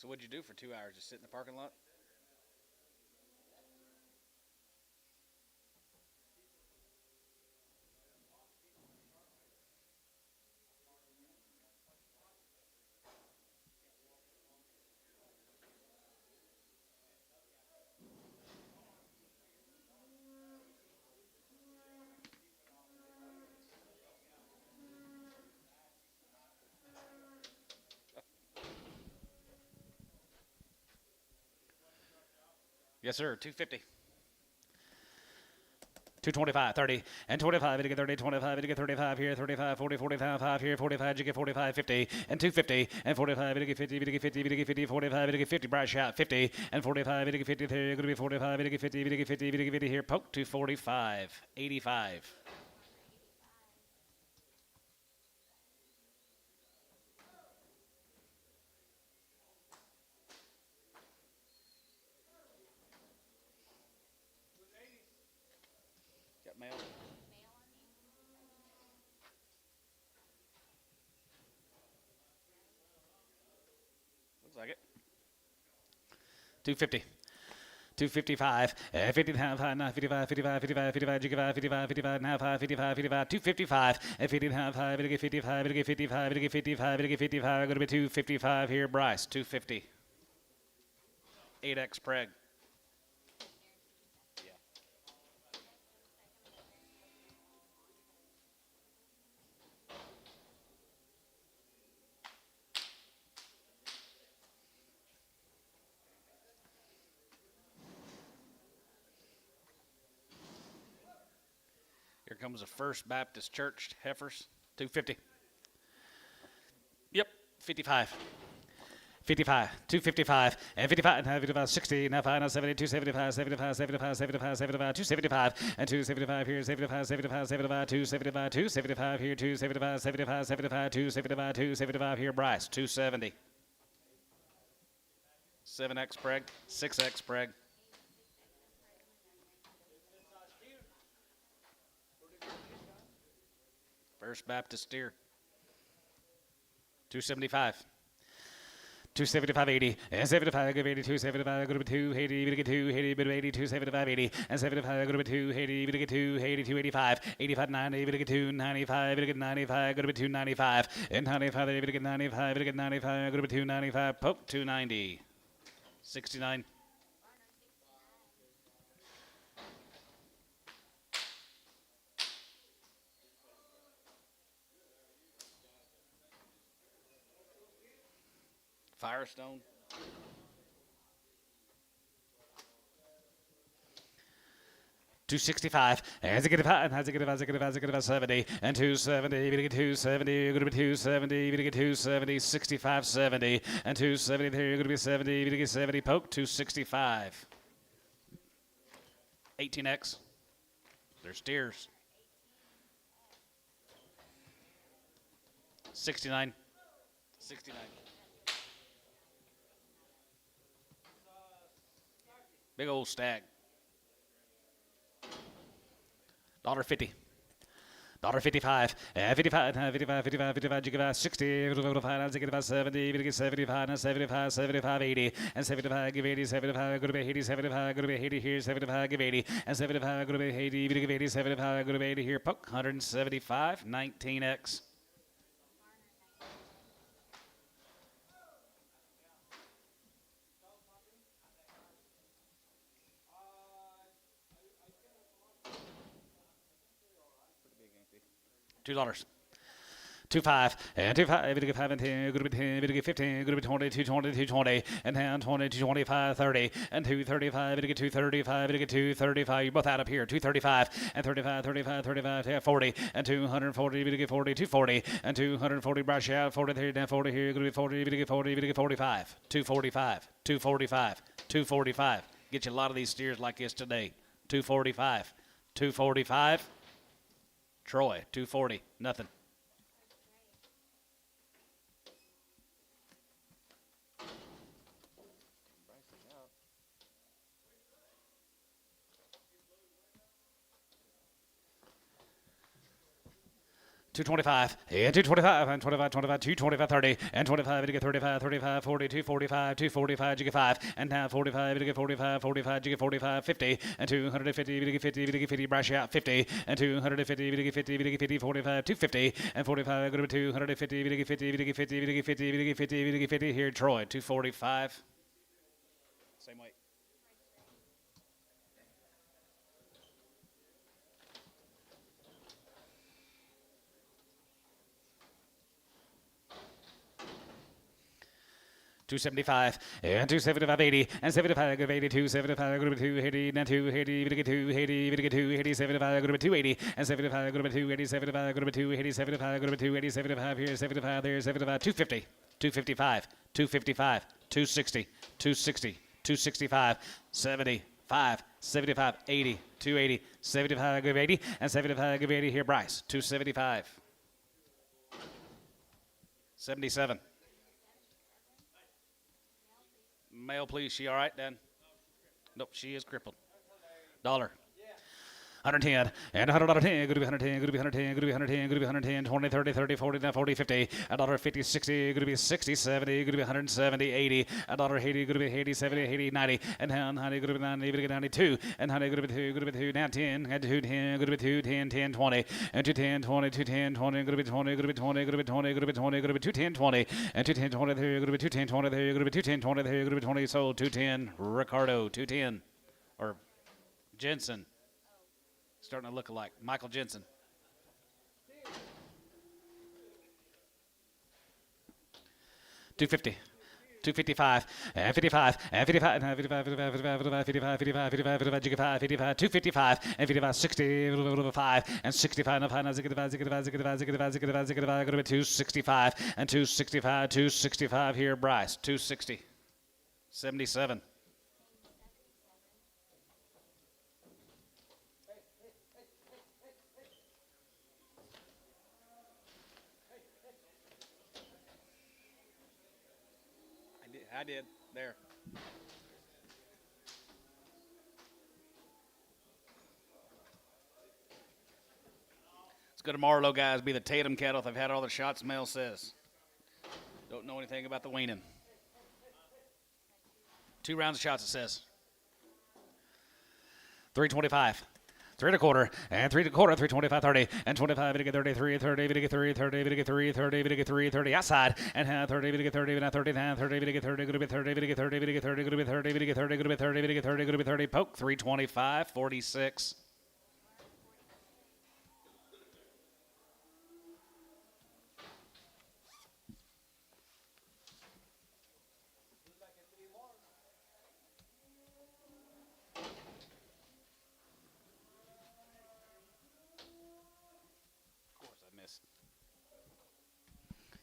So what'd you do for 2 hours? Just sit in the parking lot? Yes, sir. 250. 225, 30, and 25, you get 30, 25, you get 35 here, 35, 40, 45, 5 here, 45, you get 45, 50, and 250, and 45, you get 50, you get 50, you get 50, 45, you get 50, bright shot, 50, and 45, you get 50, there, you're going to be 45, you get 50, you get 50, you get 50 here, poke, 245, 85. Got mail? Looks like it. 250. 255, 55, now 55, 55, 55, 55, 55, 55, now 5, 55, 55, 255, 55, get 55, get 55, get 55, get 55, going to be 255 here, Bryce, 250. 8X preg. Yeah. Here comes the First Baptist Church heifers, 250. Yep, 55. 55, 255, and 55, and 55, 60, now 5, now 70, 275, 75, 75, 75, 75, 275, and 275 here, 75, 75, 75, 275, 275 here, 275, 75, 75, 275, 275 here, Bryce, 270. 7X preg, 6X preg. First Baptist steer, 275. 275, 80, and 75, good 80, 275, good 280, we get 280, bit 80, 275, 80, and 75, good 280, we get 280, 285, 85, 90, we get 295, we get 95, good 295, and 95, we get 95, we get 95, good 295, poke 290, 69. Firestone. 265, as it get five, as it get 70, and 270, you get 270, you're going to be 270, you get 270, 65, 70, and 270 there, you're going to be 70, you get 70, poke, 265. 18X. They're steers. 69. 69. Big old stag. $1.50. $1.55, 55, 55, 55, 55, you give 60, 55, you give 70, you get 75, 75, 75, 80, and 75, give 80, 75, go to be 80, 75, go to be 80 here, 75, give 80, and 75, go to be 80, you give 80, 75, go to be 80 here, poke, 175, 19X. $2. 25 and 25, we get 5 and 10, good to be 10, we get 15, good to be 20, 220, 220, and 10, 20, 225, 30, and 235, we get 235, we get 235, you're both out up here, 235, and 35, 35, 35, 40, and 240, we get 40, 240, and 240, brush out, 40 there, down 40 here, good to be 40, we get 40, we get 45, 245, 245, 245, get you a lot of these steers like this today, 245, 245, Troy, 240, nothing. 225, and 225, and 25, 25, 225, 30, and 25, you get 35, 35, 40, 245, 245, you get 5, and now 45, you get 45, 45, you get 45, 50, and 250, you get 50, you get 50, brush out 50, and 250, you get 50, you get 50, 45, 250, and 45, go to 250, you get 50, you get 50, you get 50, you get 50, you get 50, here, Troy, 245. Same weight. $275 and $275 80 and $75 good 82 $75 good 280 and $280 good 280 good 280 $75 good 280 and $75 good 280 $75 good 280 $75 good 280 $75 here $75 there $75 250 $255 $255 $260 $260 $265 $75 $75 $80 $280 $75 good 80 and $75 good 80 here Bryce $275 $77 Male, please. She all right, Dan? Nope, she is crippled. Dollar. 110 and 110, good to be 110, good to be 110, good to be 110, good to be 110, 20, 30, 30, 40, 40, 50, $1.50, 60, good to be 60, 70, good to be 170, 80, $1.80, good to be 80, 70, 80, 90, and 90, good to be 90, good to be 92, and 100, good to be 2, good to be 2, now 10, and 210, good to be 2, 10, 10, 20, and 210, 20, 210, 20, good to be 20, good to be 20, good to be 20, good to be 20, good to be 210, 20, and 210, 20, there, good to be 210, 20, there, good to be 210, 20, there, good to be 20, sold, 210, Ricardo, 210, or Jensen. Starting to look alike. Michael Jensen. $250. $255 and 55 and 55 and 55 55 55 55 55 55 55 255 and 55 60 5 and 65 and 265 and 265 here Bryce 260 77 I did. There. Let's go to Marlowe, guys. Be the Tatum cattle. They've had all the shots, Mel says. Don't know anything about the weaning. 2 rounds of shots, it says. 325. 3 1/4 and 3 1/4, 325, 30 and 25, to get 33, 30, to get 3, 30, to get 3, 30, to get 3, 30 outside and 30, to get 30, now 30, now 30, to get 30, good to be 30, to get 30, to get 30, good to be 30, to get 30, good to be 30, to get 30, good to be 30, poke 325, 46.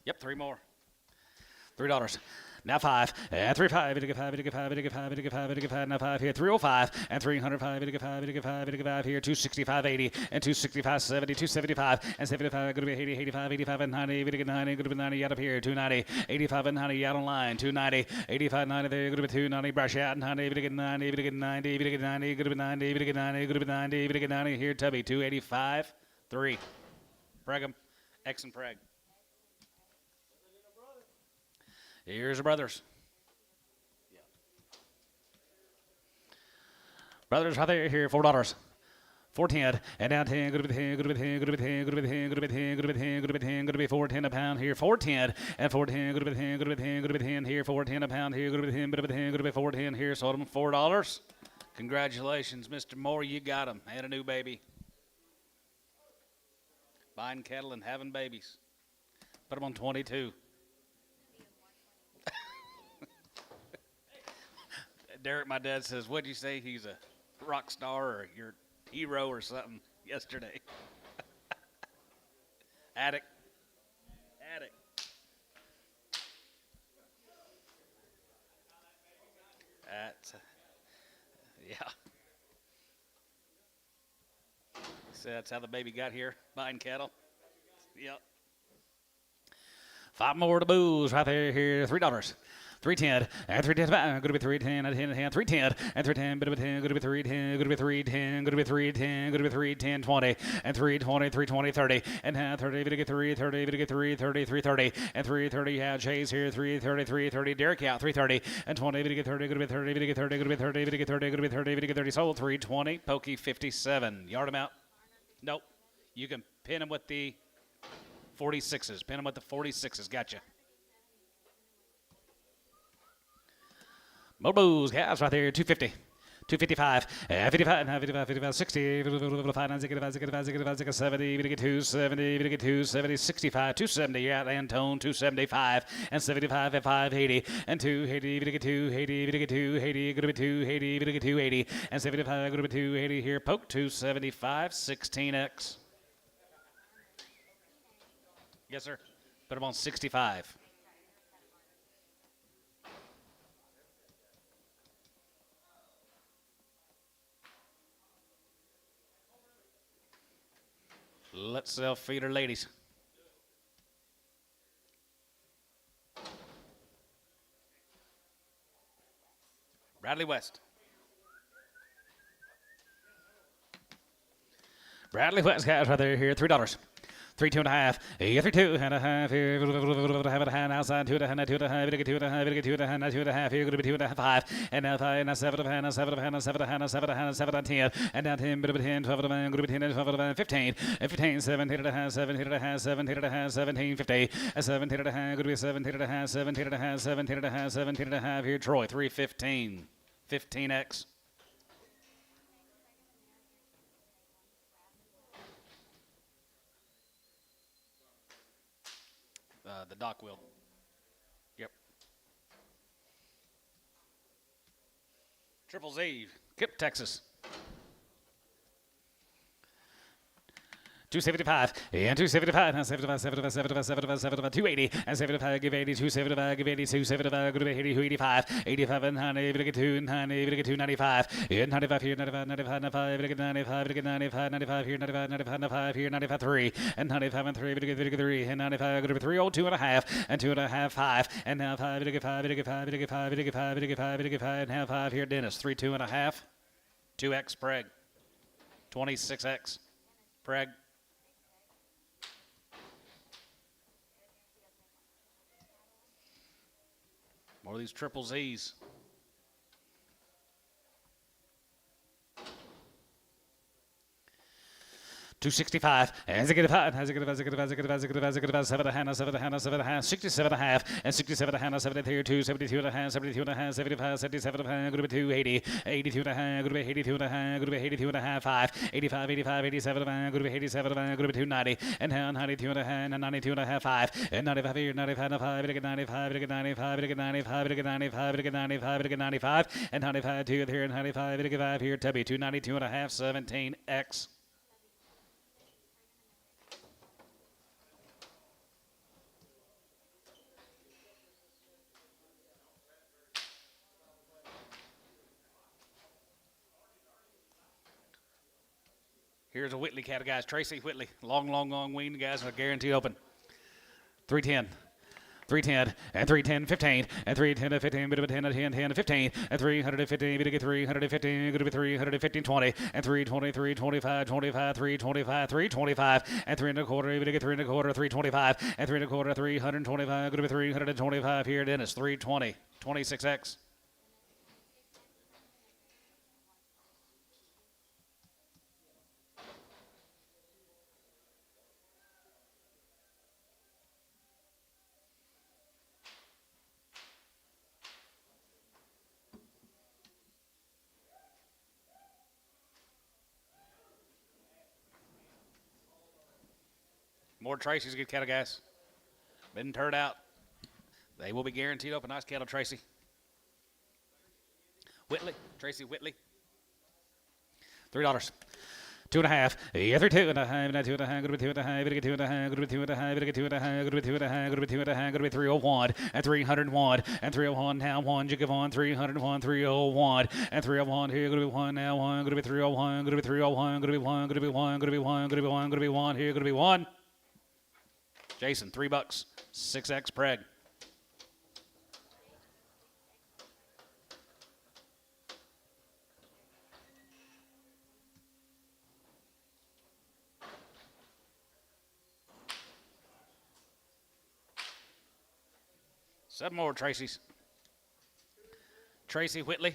Yep, 3 more. $3. Now 5 and 35. To get 5. To get 5. To get 5. To get 5. To get 5. Now 5 here. 305 and 305. To get 5. To get 5. To get 5 here. 265, 80 and 265, 70, 275 and 75. Going to be 80, 85, 85 and 90. To get 90. Going to be 90 out of here. 290, 85 and 90 out on line. 290, 85, 90 there. Going to be 290. Brush out 90. To get 90. To get 90. To get 90. Going to be 90. To get 90. Going to be 90. To get 90 here. Tubby 285, 3. Pregham, X and Preg. Here's the brothers. Yeah. Brothers right there here, $4. 410 and down 10, good to be 10, good to be 10, good to be 10, good to be 10, good to be 10, good to be 10, good to be 10, good to be 410 a pound here, 410 and 410, good to be 10, good to be 10, good to be 10 here, 410 a pound here, good to be 10, good to be 10, good to be 410 here, sold them $4. Congratulations, Mr. Moore, you got them, and a new baby. Buying cattle and having babies. Put them on 22. Derek, my dad says, what'd you say? He's a rock star or your hero or something yesterday. Attic. That's, yeah. So that's how the baby got here, buying cattle. Yep. 5 more to booze right there here, $3. 310 and 310 going to be 310 and 10 and 310 and 310 going to be 10 going to be 310 Go to be 310. Go to be 310. Go to be 310. 20 and 320. 320. 30 and 30. Going to get 330. Going to get 330. 330 and 330. Yeah, Chase here. 330. 330. Derek out. 330 and 20. Going to get 30. Going to be 30. Going to get 30. Going to be 30. Going to get 30. Going to be 30. Going to get 30. Sold 320. Pokey 57. Yard him out. Nope. You can pin him with the 46s. Pin him with the 46s. Gotcha. Mobo's calves right there. 250. 255, 55, 55, 55, 60, 55, 65, 70, we get 270, we get 270, 65, 270, yeah, Antone, 275, and 75, and 580, and 280, we get 280, we get 280, going to be 280, we get 280, and 75, going to be 280 here, poke 275, 16X. Yes, sir. Put him on 65. Let's sell feeder ladies. Bradley West. Bradley West guys right there here. $3. 3, 2.5. 3, 2.5. Here, have it hand outside. 2.5. 2.5. Get 2.5. Get 2.5. 2.5. Here, going to be 2.5. And now 5. Now 7. 7. 7. 7. 7. 7. 10. And now 10. Bit of 10. 12. Going to be 10. 12. 15. 15. 17.5. 17.5. 17.5. 17. 50. 17.5. Going to be 17.5. 17.5. 17.5. 17.5. Here, Troy. 315. 15X. The dock wheel. Yep. Triple Z, Kip, Texas. 275 and 275 and 75, 75, 75, 75, 75, 280 and 75, give 80, 275, give 80, 275, go to 80, 285, 85 and 90, we get 2, 90, we get 295, and 95 here, 95, 95, 95, we get 95, we get 95, 95 here, 95, 95, 95 here, 95, 3, and 95 and 3, we get 3, and 95, go to 3, 2.5, and 2.5, 5, and now 5, we get 5, we get 5, we get 5, we get 5, we get 5, we get 5, and now 5 here, Dennis, 3, 2.5, 2X, Preg, 26X, Preg. More of these triple Z's. $265 and 65 has a good 7.5 67.5 and 67.5 73 272.5 72.5 75 77 good to be 280 82.5 good to be 82.5 good to be 82.5 5 85 85 87 good to be 87 good to be 290 and 92.5 and 92.5 5 and 95 here 95 5 to get 95 to get 95 to get 95 to get 95 to get 95 to get 95 and 95 2 here and 95 to get 5 here Tubby 292.5 17X. Here's a Whitley cat, guys. Tracy Whitley. Long wean, guys. A guaranteed open. 310. 310 and 310 15 and 310 to 15 bit of a 10 to 10 10 to 15 and 315 bit to get 315 going to be 315 20 and 323 25 25 325 325 and 3 1/4 bit to get 3 1/4 325 and 3 1/4 325 going to be 325 here Dennis 320 26X. More Tracy's good cattle, guys. Been turned out. They will be guaranteed open. Nice cattle, Tracy. Whitley. Tracy Whitley. $3. 2.5. Yeah, 3 2.5. Not 2.5. Go to 2.5. Go to 2.5. Go to 2.5. Go to 2.5. Go to 2.5. Go to 2.5. Go to 301 and 301 and 301 now 1. You give on 301 301 and 301 here. Go to be 1 now 1. Go to be 301. Go to be 301. Go to be 1. Go to be 1. Go to be 1. Go to be 1. Go to be 1 here. Go to be 1. Jason, $3, 6X Preg. 7 more Tracy's. Tracy Whitley.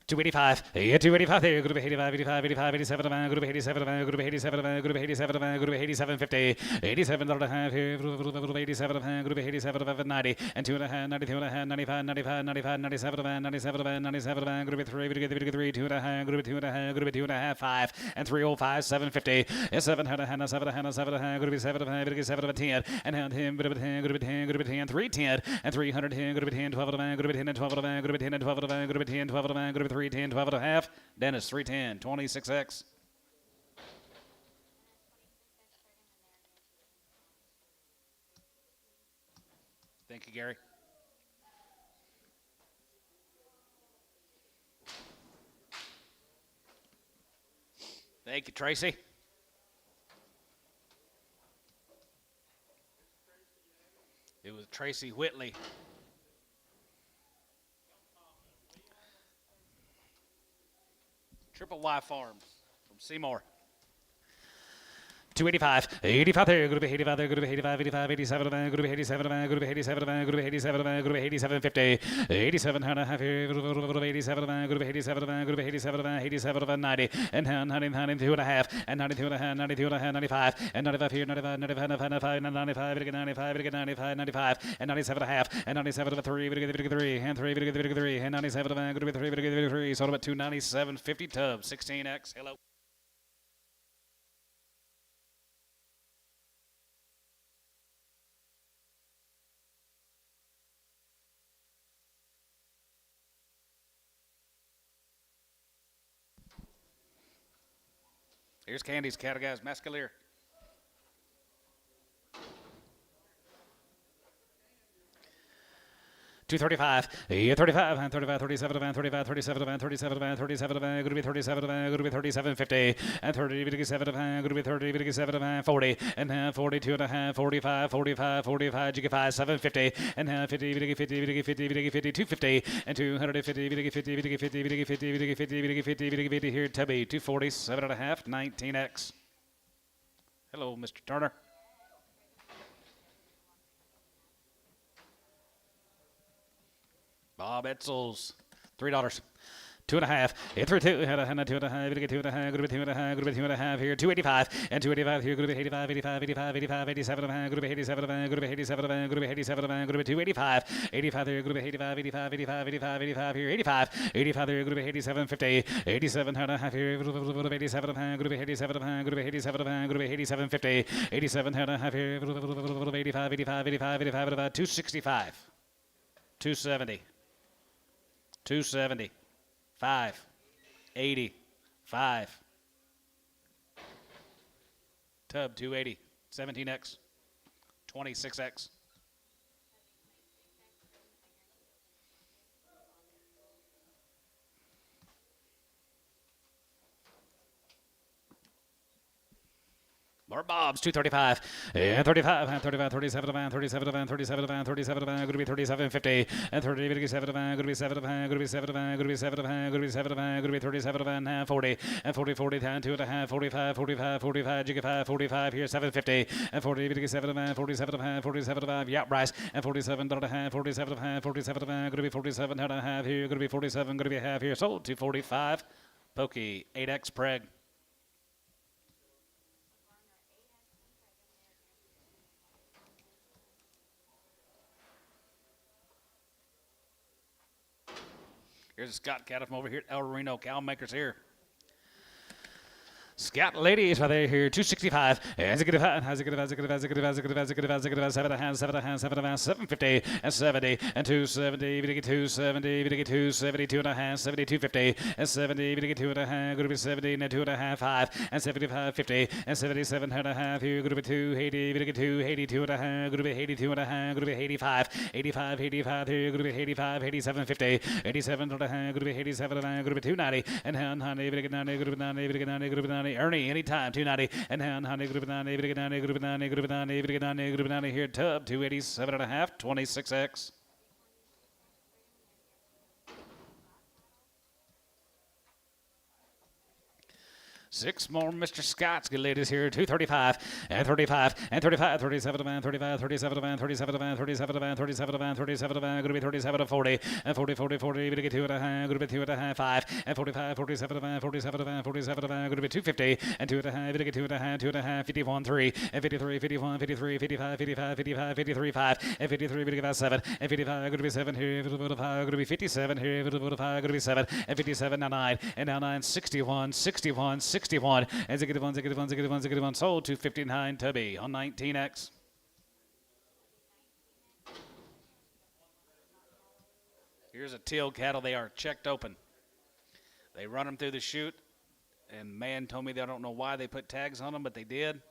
285, 285 there, group 85, 85, 85, 87, group 87, group 87, group 87, group 87, 50, 87 and a half here, group 87, group 87, 90, and 2 and a half, 92 and a half, 95, 95, 95, 97, 97, 97, group 3, group 3, 2 and a half, group 2 and a half, group 2 and a half, 5, and 305, 750, 7 and a half, 7 and a half, 7 and a half, group 7, group 7, 10, and 10, group 10, group 10, group 10, 310, and 310, group 10, 12 of a group 10, and 12 of a group 10, and 12 of a group 10, 12 of a group 310, 12 and a half. Dennis 310, 26X. Thank you, Gary. Thank you, Tracy. It was Tracy Whitley. Triple Y Farms from Seymour. 285, 85 there, group 85 there, group 85, 85, 87, group 87, group 87, group 87, group 87, 50, 87 and a half here, group 87, group 87, group 87, 87, 90, and 92 and a half, and 92 and a half, 92 and a half, 95, and 95 here, 95, 95, 95, 95, 95, 95, 95, and 97 and a half, and 97 and 3, 3, and 3, 3, and 97, group 3, 3, so about 297, 50 tub, 16X, hello. Here's Candy's Catagaz Mascalier. 235, 35, and 35, 37, and 35, 37, and 37, and 37, and going to be 37, and going to be 37, 50, and 30, 57, and going to be 30, 57, and 40, and 42 and a half, 45, 45, 45, you get 5, 750, and 50, 50, 50, 50, 50, 250, and 250, 50, 50, 50, 50, 50, 50, 50, 50, 50, here, Tubby, 247 and a half, 19X. Hello, Mr. Turner. Bob Edsels, $3. 2.5, 3 2, had a 2.5, we get 2.5, group 2.5, group 2.5 here, 285, and 285 here, group 85, 85, 85, 85, 87, group 87, group 87, group 87, group 285, 85 here, group 85, 85, 85, 85, 85 here, 85, 85 here, group 87, 50, 87 and a half here, group 87, group 87, group 87, group 87, 50, 87 and a half here, group 85, 85, 85, 85, 265, 270, 270. 5, 80, 5. Tub 280, 17X, 26X. More Bob's 235, and 35, and 35, 37, and 37, and 37, and 37, and going to be 37, 50, and 30, 57, and going to be 7, and going to be 7, and going to be 7, and going to be 7, and going to be 37, and 40, and 40, 40, 10, 2.5, 45, 45, 45, you get 5, 45 here, 750, and 40, 57, and 47, and 47, yeah, Bryce, and 47, and a half, 47, and 47, and going to be 47, and a half here, going to be 47, going to be a half here, sold 245, Pokey, 8X Preg. Here's a Scott Cat from over here at El Reno. Cow Makers here. Scout ladies right there here, 265, and 750, and 70, and 270, 270, 270, 2.5, 70, 250, and 70, 2.5, going to be 70, and 2.5, 5, and 75, 50, and 77 and a half here, going to be 280, 280, 2.5, going to be 82 and a half, going to be 85, 85, 85 here, going to be 85, 87, 50, 87 and a half, going to be 87 and a half, going to be 290, and 90, 90, going to be 90, 90, going to be 90. Ernie, anytime, 290, and 90, group 90, group 90, group 90, group 90, group 90, group 90 here, Tub, 287 and a half, 26X. 6 more Mr. Scott's good ladies here. 235 and 35 and 35. 37 to man, 35, 37 to man, 37 to man, 37 to man, 37 to man, 37 to man. Going to be 37 to 40 and 40, 40, 40. Going to get 2 and a half. Going to be 2 and a half, 5 and 45, 47 to man, 47 to man, 47 to man. Going to be 250 and 2 and a half. Going to get 2 and a half, 2 and a half. 51, 3 and 53, 51, 53, 55, 55, 55, 53, 5 and 53. Going to get 7 and 55. Going to be 7 here. Going to be 57 here. Going to be 7 and 57 now 9 and now 9. 61, 61, 61. And ziggy one, ziggy one, ziggy one, ziggy one. Sold to 59 Tubby on 19X. Here's a teal cattle. They are checked open. They run them through the chute, and man told me they don't know why they put tags on them, but they did.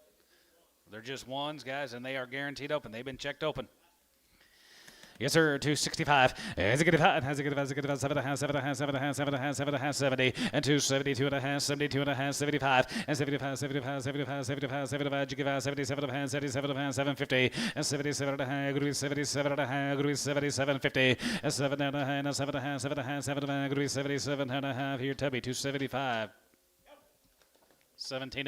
They're just ones, guys, and they are guaranteed open. They've been checked open. Yes, sir. 265. Has a good hot. Has a good 7.5, 70, and 272 and a half, 72 and a half, 75, and 75, 75, 75, 75, 75, 77 and a half, 77 and a half, 750, and 77 and a half, going to be 77 and a half, going to be 77.50, and 7 and a half, and 7 and a half, 7 and a half, 7 and a half, going to be 77 and a half here, Tubby, 275. 17.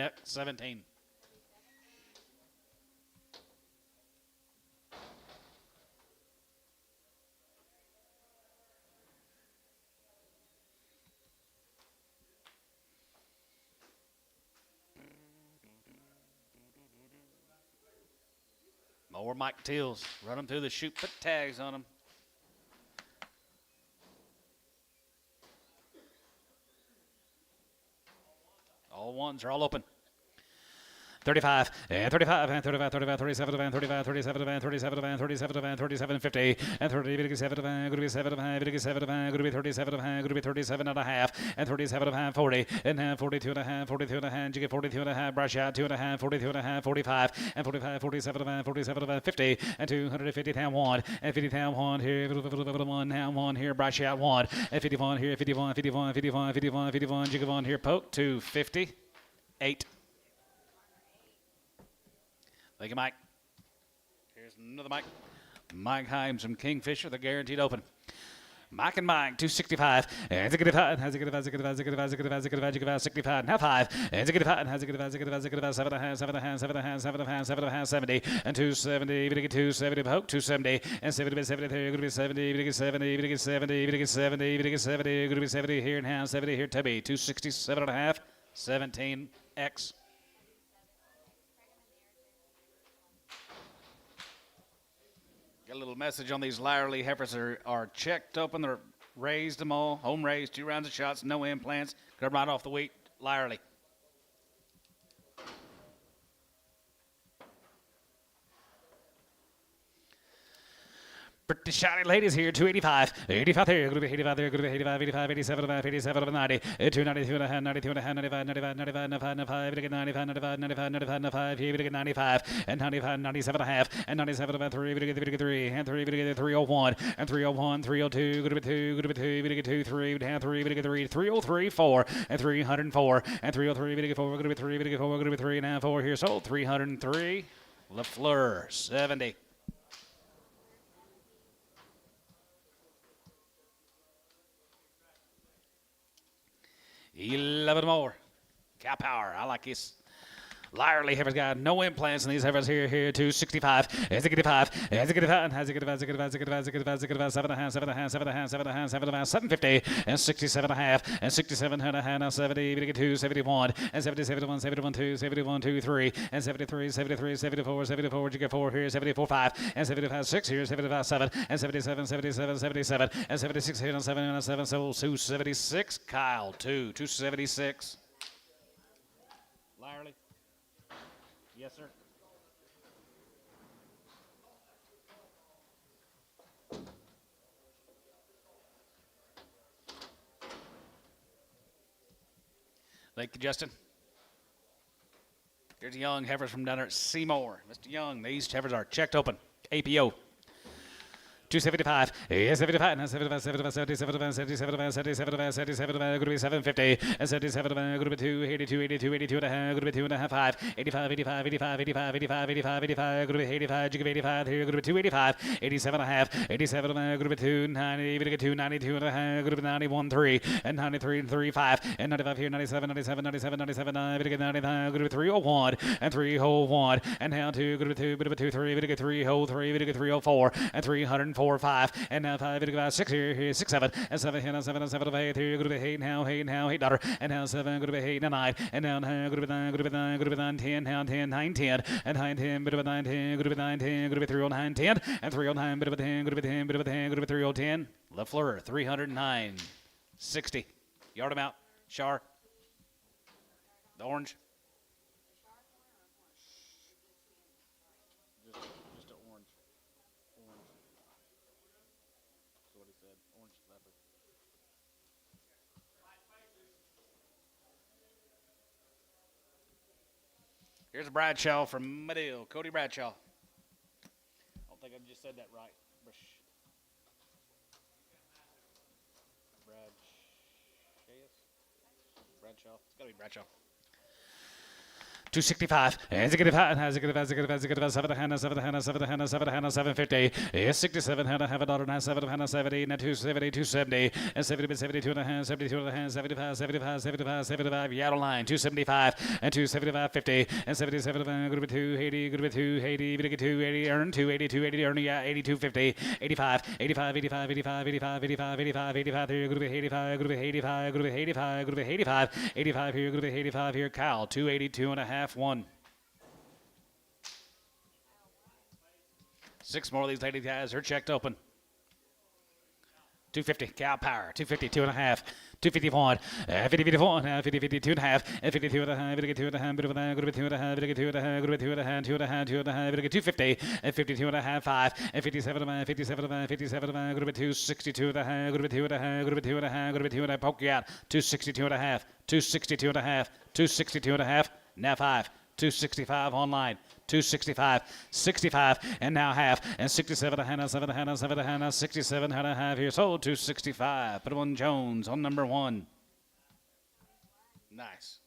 More Mike Teals. Run them through the chute, put tags on them. All ones are all open. 35 and 35 and 35, 35, 37 and 35, 37 and 37 and 37 and 37 and 50 and 37 and going to be 7 and 7 and going to be 37 and going to be 37 and a half and 37 and 40 and 42 and a half, 42 and a half. You get 42 and a half. Brush out 2 and a half, 42 and a half, 45 and 45, 47 and 47 and 50 and 250 down 1 and 50 down 1 here, 1 down 1 here. Brush out 1 and 51 here, 51, 51, 51, 51, 51. You get 1 here. Poke 258. Thank you, Mike. Here's another Mike. Mike Himes from Kingfisher. They're guaranteed open. Mike and Mike, 265. And ziggy hot. Has a good 65 and half 5. And ziggy hot. Has a good 7 and a half, 7 and a half, 7 and a half, 7 and a half, 7 and a half, 70 and 270. We get 270. Poke 270 and 70. 73. Going to be 70. We get 70. We get 70. We get 70. We get 70. Going to be 70 here and half. 70 here. Tubby 267 and a half. 17X. Got a little message on these Lyerly heifers are checked open. They're raised them all. Home raised, 2 rounds of shots, no implants. Come right off the wheat. Lyerly. Pretty shiny ladies here, 285. 85 there, going to be 85 there, going to be 85, 85, 87, 87, 90, 292 and a half, 92 and a half, 95, 95, 95, 95, 95, we get 95, 95, 95, 95, 95, here we get 95, and 95, 97 and a half, and 97 about 3, we get 3, and 3, we get 301, and 301, 302, going to be 2, going to be 2, we get 2, 3, we have 3, we get 3, 303, 4, and 304, and 303, we get 4, we're going to be 3, we get 4, we're going to be 3, and now 4 here, sold 303, LaFleur, 70. $11 more. Cow power. I like this. Lyerly heifers got no implants in these heifers here, 265, and 65, and 65, and 75, 75, 75, 75, 75, 7 and a half, 7 and a half, 7 and a half, 7 and a half, 7 and a half, 750, and 67 and a half, and 67 and a half, now 70, we get 2, 71, and 70, 71, 71, 2, 71, 2, 3, and 73, 73, 74, 74, you get 4 here, 74, 5, and 75, 6 here, 75, 7, and 77, 77, 77, and 76 here, and 7, and 7, so 276, Kyle, 276. Lyerly. Yes, sir. Thank you, Justin. Here's Young heifers from down there at Seymour. Mr. Young, these heifers are checked open. APO. 275, 75, and 75, 75, 77, 77, 77, 77, going to be 750, and 77, going to be 282, 82, 82 and a half, going to be 2 and a half, 5, 85, 85, 85, 85, 85, 85, 85, going to be 85, jig of 85, here, going to be 285, 87 and a half, 87, going to be 290, going to get 292 and a half, going to be 91, 3, and 93 and 35, and 95 here, 97, 97, 97, 97, 9, going to get 99, going to be 301, and 301, and now 2, going to be 2, bit of a 2, 3, going to get 303, going to get 304, and 304, 5, and now 5, going to go 6 here, 6, 7, and 7, and 7, and 7, 8, here, going to be 8 now, 8 now, 8 daughter, and now 7, going to be 8 and 9, and now 9, going to be 9, going to be 9, going to be 9, 10, now 10, 9, 10, and 9, 10, bit of a 9, 10, going to be 9, 10, going to be 309, 10, and 309, bit of a 10, going to be 10, bit of a 10, going to be 3010, LaFleur, 309, 60, yard him out, Char, the orange. Just an orange. That's what he said. Orange leopard. Here's a Bradshaw from Medill. Cody Bradshaw. I don't think I just said that right. Bradshaw. It's got to be Bradshaw. 265, and 750, 67, have a daughter, 7, 70, and 270, 270, and 70, 72 and a half, 72 and a half, 75, 75, 75, 75, Yaddle line, 275, and 275, 50, and 77, going to be 280, going to be 280, going to get 280, earn 280, 280, earn, yeah, 82, 50, 85, 85, 85, 85, 85, 85, 85, 85, here, going to be 85, going to be 85, going to be 85, going to be 85, 85 here, going to be 85 here, Kyle, 282 and a half. 1. 6 more of these lady guys are checked open. 250, cow power, 250, 2 and a half, 251, 50, 54, 50, 52 and a half, and 52 and a half, 52 and a half, bit of a go to 2 and a half, 2 and a half, go to 2 and a half, 2 and a half, 2 and a half, 250, and 52 and a half, 5, and 57 and a half, 57 and a half, 57 and a half, go to 262 and a half, go to 2 and a half, go to 2 and a half, go to 2 and a half, poke you out, 262 and a half, 262 and a half, 262 and a half, now 5. 265 online, 265, 65, and now half, and 67 and a half, 7 and a half, 7 and a half, 67 and a half here, sold 265. Put on Jones on number 1. Nice.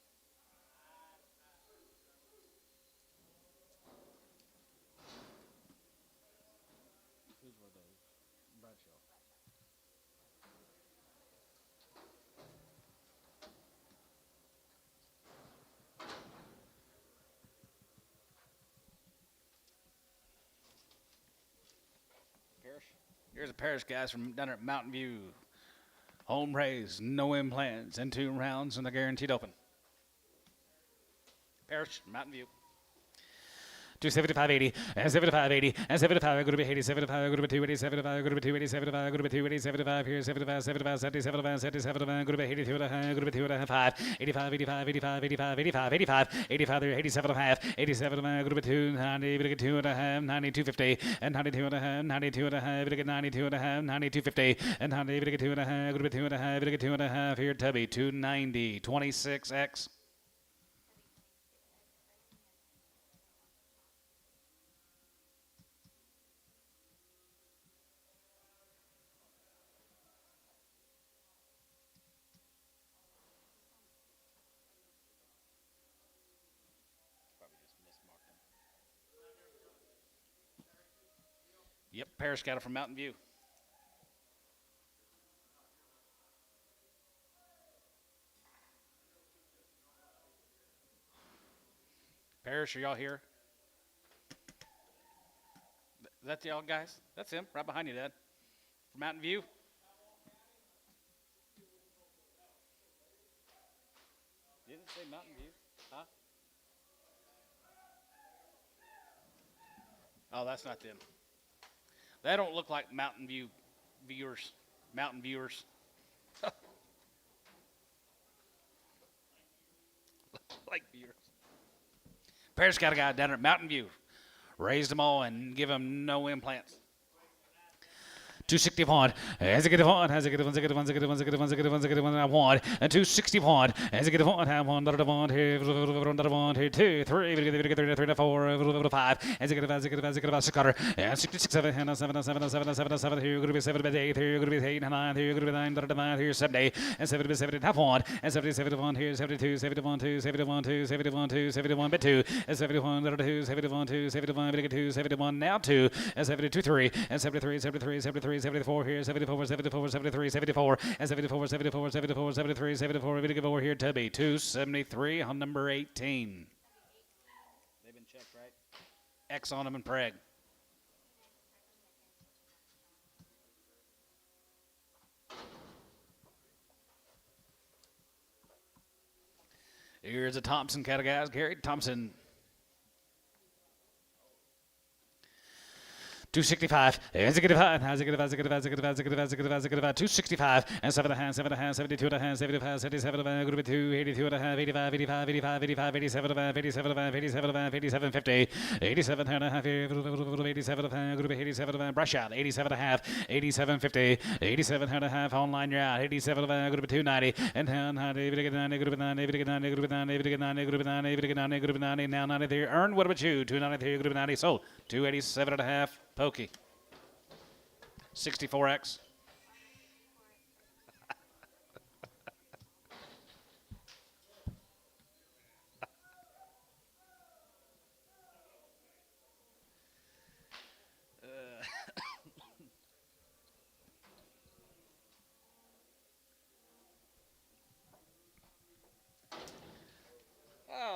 Here's a Parrish guys from down there at Mountain View. Home raised, no implants, and 2 rounds, and they're guaranteed open. Parrish, Mountain View. 275, 80, and 75, 80, and 75, go to be 80, 75, go to be 280, 75, go to be 280, 75, go to be 280, 75, here, 75, 75, 77, 77, go to be 82 and a half, go to be 2 and a half, 5, 85, 85, 85, 85, 85, 85, 85, there, 87 and a half, 87 and a half, go to be 2, 90, we get 2 and a half, 92, 50, and 92 and a half, 92 and a half, we get 92 and a half, 92, 50, and 90, we get 2 and a half, go to be 2 and a half, we get 2 and a half, here, Tubby, 290, 26X. Yep, Parrish got it from Mountain View. Parrish, are y'all here? That's y'all guys? That's him, right behind you, Dad. From Mountain View? You didn't say Mountain View, huh? Oh, that's not them. They don't look like Mountain View viewers. Mountain viewers. Like viewers. Parrish got a guy down at Mountain View. Raised them all and give them no implants. 261, as a good one, as a good one, as a good one, as a good one, as a good one, as a good one, as a good one, I want, and 261, as a good one, have one, another one, here, another one, here, 2, 3, 3, 4, 5, as a good, as a good, as a good, as a cutter, and 66, 7, 7, 7, 7, 7, 7, here, going to be 7, 8, here, going to be 8, 9, here, going to be 9, 9, here, 70, and 70, 70, half one, and 70, 71, here, 72, 71, 2, 71, 2, 71, 2, 71, bit 2, and 71, 2, 71, 2, 71, bit 2, 71, now 2, and 72, 3, and 73, 73, 73, 74 here, 74, 74, 73, 74, and 74, 74, 74, 73, 74. We're going to go over here, Tubby. 273 on number 18. They've been checked, right? X on them and Preg. Here's a Thompson cat of guys. Gary Thompson. 265, as a good five, as a good, as a good, as a good, as a good, as a good, as a good, 265, and 7 and a half, 7 and a half, 72 and a half, 75, 77 and a half, group 2, 82 and a half, 85, 85, 85, 85, 87 and a half, 87 and a half, 87 and a half, 87, 50, 87 and a half, 87 and a half, group 87 and a half, brush out, 87 and a half, 87, 50, 87 and a half, online you're out, 87 and a half, group 290, and down 90, group 90, group 90, group 90, group 90, group 90, group 90, group 90, group 90, now 93, earned, what about you? 293, group 90, sold, 287 and a half. Pokey. 64X.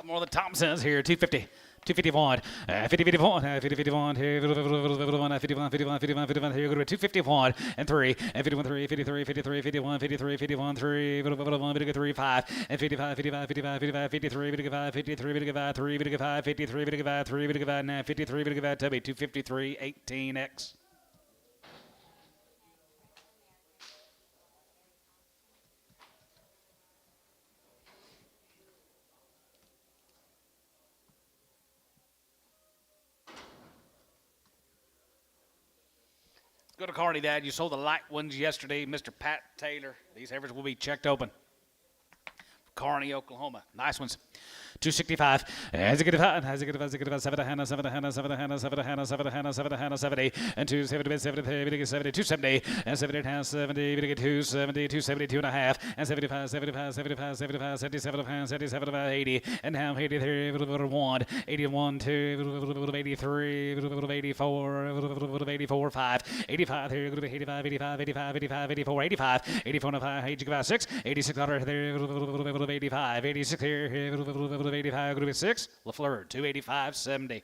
More than Thompson's here, 250. 251, 50, 51, 50, 51, 51, 51, 51, 51, 51, here, go to 251, and 3, and 51, 3, 53, 53, 51, 53, 51, 3, 3, 5, and 55, 55, 55, 55, 53, 55, 53, 55, 3, 55, 53, 55, 3, 55, 9, 53, 55, Tubby, 253, 18X. Go to Carney, Dad. You sold the light ones yesterday, Mr. Pat Taylor. These heifers will be checked open. Carney, Oklahoma. Nice ones. 265. As a good, as a good, as a good, 7 Hannah, 7 Hannah, 7 Hannah, 7 Hannah, 7 Hannah, 7 Hannah, 70, and 270, 70, 70, 270, and 70 and a half, 70, 270, 272 and a half, and 75, 75, 75, 75, 77 and a half, 77 and a half, 80, and now 83, 1, 81, 2, 83, 84, 84, 5, 85, here, 85, 85, 85, 85, 84, 85, 84 and a half, 86, 86 there, 85, 86 here, 85, group 6, LaFleur, 285, 70.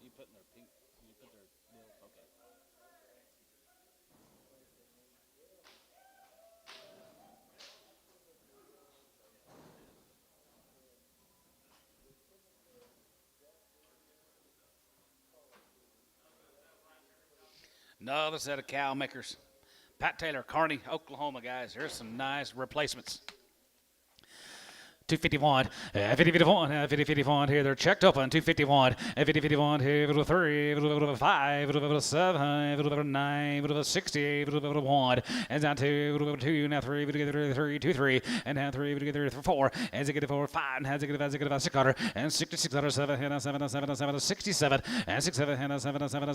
You put in their pink, you put their, okay. Another set of cow makers. Pat Taylor, Carney, Oklahoma, guys. Here's some nice replacements. 251, 50-51, 50-51 here. They're checked open. 251, 50-51 here. 3, 5, 7, 9, 60, 1, and down to 2. Now 3, 3, 2, 3, and now 3, 4, and 4, 5, and 6, and 66, 7, 7, 67, and 6, 7, 7, 7,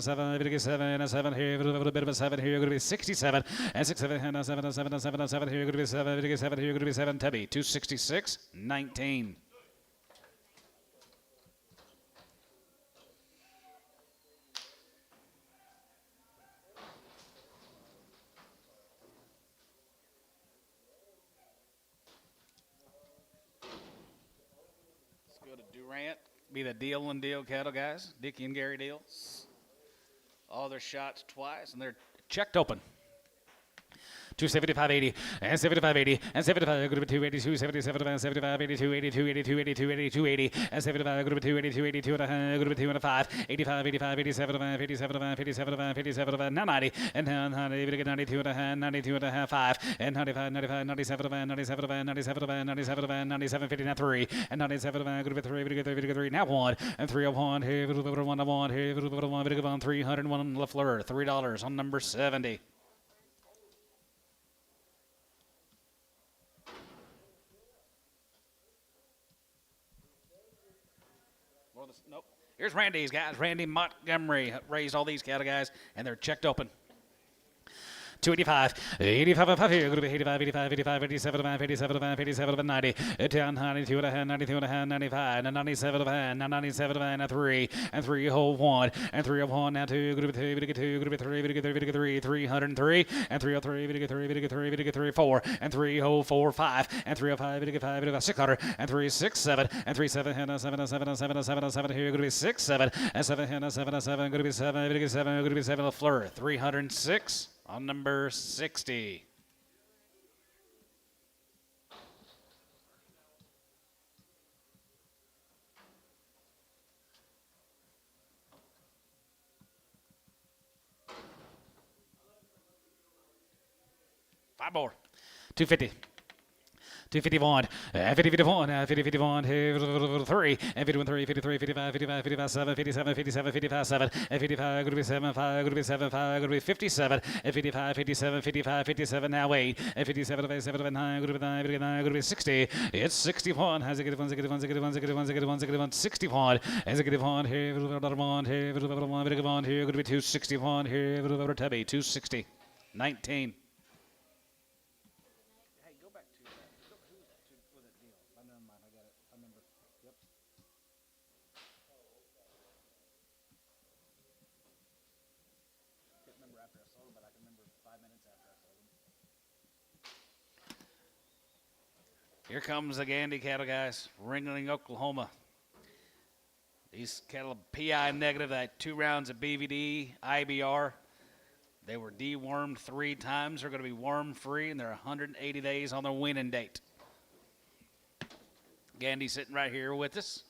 7 here. A bit of a 7 here. Going to be 67, and 6, 7, 7, 7 here. Going to be 7 here. Going to be 7. Tubby, 266. 19. Let's go to Durant. Be the Deal and Deal cattle guys. Dickie and Gary Deal. All their shots twice, and they're checked open. 275, 80, and 75, 80, and 75, good 282, 77, 75, 82, 82, 82, 82, 82, 80, and 75, good 282, 82, good 2 and a 5, 85, 85, 87, 57, 57, 57, now 90, and 90, 92 and a half, 92 and a half, 5, and 95, 95, 97, 97, 97, 97, 97, 50, now 3, and 97, good 3, 3, now 1, and 301, here, 1, here, 1, 301, LaFleur, $3 on number 70. Nope. Here's Randy's guys. Randy Montgomery raised all these cattle guys, and they're checked open. 285, 85, 85, 85, 85, 87, 87, 87, 90, 10, 92 and a half, 92 and a half, 95, and 97, and 97, and 3, and 301, and 301, now 2, group 2, group 2, group 3, group 3, group 3, 303, and 303, group 3, group 3, group 3, 4, and 304, 5, and 305, group 5, 600, and 367, and 37, and 7, 7, 7, 7, 7, here, group 6, 7, and 7, and 7, 7, group 7, group 7, group 7, LaFleur, 306. On number 60. Five more. 250. 251, 50, 51, 3, and 51, 3, 53, 55, 55, 55, 7, 57, 57, 55, 7, and 55, going to be 7, 5, going to be 7, 5, going to be 57, and 55, 57, 55, 57, now 8, and 57, 57, 9, going to be 9, going to be 60, it's 61, has a good one, 61, 61, 61, 61, 61, 61, has a good one, here, one, here, one, here, going to be 261, here, Tubby, 260, 19. Here comes the Gandy cattle guys, Ringling, Oklahoma. These cattle PI negative, that 2 rounds of BVD, IBR. They were dewormed 3 times. They're going to be worm free, and they're 180 days on their weaning date. Gandy sitting right here with us.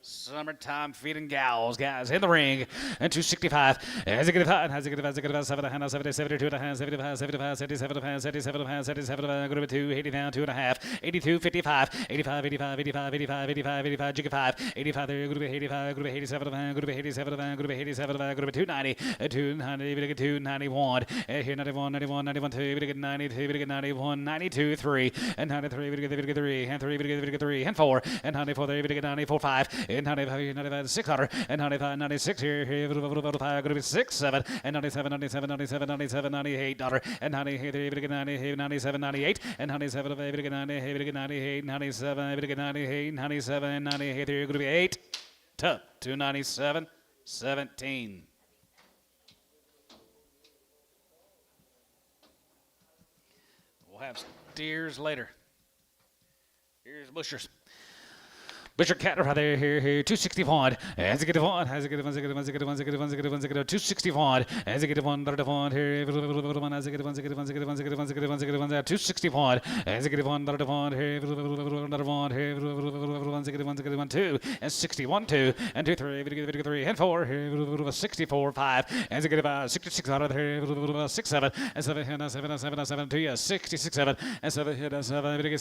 Summertime feeding gals, guys, in the ring, and 265, has a good five, has a good 7, 72 and a half, 75, 75, 77, 77, 77, good 2, 80 down, 2 and a half, 82, 55, 85, 85, 85, 85, 85, 85, jigga 5, 85, good 85, good 87, good 87, good 87, good 290, 290, 291, here 91, 91, 91, 2, 92, 91, 92, 3, and 93, 3, and 3, 3, and 4, and 94, 94, 5, and 95, 95, 600, and 95, 96, here, 5, going to be 6, 7, and 97, 97, 97, 97, 98, and 98, 98, 97, 98, and 97, 98, 98, 97, 98, 97, 98, here, going to be 8, 297, 17. We'll have steers later. Here's Bushers. Butcher Cat right there, here, 261, has a good one, has a good one, has a good one, has a good one, has a good one, has a good one, has a good one, 261, has a good one, here, has a good one, has a good one, has a good one, has a good one, has a good one, has a good one, has a good one, 261, has a good one, here, here, has a good one, has a good one, 2, and 61, 2, and 2, 3, 3, and 4, here, 64, 5, has a good 66 out of here, 6, 7, and 7, 7, 7, 7, 2, 66, 7, and 7, 7, 7,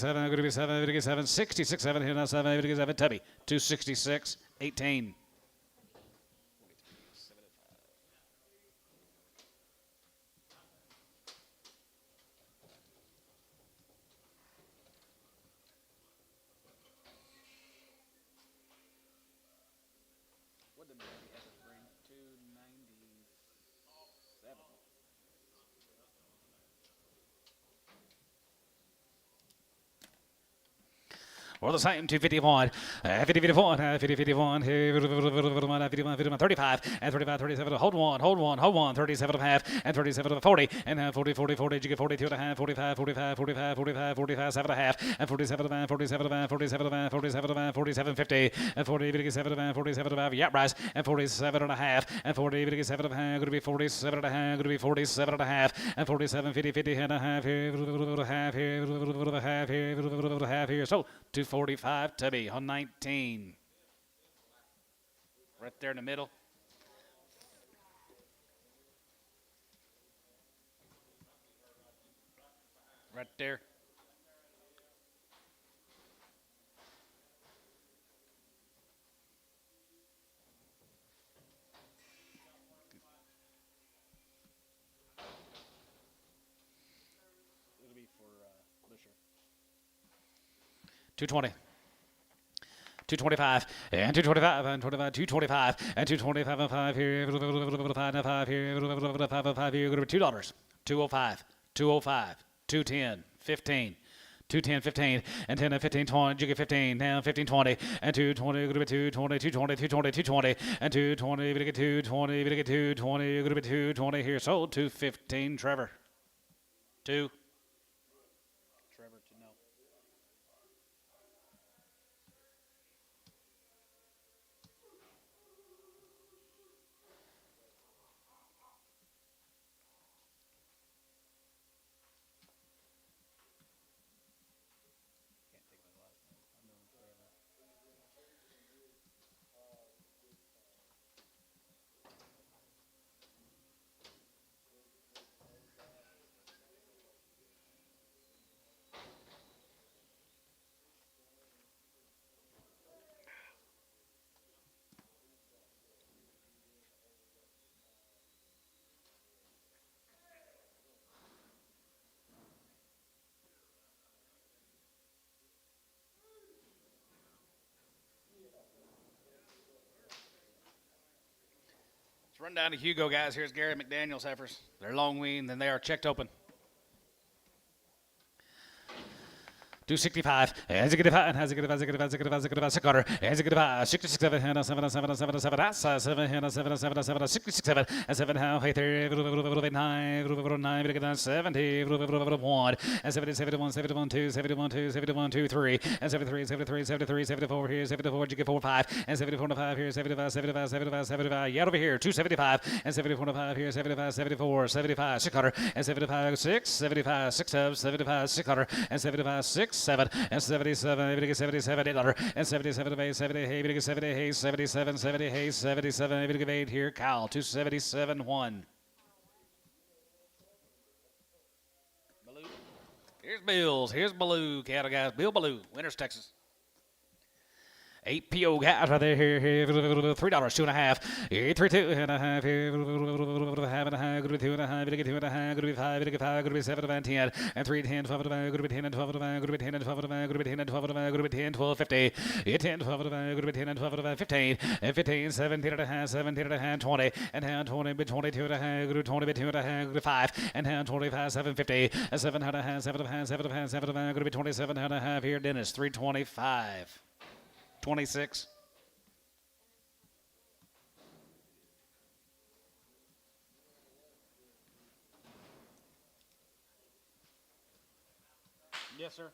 7, 66, 7, 7, Tubby, 266, 18. Or the same, 251, 50, 51, 50, 51, 51, 35, and 35, 37, hold one, 37 and a half, and 37 and 40, and 40, 40, 40, you get 42 and a half, 45, 45, 45, 45, 45, 7 and a half, and 47 and a half, 47 and a half, 47 and a half, 47 and a half, 47, 50, and 40, 57 and a half, 47 and a half, yep, rise, and 47 and a half, and 40, 57 and a half, going to be 47 and a half, going to be 47 and a half, and 47, 50, 50 and a half here, half here, half here, half here, so 245 to be on 19. Right there in the middle. Right there. It'll be for this year. 220. 225 and 225 and 25, 225 and 225 and 5 here, 5 and 5 here, 5 and 5 here, going to be $2. 205, 205, 210, 15. 210, 15, and 10 and 15, 20, you get 15, now 15, 20, and 220, going to be 220, 220, 220, 220, and 220, you're going to get 220, you're going to get 220, you're going to be 220 here, sold, 215, Trevor. 2. Trevor to no. Let's run down to Hugo, guys. Here's Gary McDaniel's heifers. They're long weaned and they are checked open. 265, as a good five, as a good as a good as a good as a good as a cutter, as a good 67, and 7, 7, 7, 7, 7, and 7, 7, 7, 67, and 7, half, 8, 9, 9, 70, 1, and 70, 71, 71, 2, 71, 2, 71, 2, 3, and 73, 73, 73, 74 here, 74, you get 4, 5, and 74 to 5 here, 75, 75, 75, 75, yet over here, 275, and 74 to 5 here, 75, 74, 75, 6 cutter, and 75, 6, 75, 6 subs, 75, 6 cutter, and 75, 6, 7 and 77, 77, 800 and 77, 8, 70, 8, 70, 8, 77, 70, 8, 77, 8 here, Kyle, 277, 1. Baloo. Here's Bills. Here's Baloo, cattle guys. Bill Baloo, Winters, Texas. 8 PO guys right there here, $3, 2.5, 832 and a half here, half and a half, could be 2.5, could be 2.5, could be 5, could be 5, could be 7 and 10, and 3, 10, 12 and 5, could be 10 and 12 and 5, could be 10 and 12 and 5, could be 10 and 12 and 5, could be 10, 12, 50, 10, 12 and 5, could be 10 and 12 and 5, 15, and 15, 17 and a half, 17 and a half, 20, and hand 20, bit 22 and a half, could be 20, bit 2 and a half, could be 5, and hand 25, 750, and 7 and a half, 7 and a half, 7 and a half, 7 and a half, could be 27 and a half here, Dennis, 325, 26. Yes, sir.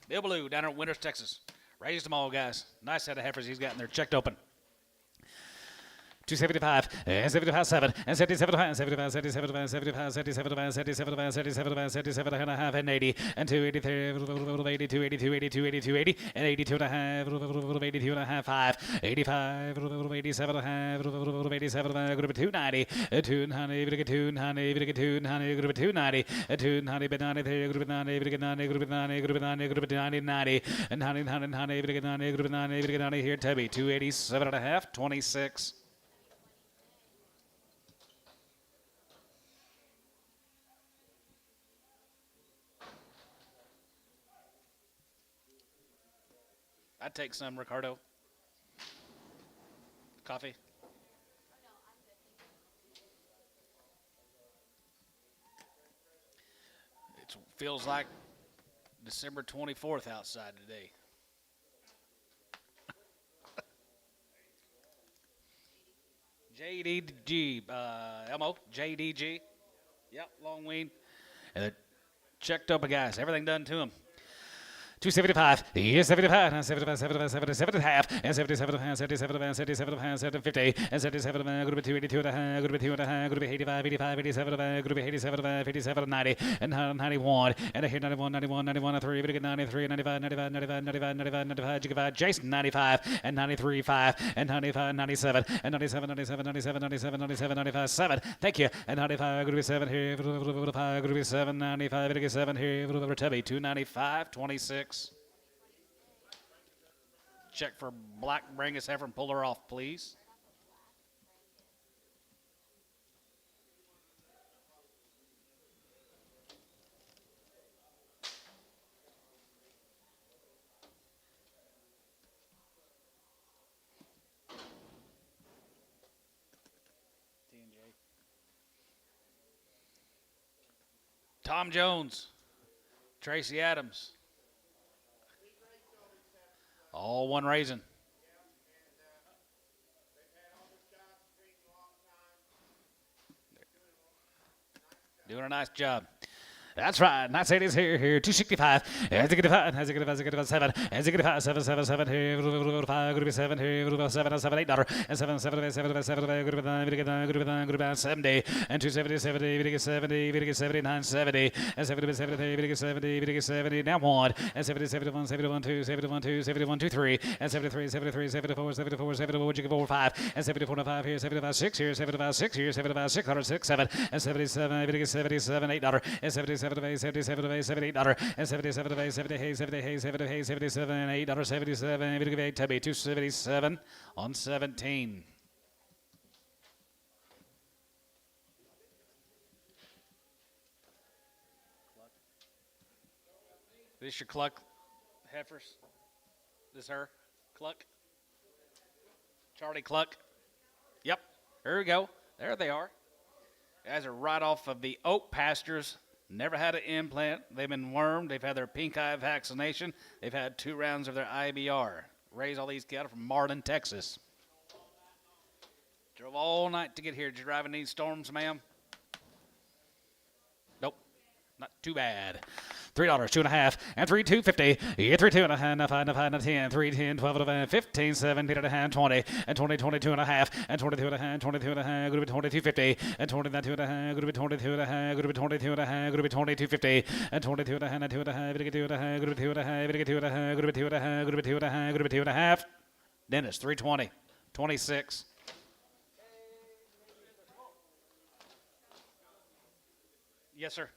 Bill Blue down at Winters, Texas. Raised them all, guys. Nice set of heifers he's got in there. Checked open. 275, and 75, 7, and 77, and 75, 77, 75, 77, 77, 77, 77 and a half, and 80, and 283, 82, 82, 82, 82, 80, and 82 and a half, 82 and a half, 5, 85, 87 and a half, 87, going to be 290, 290, 290, 290, going to be 290, 290, but 93, going to be 90, going to be 90, going to be 90, going to be 90, going to be 90, 90, and 90, 90, 90, going to be 90, going to be 90, going to be 90 here, Tubby, 287 and a half, 26. I'd take some, Ricardo. Coffee. It feels like December 24th outside today. JDG, Elmo, JDG. Yep, long wean. And it checked up, guys. Everything done to him. 275, yes, 75, and 75, 75, 77 and a half, and 77 and a half, 77 and 77 and a half, 750, and 77 and a half, group 282 and a half, group 2 and a half, group 85, 85, 87 and a half, group 87 and a half, 57 and 90, and 91, and I hear 91, 91, 91, and 3, we get 93, 95, 95, 95, 95, 95, 95, Jigga Jason 95, and 93, 5, and 95, 97, and 97, 97, 97, 97, 97, 95, 7, thank you, and 95, group 7 here, group 7, 95, 7 here, Tubby, 295, 26. Check for black Brangus heifer and pull her off, please. Tom Jones, Tracy Adams. All one raising. Doing a nice job. That's right. Nice ladies here. 265. As it get 5, as it get 5, as it get 7, as it get 5, 7, 7, 7 here. 5, group 7 here. 7, 7, 8 dollar, and 7, 7, 7, 7, group 9, group 70, and 270, 70, 70, 79, 70, and 70, 70, 70, 70, now 1, and 70, 71, 71, 2, 71, 2, 71, 2, 3, and 73, 73, 74, 74, 74, you 4, 5, and 74, 5 here, 75, 6 here, 75, 6 here, 75, 6, 6, 7, and 77, 77, 8 dollar, and 77, 77, 78 dollar, and 77, 70, 70, 70, 77, 8 dollar, 77, 8, 277 on 17. This your cluck heifers? This her cluck? Charlie Cluck? Yep. There we go. There they are. Guys are right off of the oak pastures. Never had an implant. They've been wormed. They've had their pink eye vaccination. They've had 2 rounds of their IBR. Raised all these cattle from Marlin, Texas. Drove all night to get here. Did you drive in these storms, ma'am? Nope. Not too bad. $3, 2.5, and 3, 250. Yeah, 3, 2 and a half, and 5, and 10, 3, 10, 12 and a half, 15, 17 and a half, 20, and 20, 22 and a half, and 22 and a half, 22 and a half, group 2250, and 22 and a half, group 22 and a half, group 22 and a half, group 2250, and 22 and a half, 2 and a half, 2 and a half, group 2 and a half, 2 and a half, group 2 and a half, group 2 and a half, group 2 and a half. Dennis, 320, 26. Yes, sir.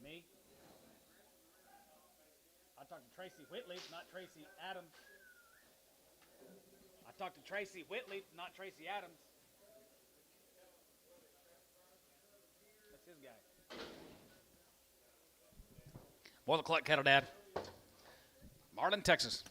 Me? I talked to Tracy Whitley, not Tracy Adams. I talked to Tracy Whitley, not Tracy Adams. That's his guy. Boil the cluck kettle, Dad. Marlin, Texas.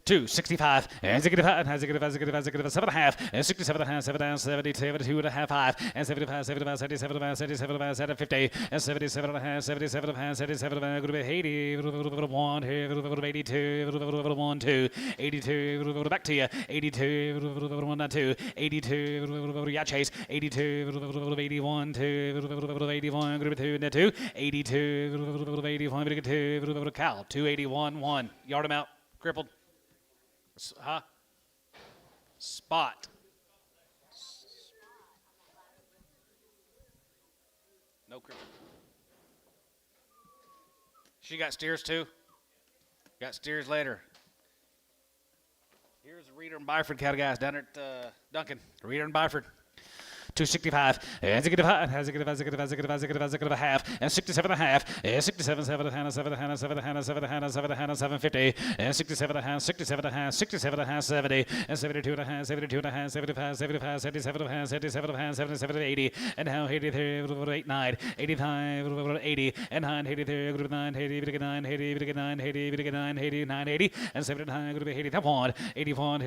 265, and 65, and 7.5, and 67.5, 7 down, 72 and a half, 5, and 75, 75, 77, 77, 750, and 77.5, 77.5, 77, group 80, 1 here, 82, 1, 2, 82, back to you, 82, 1, 2, 82, yeah, chase, 82, 81, 2, 81, group 2, 2, 82, 81, 2, Cal, 281, 1, yard him out, crippled. Huh? Spot. No cripple. She got steers too? Got steers later. Here's Reader and Byford cattle guys down at Duncan. Reader and Byford. 265, and 65, and 65, half, and 67 and a half, and 67, 7 and a half, 7 and a half, 7 and a half, 7 and a half, 7 and a half, 750, and 67 and a half, 67 and a half, 67 and a half, 70, and 72 and a half, 72 and a half, 75, 75, 77 and a half, 77 and a half, 77 and 80, and now 83, 89, 85, 80, and 9, 83, 9, 80, 9, 80, 9, 80, 9, 80, 9, 80, and 79, 80, 81, 81,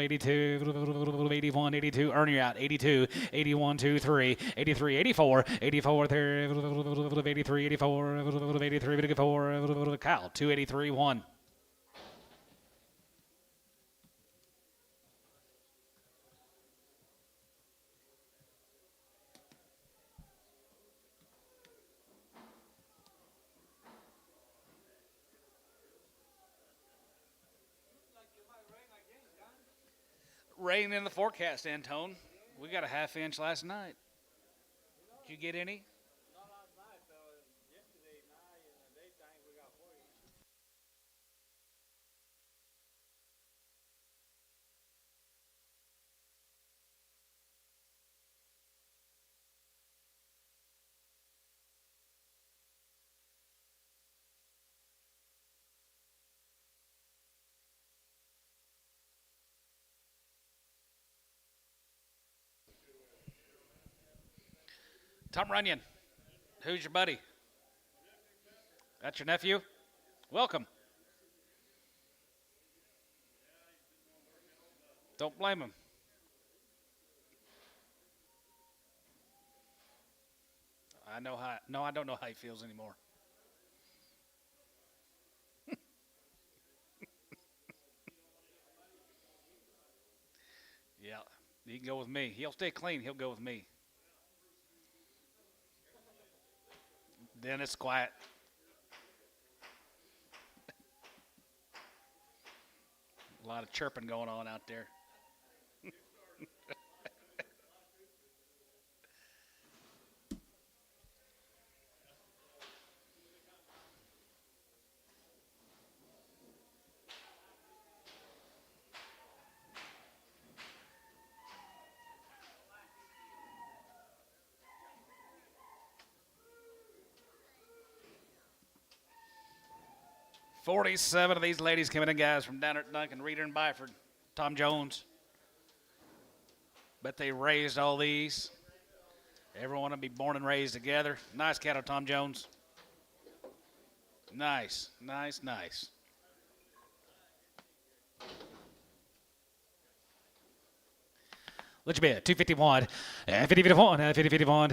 82, 81, 82, earn you out, 82, 81, 2, 3, 83, 84, 84, 83, 84, 83, 84, Kyle, 283, 1. Rain in the forecast, Antone. We got a half inch last night. Did you get any? Not last night, though. Yesterday night in the daytime we got 4 inches. Tom Runyon. Who's your buddy? That's your nephew? Welcome. Don't blame him. I know how. No, I don't know how he feels anymore. Yeah, he can go with me. He'll stay clean. He'll go with me. Then it's quiet. A lot of chirping going on out there. $47 of these ladies coming in, guys, from down at Duncan, Reeder, and Byford. Tom Jones. Bet they raised all these. Everyone will be born and raised together. Nice cattle, Tom Jones. Nice, nice, nice. Let you bet. 251, 50-51, 50-51, 51,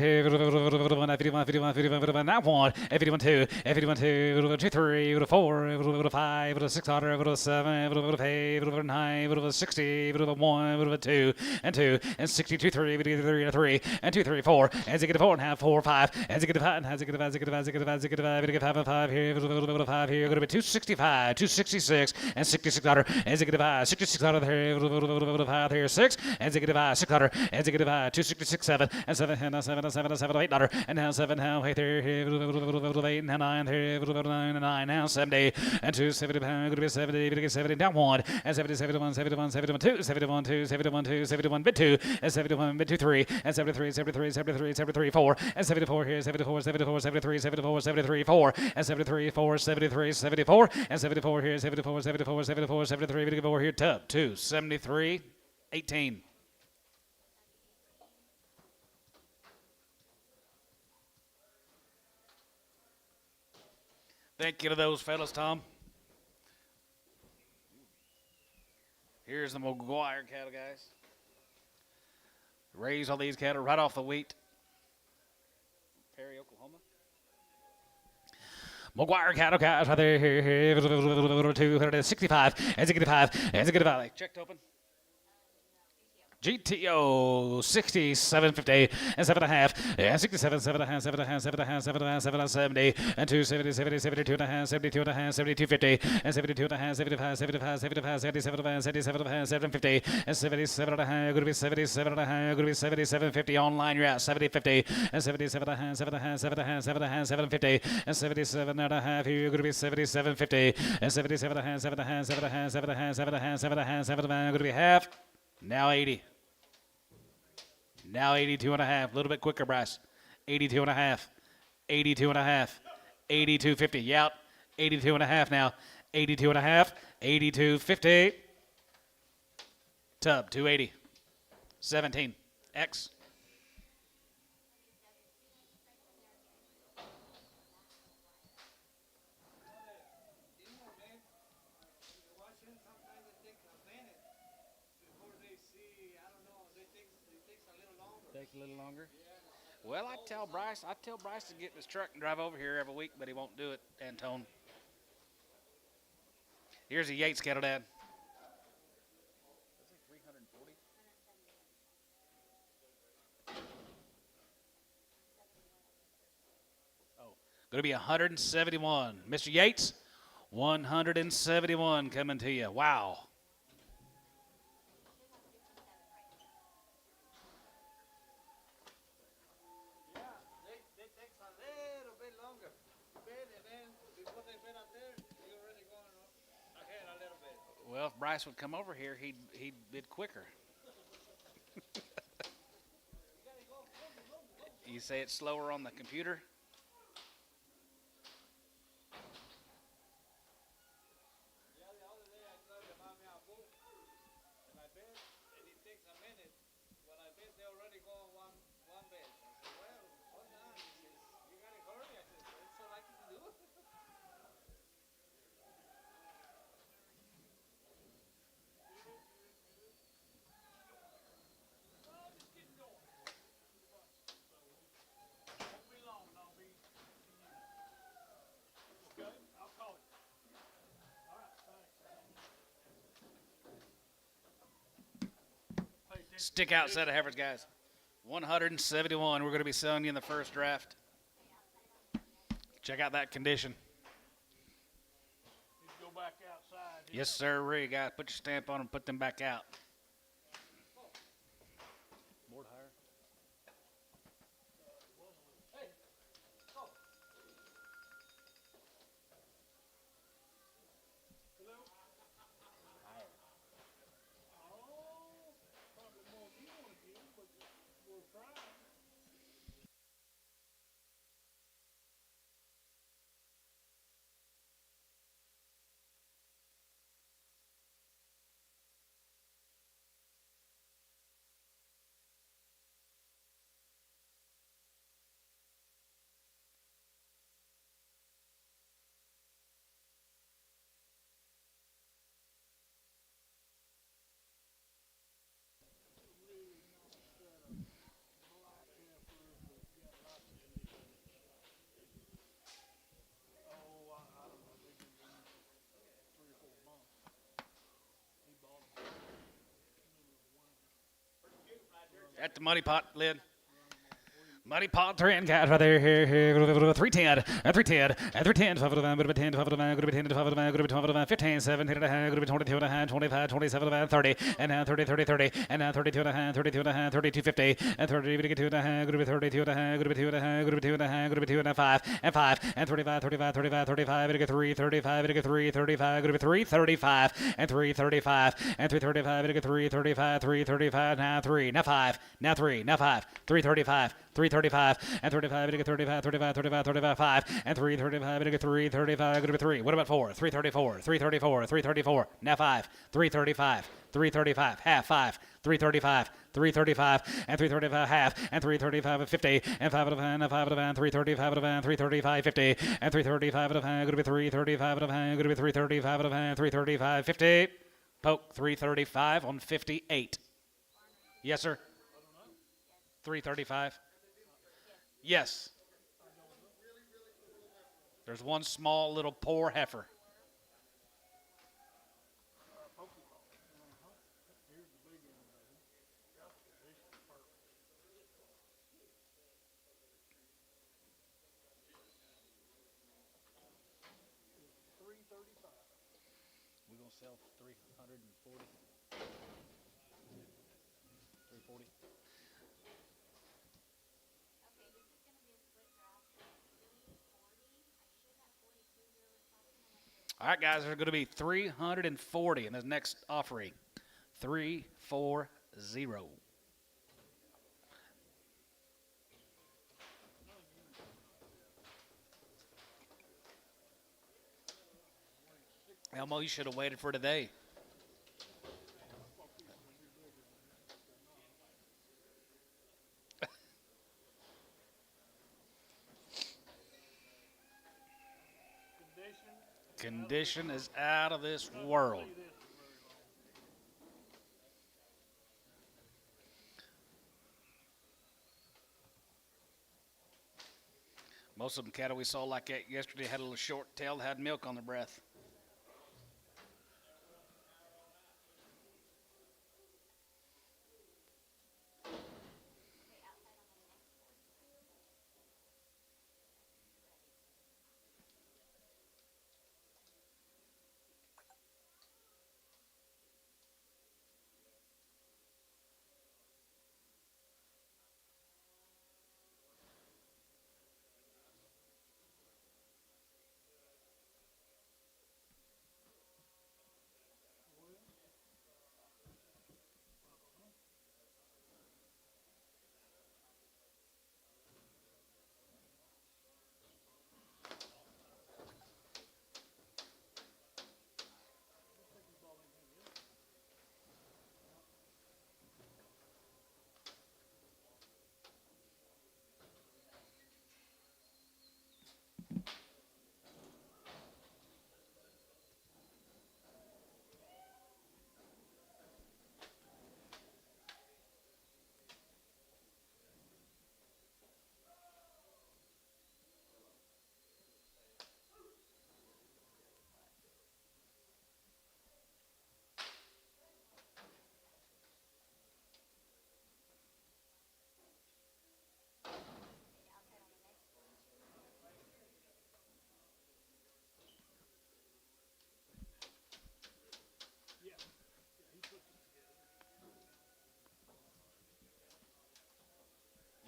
51, 51, that one, 51, 2, 51, 2, 2, 3, 4, 5, 6, 7, 8, 9, 60, 1, 2, and 2, and 62, 3, 3, 3, and 2, 3, 4, and 4 and a half, 4, 5, and 5, and 5, 5 here, 5 here, going to be 265, 266, and 66 out, and 66 out of here, 6, and 600, and 266, 7, and 7, and 7, and 7, and 7, 8 and now 7, now 8, 8, now 9, 9, now 70, and 270, going to be 70, 70, down 1, and 70, 71, 71, 71, 2, 71, 2, 71, 2, 71, bit 2, and 71, bit 2, 3, and 73, 73, 73, 73, 4, and 74 here, 74, 74, 73, 74, 73, 4, and 73, 4, 73, 74, and 74 here, 74, 74, 74, 73, 74 here, tub 2, 73, 18. Thank you to those fellas, Tom. Here's the McGuire cattle, guys. Raise all these cattle right off the wheat. Perry, Oklahoma. McGuire cattle, guys, right there. 265, and 65, and 65. Like, checked open. GTO 6750 and 7.5 and 67 7.5 7.5 7.5 7.5 70 and 270 70 72.5 72.5 72.50 and 72.5 75 75 75 77 77 750 and 77.5 going to be 77.5 going to be 77.50 online. You're at 70.50 and 77.5 7.5 7.5 7.5 750 and 77.5 here. You're going to be 77.50 and 77.5 7.5 7.5 7.5 7.5 7.5 7.5 going to be half. Now 80. Now 82 and a half. A little bit quicker, Bryce. 82 and a half. 82 and a half. 82.50. Yep. 82 and a half now. 82 and a half. 82.50. Tub 280. 17. X. You know, man, when you're watching, sometimes it takes a minute before they see, I don't know, it takes a little longer. Takes a little longer. Well, I tell Bryce to get in his truck and drive over here every week, but he won't do it, Antone. Here's a Yates cattle, Dad. Oh, going to be 171. Mr. Yates, 171 coming to you. Wow. Yeah, they takes a little bit longer. Bed, and then before they bed out there, they're already going ahead a little bit. Well, if Bryce would come over here, he'd bid quicker. You say it's slower on the computer? Yeah, the other day I tried to buy me a book, and I bed, and it takes a minute. When I bed, they already go one bed. I said, well, hold on. He says, you gotta hurry. I said, that's all I can do. Stick out set of heifers, guys. 171. We're going to be selling you in the first draft. Check out that condition. Go back outside. Yes, sir. Ray, guys, put your stamp on them, put them back out. Board higher. At the money pot lid. Money pot 3 and guys right there. Here. 310. 310. 310. 5 of them. Good to be 10. 5 of them. Good to be 10. 5 of them. Good to be 12 of them. 15. 17 and a half. Good to be 22 and a half. 25. 27 and a half. 30. And now 30. And now 32 and a half. 32 and a half. 32 50. And 30. Good to be 2 and a half. Good to be 32 and a half. Good to be 2 and a half. Good to be 2 and a half. Good to be 2 and a half. 5. And 5. And 35. 35. Good to get 3. 35. Good to get 3. 35. Good to be 3. 35. And 3. 35. And 3. 35. Good to get 3. 35. 3. 35. Now 3. Now 5. Now 3. Now 5. 3. 35. 335 and 35 to get 35 5 and 335 to get 335 to be 3. What about 4? 334 now 5 335 half 5 335 and 335 half and 335 50 and 5 out of hand 335 out of hand 335 50 and 335 out of hand going to be 335 out of hand going to be 335 out of hand 335 50 poke 335 on 58. Yes, sir. 335. Yes. There's one small little poor heifer. We're going to sell 340. 340. All right, guys, there's going to be 340 in this next offering. 340. Elmo, you should have waited for today. Condition is out of this world. Most of them cattle we saw like that yesterday had a little short tail that had milk on their breath.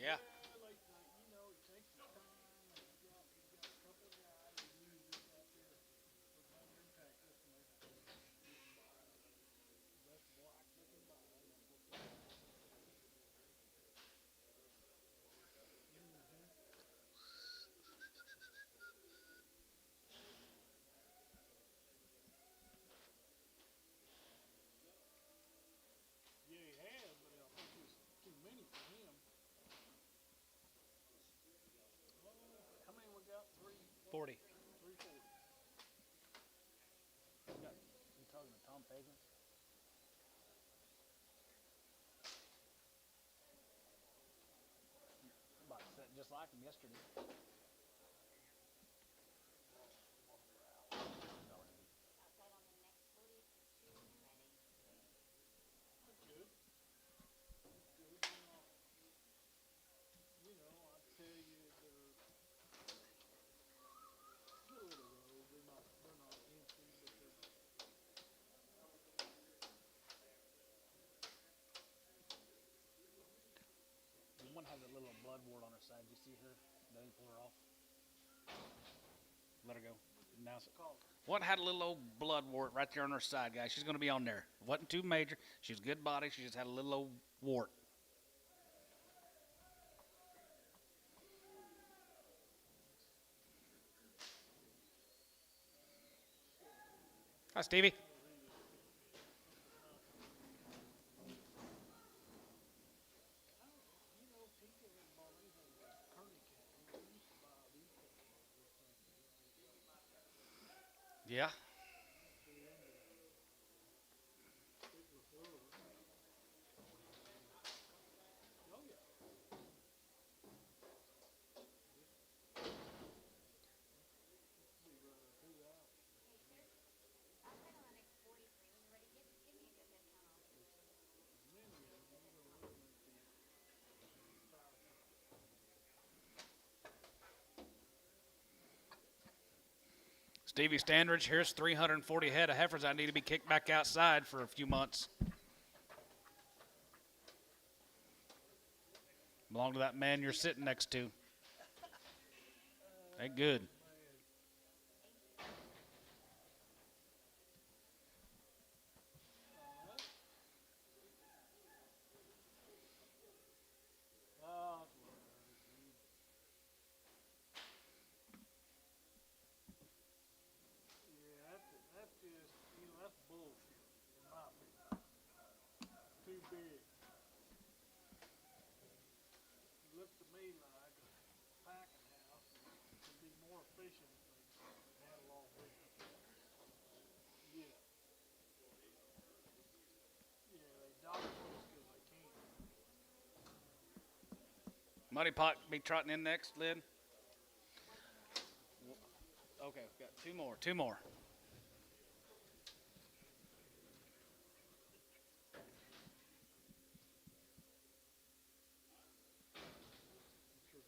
Yeah. How many we got? 40. 340. You talking to Tom Fagan? Just like him yesterday. That's good. That's good. I tell you, they're middle of the road. They're not empty, but they're. One has a little blood wart on her side. You see her? Then pull her off. Let her go. Now, one had a little old blood wart right there on her side, guys. She's going to be on there. Wasn't too major. She's good body. She just had a little old wart. Hi, Stevie. Yeah. Stevie Standridge, here's 340 head of heifers I need to be kicked back outside for a few months. Belong to that man you're sitting next to. Ain't good. bullshit, in my opinion. Too big. It looked to me like a packing house would be more efficient if they had a lot bigger. Yeah. Yeah, they dock this because they can. Muddy Pot be trotting in next, Lynn. Okay, we've got two more. Two more. True.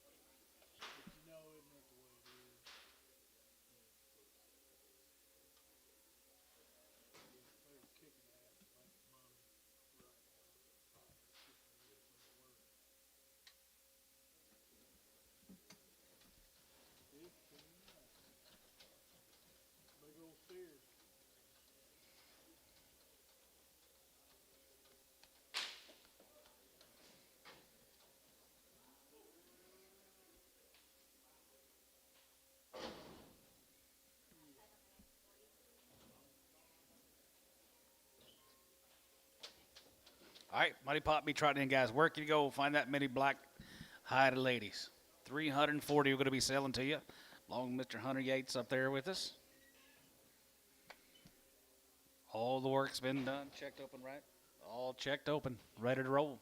But you know, isn't that the way it is? They were kicking ass to make money right now. It's just the way things work. 15 big old steers. All right, Muddy Pot be trotting in, guys. Where can you go find that many black-hided ladies? 340 we're going to be selling to you. Along with Mr. Hunter Yates up there with us. All the work's been done. Checked open, right? All checked open. Ready to roll.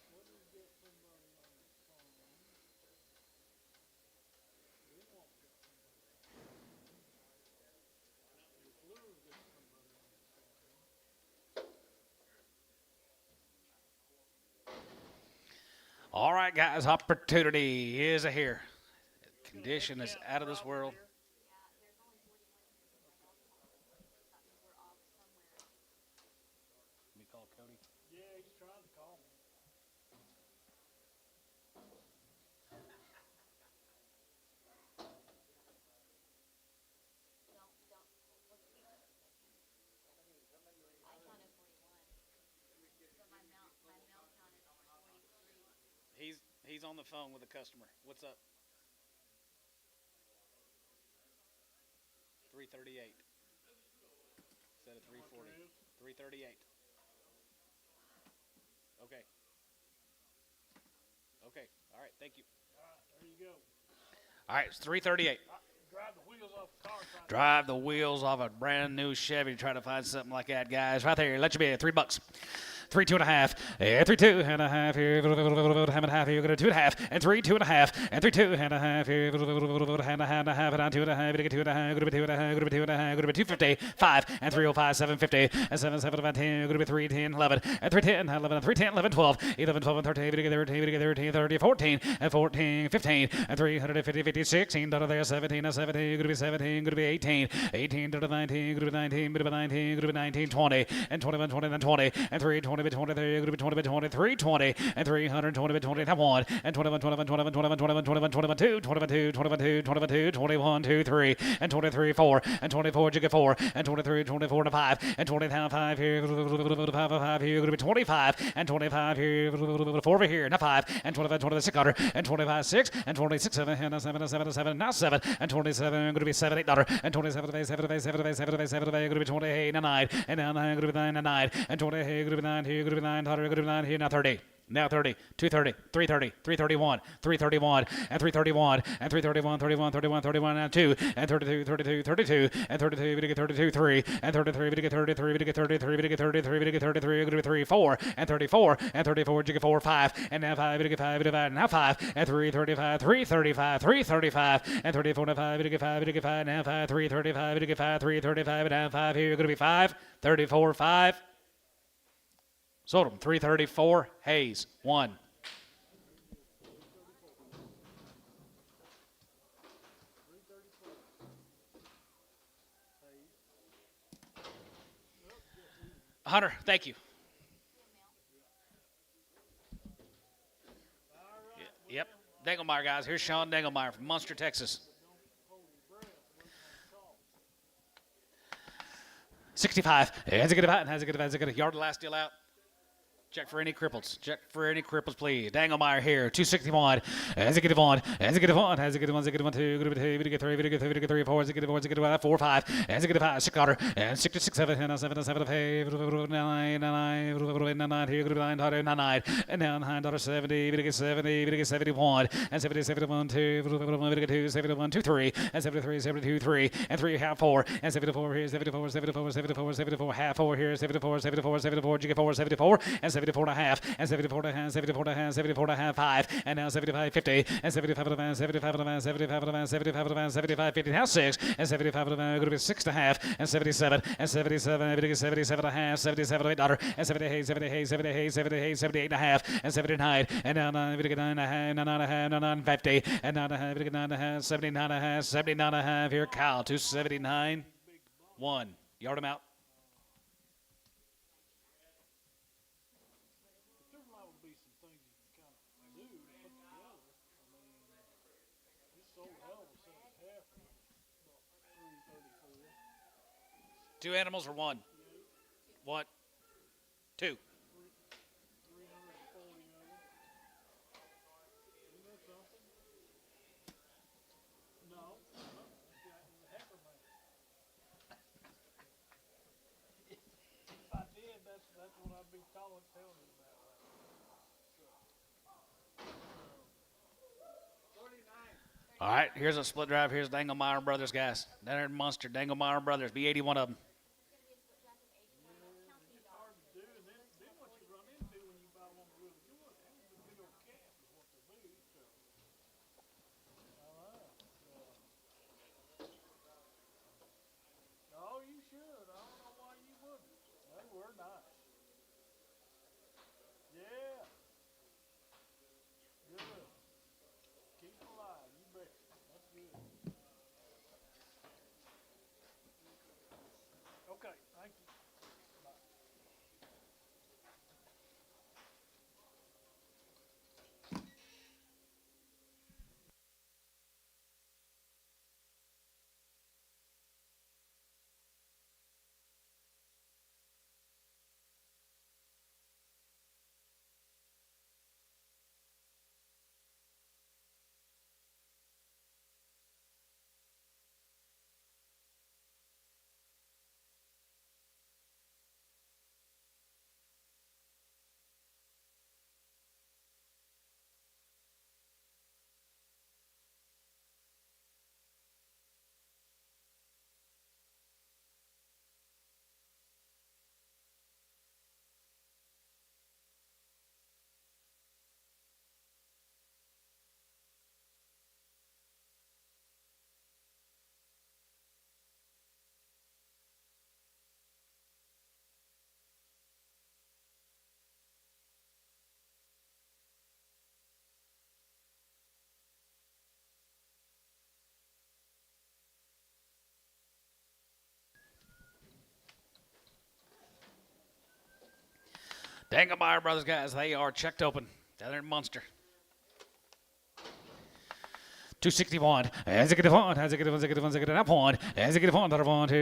What do you get somebody on the phone? We won't get somebody on the phone. If Lewis gets somebody on the phone. All right, guys. Opportunity is here. Condition is out of this world. Let me call Cody. Yeah, he's trying to call me. He's on the phone with a customer. What's up? 338. Instead of 340. 338. Okay. Okay. All right. Thank you. All right, there you go. All right. It's 338. Drive the wheels off the car. Drive the wheels off a brand new Chevy to try to find something like that, guys. Right there. Let you be at $3. 3, 2.5, and 3, 2.5 here, ham and half here, 2.5, and 3, 2.5, and 3, 2.5 here, hand and half, and 2.5, get 2.5, go to 2.5, go to 2.5, go to 250, 5, and 305, 750, and 7, 7, 5, 10, go to 3, 10, 11, and 3, 10, 11, and 3, 10, 11, 12, 11, 12, and 13, get 13, 13, 30, 14, and 14, 15, and 350, 50, 16, out of there, 17, and 17, go to be 17, go to be 18, 18, to 19, go to 19, go to 19, go to 19, 20, and 21, 20, and 20, and 3, 20, 23, 20, 23, 20, and 320, 20, and 1, and 21, 21, 21, 21, 21, 21, 21, 2, 21, 2, 21, 2, 22, 21, 2, 3, and 23, 4, and 24, you get 4, and 23, 24, and 5, and 25 here, 5 here, going to be 25, and 25 here, 4 over here, now 5, and 25, 26 under, and 25, 6, and 26, 7, and 7, and 7, and 7, now 7, and 27, going to be 7, 8 dollar, and 27, 7, 7, 7, 7, 7, going to be 28, and 9, and now 9, going to be 9, and 9, and 20, going to be 9 here, going to be 9, going to be 9 here, now 30. Now 30, 230, 330, 331, 331, and 331, and 331, 31, 31, 31, and 2, and 32, 32, 32, and 32, we get 32, 3, and 33, we get 33, we get 33, we get 33, we get 33, we get 3, 4, and 34, and 34, we get 4, 5, and now 5, we get 5, we get now 5, and 335, 335, 335, and 34, and 5, we get 5, we get 5, now 5, 335, we get 5, 335, and now 5, here, you're going to be 5, 34, 5. Sold them. 334. Hayes. 1. Hunter, thank you. Yep. Dengelmeyer, guys. Here's Sean Dengelmeyer from Munster, Texas. 65. Has a good about. Has a good yard last deal out. Check for any cripples. Check for any cripples, please. Danglemeyer here. 261. Has a good one. Has a good one. Has a good one. Has a good one. Two. Good two. Good three. Good three. Good three. Four. Has a good one. Has a good one. 4 5. Has a good 5. 6 Carter. And 6 to 6 7. And 7 to 7 to 8. 9 9 here. Good 9 daughter 9 and now 9 daughter 70. Good 70. Good 71. And 70 71 2. Good 2 71 2 3. And 73 72 3. And 3 half 4. And 74 here. 74 74 74 74 half 4 here. 74 74 74. You get 4 74 and 74 and a half, and 74 and a half, 74 and a half, 74 and a half, 5, and now 75, 50, and 75 and a half, 75 and a half, 75 and a half, 75 and a half, 75, 50, now 6, and 75 and a half, going to be 6 and a half, and 77, and 77, 77 and a half, 77 and $8, and 78, 78, 78, 78, 78 and a half, and 79, and now 9, 9 and a half, 9 and a half, 9, 50, and 9 and a half, 9 and a half, 79 and a half, 79 and a half, here, Kyle, 279, 1, yard him out. Two animals or one? What? Two. I did. That's what I've been telling you about. 39. All right, here's a split drive. Here's Danglemeyer Brothers, guys. That monster, Danglemeyer Brothers, B81 of them. No, you should. I don't know why you wouldn't. They were nice. Yeah. Good. Keep alive. You bet. That's good. Okay. Thank you. Bye. Danglemeyer Brothers, guys, they are checked open. They're a monster. 261. As a good one, has a good one, as a good one, as a good enough one, as a good one, that one, two,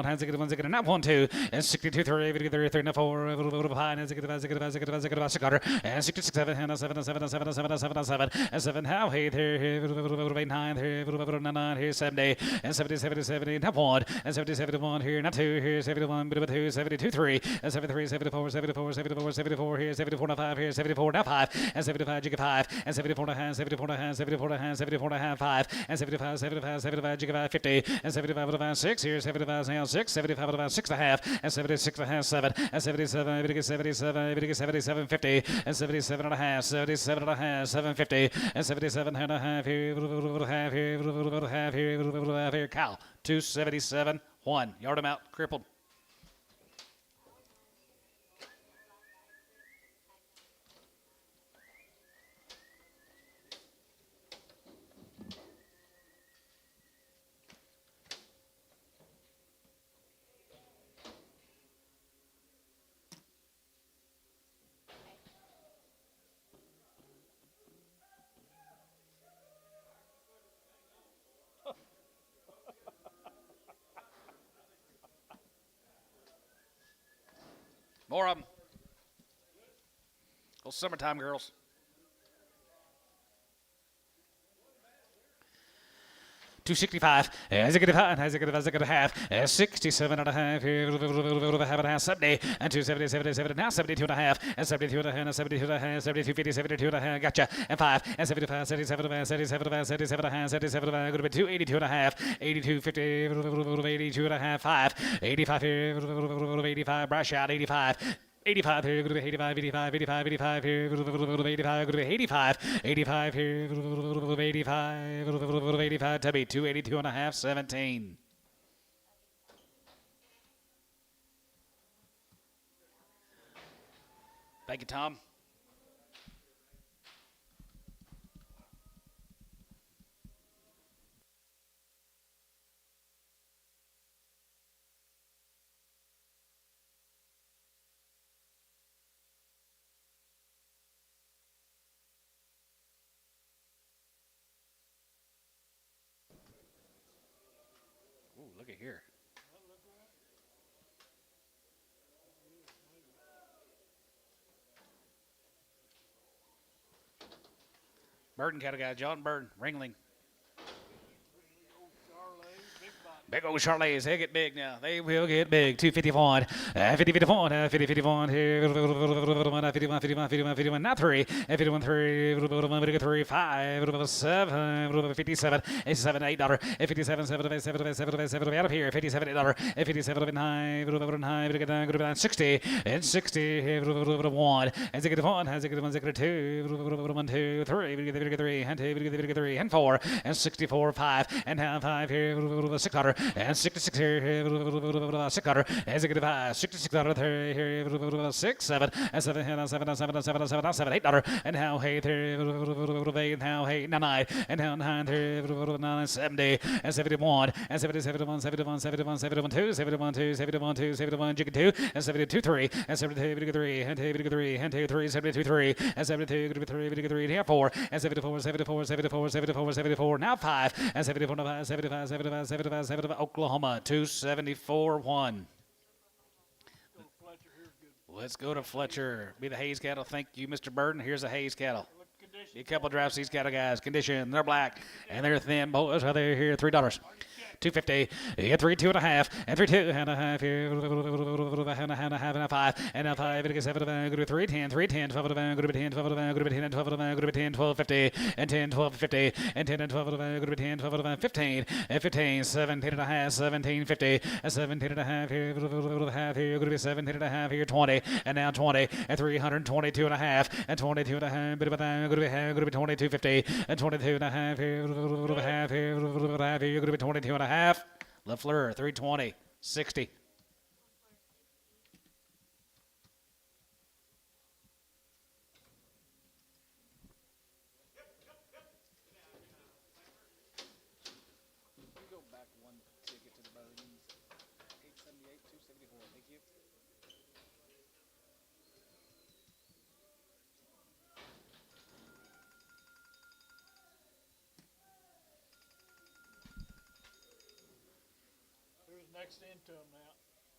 has a good one, as a good enough one, two, and 62, 3, 3, 3, 4, as a good, as a good, as a good, as a good, as a good, and 66, 7, and 7, 7, 7, 7, 7, 7, and 7, how, hey, there, 9, here, 9, here, 70, and 70, 70, 70, and 1, and 70, 71, here, not 2, here, 71, bit of a 2, 72, 3, and 73, 74, 74, 74, 74, here, 74, 5, here, 74, now 5, and 75, jig 5, and 74 and a half, 74 and a half, 74 and a half, 74 and a half, 5, and 75, 75, 75, jig 5, 50, and 75 and a half, 6, here, 75 now 6, 75 and a half, 6 and a half, and 76 and a half, 7, and 77, maybe to get 77, maybe to get 77, 50, and 77 and a half, 77 and a half, 750, and 77 and a half, here, half here, half here, Cal, 277, 1, yard him out, crippled. More of them. Those summertime girls. 265, as a good half, 67 and a half, half and a half, 70, and 270, 77, now 72 and a half, and 72 and a half, 72 and a half, 72, 50, 72 and a half, gotcha, and 5, and 75, 77 and a half, 77 and a half, 77 and a half, 77 and a half, good to be 2, 82 and a half, 82, 50, 82 and a half, 5, 85, 85, brush out, 85. 85 here, good to be 85, 85, 85, 85 here, 85, good to be 85, 85 here, 85, 85, Tubby, 282 and a half, 17. Thank you, Tom. Ooh, look at here. Burden cattle guy, John Burden, Ringling. Big old Charlets, they get big now. They will get big. 251, 50, 51, 50, 51, 51, 51, 51, 51, not 3, 51, 3, 3, 5, 7, 57, 87, $8, 57, 7, 7, 7, 7, out of here, 57, $8, 57, 9, 60, and 60, 1, and 1, has 1, 2, 1, 2, 3, 3, and 2, 3, and 4, and 64, 5, and 5 here, 600. And 66 here, 600, as a good 5, 66 out of here, 6, 7, and 7, and 7, 7, 7, 7, 7, $8, and now 8 here, and now 8, 9, and now 9 here, 9, 70, and 71, and 70, 71, 71, 71, 71, 2, 71, 2, 71, 2, 71, jig 2, and 72, 3, and 72, 3, and 2, 3, and 2, 3, 72, 3, and 72, 3, 3, and 4, and 74, 74, 74, 74, 74, now 5, and 74, 5, 75, 75, 75, 75, Oklahoma, 274-1. Let's go to Fletcher. Be the Hayes cattle. Thank you, Mr. Burden. Here's a Hayes cattle. Be a couple drafts these cattle guys. Condition. They're black and they're thin. Boys, they're here. $3. 250. You 3, 2 and a half, and 3, 2 and a half here, and a half, and a 5, and a 5, and a 7, and a 3, 10, 3, 10, 12, and a 10, 12, and a 10, 12, and a 10, 12, 50, and 10, 12, 50, and 10, and 12, and a 10, 12, and 15, and 15, 17 and a half, 17, 50, and 17 and a half here, half here, going to be 17 and a half here, 20, and now 20, and 322 and a half, and 22 and a half, bit of a thing, going to be 22, 50, and 22 and a half here, half here, half here, going to be 22 and a half. LaFleur, 320, 60. Go back one ticket to the Bones. 878, 274. Thank you. Next into him now.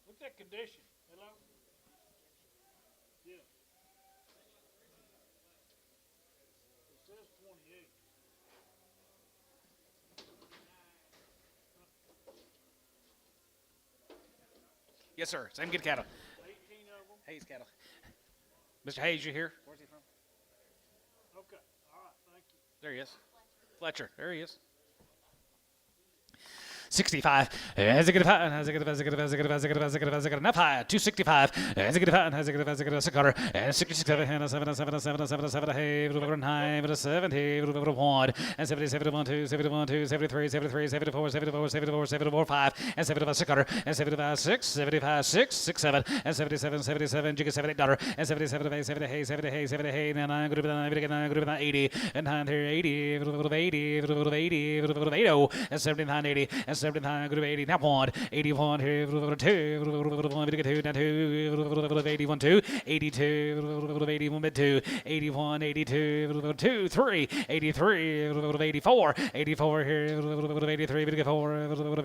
Look at that condition. Hello? Yeah. It says 28. Yes, sir. Same good cattle. 18 of them. Hayes cattle. Mr. Hayes, you here? Where's he from? Okay. All right. Thank you. There he is. Fletcher. There he is. 65, as a good five, as a good, as a good, as a good, as a good, as a good, as a good, enough high, 265, as a good five, as a good, as a good, as a good, and 67, and 7, 7, 7, 7, 7, hey, 9, 70, 1, and 70, 71, 2, 71, 2, 73, 73, 74, 74, 74, 74, 5, and 75, 600, and 75, 6, 75, 6, 6, 7, and 77, 77, jig $78, and 77, 70, hey, 70, hey, 70, hey, now 9, good, 9, 80, and 9, 80, 80, 80, 80, and 79, 80, and 79, good 80, now 1, 81, here, 2, 2, now 2, 81, 2, 82, 81, 2, 81, 82, 2, 3, 83, 84, 84, here, 83, 84,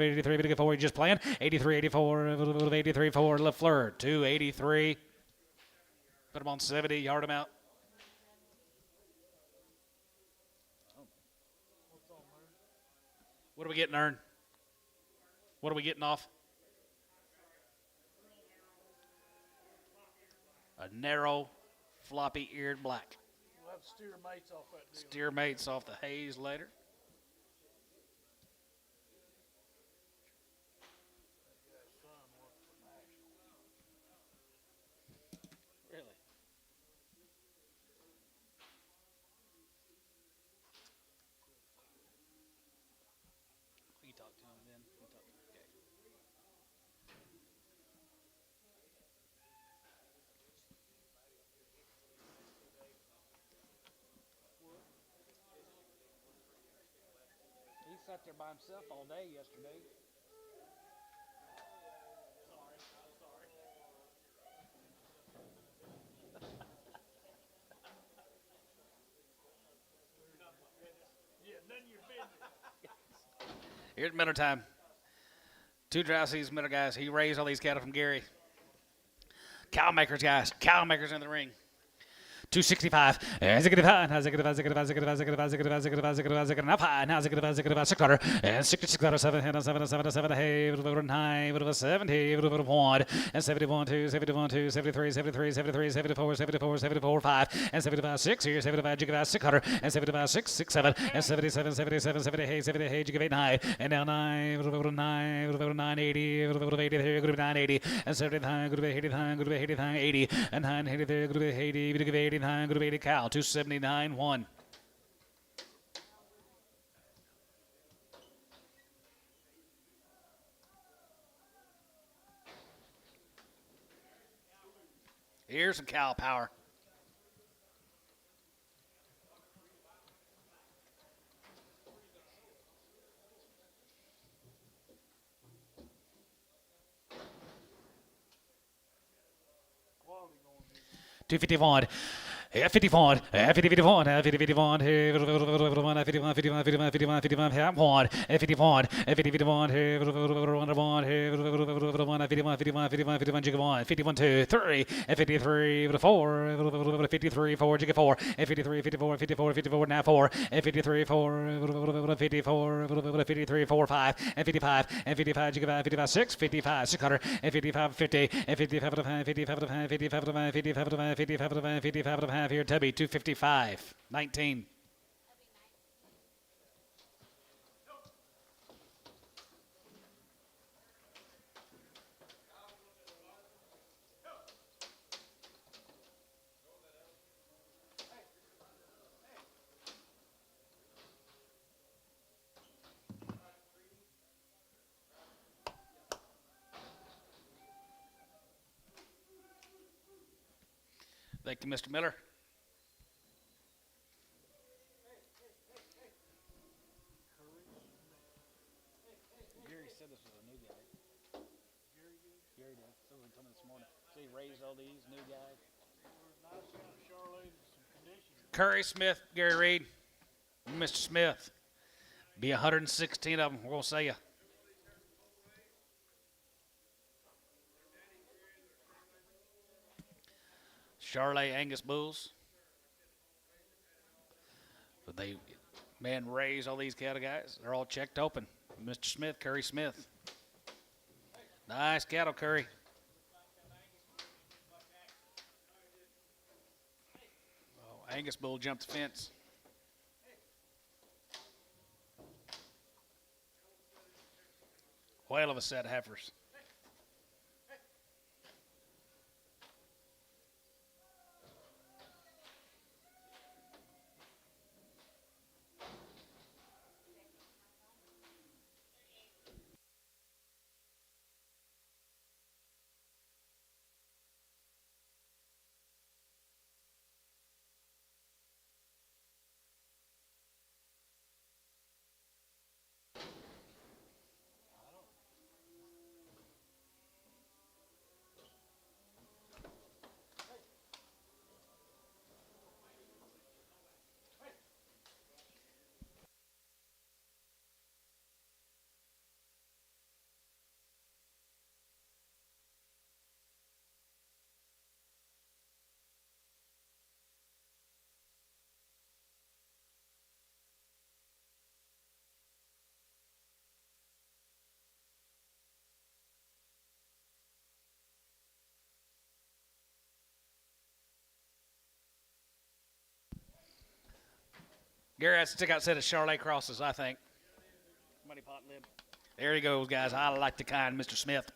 83, 84, just playing, 83, 84, 83, 4, LaFleur, 283. Put him on 70, yard him out. What are we getting, Ern? What are we getting off? A narrow, floppy-eared black. We'll have to steer mates off that deal. Steer mates off the haze later. Really? You talk to him then. You talk to him. Okay. He sat there by himself all day yesterday. Yeah, none of your business. Here's Miller time. 2 dry season Miller guys. He raised all these cattle from Gary. Cow makers, guys. Cow makers in the ring. 265. Up high. Now 600. And 66 7 7 hey, over 9, over 70, over 1, and 71 2, 71 2, 73, 73, 73, 74, 74, 74 5, and 75 6 here, 75 600, and 75 6 6 7, and 77 77 70 hey, 70 hey, 8 9, and now 9, over 9, over 980, over 80 here, good 980, and 79, good 80, good 80, 80, and 980 there, good 80, good 80. Good to 80 cow, 279 1. Here's some cow power. Quality going here. 251. 51, 50, 51, 50, 51, 51, 51, 51, 51, 51, 51, 1, 51, 50, 51, 51, 51, 2, 3, 53, 4, 53, 4, 4, 53, 54, 54, 54, now 4, 53, 4, 54, 53, 4, 5, and 55, and 55, 55, 6, 55, 600, and 55, 50, and 55, 55, 55, 55, 55, 55, 55, here, Tubby, 255, 19. Thank you, Mr. Miller. Gary said this was a new guy. Gary did. So he told me this morning. So he raised all these new guys. Nice out of Charlotte, some conditions. Curry, Smith, Gary Reed, Mr. Smith. Be 116 of them. We're going to see you. Charlotte Angus Bulls. But they, man, raised all these cattle guys. They're all checked open. Mr. Smith, Curry Smith. Nice cattle, Curry. Oh, Angus Bull jumped the fence. Whale of a set of heifers. Gary has to stick out a set of Charlotte crosses, I think. Money pot lid. There he goes, guys. I like the kind, Mr. Smith.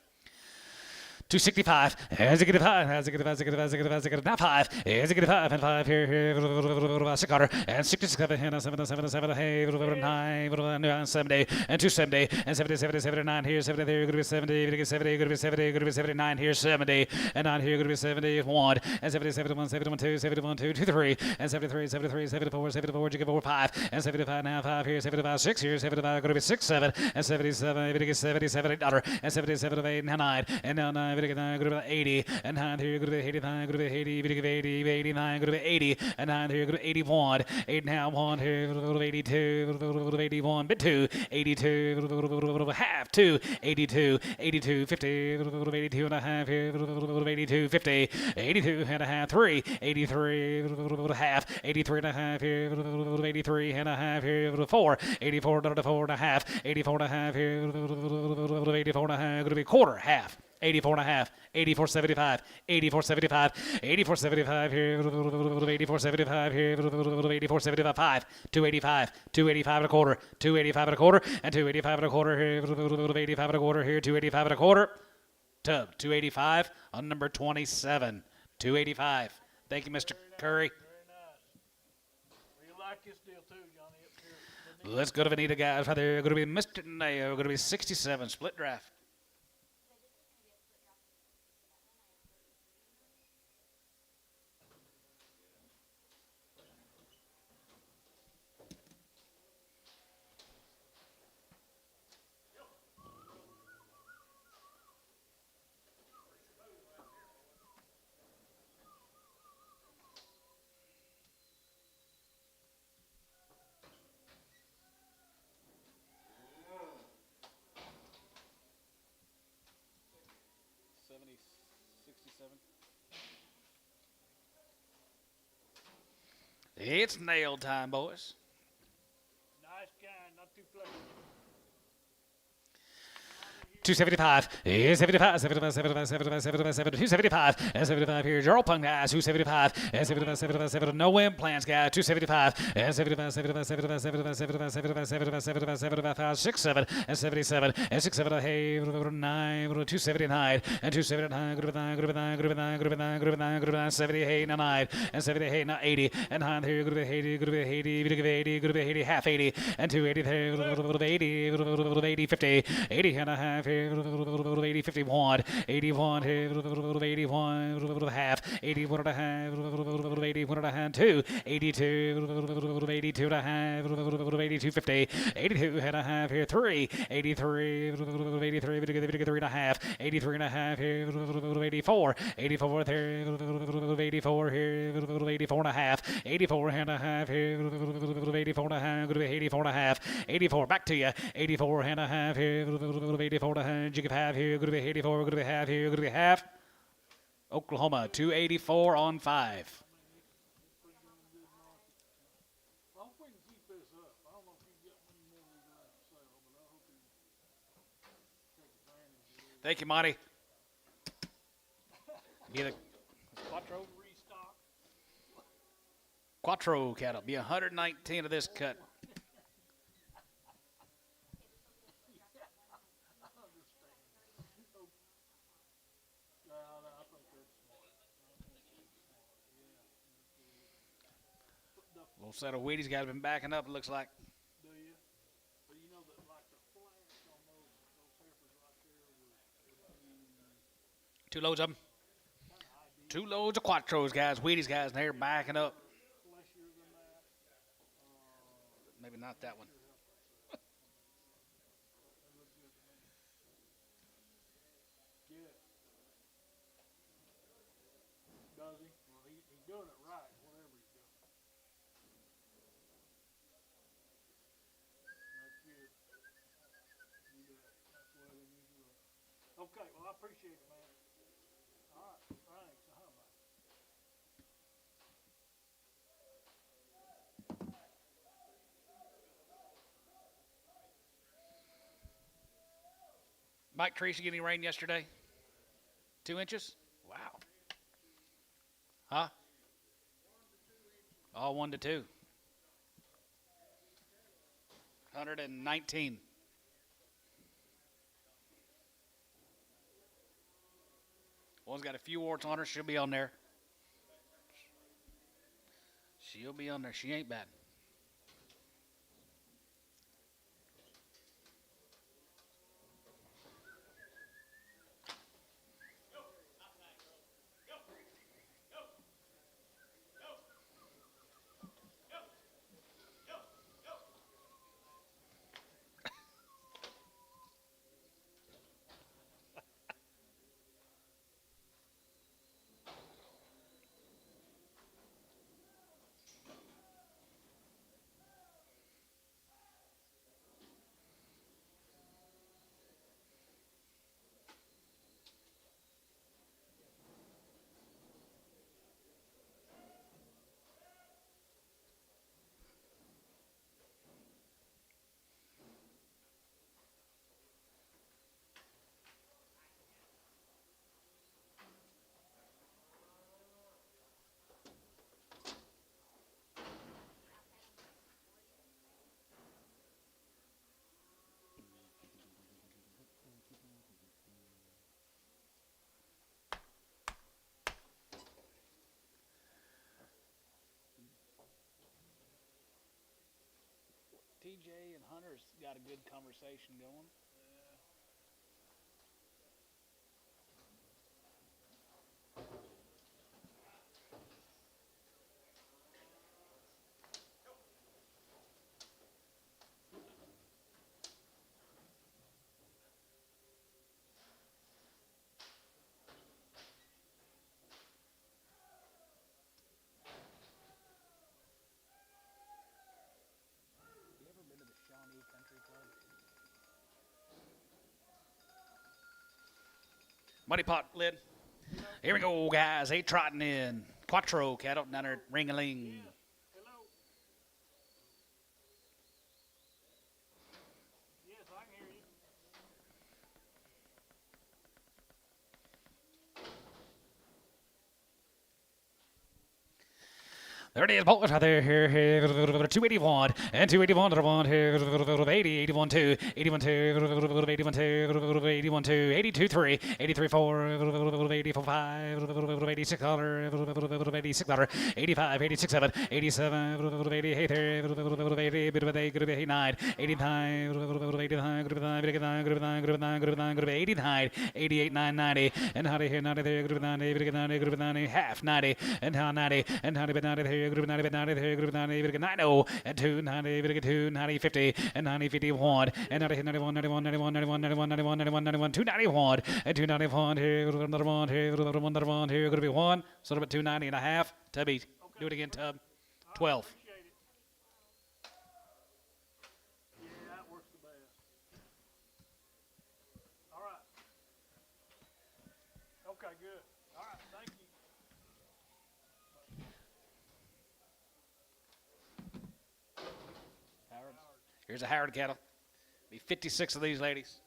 265. As it get 5. As it get 5. As it get 5. As it get 5. As it get now 5. As it get 5 and 5 here. 6 Carter and 67 and 7. Hey, 9 70 and 270 and 70 79 here. 70 there. Going to be 70. Going to be 70. Going to be 70. Going to be 79 here. 70 and 9 here. Going to be 71 and 70 71 71 2 71 2 23 and 73 73 74 74. You get 4 5 and 75 now 5 here. 75 6 here. 75 going to be 6 7 and 77. Going to get 77 $8 and 77 8 now 9 and now 9. Good about 80 and 9 here. Good about 85. Good about 80. Good about 80. 89. Good about 80 and 9 here. Good about 81. 8 now 1 here. Good about 82. Good about 81. Bit 2. 82. Half 2. 82. 82. 50. Good about 82 and a half here. Good about 82. 50. 82 and a half. 3. 83. Good about half. 83 and a half here. Good about 83 and a half here. Good about 4. 84 to 4 and a half. 84 and a half here. Good about 84 and a half. Going to be quarter half. 84 and a half, 84.75, 84.75, 84.75 here, 84.75 here, 84.75, 5, 285, 285 and a quarter, 285 and a quarter, and 285 and a quarter here, 85 and a quarter here, 285 and a quarter. Tub, 285 on number 27, 285. Thank you, Mr. Curry. Very nice. You like this deal too, Johnny, up here. Let's go to Vanita, guys. Right there, going to be Mr. Nayo, going to be 67, split draft. It's nail time, boys. Nice kind, not too flexible. 275, 75, 75, 75, 75, 75, 275, and 75 here. Gerald Punk, guys, 275, and 75, 75, 75, no implants, guys, 275, and 75, 75, 75, 75, 75, 75, 75, 75, 75, 6, 7, and 77, and 6, 7, hey, 9, 279, and 279, group 9, group 9, group 9, group 9, group 9, group 9, 70, hey, 9, and 70, hey, 80, and 9 here, group 80, group 80, group 80, group 80, half 80, and 280 there, group 80, 80, 50, 80 and a half here. 80, 51, 81 here, 81, half, 81 and a half, 81 and a half, 2, 82, 82 and a half, 82, 50, 82 and a half here, 3, 83, 83, 3 and a half, 83 and a half here, 84, 84 there, 84 here, 84 and a half, 84 and a half here, 84 and a half, 84 and a half, 84, back to you, 84 and a half here, 84 and a half, you can have here, going to be 84, going to be half here, going to be half. Oklahoma, 284 on 5. I hope we can keep this up. I don't know if you've got many more we got to sell, but I hope you take advantage of it. Thank you, Monty. Be the Quattro restock. Quattro cattle. Be 119 of this cut. Little set of Wheaties guys been backing up, it looks like. Do you? But you know that like the flash on those heifers right there 2 loads of them. 2 loads of Quattros, guys. Wheaties guys, and they're backing up. fleshier than that. Maybe not that one. They look good to me. Yeah. Does he? Well, he's doing it right, whatever he's doing. That's good. You bet. That's the way they usually look. Okay, well, I appreciate it, man. All right, thanks. Bye. Mike Tracy getting rain yesterday? 2 inches? Wow. Huh? All 1 to 2. 119. One's got a few warts on her. She'll be on there. She'll be on there. She ain't bad. TJ and Hunter's got a good conversation going. You ever been to the Shawnee Country Club? Muddy pot lid. Here we go, guys. 8 trotting in. Quattro cattle down there, ring-a-ling. Hello. Yes, I can hear you. There it is, boys, right there, here, 281, and 281 to the one, here, 80, 81, 2, 81, 2, 81, 2, 81, 2, 82, 3, 83, 4, 84, 5, 86, 86, 85, 86, 7, 87, 88, 89, 89, 88, 9, 90, and 90 here, 90 there, 90, half 90, and 90, and 90, but 90 there. Group 90, 90, there, group 90, 90, and 290, 2, 90, 50, and 90, 51, and 90, 91, 91, 91, 91, 91, 91, 91, 91, 291, and 291, here, another one, here, another one, here, going to be 1, so about 290 and a half. Tubby, do it again, Tub. 12. Appreciate it. Yeah, that works the best. All right. Okay, good. All right, thank you. Howard. Here's a Howard cattle. Be 56 of these ladies.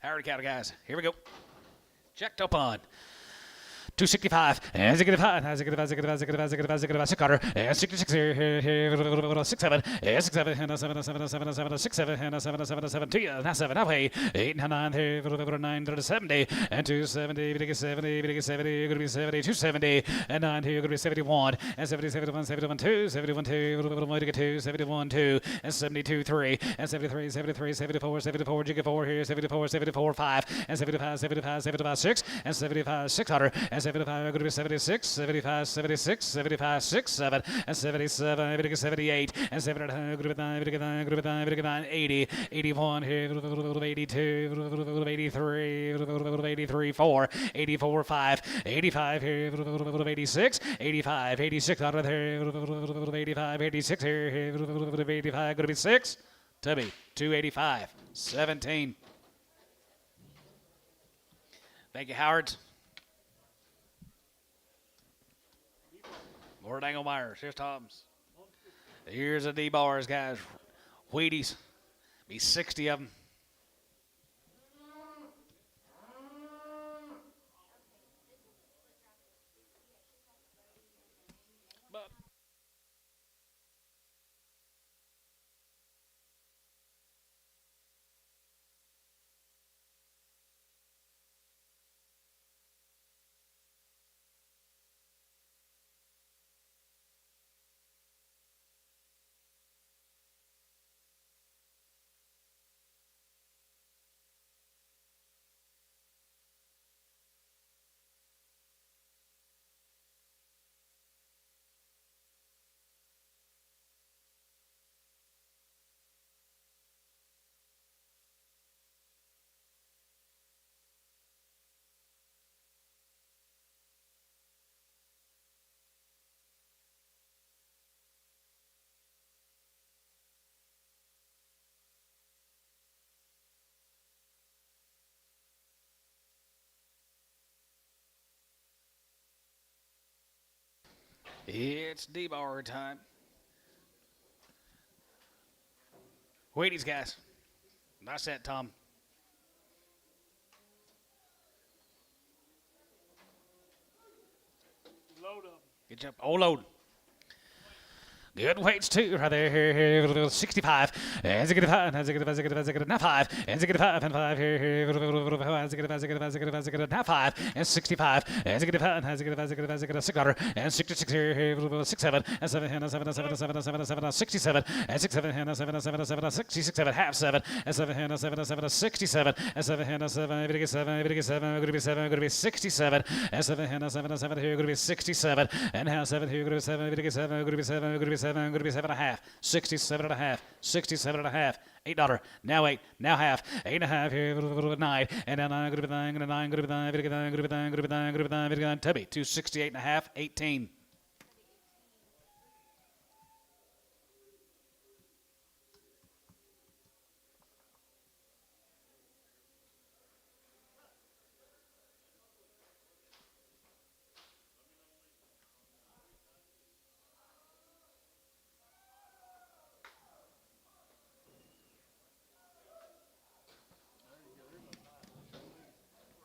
Howard cattle, guys. Here we go. Checked up on. 265, and 65, 6 cutter, and 66 here, 67, and 67, and 7, 7, 7, 7, 6, 7, and 7, 7, 7, 2, and 7, halfway, 8, 9, here, 9, 70, and 270, 70, 70, going to be 70, 270, and 9 here, going to be 71, and 70, 71, 71, 2, 71, 2, 71, 2, and 72, 3, and 73, 73, 74, 74, jigga 4 here, 74, 74, 5, and 75, 75, 75, 6, and 75, 600, and 75, gonna be 76, 75, 76, 75, 6, 7, and 77, gonna get 78, and 79, gonna be 9, gonna be 9, 80, 81, 82, 83, 83, 4, 84, 5, 85, 86, 85, 86 out of there, 85, 86 here, 85, gonna be 6, Tubby, 285, 17. Thank you, Howard. Lord Engelmeyer, here's Tom's. Here's the D-bars, guys. Wheaties. Be 60 of them. It's D-bar time. Wheaties, guys. Nice set, Tom. Load them. Good job. Oh, load. Good weights too, right there. 65. And 65. And 65. Now 5. And 65. And 5 here. And 65. Now 5. And 65. And 65. And 65. 600. And 66 here. 67. And 7. And 7. And 7. And 7. And 7. And 7. And 67. And 67. And 7. And 7. And 7. And 66. And half 7. And 7. And 7. And 7. And 67. And 7. And 7. Going to 7. Going to 7. Going to be 7. Going to be 67. And 7. And 7. And 7 here. Going to be 67. And half 7 here. Going to be 7. Going to be 7. Going to be 7. Going to be 7, going to be 7.5, 67.5, 67.5, $8. Now 8, now half, 8.5 here, 9, and now 9, going to be 9, going to 9, going to be 9, going to be 9, going to be 9, going to be 9, going to be 9, going to be 9, Tubby, 268.5, 18.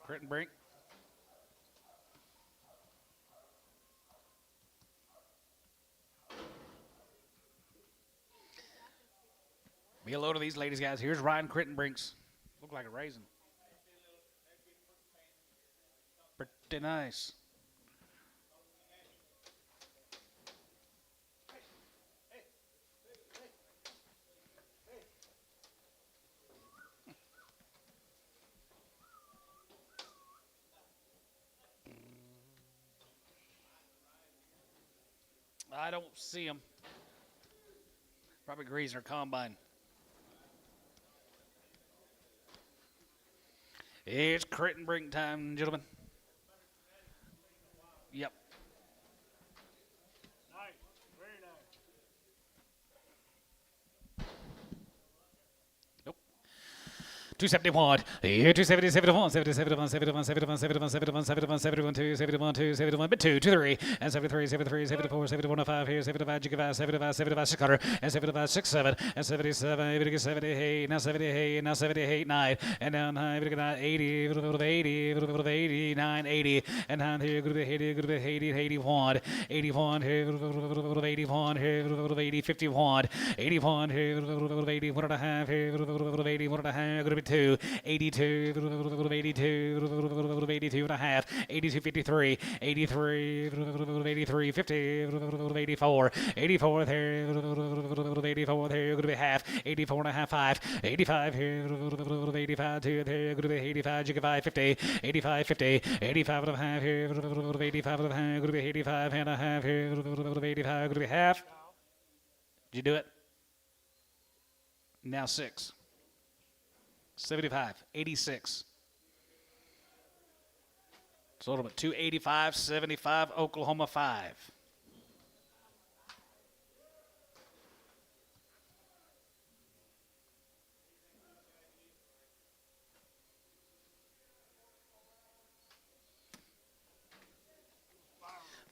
Crittenbrink. Be a load of these ladies, guys. Here's Ryan Crittenbrink's. Look like a raisin. Pretty nice. I don't see him. Probably greasing or combine. It's Crittenbrink time, gentlemen. Yep. Nice. Very nice. Nope. 271. Here, 270, 71, 71, 71, 71, 71, 71, 71, 71, 2, 71, 2, 71, but 2, 2, 3, and 73, 73, 74, 71, 5 here, 75, gigabyte, 75, 75, 600, and 75, 6, 7, and 77, 78, now 78, now 78, 9, and now 9, 80, 80, 89, 80, and down here, 80, 80, 81, 81 here, 81 here, 80, 51, 81 here, 80, 1.5 here, 80, 1.5, going to be 82, 82, 82, 82 and a half, 82, 53, 83, 83, 50, 84, 84 there, 84 there, going to be half, 84 and a half, 5, 85 here, 85 2 there, going to be 85, jigga 5, 50, 85, 50, 85 and a half here, 85 and a half, going to be 85 and a half here, 85, going to be half. Did you do it? Now 6. 75, 86. So a little bit. 285, 75, Oklahoma 5.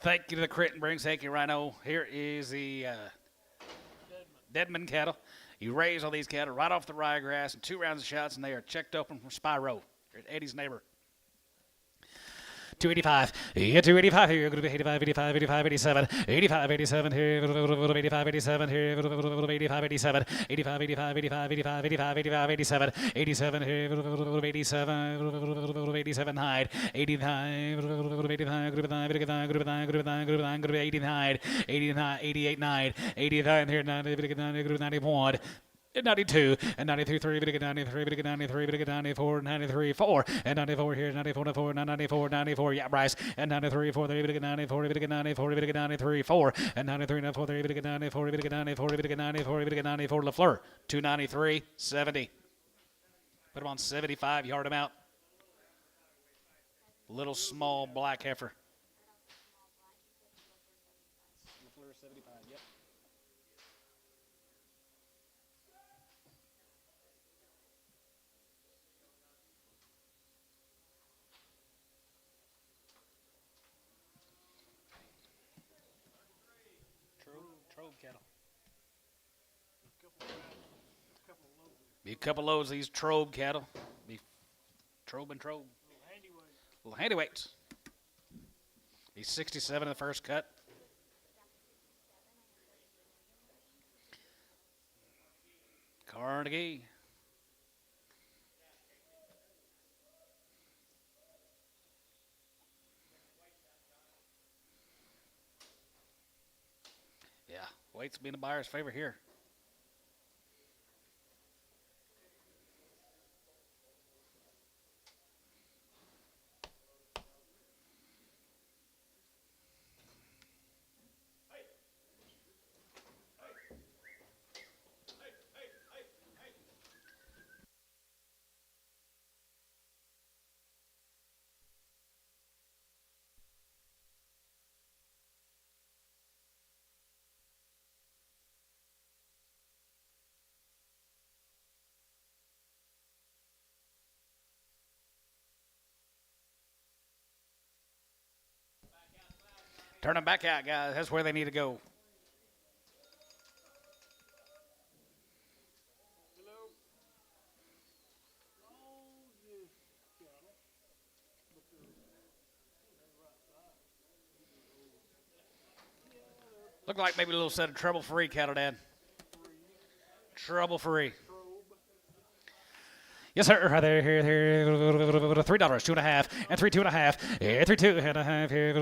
Thank you to the Crit and Brings. Thank you, Rhino. Here is the Deadman cattle. You raise all these cattle right off the ryegrass in 2 rounds of shots, and they are checked open from Spyro. Here's Eddie's neighbor. 285. Yeah, 285 here. Going to be 85, 85, 85, 87. 85, 87 here. 85, 87 here. 85, 87. 85, 85, 85, 85, 85, 85, 87. 87 here. 87. 87 hide. 89. 89. Group 9. Group 9. Group 9. Group 9. Group 9. Group 89. 89. 88 9. 89 here. 90. Group 91. 92 and 93 3, 93 93 94 93 4 and 94 here 94 94 94 94 yeah Bryce and 93 4 94 94 93 4 and 93 94 94 94 94 LaFleur 293 70. Put him on 75, yard him out. Little small black heifer. LaFleur 75, yep. Trobe cattle. Be a couple loads of these Trobe cattle. Be Trobe and Trobe. Little handy weights. He's 67 in the first cut. Carnegie. Yeah, weights being the buyer's favor here. Turn them back out, guys. That's where they need to go. Look like maybe a little set of trouble-free cattle, Dad. Trouble-free. Yes, sir. Right there, here, $3, 2.5, and 3, 2.5, 3, 2.5 here,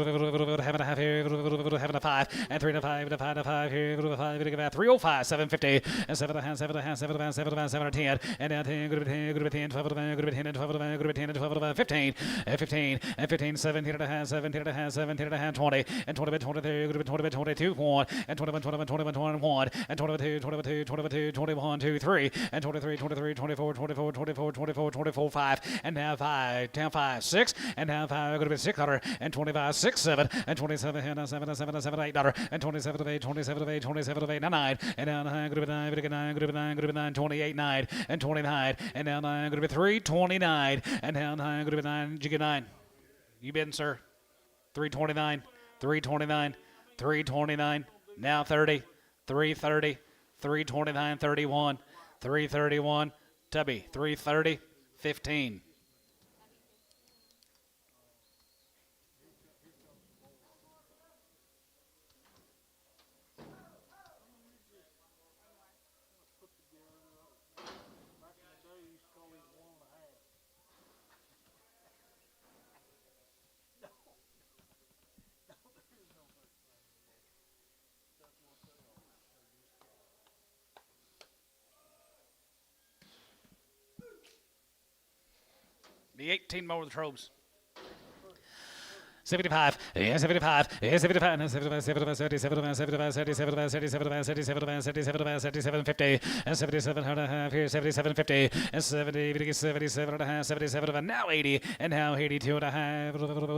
half and a half here, half and a 5, and 3 and a 5, and a 5 and a 5 here, 5, 305, 750, and 7.5, 7.5, 7.5, 7.5, 7 or 10, and down 10, good 10, good 10, 12, good 10, and 12, good 10, and 12, 15, and 15, and 15, 17 and a half, 17 and a half, 17 and a half, 20, and 20, 23, good 20, 22, 1, and 21, 21, 21, 21, and 22, 22, 22, 21, 2, 3, and 23, 23, 24, 24, 24, 24, 24, 5, and now 5, down 5, 6, and now 5, going to be 600, and 25, 6, 7, and 27, and 7, 7, 7, $8, and 27 of 8, 27 of 8, 27 of 8, now 9, and now 9, going to be 9, going to be 9, going to be 9, going to be 9, 28, 9, and 29, and now 9, going to be 3, 29, and now 9, going to be 9, did you get 9? You bidding, sir? 329, 329, 329, now 30, 330, 329, 31, 331, Tubby, 330, 15. The 18 more with the Trobes. 75, yeah, 75, yeah, 75, and 75, 75, 77, 75, 77, 77, 77, 77, 77, 50, and 77 and a half here, 77, 50, and 70, 77 and a half, 77, and now 80, and now 82 and a half,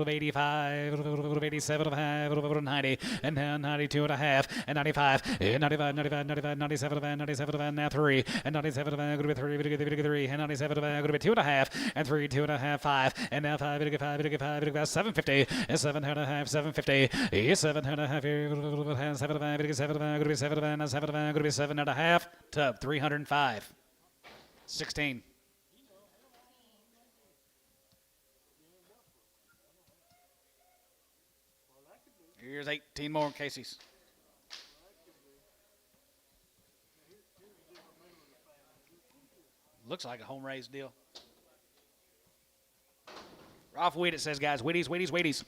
85, 87 and a half, 90, and now 92 and a half, and 95, and 95, 95, 95, 97, 97, and now 3, and 97, going to be 3, and 97, going to be 2 and a half, and 3, 2 and a half, 5, and now 5, 750, and 7 and a half, 750, 7 and a half, 7 going to be 7, going to be 7, and 7 going to be 7 and a half, to 305, 16. Here's 18 more Casey's. Looks like a home raised deal. Off weed, it says, guys. Wheaties, Wheaties, Wheaties.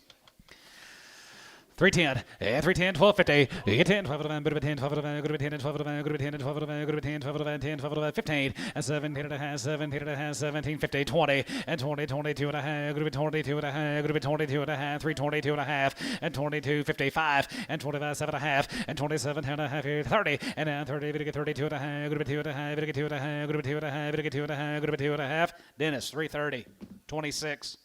310, 310, 1250, 10, 12, 10, 12, 10, 12, 10, 12, 10, 12, 10, 12, 15, and 17 and a half, 17 and a half, 17, 50, 20, and 20, 22 and a half, 22 and a half, 22 and a half, 322 and a half, and 22, 55, and 25, 7 and a half, and 27 and a half, 30, and now 30, 32 and a half, 2 and a half, 2 and a half, 2 and a half, 2 and a half, 2 and a half, Dennis, 330, 26.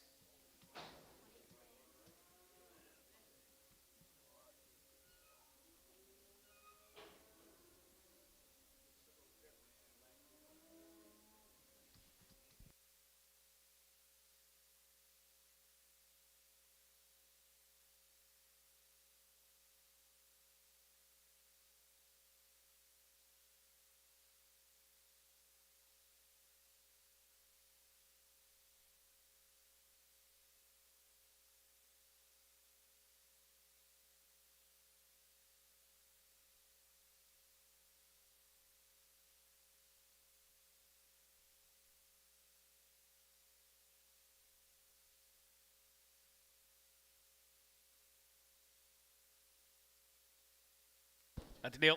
That's the deal.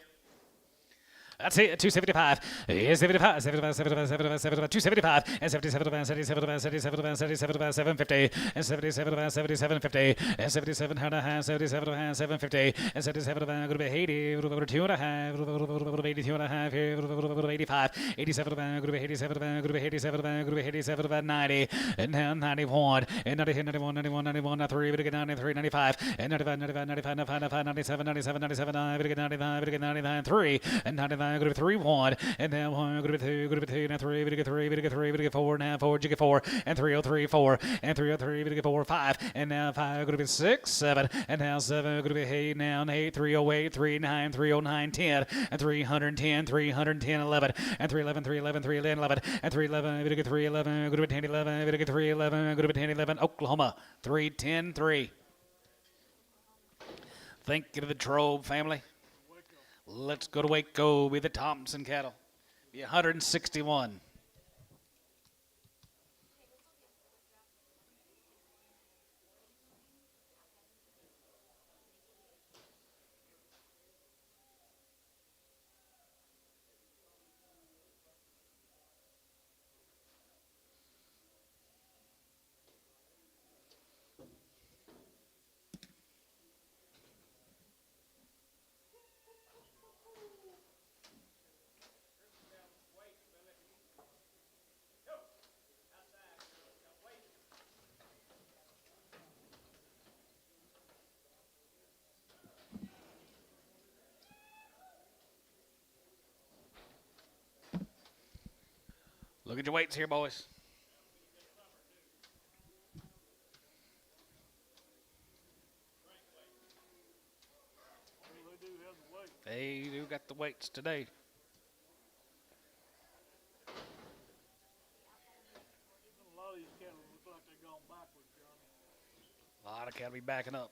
That's it, 275. Yeah, 75, 75, 75, 75, 75, 275, and 77, 77, 77, 77, 750, and 77, 77, 50, and 77 and a half, 77, 750, and 77, going to be 80, 2 and a half, 82 and a half, 85, 87, going to be 87, going to be 87, going to be 87, 90, and now 91, and 90, 91, 91, 91, 93, 93, 95, and 95, 95, 95, 95, 97, 97, 97, 95, 99, 3, and 99. Going to be 3, 1, and now 1, going to be 2, going to be 2, now 3, going to get 3, going to get 3, going to get 4, now 4, you get 4, and 303, 4, and 303, going to get 4, 5, and now 5, going to be 6, 7, and now 7, going to be 8, now 8, 308, 39, 309, 10, and 310, 310, 11, and 311, 311, 311, 11, and 311, going to get 311, going to be 10, 11, going to get 311, going to be 10, 11, Oklahoma, 310, 3. Thank you to the Trobe family. Let's go to Waco with the Thompson cattle. Be 161. Look at your weights here, boys. They do got the weights today. A lot of these cattle look like they're going backwards, Johnny. A lot of cattle be backing up.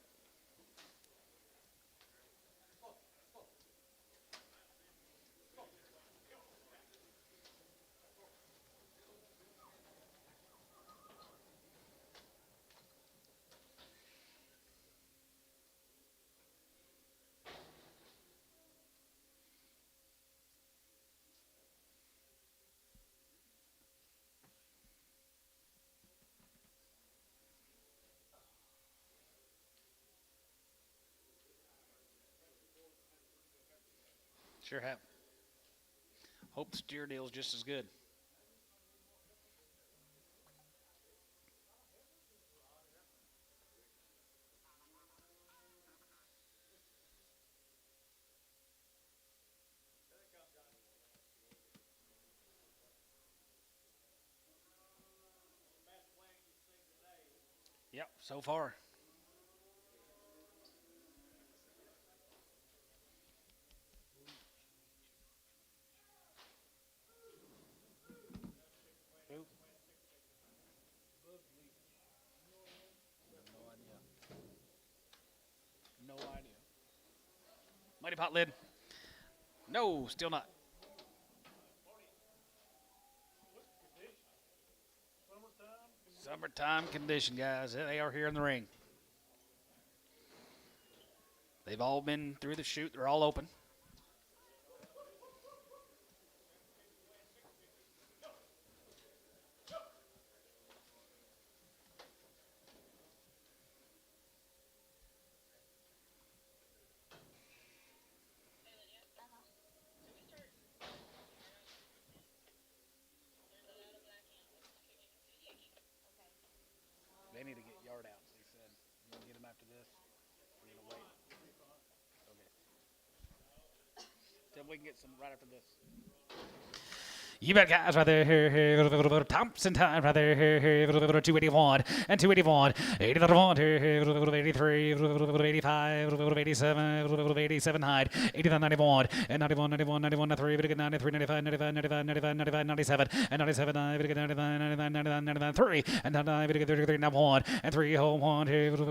Sure have. Hope the steer deal's just as good. Yep, so far. Who? No idea. Mighty pot lid. No, still not. Summertime condition, guys. They are here in the ring. They've all been through the chute. They're all open. They need to get yard outs, he said. You want to get them after this? We're going to wait. Okay. Then we can get some right after this. You bet, guys, right there. Thompson time, right there. 281 and 281. 81, 83, 85, 87, 87 height. 89, 91, and 91, 91, 91, 93, 93, 95, 95, 95, 95, 95, 97, and 97, 99, 99, 99, 99, 3, and 99, 33, 1, and 3, home 1, 2, 2,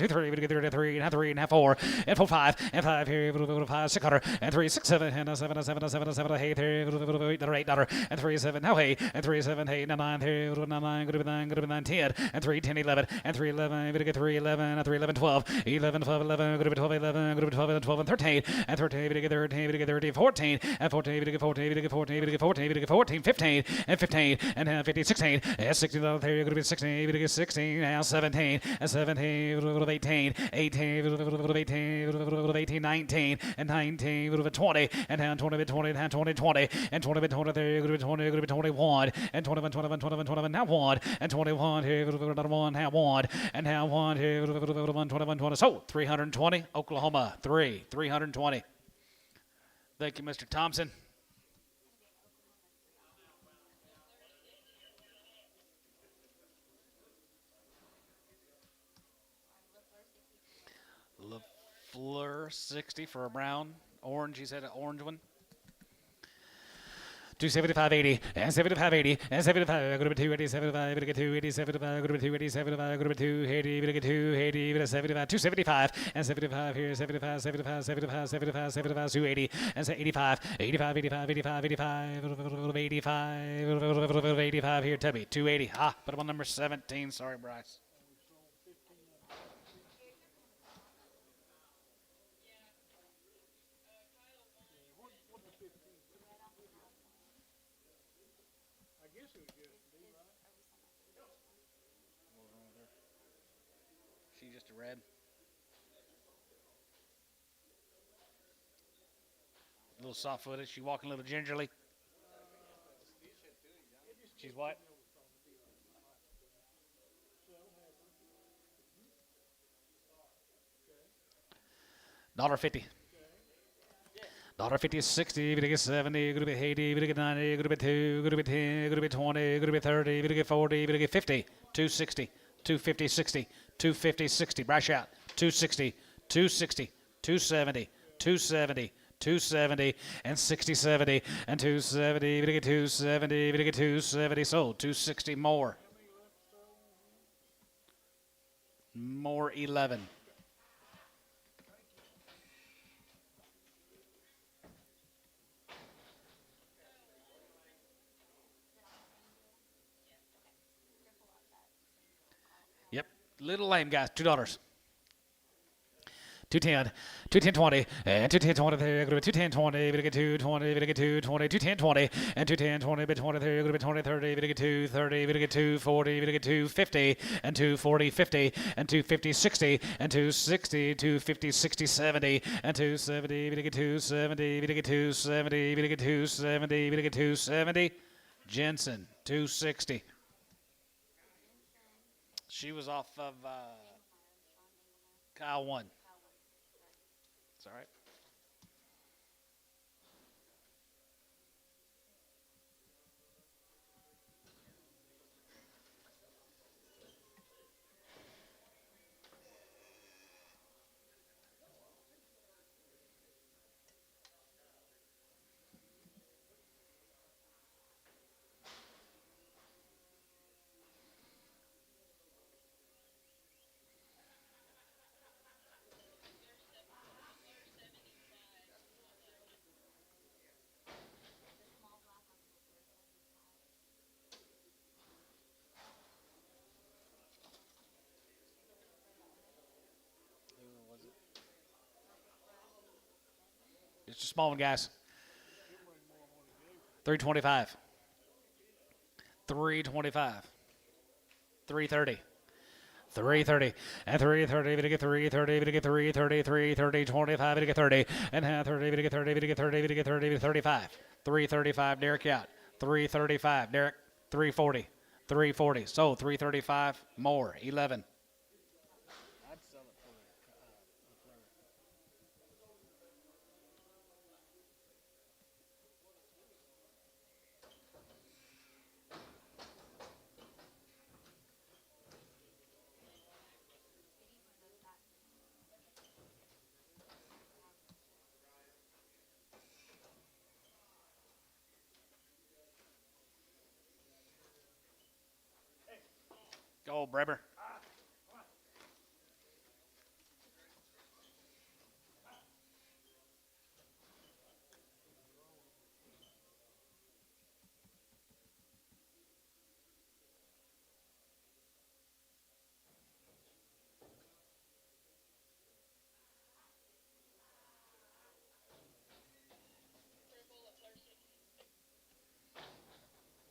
3, 3, and 3, and 4, and 4, 5, and 5 here, 5, 600, and 3, 6, 7, and 7, 7, 7, 7, 8, 3, $8, and 3, 7, now hey, and 3, 7, 8, 9, 3, 9, good 9, good 9, 10, and 3, 10, 11, and 3, 11, good 3, 11, and 3, 11, 12, 11, 12, 11, good 12, 11, good 12, 12, and 13, and 13, good 13, good 13, 14, and 14, good 14, good 14, good 14, good 14, 15, and 15, and 15, 16, and 16, good 16, good 16, now 17, and 17, good 18, 18, good 18, 18, 19, and 19, good 20, and now 20, 20, and 20, 20, and 20, 20, 20, 21, and 21, 21, 21, 21, now 1, and 21, here, 1, now 1, and now 1, here, 21, 21, 20. So, 320, Oklahoma, 320. Thank you, Mr. Thompson. LaFleur, 60 for a brown. Orange, he said an orange one. 275.80 and 75.80 and 75. Go to 280, 75. Go to 280, 75. Go to 280, 75. Go to 280. Go to 280. Go to 75. 275 and 75 here. 75, 75, 75, 75, 75, 280 and 85, 85, 85, 85, 85, 85, 85 here. Tubby 280. Ah, put him on number 17. Sorry, Bryce. She's just a red. A little soft-footed. She walking a little gingerly. She's what? $1.50. $1.50 is 60, we get 70, we get 80, we get 90, we get 2, we get 10, we get 20, we get 30, we get 40, we get 50, 260, 250, 60, 250, 60, brush out, 260, 260, 270, 270, 270, and 60, 70, and 270, we get 270, we get 270, sold, 260 more. More 11. Yep, little lame guys, $2. 210, 210, 20, and 210, 20, 210, 20, we get 220, we get 220, 210, 20, and 210, 20, but 20, 30, 20, 30, we get 230, we get 240, we get 250, and 240, 50, and 250, 60, and 260, 250, 60, 70, and 270, we get 270, we get 270, we get 270, we get 270. Jensen, 260. She was off of Kyle 1. It's all right. It's a small one, guys. 325. 325. 330. 330 and 330, we get 330, we get 330, 330, 25, we get 30, and 30, we get 30, we get 30, we get 30, 35, 335, Derek out, 335, Derek, 340, 340, so 335 more, 11. I'd sell it for a flurry. Go, Breber.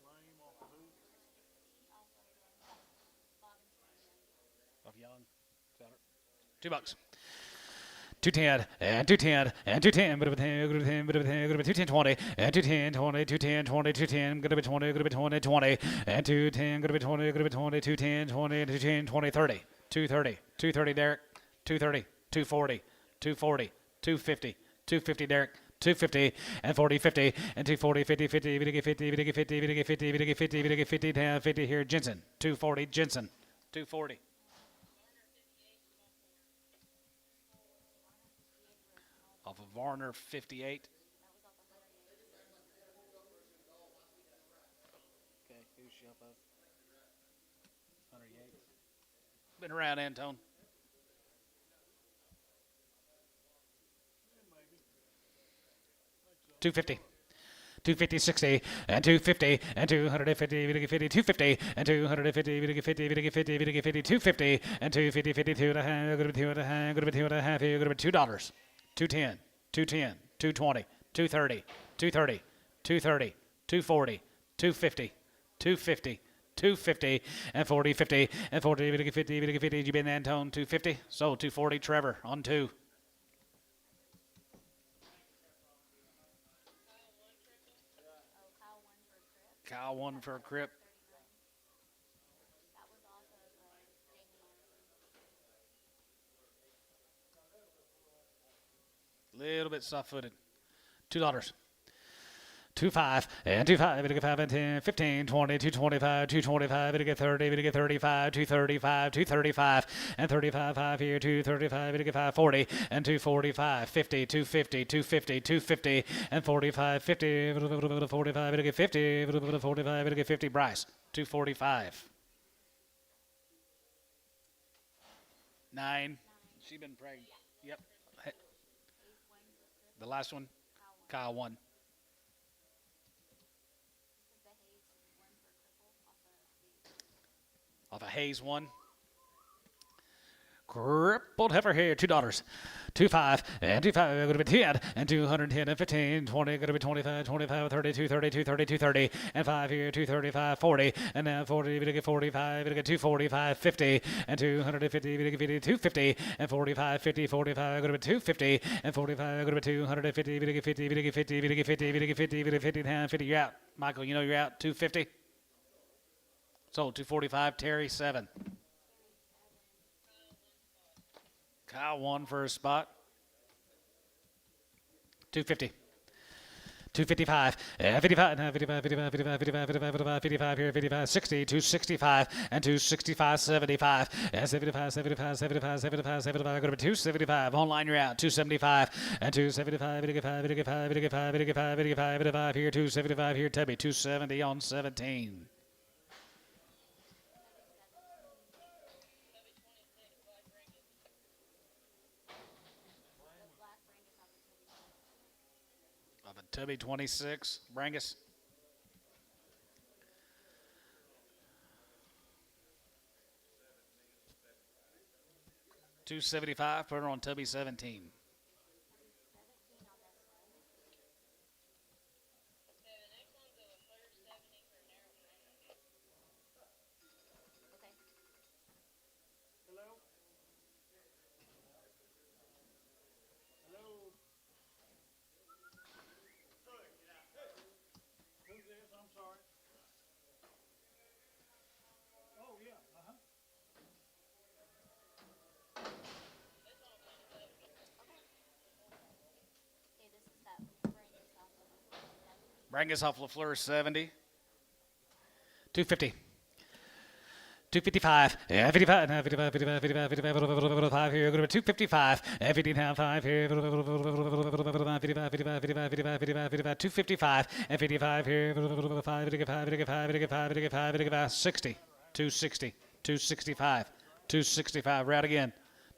Lame off the hoop. Of Young. $2. 210 and 210 and 210, but 210, 210, 20 and 210, 20, 210, 20, 210, going to be 20, going to be 20, 20 and 210, going to be 20, going to be 20, 210, 20, 210, 20, 30, 230, 230, Derek, 230, 240, 240, 250, 250, Derek. 250 and 40, 50 and 240, 50, 50, we get 50, we get 50, we get 50, we get 50, we get 50, 10, 50 here, Jensen. 240, Jensen. 240. Off of Varner, 58. Okay, who's she up of? 108. Been around, Antone. Yeah, maybe. 250. 250, 60, and 250, and 250, we get 50, 250, and 250, we get 50, we get 50, we get 50, 250, and 250, 52 and a half, going to be 2 and a half, going to be 2 and a half, here, going to be $2. 210, 210, 220, 230, 230, 230, 240, 250, 250, 250, and 40, 50, and 40, we get 50, we get 50, you been Antone, 250, so 240, Trevor, on 2. Kyle 1 for a crip. Little bit soft-footed. $2. 25 and 25, we get 5 and 10, 15, 20, 225, 225, we get 30, we get 35, 235, 235, and 35, 5 here, 235, we get 540, and 245, 50, 250, 250, 250, and 45, 50, 45, we get 50, 45, we get 50, Bryce, 245. 9. She been pregnant. Yep. The last one, Kyle 1. Off a Hayes 1. Crippled heifer here, $2. 25 and 25 going to be 10 and 210 and 15 20 going to be 25 25 30 230 230 230 and 5 here 235 40 and now 40 going to get 45 going to get 245 50 and 250 going to get 250 and 45 50 45 going to be 250 and 45 going to be 250 going to get 50 going to get 50 going to get 50 going to get 50 going to get 50 and 50 you're out. Michael, you know you're out. 250 sold. 245 Terry 7. Kyle won for a spot. 250. 255, 55, 55, 55, 55, 55, 55, 55 here, 55, 60, 265, and 265, 75, and 75, 75, 75, 75, 75, go to 275, online you're out, 275, and 275, 85, 85, 85, 85, 85, 85 here, 275 here, Tubby, 270 on 17. Tubby 26, Brangus. $275, put her on Tubby 17. Brangus off LaFleur 70. 250. 255, 55, 55, 55, 55, 55 here, go to 255, 55 here, 55, 55, 55, 55, 55, 255, and 55 here, 55, 55, 55, 55, 55, 55, 60, 260, 265, 265, right again,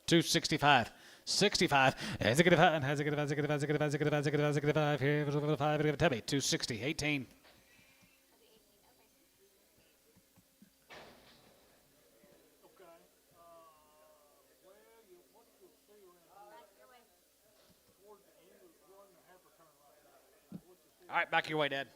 265. 65, has it get a has it get a has it get a has it get a has it get a has it get a has it get a 5 here, 5, Tubby, 260, 18. All right, back your way, Dad.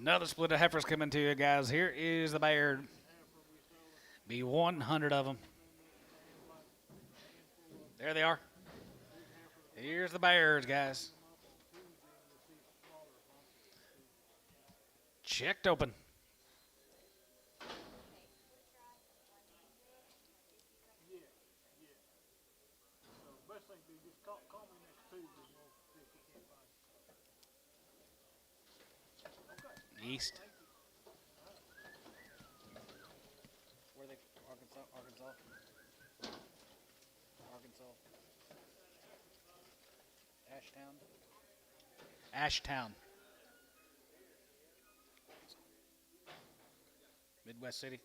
Another split of heifers coming to you guys. Here is the Bayard. Be 100 of them. There they are. Here's the Bayards, guys. Checked open. East. Where are they? Arkansas. Ashtown. Midwest City.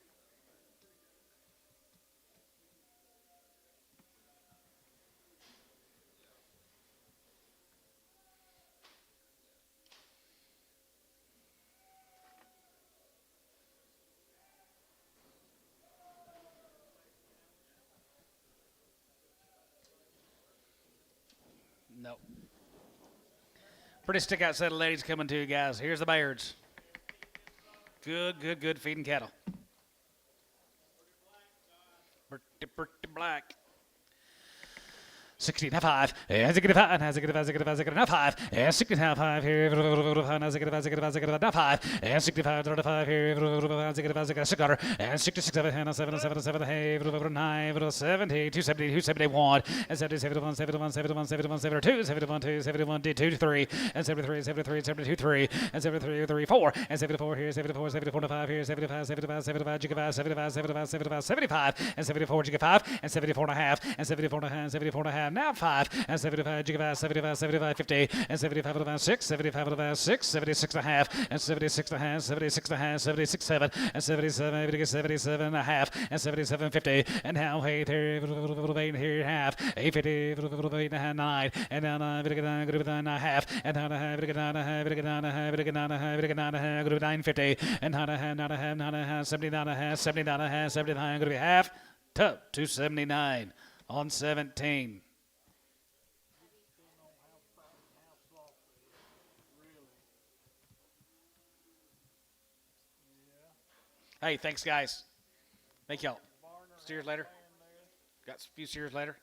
Nope. Pretty stick out set of ladies coming to you guys. Here's the Bayards. Good feeding cattle. Pretty black. 16 5, as it get a 5, as it get a 5, as it get a 5, and 65 5 here, as it get a 5, and 65 35 here, as it get a 6 dollar, and 66 7 hey, 9 70 270 271, and 71 71 71 71 72 71 2 71 2 3, and 73 73 72 3, and 73 34, and 74 here, 74 74 5 here, 75 75 75 75 75 75 75 75, and 74 5, and 74 and a half, and 74 and a half, 74 and a half. half. Now 5 and 75, jig 5, 75, 75, 50 and 75 about 6, 75 about 6, 76 and a half and 76 and a half, 76 and a half, 76 7 and 77, 77 and a half and 77 50 and now 8 here half 850, 8 and a half 9 and now 9 and a half and now 950 and now 79 and a half, 79 and a half, 79 going to be half to 279 on 17. Hey, thanks, guys. Thank y'all. Steers later. Got a few steers later.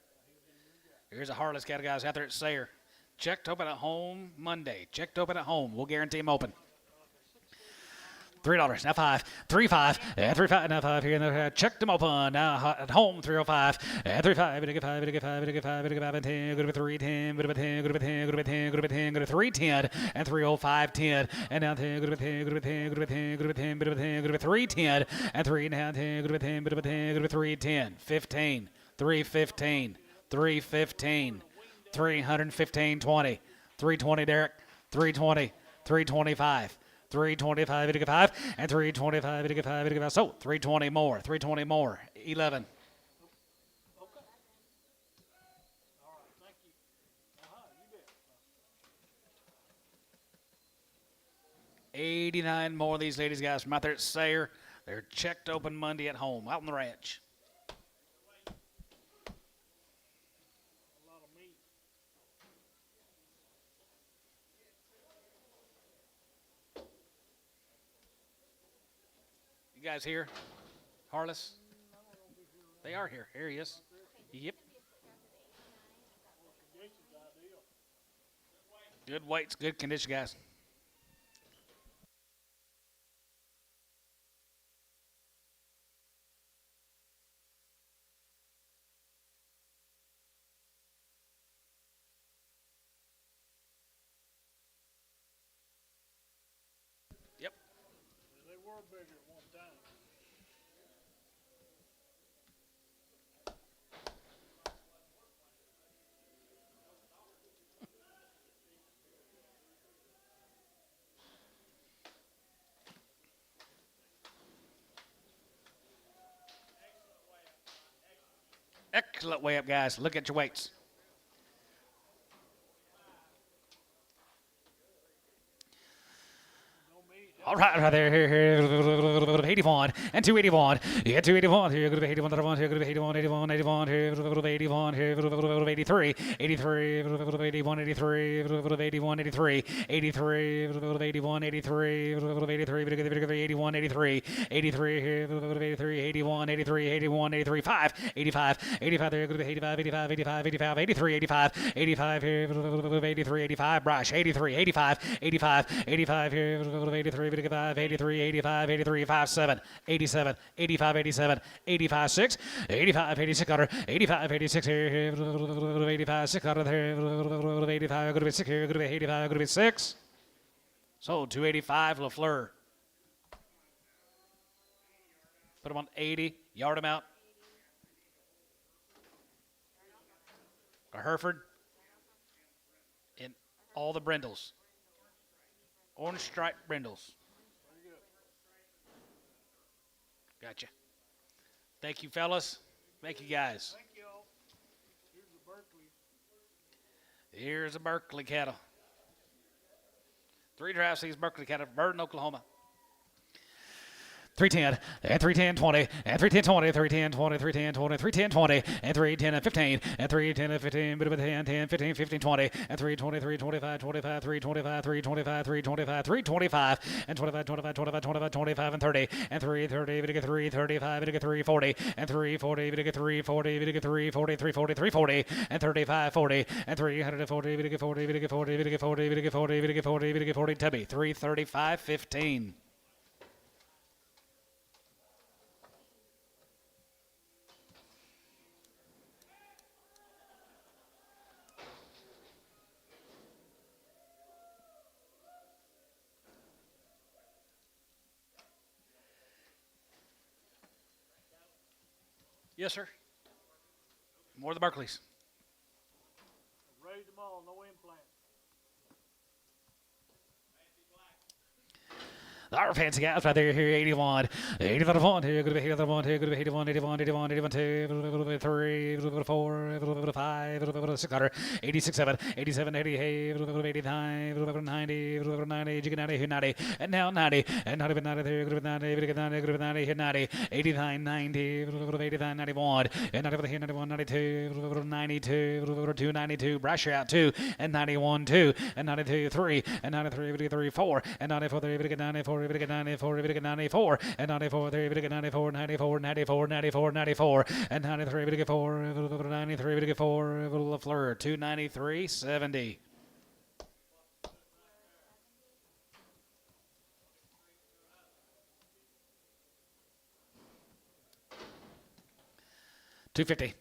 Here's a Harless cat of guys out there at Sayre. Checked open at home Monday. Checked open at home. We'll guarantee him open. $3. Now 5. 3 5 and 3 5. Now 5 here. And checked them open. Now at home 305 and 3 5. Bit of 5. Bit of 5. Bit of 5. Bit of 5 and 10. Go to 310. Bit of 10. Go to 10. Go to 10. Go to 10. Go to 310 and 305 10 and now 10. Go to 10. Go to 10. Go to 10. Go to 10. Bit of 10. Go to 310 and 3 now 10. Go to 10. Bit of 10. Go to 310. 15. 315. 315. 315 20. 320 Derek. 320. 325. 325, 85, and 325, 85, 85. So 320 more, 320 more, 11. Okay. All right, thank you. You bet. 89 more of these ladies, guys, from out there at Sayre. They're checked open Monday at home, out on the ranch. A lot of meat. You guys here? Harless? They are here. Here he is. Yep. Good weights, good condition, guys. Yep. They were bigger at one time. Excellent way up, guys. Look at your weights. All right there, here, 81 and 281. Yeah, 281. Here, go to 81, here, go to 81, 81, 81, here, 81, here, 83, 83, 81, 83, 81, 83, 83, 81, 83, 83, 81, 83, 83, here, 83, 81, 83, 81, 83, 5, 85, 85, there, go to 85, 85, 85, 85, 83, 85, 85, here, 83, 85, Brush, 83, 85, 85, 85, here, 83, 85, 83, 85, 83, 5, 7, 87, 85, 87, 85, 6, 85, 86, 85, 86, here, 85, 6, there, 85, go to be 6 here, go to be 85, go to be 6. So 285, LaFleur. Put him on 80, yard him out. Hereford in all the brindles. Orange striped brindles. Gotcha. Thank you, fellas. Thank you, guys. Thank y'all. Here's the Berkeley. Here's a Berkeley cattle. 3 drafts, these Berkeley cattle, Burton, Oklahoma. 310 and 310 20 and 310 20 310 20 310 20 310 20 and 310 and 15 and 310 and 15 bit of 10 10 15 15 20 and 323 25 25 325 325 325 325 and 25 25 25 25 25 and 30 and 330 bit of 335 bit of 340 and 340 bit of 340 bit of 340 340 340 and 35 40 and 340 bit of 40 bit of 40 bit of 40 bit of 40 bit of 40 bit of 40 Tubby 335 15. Yes, sir. More of the Berkeleys. small, no implant. Our fancy guys right there here, 81. 81, here, good to be here, 81, here, good to be 81, 81, 81, 81, 2, 3, 4, 5, 600, 86, 7, 87, 88, 89, 90, 90, 90, 90, and now 90, and 90, 93, good to be 90, good to be 90, good to be 90, hit 90, 89, 90, 89, 91, and 90, 91, 92, 92, 292, brush out 2, and 91, 2, and 92, 3, and 93, 3, 4, and 94, 3, 94, 94, 94, and 94, 3, 94, 94, 94, 94, 94, and 93, 4, 93, 4, LaFleur, 293, 70. $250.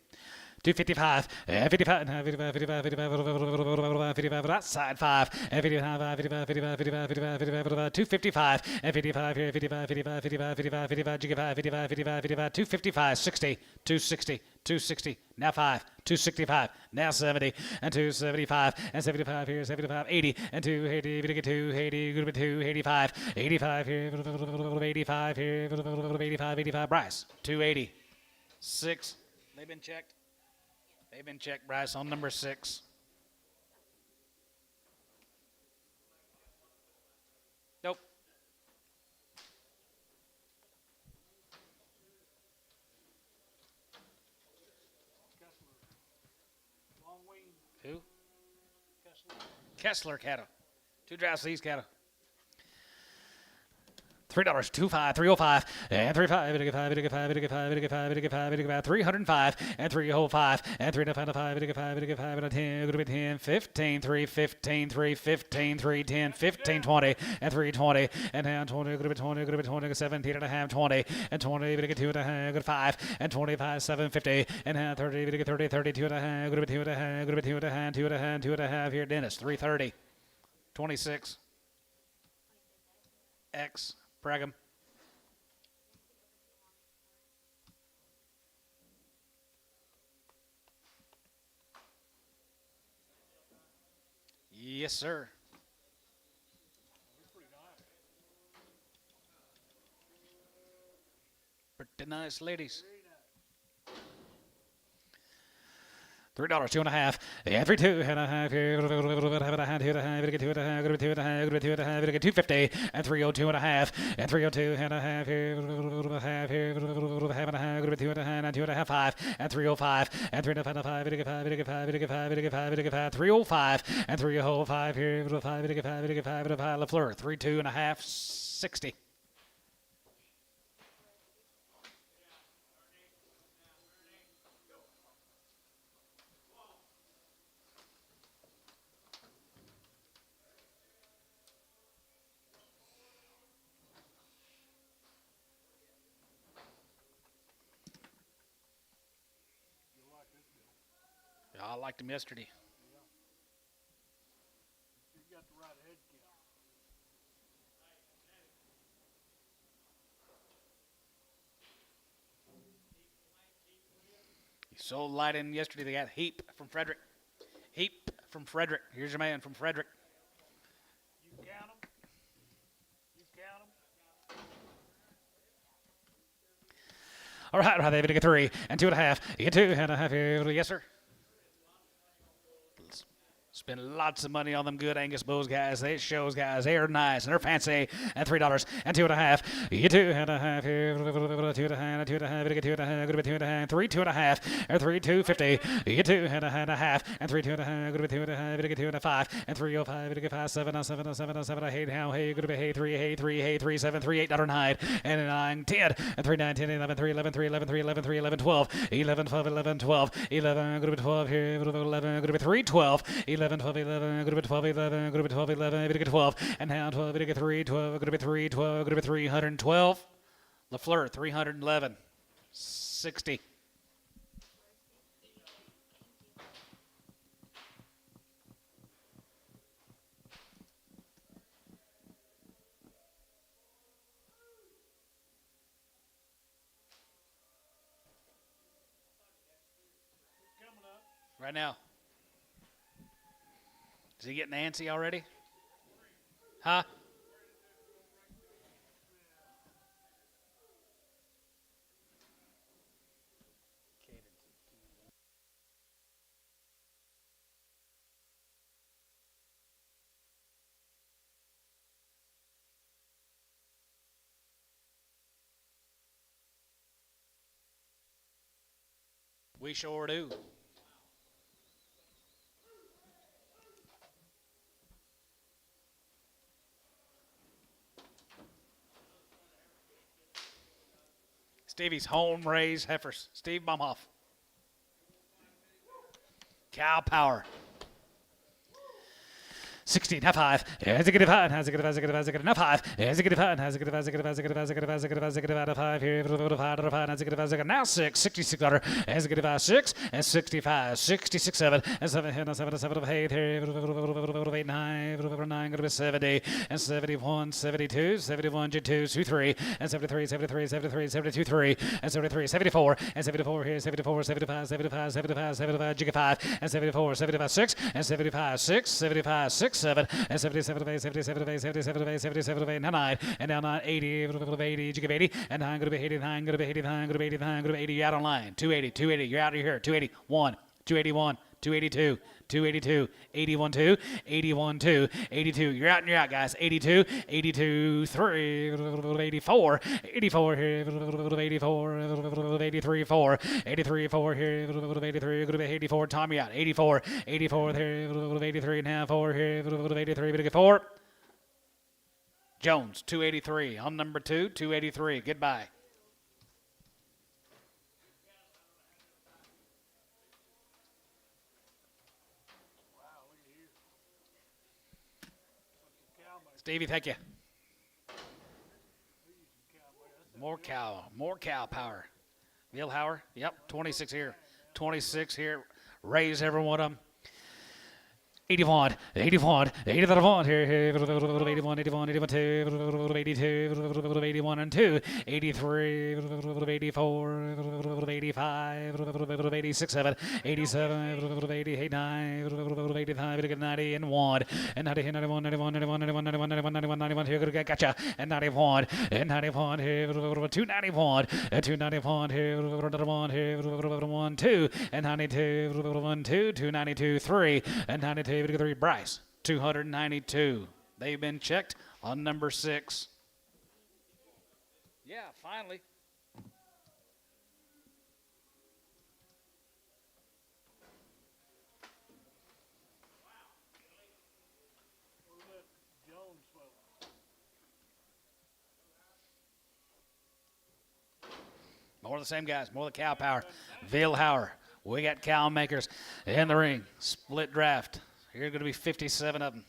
255, 55, 55, 55, 55, 55, outside 5, 55, 55, 55, 55, 55, 255, and 55 here, 55, 55, 55, 55, 55, 55, 55, 55, 255, 60, 260, 260, now 5, 265, now 70, and 275, and 75 here, 75, 80, and 280, 280, good 285, 85 here, 85 here, 85, 85, Bryce, 280, 6, they've been checked. They've been checked, Bryce, on number 6. Nope. Kessler. Long wing. Who? Kessler. Kessler cattle. 2 dry seas cattle. $3, 25, 305, and 35, 55, 55, 55, 55, 55, 55, 305, and 305, and 305, 55, 55, and 10, going to be 10, 15, 3, 15, 3, 15, 3, 10, 15, 20, and 320, and down 20, going to be 20, going to be 20, 17 and a half, 20, and 20, going to 2 and a half, good 5, and 25, 750, and down 30, going to 30, 32 and a half, going to be 2 and a half, going to be 2 and a half, 2 and a half, 2 and a half, here, Dennis, 330, 26, X. Brigham. Yes, sir. Pretty nice ladies. $3, 2 and a half, and 3, 2 and a half, here, have a hand, 2 and a half, 2 and a half, 2 and a half, 2 and a half, 250, and 302 and a half, and 302 and a half, here, half, here, half and a half, 2 and a half, and 2 and a half, 5, and 305, and 3 and a half, 5, 305, and 305, here, 5, 5, LaFleur, 3, 2 and a half, 60. I liked him yesterday. You got the right head count. He sold light in yesterday. They got Heap from Frederick. Heap from Frederick. Here's your man from Frederick. You count them. You count them. All right, they get 3 and 2 and a half. You get 2 and a half. Yes, sir. Spend lots of money on them good Angus bulls, guys. They shows, guys. They're nice and they're fancy. And $3 and 2 and a half. You get 2 and a half here. 2 and a half. 2 and a half. You get 2 and a half. Good to be 2 and a half. 3, 2 and a half. And 3, 250. You get 2 and a half. And 3, 2 and a half. Good to be 2 and a half. You get 2 and a 5. And 305. You get 5, 7, 7, 7, 7. I hate how. Hey, good to be hey 3, hey 3, hey 3, 7, 3, $8, 9, and 9, 10, and 3, 9, 10, 11, 3, 11, 3, 11, 3, 11, 3, 11, 12, 11, 12, 11, 12, 11, good to be 12 here, 11, good to be 3, 12, 11, 12, 11, good to be 12, 11, good to be 12, 11, good to be 12, and now 12, good to be 3, 12, good to be 3, 12, good to be 312, LaFleur, 311, 60. Coming up. Right now. Is he getting antsy already? Huh? We sure do. Stevie's home raised heifers. Steve Bumhoff. Cow power. 16, half 5. Has a good five. Has a good enough 5. Has a good 5. Has a good 5 out of 5 here. 5 out of 5. Has a good now 6. 66 under. Has a good 5 6 and 65. 66 7 and 7 and 7 7 of 8 here. 8 9 going to be 70 and 71 72 71 2 3 and 73 73 73 72 3 and 73 74 and 74 here 74 75 75 75 75 jigga 5 and 74 75 6 and 75 6 75 6 7 and 77 of 8 77 of 8 77 of 8 77 of 8 now 9 and now 9 80 of 80 jigga 80 and 9 going to be 89 going to be 89 going to be 89 going to be 80 you're out on line 280 280 you're out of here 281 281 282 282 81 2 81 2 82 you're out and you're out guys 82 82 3 84 84 here 84 83 4 83 4 here 83 going to be 84 Tommy out 84 84 here 83 now 4 here 83 but 4 Jones 283 on number 2 283 goodbye. Stevie, thank you. More cow power. Vilhauer, yep, 26 here. 26 here. Raise every one of them. 81, 81, 81 here, 81, 81, 81, 2, 82, 81 and 2, 83, 84, 85, 86, 7, 87, 88, 9, 85, 90 and 1, and 90, 91, 91, 91, 91, 91, 91, 91, 91 here, good, gotcha, and 91, and 91 here, 291, and 291 here, 1 here, 1, 2, and 92, 1, 2, 292, 3, and 92. 3 Bryce 292. They've been checked on number 6. Yeah, finally. More of the same guys, more of the cow power. Vilhauer. We got cow makers in the ring. Split draft. Here are going to be 57 of them.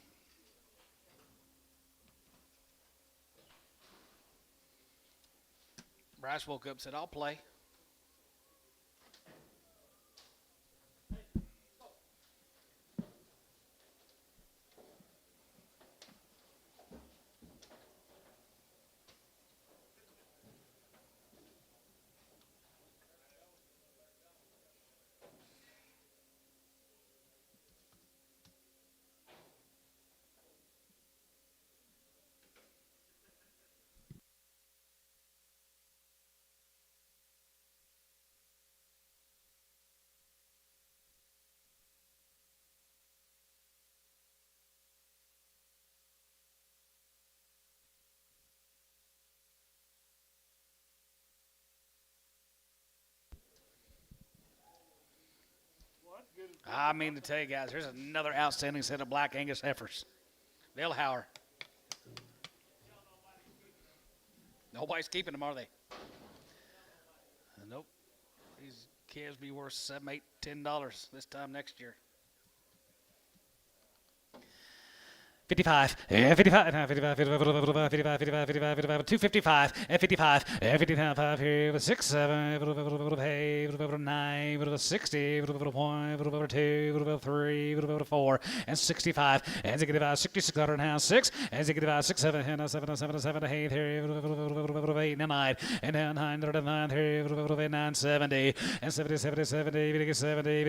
Bryce woke up and said, I'll play. I mean to tell you guys, here's another outstanding set of black Angus heifers. Vilhauer. Nobody's keeping them, are they? Nope. These calves be worth $7, $8, $10 this time next year. 55, and 55, and 55, 55, 55, 55, 55, 55, 255, and 55, and 55 here with 6, 7, 8, 9, 60, 1, 2, 3, 4, and 65, and 65, 66, 6, and 65, 6, 7, 7, 7, 7, 8, 8, 9, and 9, 9, 70, and 70, 70, 70, 70, 70,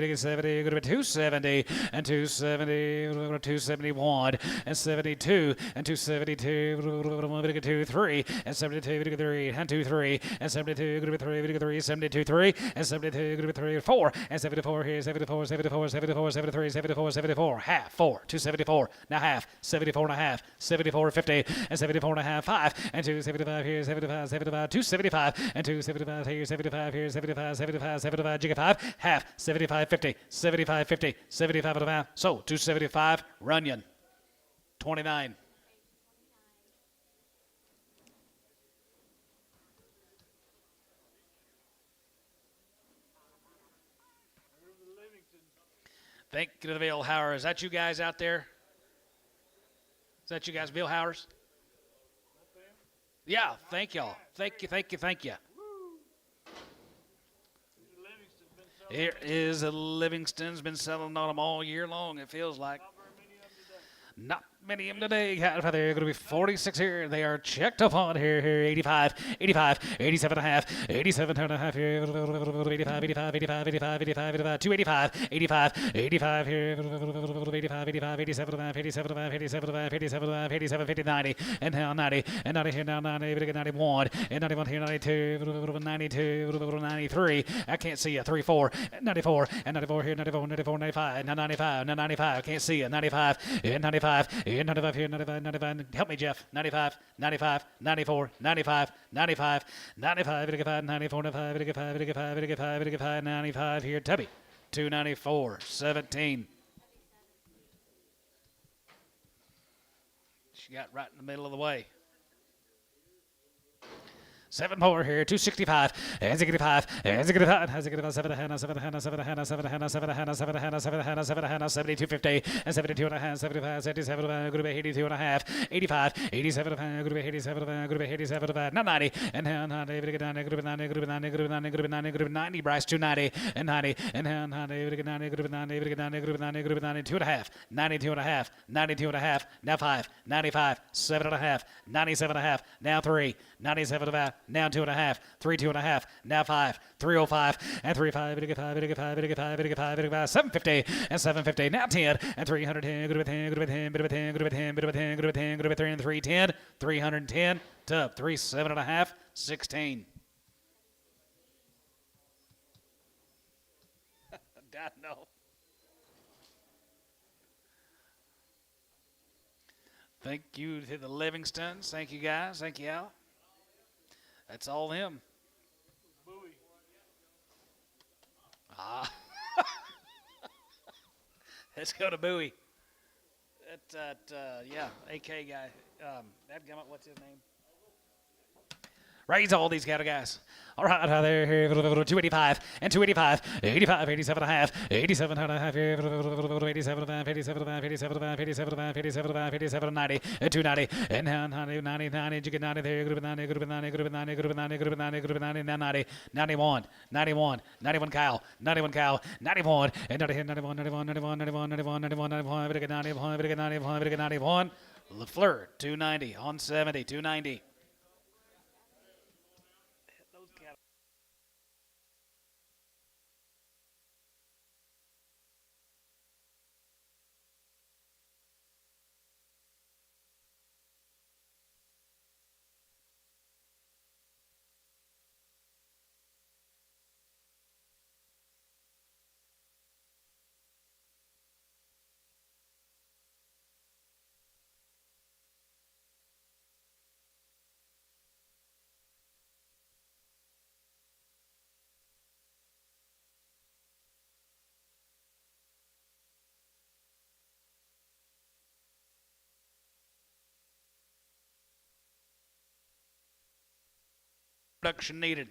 270, and 270, 271, and 72, and 272, 3, and 72, 3, and 23, and 72, 3, 72, 3, and 72, 3, 4, and 74 here, 74, 74, 74, 73, 74, 74, half, 4, 274, now half, 74 and a half, 74, 50, and 74 and a half, 5, and 275 here, 75, 75, 275, and 275 here, 75 here, 75, 75, 75, jigga 5, half, 75, 50, 75, 50, 75 and a half, so 275, Runyon, 29. There's the Livingston. Thank you to the Bill Howers. Is that you guys out there? Is that you guys, Bill Howers? Yeah, thank y'all. Thank you, thank you, thank you. There's Livingston's been selling. Here is a Livingston's been selling on them all year long, it feels like. Not very many of them today. Not many of them today. They're going to be 46 here. They are checked upon here. 85, 85, 87 and a half, 87 and a half here. 85, 85, 85, 85, 85, 85, 285, 85, 85 here. 85, 85, 87 and a half, 87 and a half, 87 and a half, 87 and a half, 87, 50, 90, and now 90, and 90 here, now 90, 91, and 91 here, 92, 92, 93. I can't see you. 3, 4, 94, and 94 here, 94, 94, 95, now 95, now 95. I can't see you. 95, and 95, and 95 here, 95, 95. Help me, Jeff. 95, 95, 94, 95, 95, 95, 95, 94, 95, 95, 95, 95, 95, 95 here, Tubby. 294, 17. She got right in the middle of the way. 7 more here, 265, and 65, and 65, and 65, 7 Hannah, 7 Hannah, 7 Hannah, 7 Hannah, 7 Hannah, 7 Hannah, 7 Hannah, 7 Hannah, 72, 50, and 72 and a half, 75, 77, group 82 and a half, 85, 87, group 87, group 87, now 90, and now 90, group 90, group 90, group 90, group 90, group 90, group 90, Bryce 290, and 90, and now 90, group 90, group 90, group 90, group 90, group 92 and a half, 92 and a half, 92 and a half, now 5, 95, 7 and a half, 97 and a half, now 3, 97 and a half, now 2 and a half, 3, 2 and a half, now 5, 305, and 35, 5, 750, and 750, now 10, and 310, group 10, group 10, group 10, group 10, group 10, group 10, group 10, 310, 310, to 3, 7 and a half, 16. God, no. Thank you to the Livingstons. Thank you, guys. Thank you, Al. That's all them. Bowie. Ah. Let's go to Bowie. Yeah, AK guy. What's his name? Raise all these cattle guys. All right, there, 285, and 285, 85, 87 and a half, 87 and a half, 87 and a half, 87 and a half, 87 and a half, 87 and a half, 87 and a half, 87 and 90, and 290, and now 90, 90, 90, you get 90 there, group 90, group 90, group 90, group 90, group 90, group 90, now 90, 91, 91, 91 Kyle, 91 Kyle, 91, and 90, 91, 91, 91, 91, 91, 91, 91, 91, 91, 91, LaFleur, 290, on 70, 290. Production needed.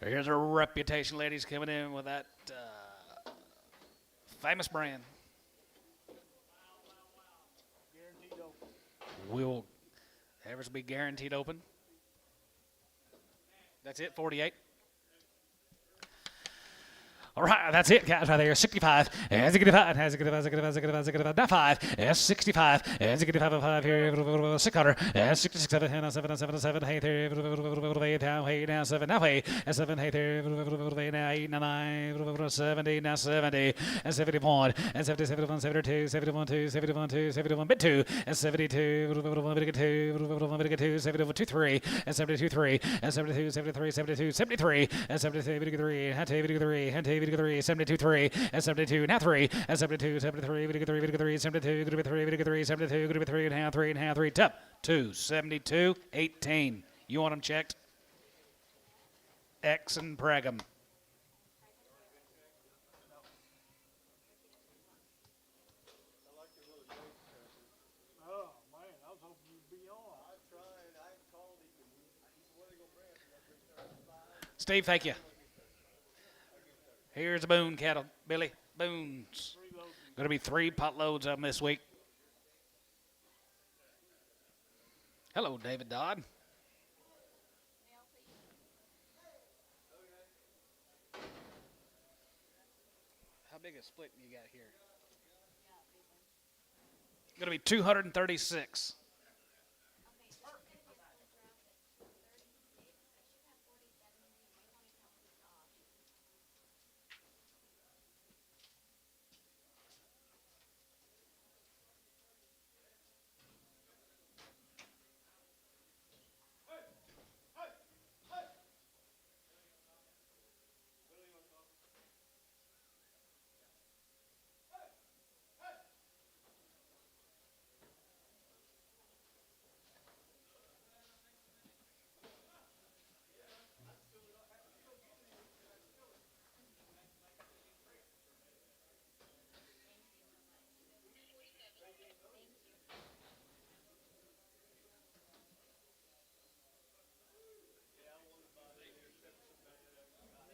Here's a Reputation ladies coming in with that famous brand. Guaranteed Will Evers be guaranteed open? That's it, 48. All right, that's it, guys, right there. 65. As it get 5. As it get 5. As it get 5. As it get 5. As it get 5. Now 5. As 65. As it get 5 here. 600. As 66. 7. 7. 7. 8. 8 down. 8 down. 7. Now 8. As 7. 8 here. Now 8. Now 9. 70. Now 70. And 71. And 70. 71. 72. 71. 2. 71. 2. 71. Bit 2. And 72. 2. 71. 2. 3. And 72. 3. And 72. 73. 72. 73. And 73. 3. And 73. And 73. 72 3 and 72 now 3 and 72 73 3 72 3 72 3 and half 3 and half 3 top 2 72 18. You want them checked? X and Pregum. Oh, man, I was hoping you'd be on. I tried. I called him. He said, "What are they gonna bring?" Steve, thank you. Here's the Boone cattle, Billy. Boones. Going to be 3 pot loads of them this week. Hello, David Dodd. How big a split you got here? Going to be 236.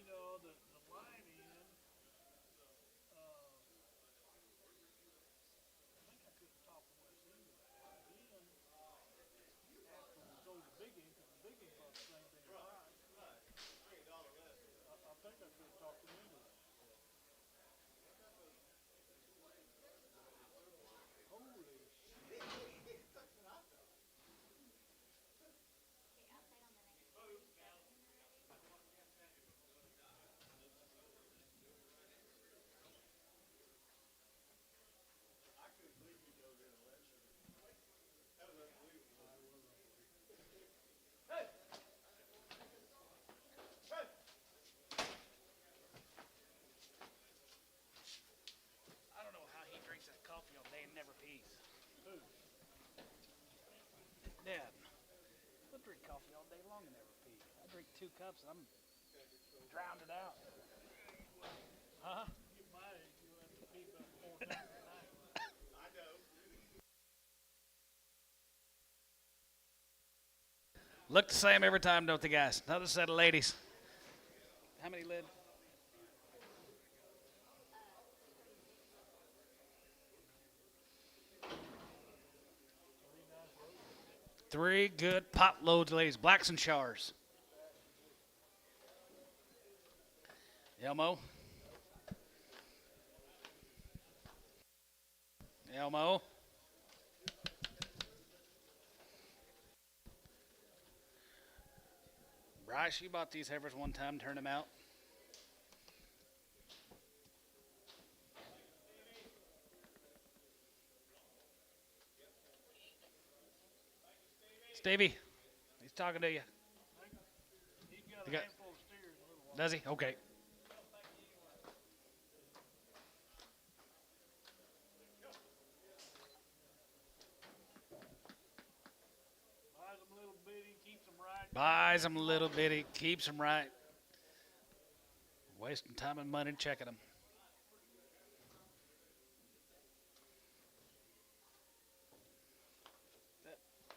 You know, the line in, I think I could have talked West into that. Then, after we sold the big end, because the big end bought the same thing price. I think I could have talked them into that. Holy shit. I don't know how he drinks that coffee all day and never pees. Who? Dad, I drink coffee all day long and never pee. I drink 2 cups and I'm drowned it out. Huh? Get my age, you'll have to pee about 4 times a night. Look the same every time, don't they, guys? Another set of ladies. How many lid? Three good pot loads, ladies. Blacks and Shars. Elmo. Elmo. Bryce, you bought these heifers one time, turned them out. Stevie, he's talking to you. He's got a got- handful of steers in a little while. Does he? Okay. Buys them a little bitty, keeps them right. Buys them a little bitty, keeps them right. Wasting time and money checking them.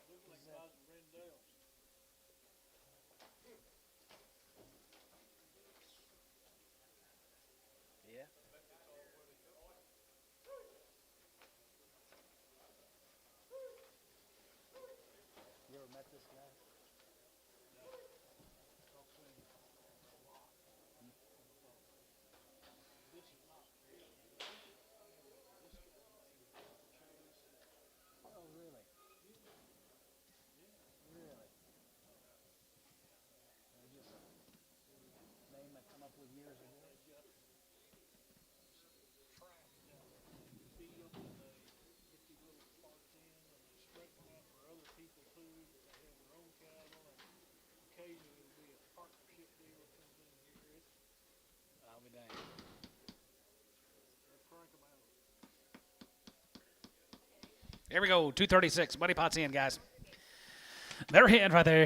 Looks like buys them Rendell's. Yeah. Crank 'em out. Here we go. 236. Money pot's in, guys. They're hitting right there.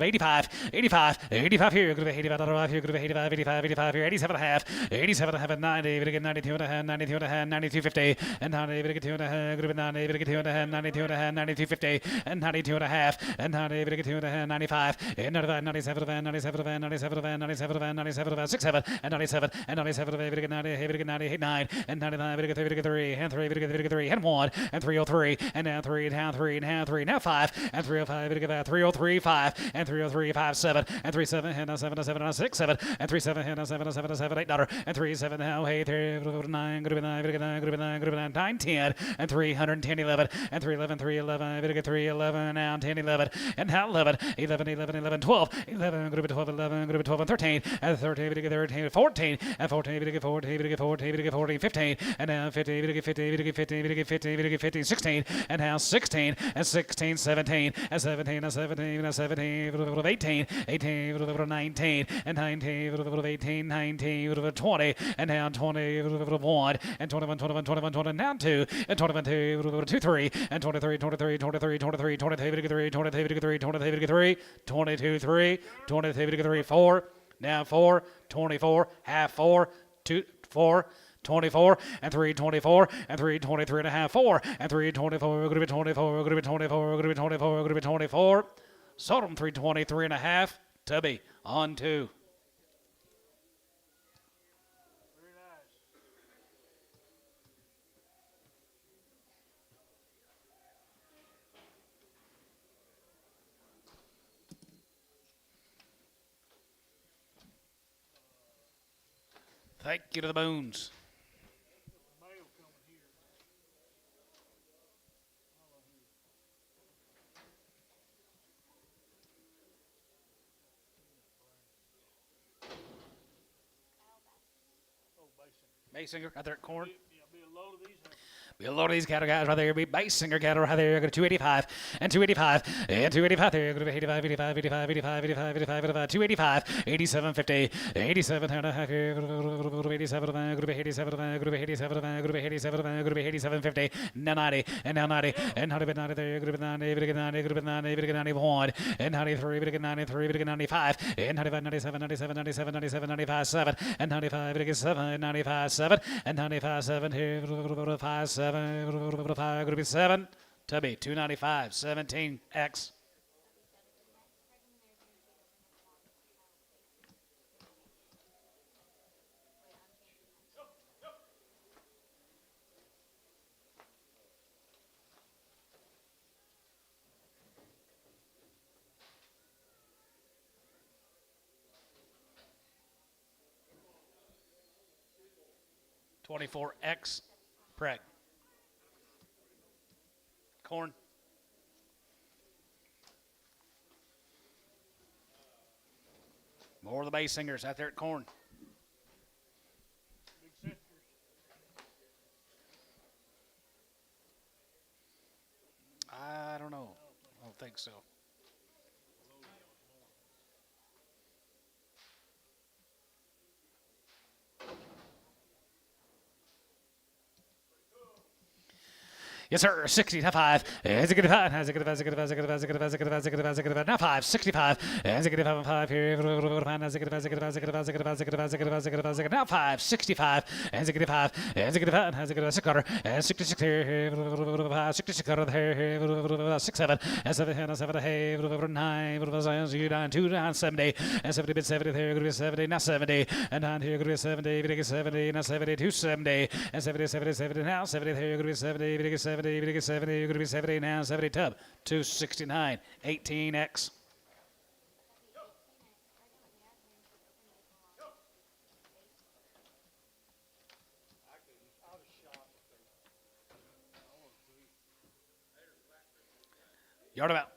85, 85, 85 here. 85 here. 85, 85, 85 here. 87 and a half. 87 and a half and 90. We're going to get 92 and a half, 92 and a half, 92.50. And 90, we're going to get 2 and a half. Going to be 90, we're going to get 2 and a half, 92 and a half, 92.50. And 92 and a half. And 90, we're going to get 2 and a half, 95. And 95, 97 and 97 and 97 and 97 and 97 and 67. And 97 and 97. We're going to get 90, we're going to get 98, 9. And 99, we're going to get 3, and 3, we're going to get 3, and 1. And 303. And now 3, and now 3, and now 3. Now 5. And 305, we're going to get 303, 5. And 303, 5, 7. And 37, and now 7, and 7, and 6, 7. And 37, and now 7, and 7, and 7, 8, $. And 37, now 8, 3, 9, good 9, good 9, good 9, good 9, 9, 10. And 310, 11. And 311, 311, we're going to get 311, now 10, 11. And now 11, 11, 11, 11, 12. 11, good 12, 11, good 12, and 13. And 13, we're going to get 13, 14. And 14, we're going to get 14, we're going to get 14, we're going to get 14, 15. And now 15, we're going to get 15, we're going to get 15, we're going to get 15, we're going to get 15, 16. And now 16, and 16, 17. And 17, and 17, and 17, 18, 18, 19, and 19, 18, 19, 20, and now 20, 1, and 21, 21, 21, 20, now 2, and 21, 2, 2, 3, and 23, 23, 23, 23, 23, 3, 23, 3, 23, 3, 22, 3, 23, 3, 4, now 4, 24, half 4, 2, 4, 24 and 324 and 323 and a half 4 and 324 we're going to be 24 we're going to be 24 we're going to be 24 we're going to be 24 sold them 323 and a half Tubby on 2. Very nice. Thank you to the Boons. Mail coming here. Oh, Basinger. Basinger out there at corn. Yeah, be a load of these. Be a load of these cattle guys right there. Be Basinger cattle right there. I got a 285 and 285 and 285 there. Going to be 85, 85, 85, 85, 85, 85, 85, 285, 87, 50, 87 and a half here. 87, going to be 87, going to be 87, going to be 87, going to be 87, 50, now 90, and now 90, and 90 there. Going to be 90, going to be 90, going to be 90, going to be 91, and 93, going to be 93, going to be 95, and 95, 97, 97, 97, 97, 95, 7, and 95, going to be 7, 95, 7, and 95, 7 here. 5, 7, going to be 7. Tubby, 295, 17X. $24X preg. Corn. More of the bass singers out there at corn. Big sisters. I don't know. I don't think so. Yes, sir. 65. As a good 5. As a good 5. As a good 5. As a good 5. As a good 5. As a good 5. As a good 5. As a good 5. Now 5. 65. As a good 5 and 5 here. As a good 5. As a good 5. As a good 5. As a good 5. As a good 5. As a good 5. As a good 5. As a good 5. As a good now 5. 65. As a good 5. As a good 5. As a good 6 and 66 here. 66 here. 6 7. And 7 and 7 hey. 9. 2 9 70. And 70 bit 70 there. Going to be 70. Now 70. And down here. Going to be 70. 70. Now 72 70. And 70 70 70 now 70 there. Going to be 70. 70. 70, you're going to be 70 now, 70 tub, 269, 18X. Yard about.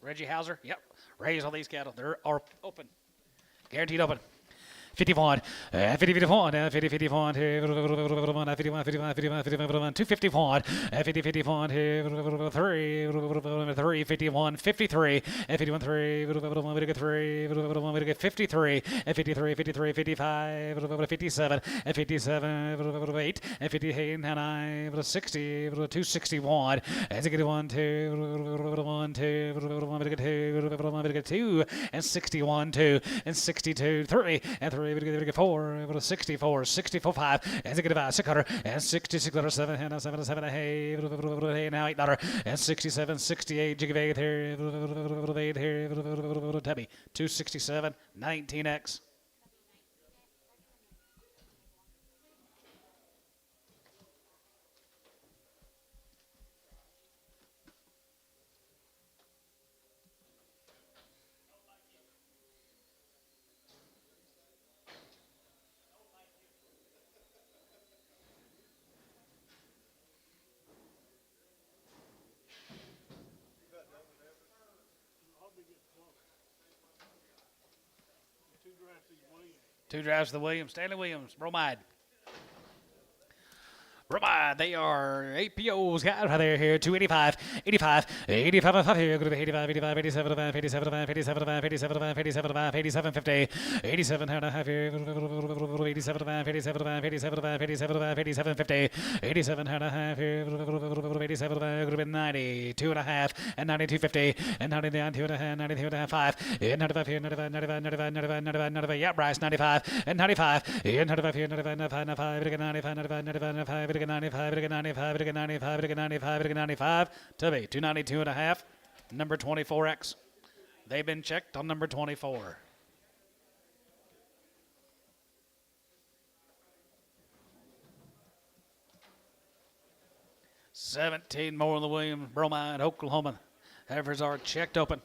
Reggie Hauser, yep. Raise all these cattle. They're open. Guaranteed open. 51, 50, 51, 50, 51, 51, 51, 51, 51, 251, 50, 51, 3, 3, 51, 53, 51, 3, 3, 53, 53, 53, 55, 57, 57, 8, 58, 9, 60, 261, 61, 2, 2, and 61, 2, and 62, 3, and 3, 4, 64, 64, 5, and 65, 600, and 66, 7, and 7, 7, hey, now $8, and 67, 68, jig of 8 here, 8 here, Tubby, 267, 19X. I'll be getting close. Two drafts these Williams. 2 drives to the Williams, Stanley Williams, bromide. Bromide, they are APOs, guys, right there here, 285, 85, 85, 5 here, 85, 85, 87, 87, 87, 87, 87, 87, 50, 87 and a half here, 87, 87, 87, 87, 87, 50, 87 and a half here, 87, 90, 2 and a half, and 92, 50, and 99, 2 and a half, 92 and a half, 5, and 95 here, 95, 95, 95, 95, 95, 95, yeah, Bryce, 95, and 95, and 95 here, 95, 95, 95, 95, 95, 95, 95, 95, 95, 95, 95, Tubby, 292 and a half, number 24X. They've been checked on number 24. $17 more in the Williams bromide, Oklahoma. Heifers are checked open.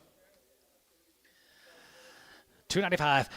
295,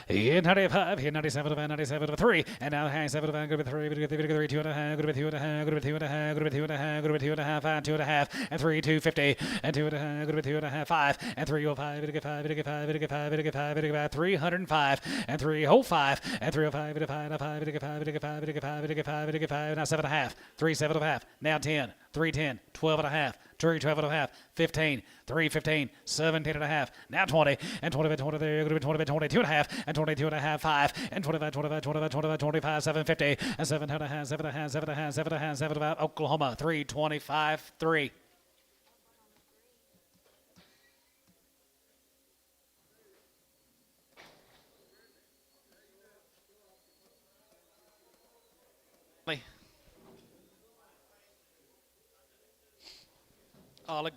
95, 97, 97, 3, and now hang 7, good with 3, good with 3, 2 and a half, good with 2 and a half, good with 2 and a half, good with 2 and a half, good with 2 and a half, 5, 2 and a half, and 3, 250, and 2 and a half, good with 2 and a half, 5, and 305, 5, 5, 5, 5, 305, and 305, and 305, 5, 5, 5, now 7 and a half, 3, 7 and a half, now 10, 310, 12 and a half, 3, 12 and a half, 15, 3, 15, 17 and a half, now 20, and 20, 20 there, 20, 22 and a half, and 22 and a half, 5, and 25, 25, 25, 25, 25, 750, and 7 and a half, 7 and a half, 7 and a half, 7 and a half, 7 and a half, Oklahoma, 325, 3. Oleg.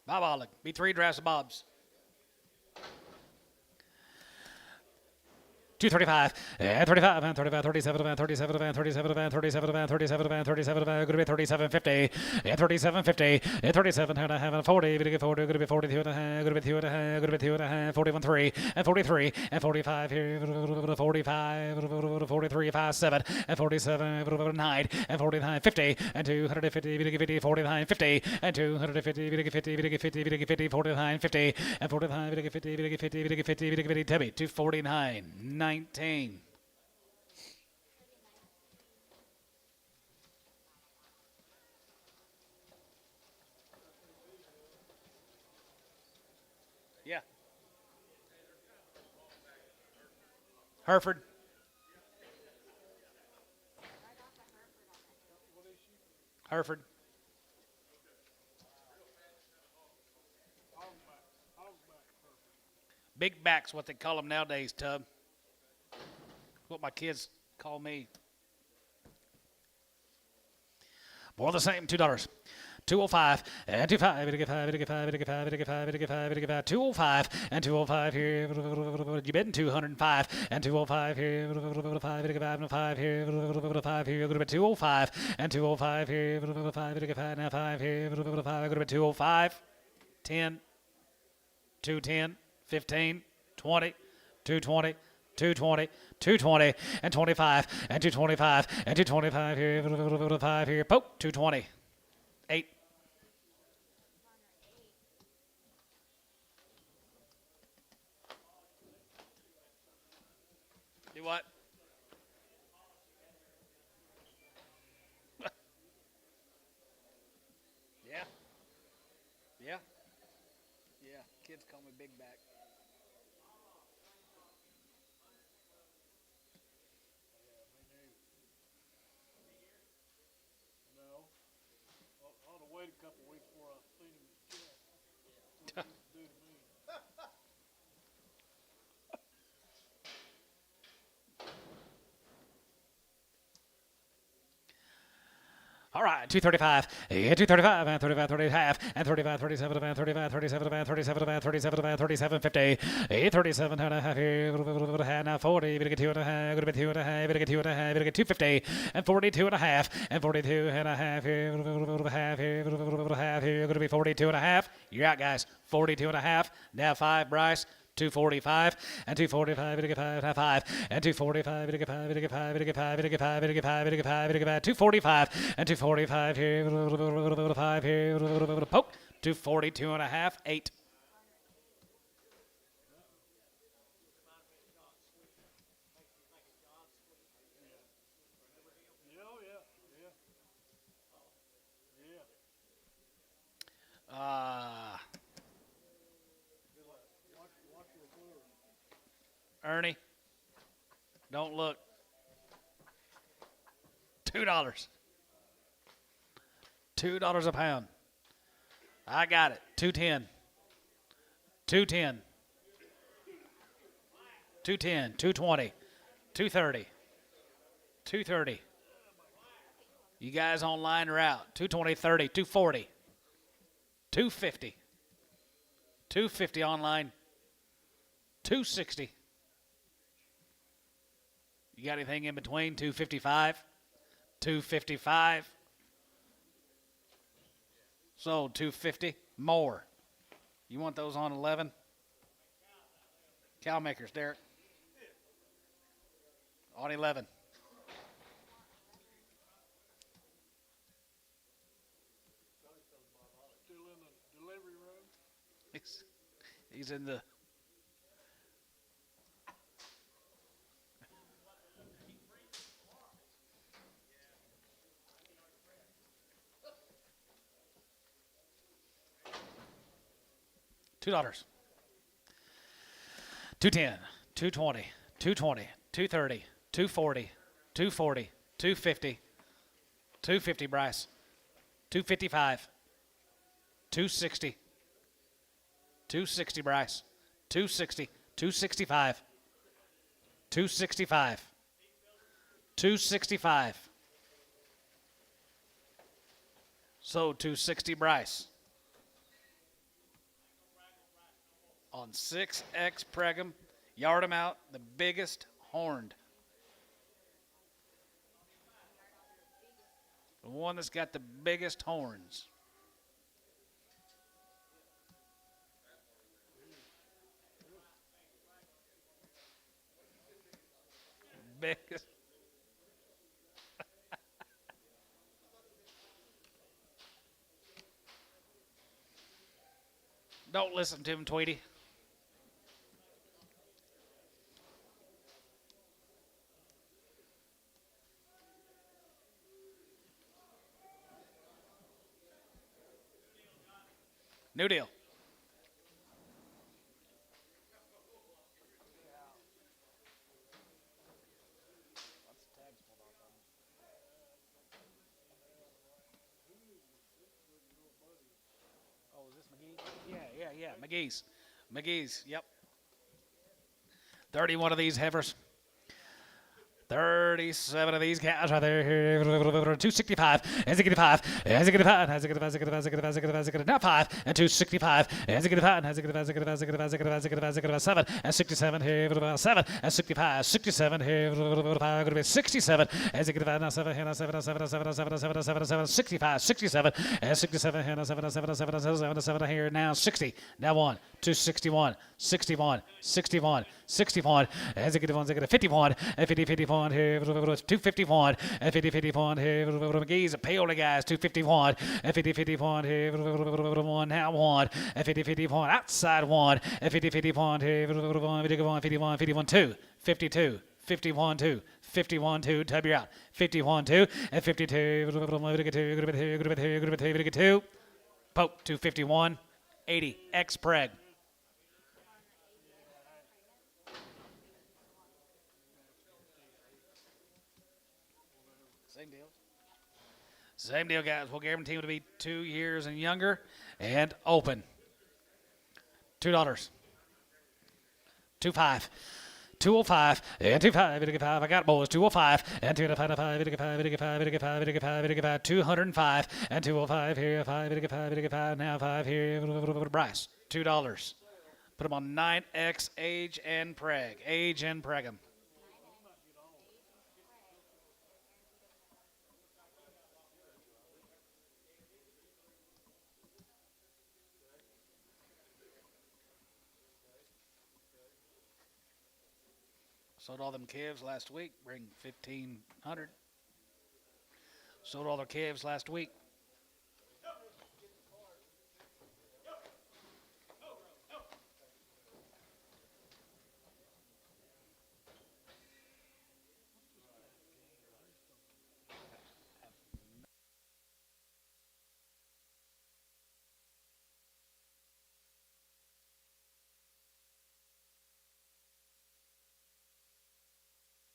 Bob Oleg. Be 3 drafts of Bob's. 235, 35, 35, 37, 37, 37, 37, 37, 37, going to be 37, 50, 37, 50, 37, and a half, 40, going to be 42 and a half, going to be 2 and a half, going to be 2 and a half, 41, 3, and 43, and 45 here, 45, 43, 5, 7, and 47, 9, and 49, 50, and 250, 50, 49, 50, and 250, 50, 50, 50, 49, 50, and 45, 50, 50, 50, 50, Tebby, 249, 19. Yeah. Hereford. Hereford. Big back's what they call them nowadays, Tub. What my kids call me. More of the same, $2. 205 and 25, 205 and 205 here. You bid 205 and 205 here. 5 here. 5 here. Go to 205 and 205 here. 5 now 5 here. 5 go to 205, 10, 210, 15, 20, 220. 220, 220, and 25, and 225, and 225 here, 5 here, poke, 220, 8. Yeah. Yeah. Kids call me Big Back. No. I ought to wait a couple weeks before I seen him at the chest. What he used to do to me. All right, 235, and 235, and 35, 30 half, and 35, 37, and 35, 37, and 37, and 37, and 37, 50, 37 and a half, now 40, you're going to get 2 and a half, going to be 2 and a half, you're going to get 2 and a half, you're going to get 250, and 42 and a half, and 42 and a half, you're going to be 42 and a half. You're out, guys. 42 and a half. Now 5, Bryce. 245 and 245 to get 5 and 245 to get 5 to get 5 to get 5 to get 5 to get 5 to get 5 to get 5 245 and 245 here 5 here poke 242 and a half 8. Yeah, oh yeah, yeah. Yeah. Watch your word. Ernie, don't look. $2. $2 a pound. I got it. 210. 210. 210. 220. 230. 230. You guys online are out. 220, 30, 240. 250. 250 online. 260. You got anything in between? 255. 255. Sold 250. More. You want those on 11? Cow makers, Derek. On 11. Still in the delivery room. He's in the. $2. 210, 220, 220, 230, 240, 240, 250, 250, Bryce, 255, 260, 260, Bryce, 260, 265, 265, 265. So 260, Bryce. On 6X Pregum, yard him out, the biggest horned. The one that's got the biggest horns. Biggest. Don't listen to him, Tweety. New deal. Oh, is this McGee? Yeah. McGee's, yep. 31 of these heifers. 37 of these cows right there. 265, and 65, and 65, and 65, now 5, and 265, and 65, and 7, and 67 here, 7, and 65, 67 here, going to be 67, and 65, now 7, and 7, 7, 7, 7, 7, 7, 7, 65, 67, and 67, and 7, 7, 7, 7, 7 here, now 60, now 1, 261, 61, 61, 61, and 51, and 50, 51 here, 251, and 50, 51 here, McGee's a payola guys, 251, and 50, 51 here, 1, now 1, and 50, 51 outside 1, and 50, 51 here, 51, 51, 51, 2, 52, 51, 2, 51, 2, tub you're out, 51, 2, and 52, 2, poke, 251, 80. X preg. Same deal. Same deal, guys. We'll guarantee them to be 2 years and younger and open. $2. 2.5. 205 and 25, 5. I got it, boys. 205 and 205, 205 and 205 here, 5, now 5 here. Bryce, $2. Put them on 9X age and preg. Age and preg them. Sold all them calves last week. Bring 1,500. Sold all their calves last week.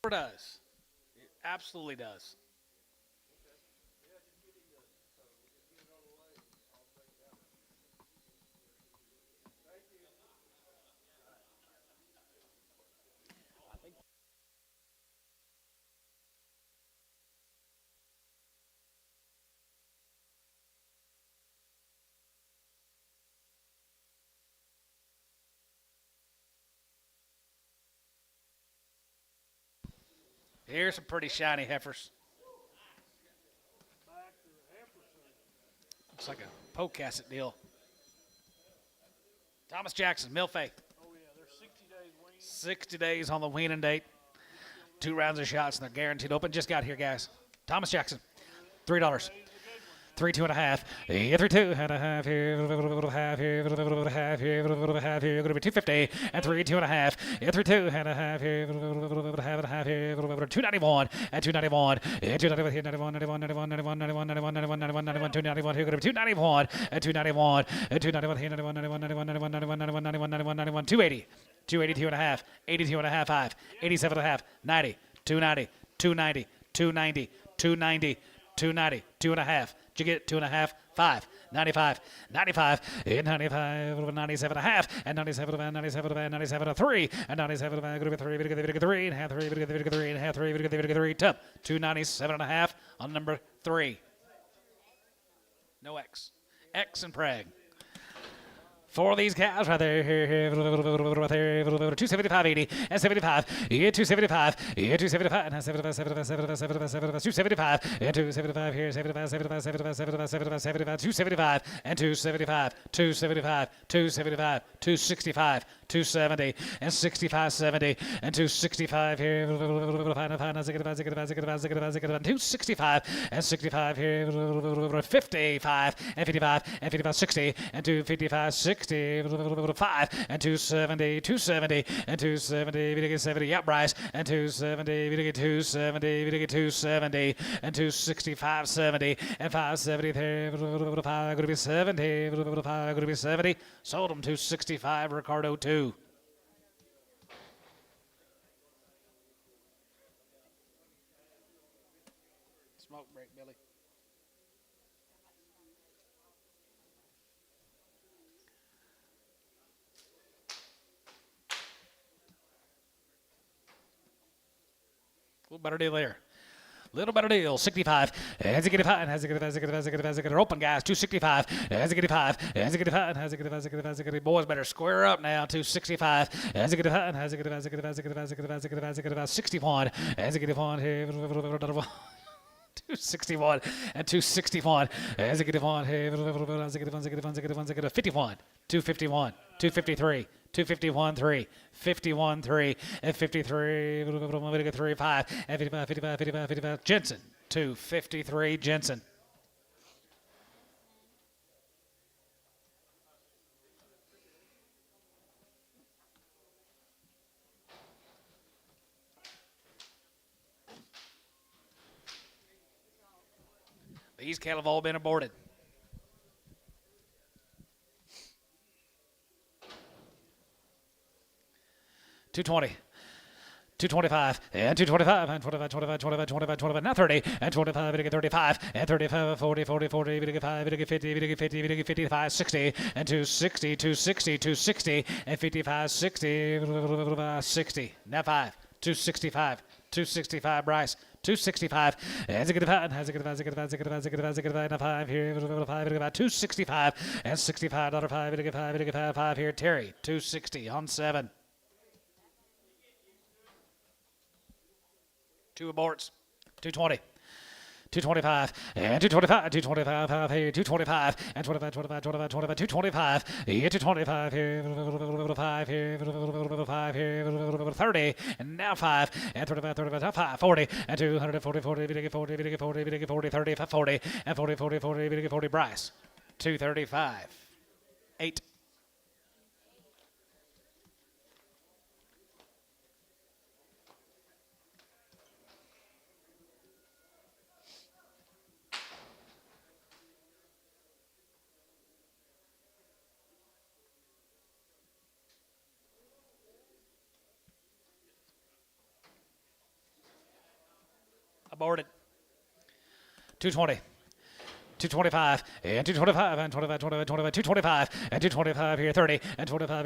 It does. It absolutely does. Here's some pretty shiny heifers. Looks like a poke casset deal. Thomas Jackson, Milfay. Oh, yeah, they're 60 days weaned. 60 days on the weaning date. 2 rounds of shots, and they're guaranteed open. Just got here, guys. Thomas Jackson, $3. 3, 2.5. Yeah, 3, 2.5 here. Half here. Half here. Half here. Going to be 250 and 3, 2.5. Yeah, 3, 2.5 here. Half here. 291 and 291. Yeah, 291 here. 91, 91, 91, 91, 91, 91, 91, 91, 91, 291 here. Going to be 291 and 291 and 291 here. 91, 91, 91, 91, 91, 91, 91, 91, 91, 280. 282.5. 82.5. 5. 87.5. 90. 290. 290. 290. 290. 290. 2.5. Did you get 2.5? 5. 95. 95. And 95. 97.5. And 97. 97. 97. 3. And 97. Going to be 3. 3 and a half. 3. 3 and a half. 3. 3. Tub. 297.5 on number 3. No X. X and preg. 4 of these cows right there, 275.80 and 75, yeah, 275, yeah, 275, and 75, 75, 75, 75, 75, 275, and 275 here, 75, 75, 75, 75, 75, 75, 275, and 275, 275, 275, 265, 270, and 65, 70, and 265 here, 265, and 65 here, 55, and 55, and 55, 60, and 255, 60. 5 and 270, 270 and 270, we get 70, yeah, Bryce, and 270, we get 270, we get 270 and 265, 70 and 570 there, 5 going to be 70, 5 going to be 70, sold them 265, Ricardo 2. Smoke break, Billy. A little better deal there. Little better deal. 65. Has it get 5? Has it get 5? Has it get open, guys? 265. Has it get 5? Has it get 5? Has it get 5? Has it get boys better square up now. 265. Has it get 5? Has it get 5? Has it get 5? Has it get 5? Has it get 5? Has it get 5? 61. Has it get 1 here? 261 and 261. As it get 1 here. As it get 1, 51. 251. 253. 251 3, 51 3, and 53, 3 5, and 55, 55, 55, 55. Jensen, 253 Jensen. These cattle have all been aborted. 220. 225 and 225 and 25, now 30 and 25, 35 and 35, 40, 55, 50, 55, 60 and 260, 260 and 55, 60, 60. Now 5, 265 Bryce. 265 and 5 here 265 and 65 $5 here Terry 260 on 7. 2 aborts. 220. 225 and 225 here 225 and 225 here 225 here 5 here 30 and now 5 and 35 5 40 and 240 40 30 40 and 40 Bryce 235 8. Aborted. 220. 225 and 225 and 25 225 and 225 here 30 and 25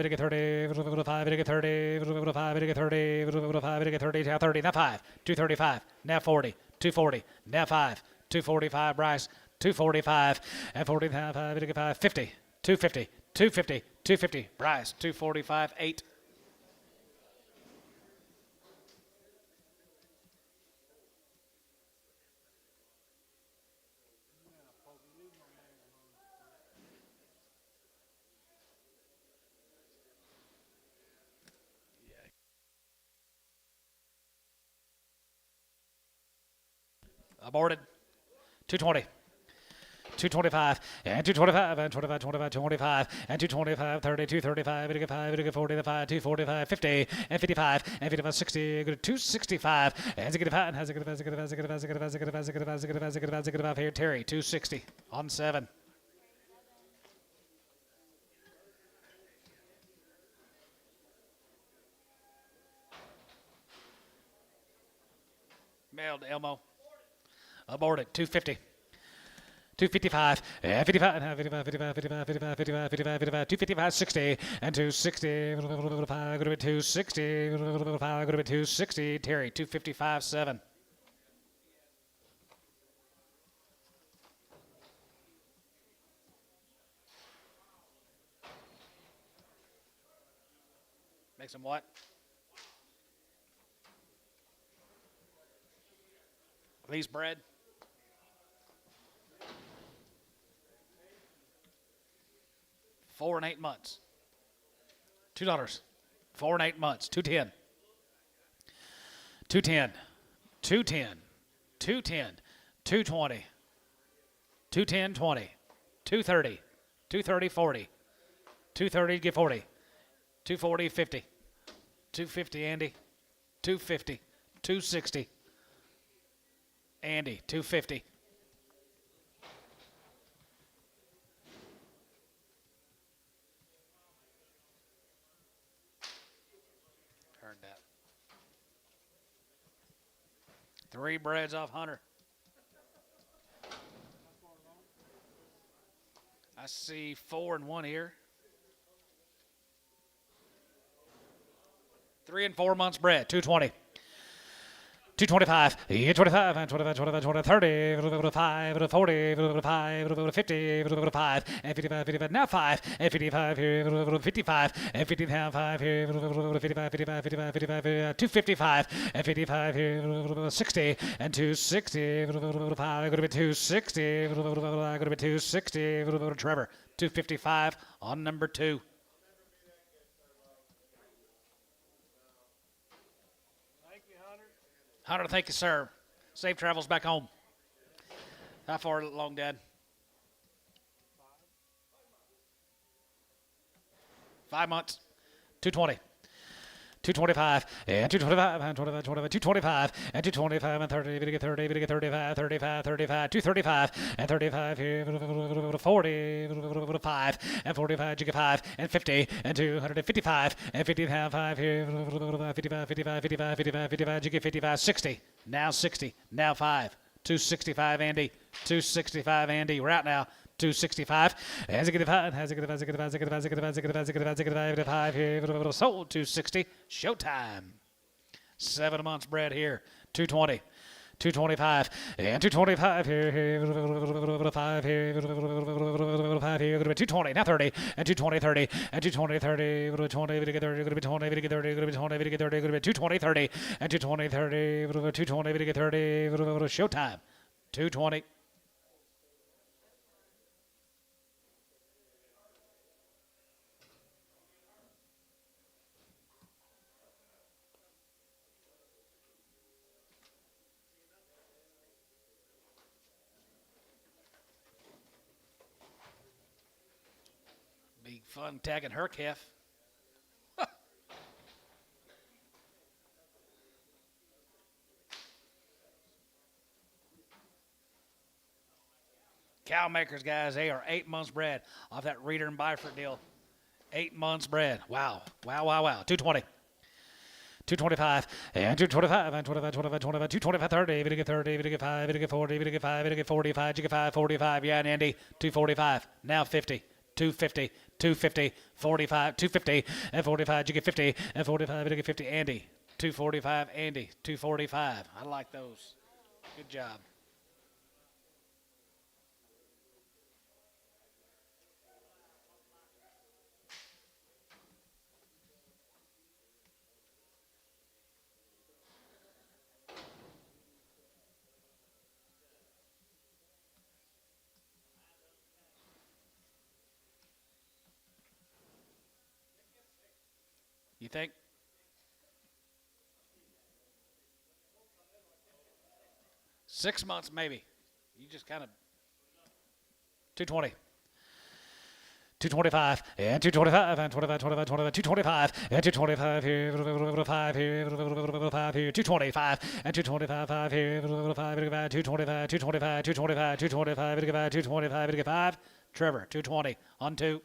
30 now 30 now 5 235 now 40 240 now 5 245 Bryce 245 and 45 50 250 Bryce 245 8. Aborted. 220. 225 and 225 and 25 and 225 30 235 45 245 50 and 55 and 55 60 265 and 5 here Terry 260 on 7. Mailed to Elmo. Aborted. 250. 255 and 55 and 55 255 60 and 260 260 Terry 255 7. Make some what? These bread. $4 and 8 months. $2. 4 and 8 months. 210. 210. 210. 210. 220. 210 20. 230. 230 40. 230 get 40. 240 50. 250 Andy. 250. 260. Andy 250. Heard that. 3 breads off Hunter. I see 4 and 1 here. 3 and 4 months bread. 220. 225, 25, and 25, 30, 5, 40, 5, 50, 5, and 55, now 5, and 55 here, 55, and 55 here, 255, and 55 here, 60, and 260, 260, 260, Trevor, 255 on number 2. Hunter, thank you, sir. Safe travels back home. How far along, Dad? 5 months. 220. 225 and 225 and 25, 25, 225 and 225 and 30, 30, 30, 35, 35, 35, 235 and 35 here, 40, 5 and 45, you get 5 and 50 and 255 and 55 here, 55, 55, 55, 55, 55, you get 55, 60, now 60, now 5, 265 Andy, 265 Andy, we're out now. 265. Has it get 5? Has it get 5? Has it get 5? Has it get 5? Has it get 5? Has it get 5? Has it get 5? Has it get 5 here? Sold 260. Showtime. 7 months bred here. 220. 225 and 225 here, 5 here, 5 here, 220, now 30 and 220, 30 and 220, 30, 20, 30, 30, 30, 20, 30, 20, 30, 220, 30 and 220, 30, 220, 30, showtime. 220. Be fun tagging her calf. Cow makers, guys, they are 8 months bred off that Reader and Byford deal. 8 months bred. Wow. Wow, wow, wow. 220. 225 and 225 and 25, 25, 25, 225, 30, 30, 30, 5, 40, 45, 45, 45, yeah, and Andy, 245, now 50, 250, 250, 45, 250, and 45, you get 50, and 45, you get 50, Andy, 245, Andy, 245. I like those. Good job. You think? Six months, maybe. You just kind of 220. 225 and 225 and 25, 25, 25, 225 and 225 here, 5 here, 5 here, 225 and 225, 5 here, 5, 225, 225, 225, 225, 225, 5. Trevor, 220 on 2.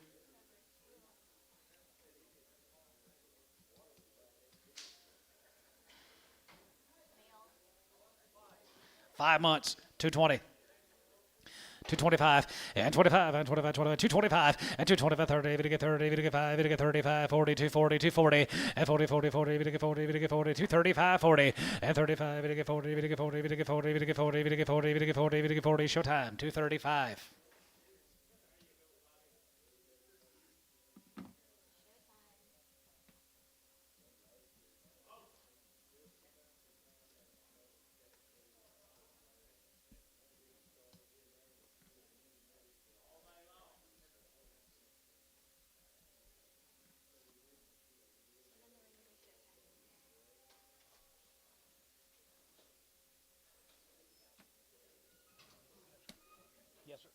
Five months, 220. 225 and 25 and 25, 25, 225 and 225, 30, 30, 30, 5, 35, 40, 240, 240 and 40, 40, 40, 40, 40, 40, 235, 40 and 35, 40, 40, 40, 40, 40, 40, 40, 40, showtime, 235. Yes, sir.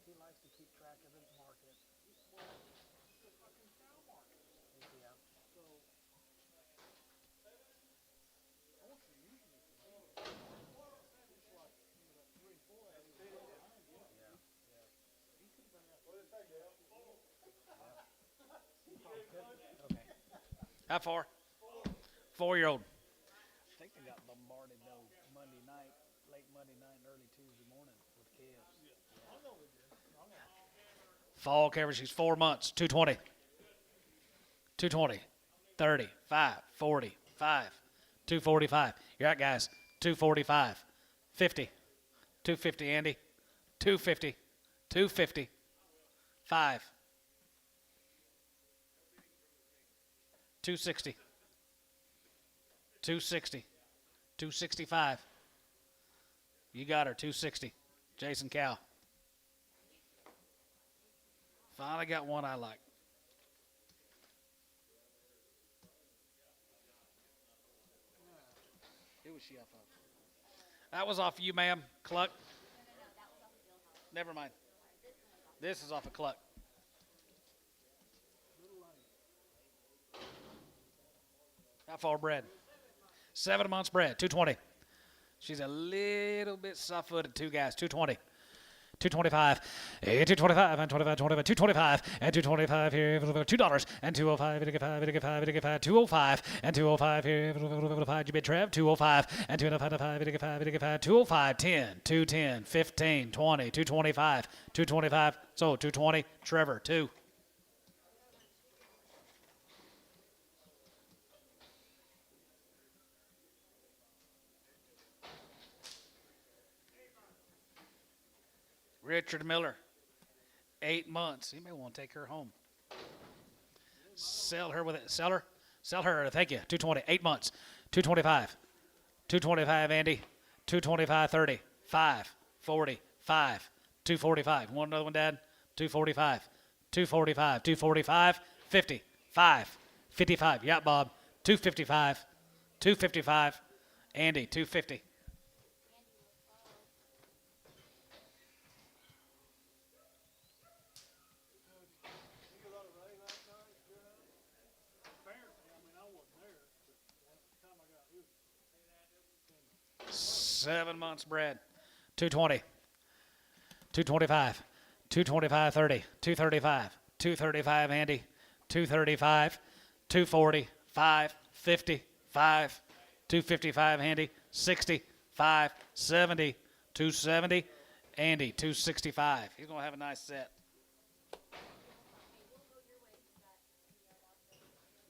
He likes to keep track of the market. Yeah. Okay. How far? 4-year-old. I think they got bombarded though Monday night, late Monday night, and early Tuesday morning with calves. Fall coverage, he's 4 months, 220. 220, 30, 5, 40, 5, 245. You're out, guys. 245, 50, 250, Andy. 250, 250, 5, 260, 260, 265. You got her, 260. Jason Cow. Finally got one I like. Who was she off of? That was off of you, ma'am. Cluck. Never mind. This is off of Cluck. How far bred? 7 months bred. 220. She's a little bit soft-footed. Two guys. 220. 225, and 225, and 25, 25, 225, and 225 here, $2, and 205, and 5, 205, and 205 here, 5, you bid Trev, 205, and 205, 205, 10, 210, 15, 20, 225, 225, so 220, Trevor, 2. Richard Miller, 8 months. You may want to take her home. Sell her with it. Sell her. Sell her. Thank you. 220. 8 months. 225. 225, Andy. 225, 30. 5. 40. 5. 245. Want another one, Dad? 245. 245. 245. 50. 5. 55. Yeah, Bob. 255. 255. Andy, 250. Apparently, I mean, I wasn't there, but the time I got here, 7 months bred. 220. 225. 225, 30. 235. 235, Andy. 235. 240. 5. 50. 5. 255, Andy. 60. 5. 70. 270. Andy, 265. He's going to have a nice set.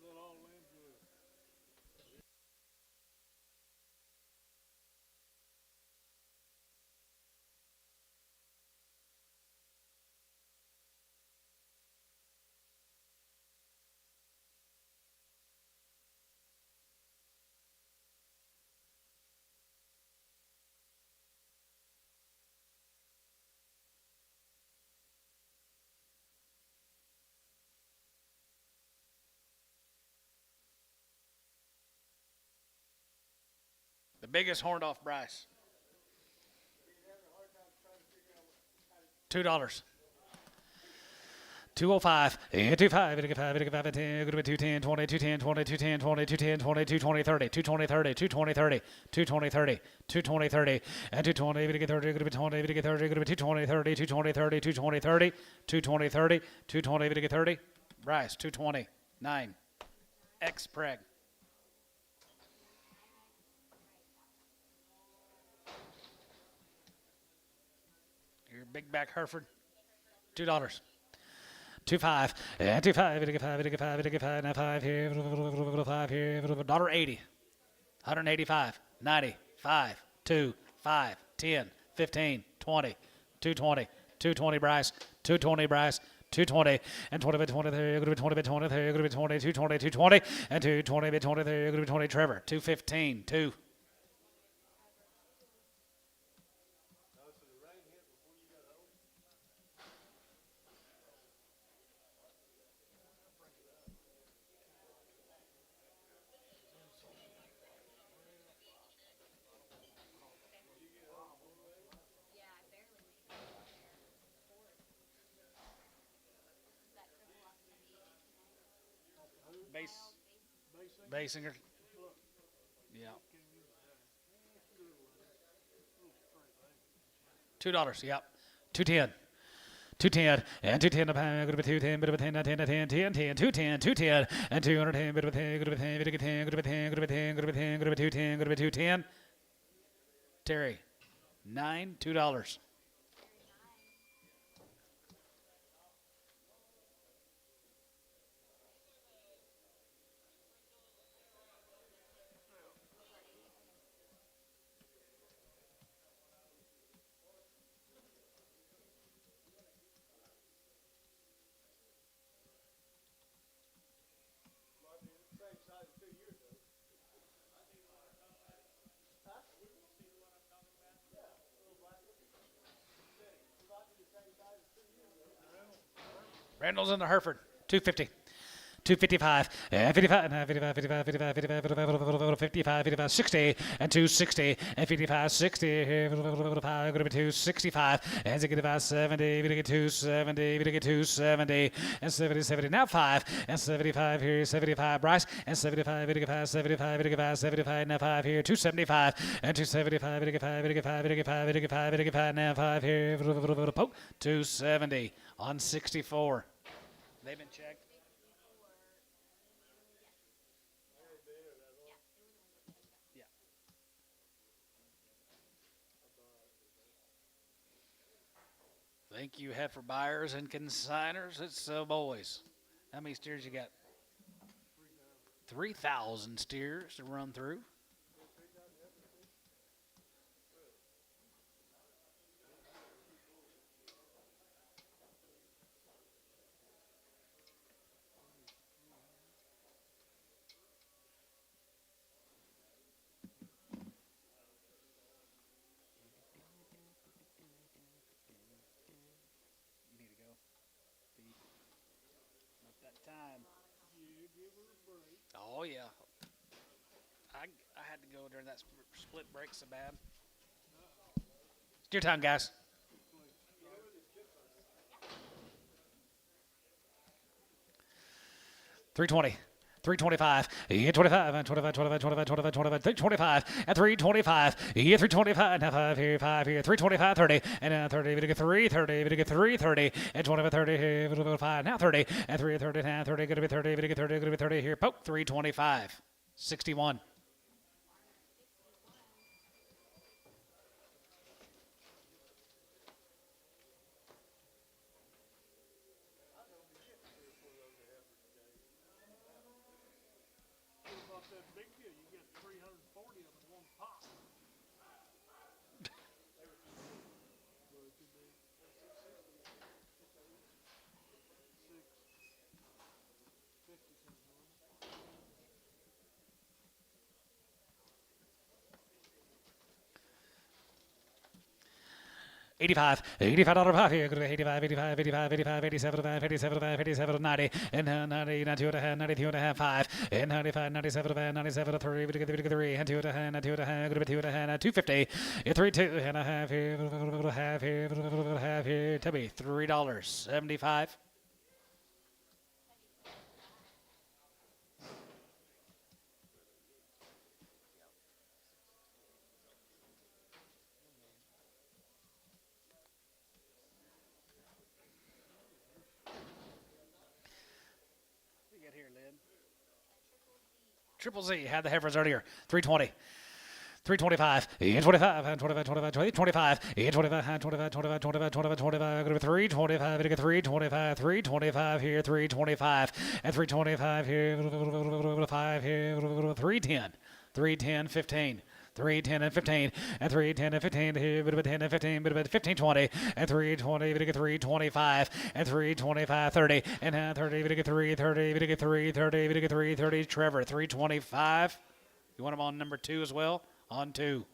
little all in good. The biggest horned off Bryce. $2. 205, and 25, and 5, and 5, and 10, going to be 210, 20, 210, 20, 210, 20, 210, 20, 220, 30, 220, 30, 220, 30, 220, 30, 220, 30, and 220, going to get 30, going to be 20, going to get 30, going to be 220, 30, 220, 30, 220, 30, 220, 30, 220, going to get 30. Bryce, 220, 9. X Preg. Your big back Hereford, $2. 25, and 25, and 5, and 5, and 5, and 5 here, 5 here, $1.80, 185, 90, 5, 2, 5, 10, 15, 20, 220, 220 Bryce, 220 Bryce, 220, and 20 bit 20 there, going to be 20 bit 20 there, going to be 20, 220, 220, and 220 bit 20 there, going to be 20 Trevor, 215, 2. Basinger. Yeah. $2. Yep. 210. 210 and 210 a pound, good to be 210, bit of a 10, 10, 10, 10, 10, 210, 210, and 210, bit of a 10, good to be 10, good to be 10, good to be 10, good to be 10, good to be 10, good to be 210, good to be 210. Terry, 9, $2. Randall's in the Hereford, 250. 255, and 55, and 55, 55, 55, 55, 55, 55, 55, 60, and 260, and 55, 60, 55, going to be 265, and 65, 70, going to get 270, going to get 270, and 70, 70, now 5, and 75 here, 75, Bryce, and 75, 75, 75, 75, 75, now 5 here, 275, and 275, 85, 85, 85, 85, 85, now 5 here, poke, 270 on 64. They've been checked. Thank you, heifer buyers and consigners. It's boys. How many steers you got? 3,000 steers to run through. You need to go. Not that time. Oh, yeah. I had to go during that split break so bad. It's your time, guys. $320. 325, 25, and 25, 25, 25, 25, 25, 325, and 325, 325, now 5 here, 325, 30, and now 30, we get 330, we get 330, and 25, 30, 5, now 30, and 330, now 30, going to be 30, we get 30, going to be 30 here, poke, 325, 61. That big deal, you get 340 of them in one pot. $85, $85 here, 85, 85, 85, 85, 87, 87, 87, 90, and 90, 92 and a half, 92 and a half, 5, and 95, 97, 97, 3, 3, and 2 and a half, 2 and a half, going to be 2 and a half, 250, 3, 2 and a half here, half here, tell me, $3.75. Triple Z had the heifers earlier. 320. 325, 25, 25, 25, 25, 25, 25, 25, 25, 25, 25, go to 325, 325, 325 here, 325, and 325 here, 5 here, 310, 310, 15. 310 and 15, and 310 and 15 here, bit of a 10 and 15, bit of a 15, 20, and 320, bit of 325, and 325, 30, and 30, bit of 330, bit of 330, bit of 330, Trevor, 325. You want him on number 2 as well? On 2.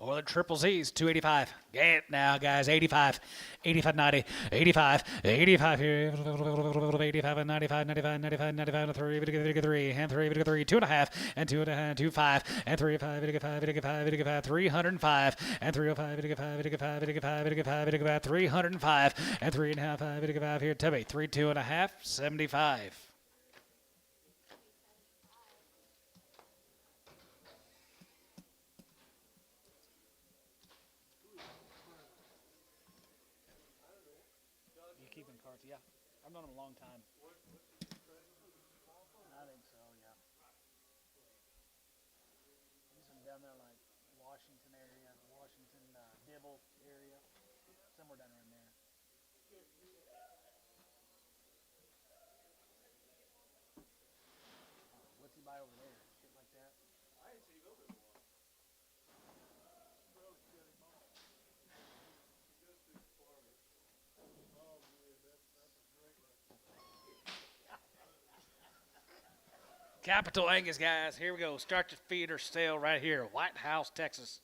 Or the triple Z's, 285. Get it now, guys. 85, 85, 90, 85, 85 here, 85 and 95, 95, 95, 95, and 3, 3, and 3, 3, 2 and a half, and 2 and a half, 2, 5, and 3, 5, 5, 5, 5, 305, and 305, 5, 5, 5, 5, 305, and 3 and a half, 5 here, Tubby, 3, 2 and a half, 75. Yeah, I've known him a long time. I think so, yeah. He's from down there, like Washington area, Dibble area, somewhere down around there. What's he buy over there? Shit like that? I ain't seen no before. Capital Angus, guys. Here we go. Start your feeder sale right here. White House, Texas.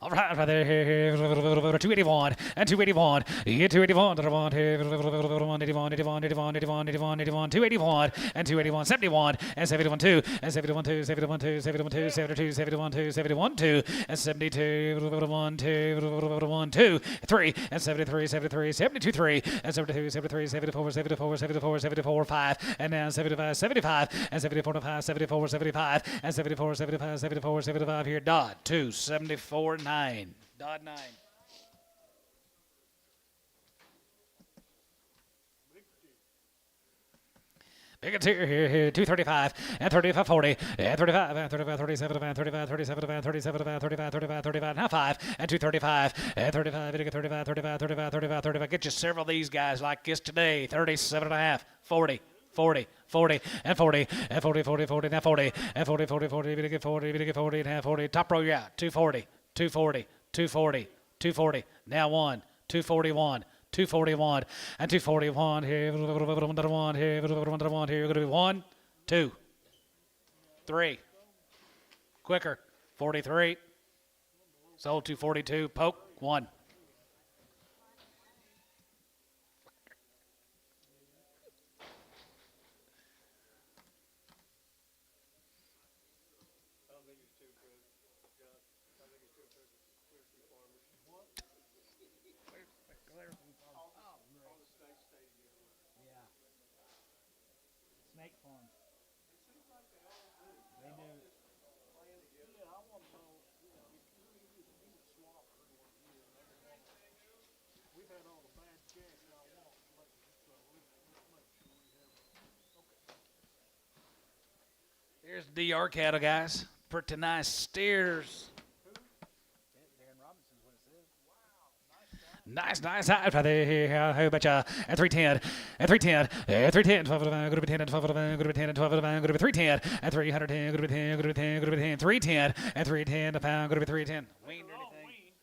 All right, right there, here, 281 and 281, 281, 281 and 281, 71 and 71 2 and 71 2, 71 2, 71 2, 72, 71 2, 71 2 and 72 1 2 3 and 73 73 72 3 and 72 73 74 74 74 74 5 and now 75 75 and 74 5 74 75 and 74 75 74 75 here. Dodd 2 74 9. Dodd 9. Big tier here, 235 and 35 40 and 35 and 35 37 and 35 37 and 37 and 35 35 35 now 5 and 235 and 35 35 35 35 35 35. Get you several of these guys like this today. 37 and a half, 40 40 40 and 40 and 40 40 40 now 40 and 40 40 40 40 40 40 and half 40. Top row you're out. 240 240 240 240 now 1 241 241 and 241 here. One here. One here. You're going to be 1 2 3. Quicker. 43. Sold 242. Poke 1. Snake farm. They do. Yeah, I want to know, he was swap everywhere here and everything. We've had all the bad cash I want lately, so let's make sure we have okay. Here's DR cattle, guys. Pretty nice steers. Darren Robinson's what it says. Nice high right there. How about ya? At 310, at 310, at 310, 12 of a good to be 10 and 12 of a good to be 10 and 12 of a good to be 310, at 310, good to be 10, good to be 10, good to be 10, 310, at 310 a pound, good to be 310. Weaned or anything?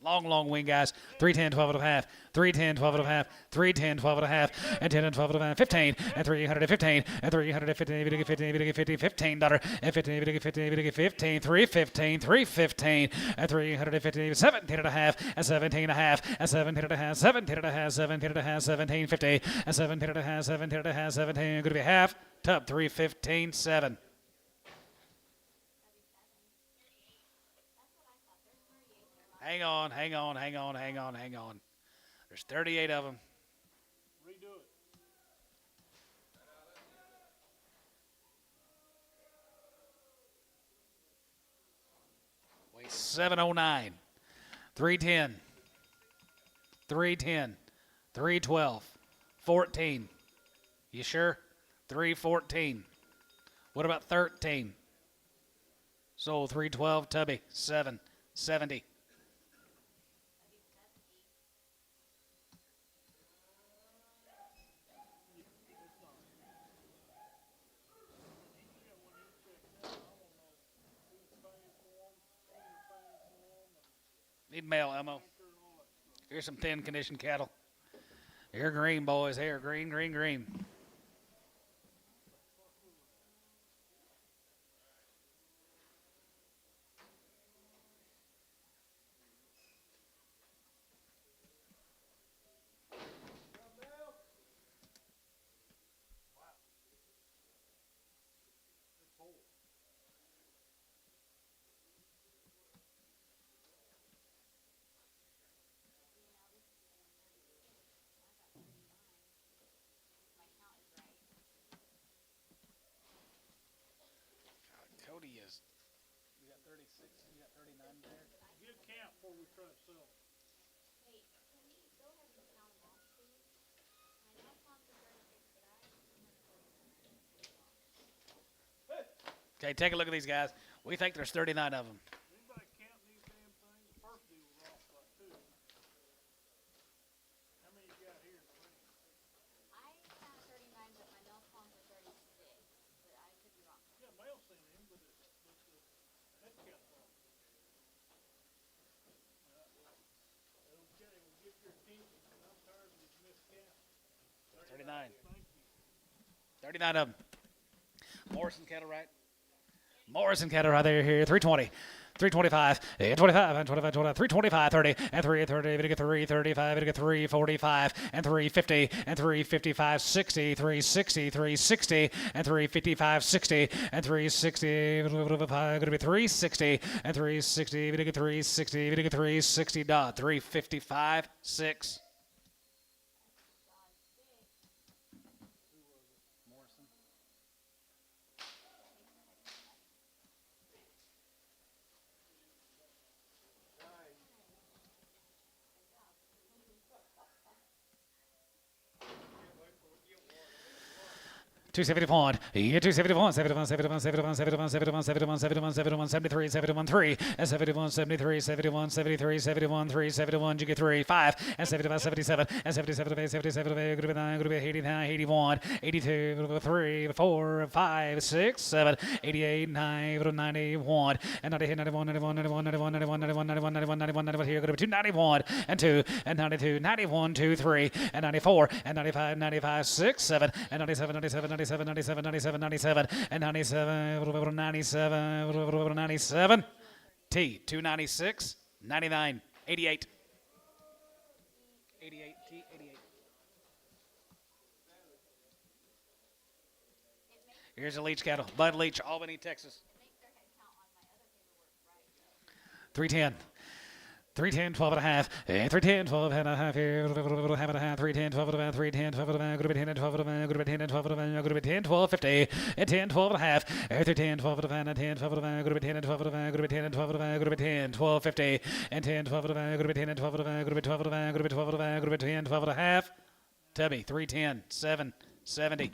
Long wing, guys. 310, 12 and a half, 310, 12 and a half, 310, 12 and a half, and 10 and 12 and a half, 15, and 315, and 315, $50, $15, and 15, $50, 15, 315, 315, and 350, 17 and a half, and 17 and a half, and 17 and a half, 17 and a half, 17 and a half, 17, 50, and 17 and a half, 17 and a half, 17, going to be half, tub 315, 7. Hang on. There's 38 of them. Redo it. Wait, 709, 310, 310, 312, 14. You sure? 314. What about 13? Sold 312, Tubby, 770. Need mail, Elmo. Here's some thin condition cattle. Here green, boys. Here, green. Cody is. You got 36, you got 39 there. Get a count before we try to sell it. Hey, can we go ahead and count them off, please? I know it's on for 36, but I Okay, take a look at these guys. We think there's 39 of them. Anybody count these damn things? The first deal was off by 2. How many you got here in the ring? counted 39, but my mail's calling for 36. But I could be wrong. Yeah, mail sent in, but the head count's off. Okay, we'll get your attention, because I'm tired of these missed counts. 39. Thank you. 39 of them. Morrison cattle right. Morrison cattle right there here. 320. 325, and 25, and 25, 25, 325, 30, and 330, we get 335, we get 345, and 350, and 355, 60, 360, 360, and 355, 60, and 360, going to be 360, and 360, we get 360, we get 360, dot, 355, 6. Morrison. Two 71, yeah, 271, 71, 71, 71, 71, 71, 71, 71, 71, 73, 71, 3, and 71, 73, 71, 73, 71, 3, 71, you get 3, 5, and 75, 77, and 77, 8, 77, 8, group of 9, group of 89, 81, 82, 3, 4, 5, 6, 7, 88, 9, 91, and 90, 91, 91, 91, 91, 91, 91, 91, 91, 91, 91, here, group of 2, 91, and 2, and 92, 91, 2, 3, and 94, and 95, 95, 6, 7, and 97, 97, 97, 97, 97, 97, and 97, 97, 97, T, 296, 99, 88. 88, T, 88. Here's a Leach cattle. Bud Leach, Albany, Texas. 310. 310, 12 and a half, and 310, 12 and a half here, half and a half, 310, 12 and a half, 310, 12 and a half, group of 10 and 12 and a half, group of 10 and 12 and a half, group of 10, 12, 50, and 10, 12 and a half, and 310, 12 and a half, and 10, 12 and a half, group of 10 and 12 and a half, group of 10 and 12 and a half, group of 10, 12, 50, and 10, 12 and a half, group of 10 and 12 and a half, group of 12 and a half, group of 12 and a half, group of 10, 12 and a half, Tubby, 310, 7, 70.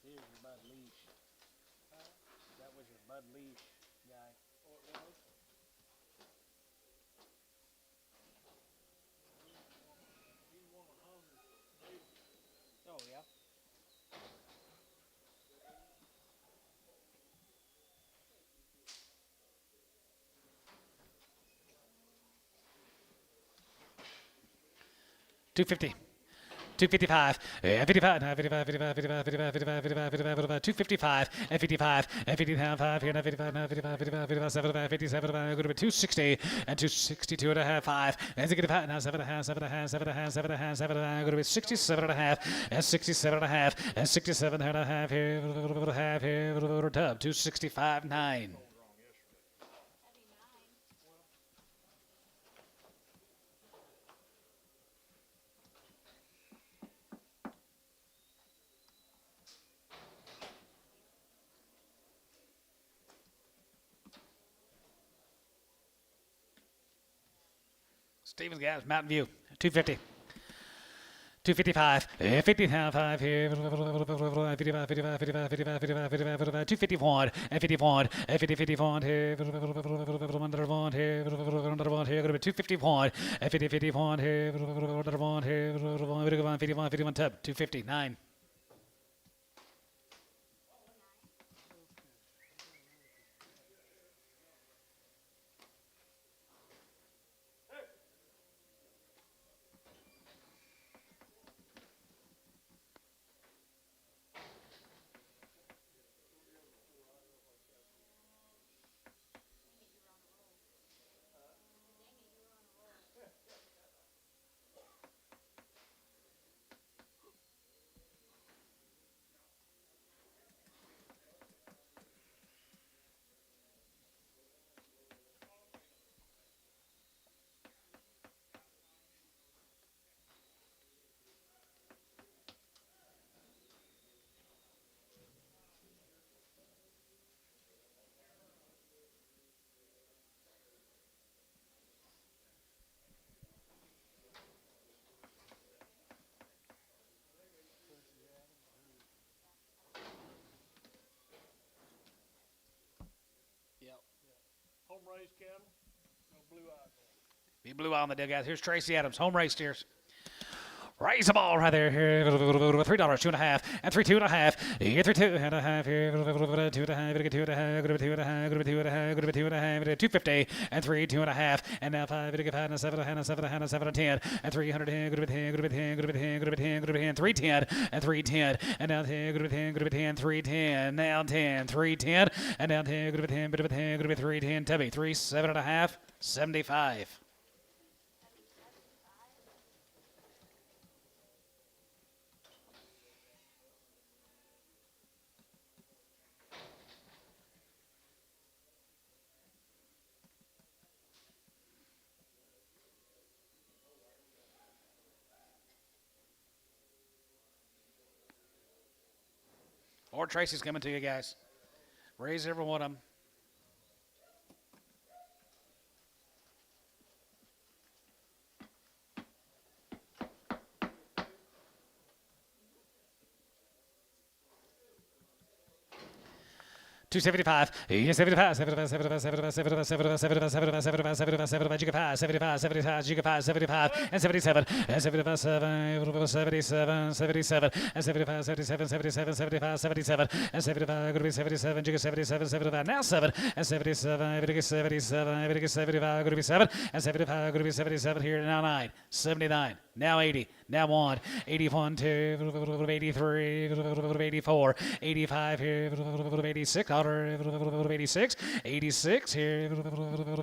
Here's your Bud Leash. That was your Bud Leash guy. Oh, yeah. $250. 255, and 55, 55, 55, 55, 55, 55, 55, 55, 255, and 55, and 55, here, 55, 55, 55, 55, 75, 57, going to be 260, and 262 and a half, 5, and 65, now 7 and a half, 7 and a half, 7 and a half, 7 and a half, 7 and a half, going to be 67 and a half, and 67 and a half, and 67 and a half, here, half, here, tub, 265, 9. Stevens Gas, Mountain View, 250. 255, 55 here, 55, 55, 55, 55, 55, 55, 251, and 51, and 50, 51 here, under one here, going to be 251, and 50, 51 here, under one here, 51, 51 tub, 250, 9. Home raised cattle, no blue eyes. Be blue eye on the dead guys. Here's Tracy Adams, home race steers. Raise the ball right there. Here, $3, 2.5, and 3, 2.5. Here, 3, 2.5. Here, 2.5. Get 2.5. Go to 2.5. Go to 2.5. Go to 2.5. 250, and 3, 2.5, and now 5. Get 5, and 7, and 7, and 7, and 10, and 310. Go to 10. Go to 10. Go to 10. Go to 10. Go to 10. 310, and 310, and now 10. Go to 10. Go to 10. 310, now 10. 310, and now 10. Go to 10. Go to 10. Go to 310. Tubby 3, 7.5. 75. Or Tracy's coming to you guys. Raise every one of them. $275. Yes, 75. 75. 75. 75. 75. 75. 75. 75. 75. 75. Giga 5. 75. 75. Giga 5. 75 and 77 and 75. 77. 77 and 75. 77. 77. 75. 77 and 75. Going to be 77. Giga 77. 75. Now 7 and 77. Giga 77. Giga 75. Going to be 7 and 75. Going to be 77 here. Now 9. 79. Now 80. Now 1. 81. 2. 83. 84. 85 here. 86. 86, 86 here,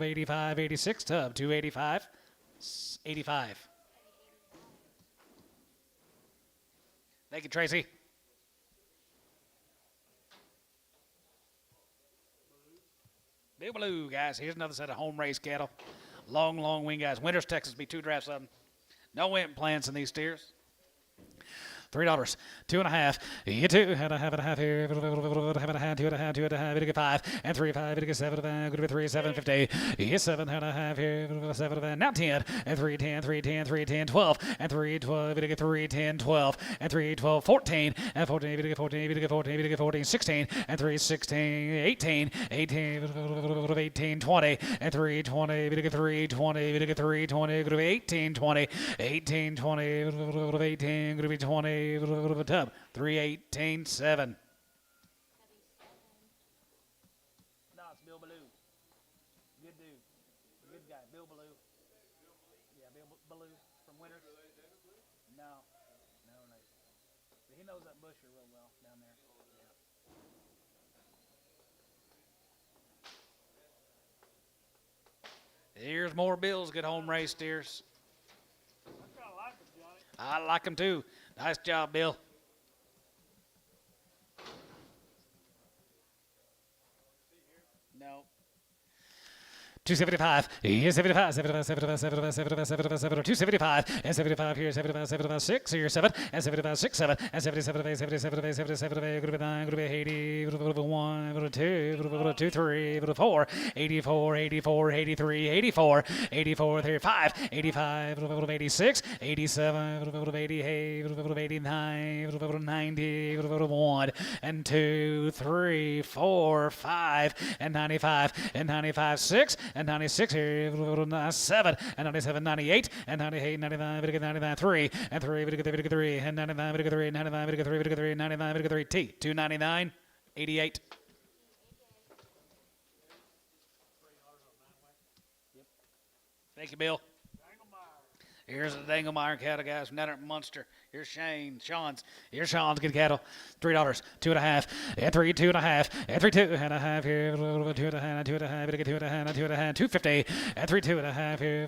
85, 86, tub, 285, 85. Thank you, Tracy. Bill Blue, guys. Here's another set of home race cattle. Long wing guys. Winters, Texas, be 2 drafts of them. No went plants in these steers. $3, 2.5. You 2 and a half here. Have a half, 2.5, 2.5. It'll get 5 and 3, 5. It'll get 7. Going to be 3, 750. You 7 and a half here. 7. Now 10 and 3, 10, 3, 10, 3, 10, 12 and 3, 12. It'll get 3, 10, 12 and 3, 12, 14 and 14. It'll get 14. It'll get 14. It'll get 14, 16 and 3, 16, 18, 18, 18, 20 and 3, 20. It'll get 3, 20. It'll get 3, 20. Going to be 18, 20, 18, 20, 18. Going to be 20. Tub 318.7. No, it's Bill Ballou. Good dude. Good guy. Bill Ballou. Yeah, Bill Ballou from Winters. No. But he knows that busher real well down there. Yeah. Here's more Bill's good home race steers. I kind of like it, Johnny. I like them too. Nice job, Bill. No. 275. Here's 75. 75. 75. 75. 75. 75. 75. 275 and 75 here. 75. 75. 6 here. 7 and 75. 6 7 and 77. 8 77. 8 77. 8 going to be 9. Going to be 80. 1. 2. 2 3. 4. 84. 84. 83. 84. 84 here. 5. 85. 86. 87. 88. 89. 90. 1 and 2 3 4 5 and 95 and 95 6 and 96 here, 7 and 97, 98 and 98, 99, 99, 3 and 3, 3 and 99, 3, 99, 3, 3, 99, 3, T, 299, 88. Thank you, Bill. Here's the Danglemeyer cattle, guys, from down at Munster. Here's Sean's. Here's Sean's good cattle. $3, 2.5, and 3, 2.5, and 3, 2.5 here, 2.5, 2.5, 2.5, 250, and 3, 2.5 here,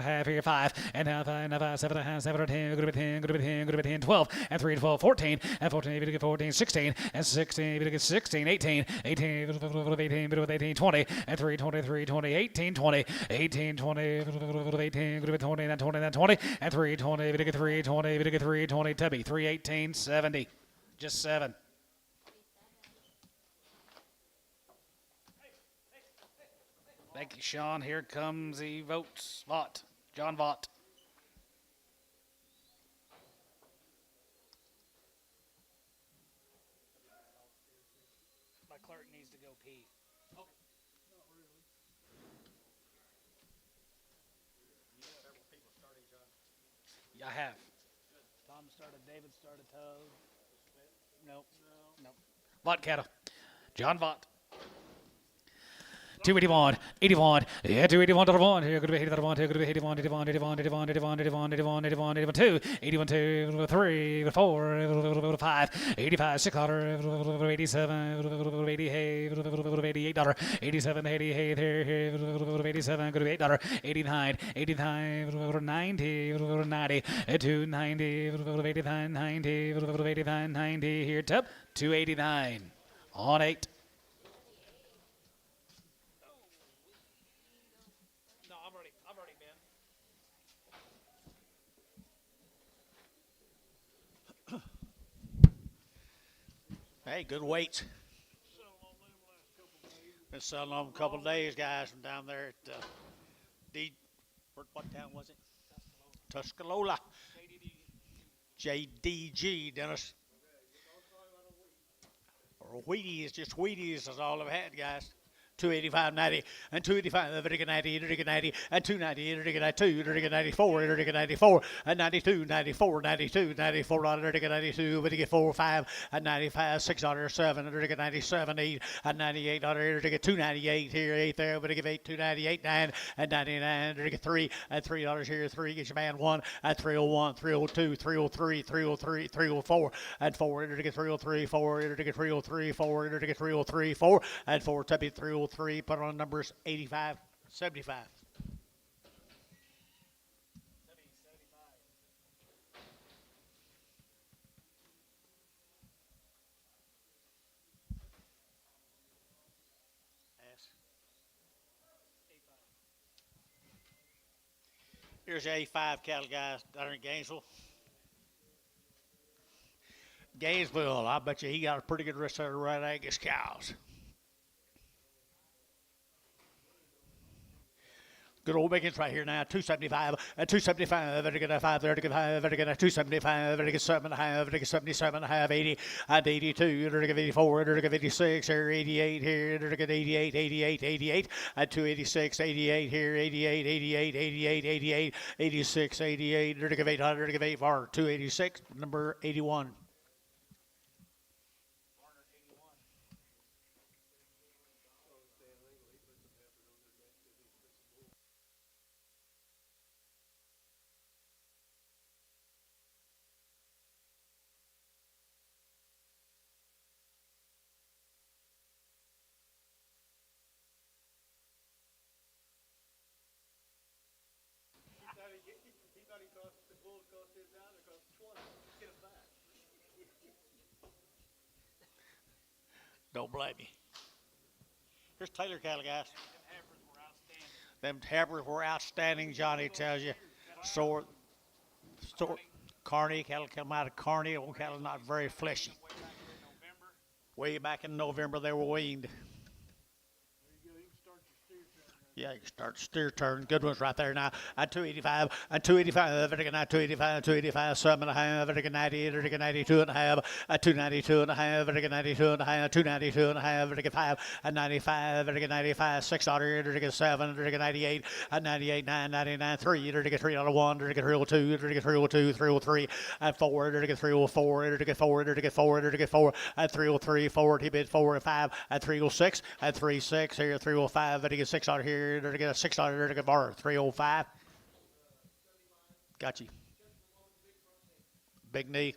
half here, 5, and now 5, now 5, 7.5, 7 10, go to be 10, go to be 10, go to be 10, 12, and 3, 12, 14, and 14, 14, 16, and 16, 16, 18, 18, 18, 20, and 3, 23, 20, 18, 20, 18, 20, 18, go to be 20, and 20, and 20, and 3, 20, 3, 20, 3, 20, Tubby, 318, 70. Just 7. Thank you, Sean. Here comes the votes. Vaught. John Vaught. My clerk needs to go pee. Oh. Not really. I have. started. David started. Toad. Nope. Nope. Vaught cattle. John Vaught. 281, 81, yeah, 281 to the one. Here could be 80 to the one. Here could be 81, 81, 81, 81, 81, 81, 81, 81, 81, 2, 81, 2, 3, 4, 5, 85, 600, 87, 88, $88, 87, 88, 87, could be $8, 89, 89, 90, 90, 290, 89, 90, 89, 90. Here, tub 289 on 8. No, I've already been. Hey, good weights. Been selling on them a couple of days, guys, from down there at what town was it? Tuscaloosa. JDG, Dennis. Or Wheaties, just Wheaties is all I've had, guys. 285.90 and 285 90 and 290 94 94 and 92 94 92 94 92 but you get 4 5 and 95 6 7 97 8 and 98 298 here 8 there but you get 8 298 9 and 99 get 3 and $3 here 3 get your man 1 and 301 302 303 303 304 and 4 get 303 4 get 303 4 get 303 4 and 4 to be 303 put on numbers 85 75. Here's your A5 cattle guys down in Gainesville. Gainesville, I bet you he got a pretty good rest of the Red Angus cows. Good old Biggins right here now, 275 and 275. Better get a 5 there to get 5. Better get a 275. Better get 7.5. Better get 77.5. 80 and 82. Better get 84. Better get 86 here. 88 here. Better get 88. 88. 88 and 286. 88 here. 88. 88. 88. 88. 86. 88. Better get 800. Better get 8 for 286. Number 81. He thought he cost the bull cost his down, it cost 20. Get him back. Don't blame me. Here's Taylor cattle, guys. Them heifers were outstanding, Johnny tells you. So Carney, cattle come out of Carney. Old cattle not very fleshy. Way back in November, they were weaned. Yeah, you can start steer turn. Good ones right there now. At 285, at 285, Vertigan 285, 285, 7.5, Vertigan 90, Vertigan 92.5, at 292.5, Vertigan 92.5, 292.5, Vertigan 5, at 95, Vertigan 95, 6 Vertigan 7, Vertigan 98, at 98, 9, 99, 3, Vertigan 301, Vertigan 302, Vertigan 302, 303, at 4, Vertigan 304, Vertigan 4, Vertigan 4, Vertigan 4, at 303, 4, he bid 4 and 5, at 306, at 36, here 305, Vertigan 6 here. To get a $6 to get bar 305. Got you. Big knee.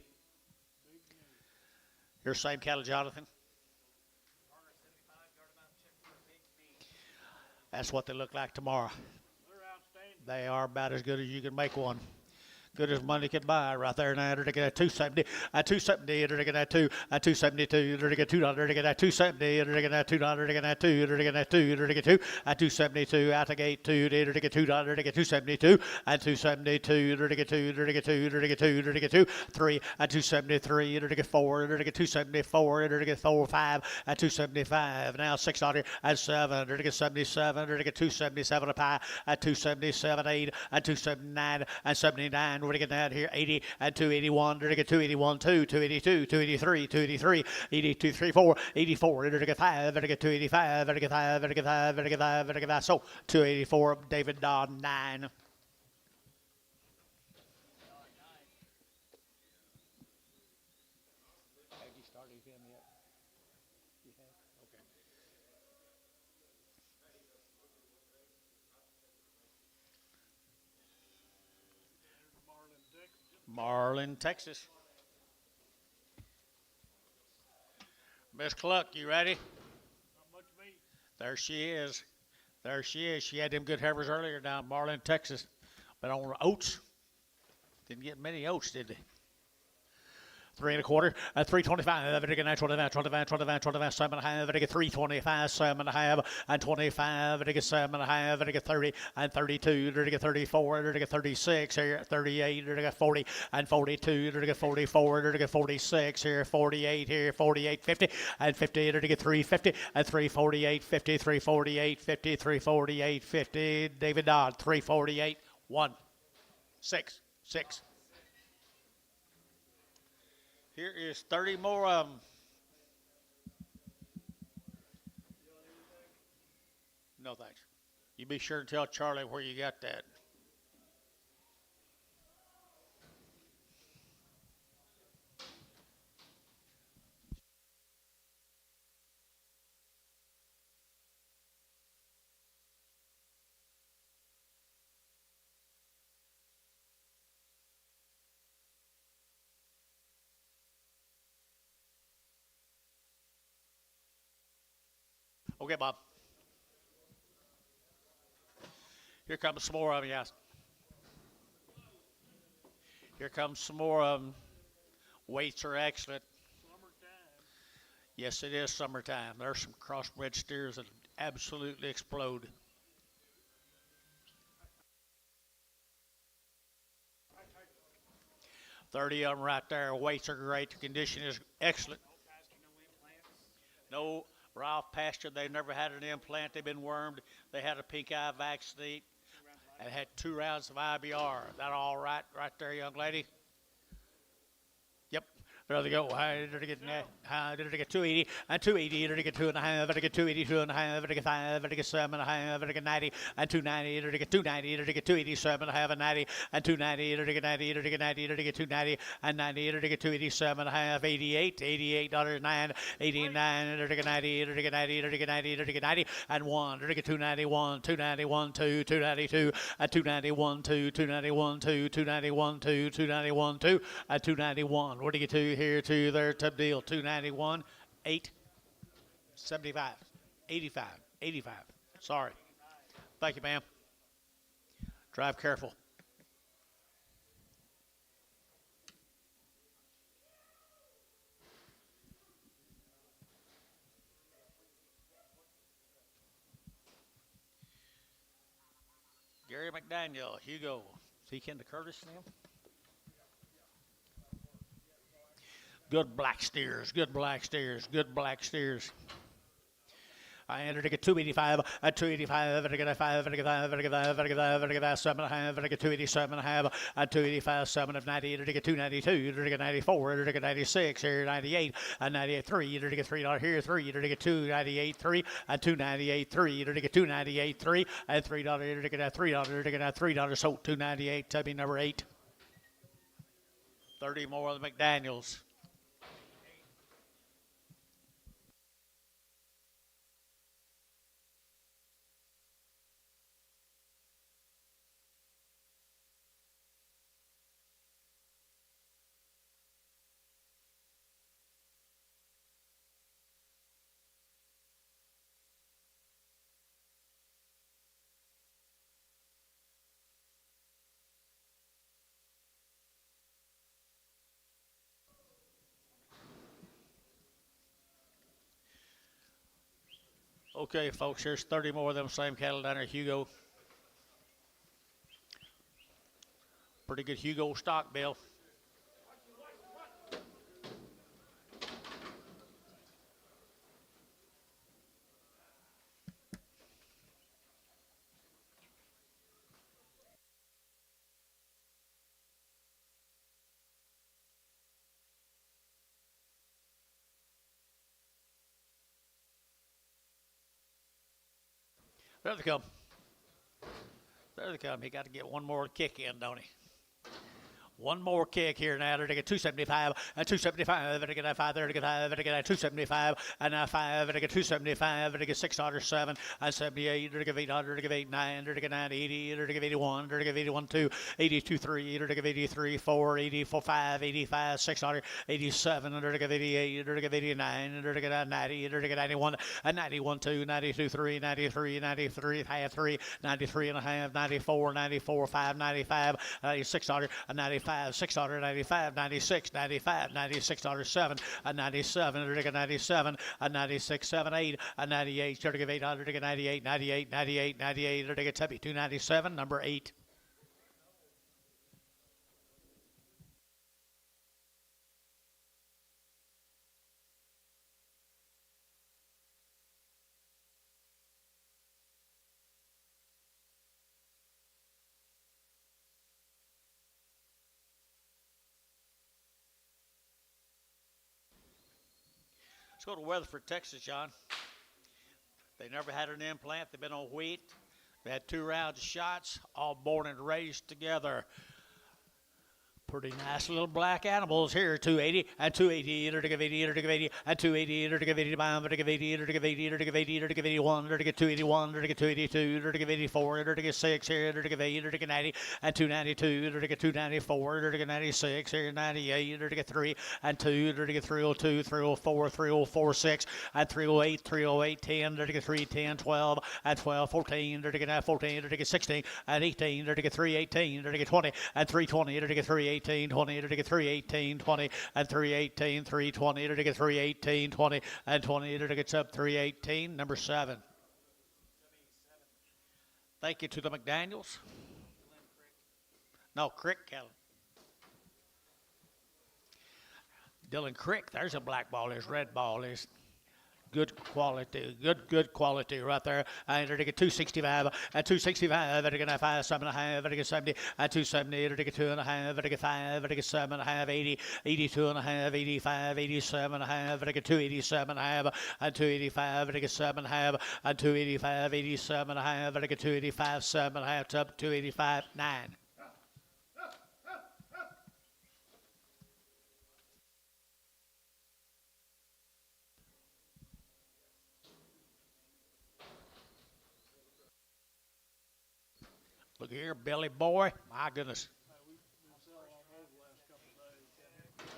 Here's same cattle, Jonathan. That's what they look like tomorrow. They are about as good as you can make one. Good as money can buy right there now. They're get a 270, a 270, they're get a 2, a 272, they're get $2, they're get a 270, they're get a $2, they're get a 2, they're get a 2, they're get 2, a 272, out the gate 2, they're get $2, they're get 272, and 272, they're get 2, they're get 2, they're get 2, they're get 2, 3, a 273, they're get 4, they're get 274, they're get 4, 5, a 275, now $6, and 7, they're get 77, they're get 277 a pie, at 277, 8, and 279, and 79. We're going to get that here 80 and 281. We're going to get 281, 2, 282, 283, 283, 82, 34, 84. We're going to get 5. We're going to get 285. We're going to get 5. We're going to get 5. We're going to get 5. We're going to get 5. So 284. David Dodd 9. him yet. You have? Okay. Marlin, Texas. Miss Cluck, you ready? Not much meat. There she is. There she is. She had them good heifers earlier down in Marlin, Texas. But on oats, didn't get many oats, did they? 3 1/4, 325, 25, 25, 25, 25, 7 1/2, 325, 7 1/2, and 25, 7 1/2, 30, and 32, 34, 36, here, 38, 40, and 42, 44, 46, here, 48, here, 48, 50, and 50, 350, and 348, 50, 348, 50, 348, 50, David Dodd, 348, 1, 6, 6. Here is 30 more of them. No thanks. You be sure to tell Charlie where you got that. Okay, Bob. Here comes some more of them, yes. Here comes some more of them. Weights are excellent. Summertime. Yes, it is summertime. There's some crossbred steers that absolutely explode. $30 of them right there. Weights are great. The condition is excellent. No Ralph pasture. They've never had an implant. They've been wormed. They had a pink eye vaccinate and had 2 rounds of IBR. That all right there, young lady? Yep. There they go. Did it get 280 and 280? Did it get 2.5? Did it get 280? 2.5? Did it get 5? Did it get 7.5? Did it get 90 and 290? Did it get 290? Did it get 287.5 and 90 and 290? Did it get 90? Did it get 90? Did it get 290 and 90? Did it get 287.5? 88, $88.09, 89. Did it get 90? Did it get 90? Did it get 90? Did it get 90 and 1? Did it get 291? 291, 2, 292 and 291, 2, 291, 2, 291, 2, 291, 2 and 291. What do you get to? Here to there, top deal, 291, 8, 75, 85, 85. Sorry. Thank you, ma'am. Drive careful. Gary McDaniel, Hugo. Is he kin to Curtis now? Good black steers, good black steers, good black steers. I entered to get 285, at 285, at 5, at 5, at 5, at 5, 7 and a half, at 287 and a half, at 285, 7 of 98, at 292, at 94, at 96, here 98, at 98, 3, at $3 here, 3, at 298, 3, at 298, 3, at 298, 3, and $3, at $3, so 298, tubby number 8. 30 more of the McDaniels. Okay, folks, here's 30 more of them same cattle down there, Hugo. Pretty good Hugo stock, Bill. There they come. There they come. He got to get one more kick in, don't he? One more kick here now. They're going to get 275 and 275. They're going to get 5. They're going to get 5. They're going to get 275 and now 5. They're going to get 275. They're going to get 607 and 78. They're going to get 800. They're going to get 89. They're going to get 980. They're going to get 81. They're going to get 81 2, 82 3. They're going to get 83 4, 84 5, 85 600, 87. They're going to get 88. They're going to get 89. They're going to get 90. They're going to get 91 and 91 2, 92 3, 93, 93 half 3, 93 and a half, 94, 94 5, 95, 9600 and 95. 600, 95, 96, 95, 96, 7, and 97, they're going 97, and 96, 7, 8, and 98, they're going 800, they're going 98, 98, 98, 98, they're going 297, number 8. Let's go to Weatherford, Texas, John. They never had an implant. They've been on wheat. They had 2 rounds of shots, all born and raised together. Pretty nice little black animals here. 280 and 280. They're to give 80. They're to give 80 and 280. They're to give 85. They're to give 80. They're to give 80. They're to give 80. They're to give 81. They're to get 281. They're to get 282. They're to give 84. They're to get 6 here. They're to give 8. They're to get 90 and 292. They're to get 294. They're to get 96 here. 98. They're to get 3 and 2. They're to get 302, 304, 304, 6 and 308, 308, 10. They're to get 3, 10, 12 and 12, 14. They're to get 14. They're to get 16 and 18. They're to get 318. They're to get 20 and 320. They're to get 318. 20, to get 318, 20, and 318, 320, to get 318, 20, and 20, to get up 318, number 7. Thank you to the McDaniels. No, Crick cattle. Dylan Crick, there's a black ball, there's red ball, there's good quality, good quality right there. And they're to get 265, and 265, they're to get 5, 7 and a half, they're to get 70, and 270, they're to get 2 and a half, they're to get 5, they're to get 7 and a half, 80, 82 and a half, 85, 87 and a half, they're to get 287 and a half, and 285, they're to get 7 and a half, and 285, 87 and a half, they're to get 285, 7 and a half, up 285, 9. Look here, Billy Boy. My goodness. We've been selling on those the last couple of days.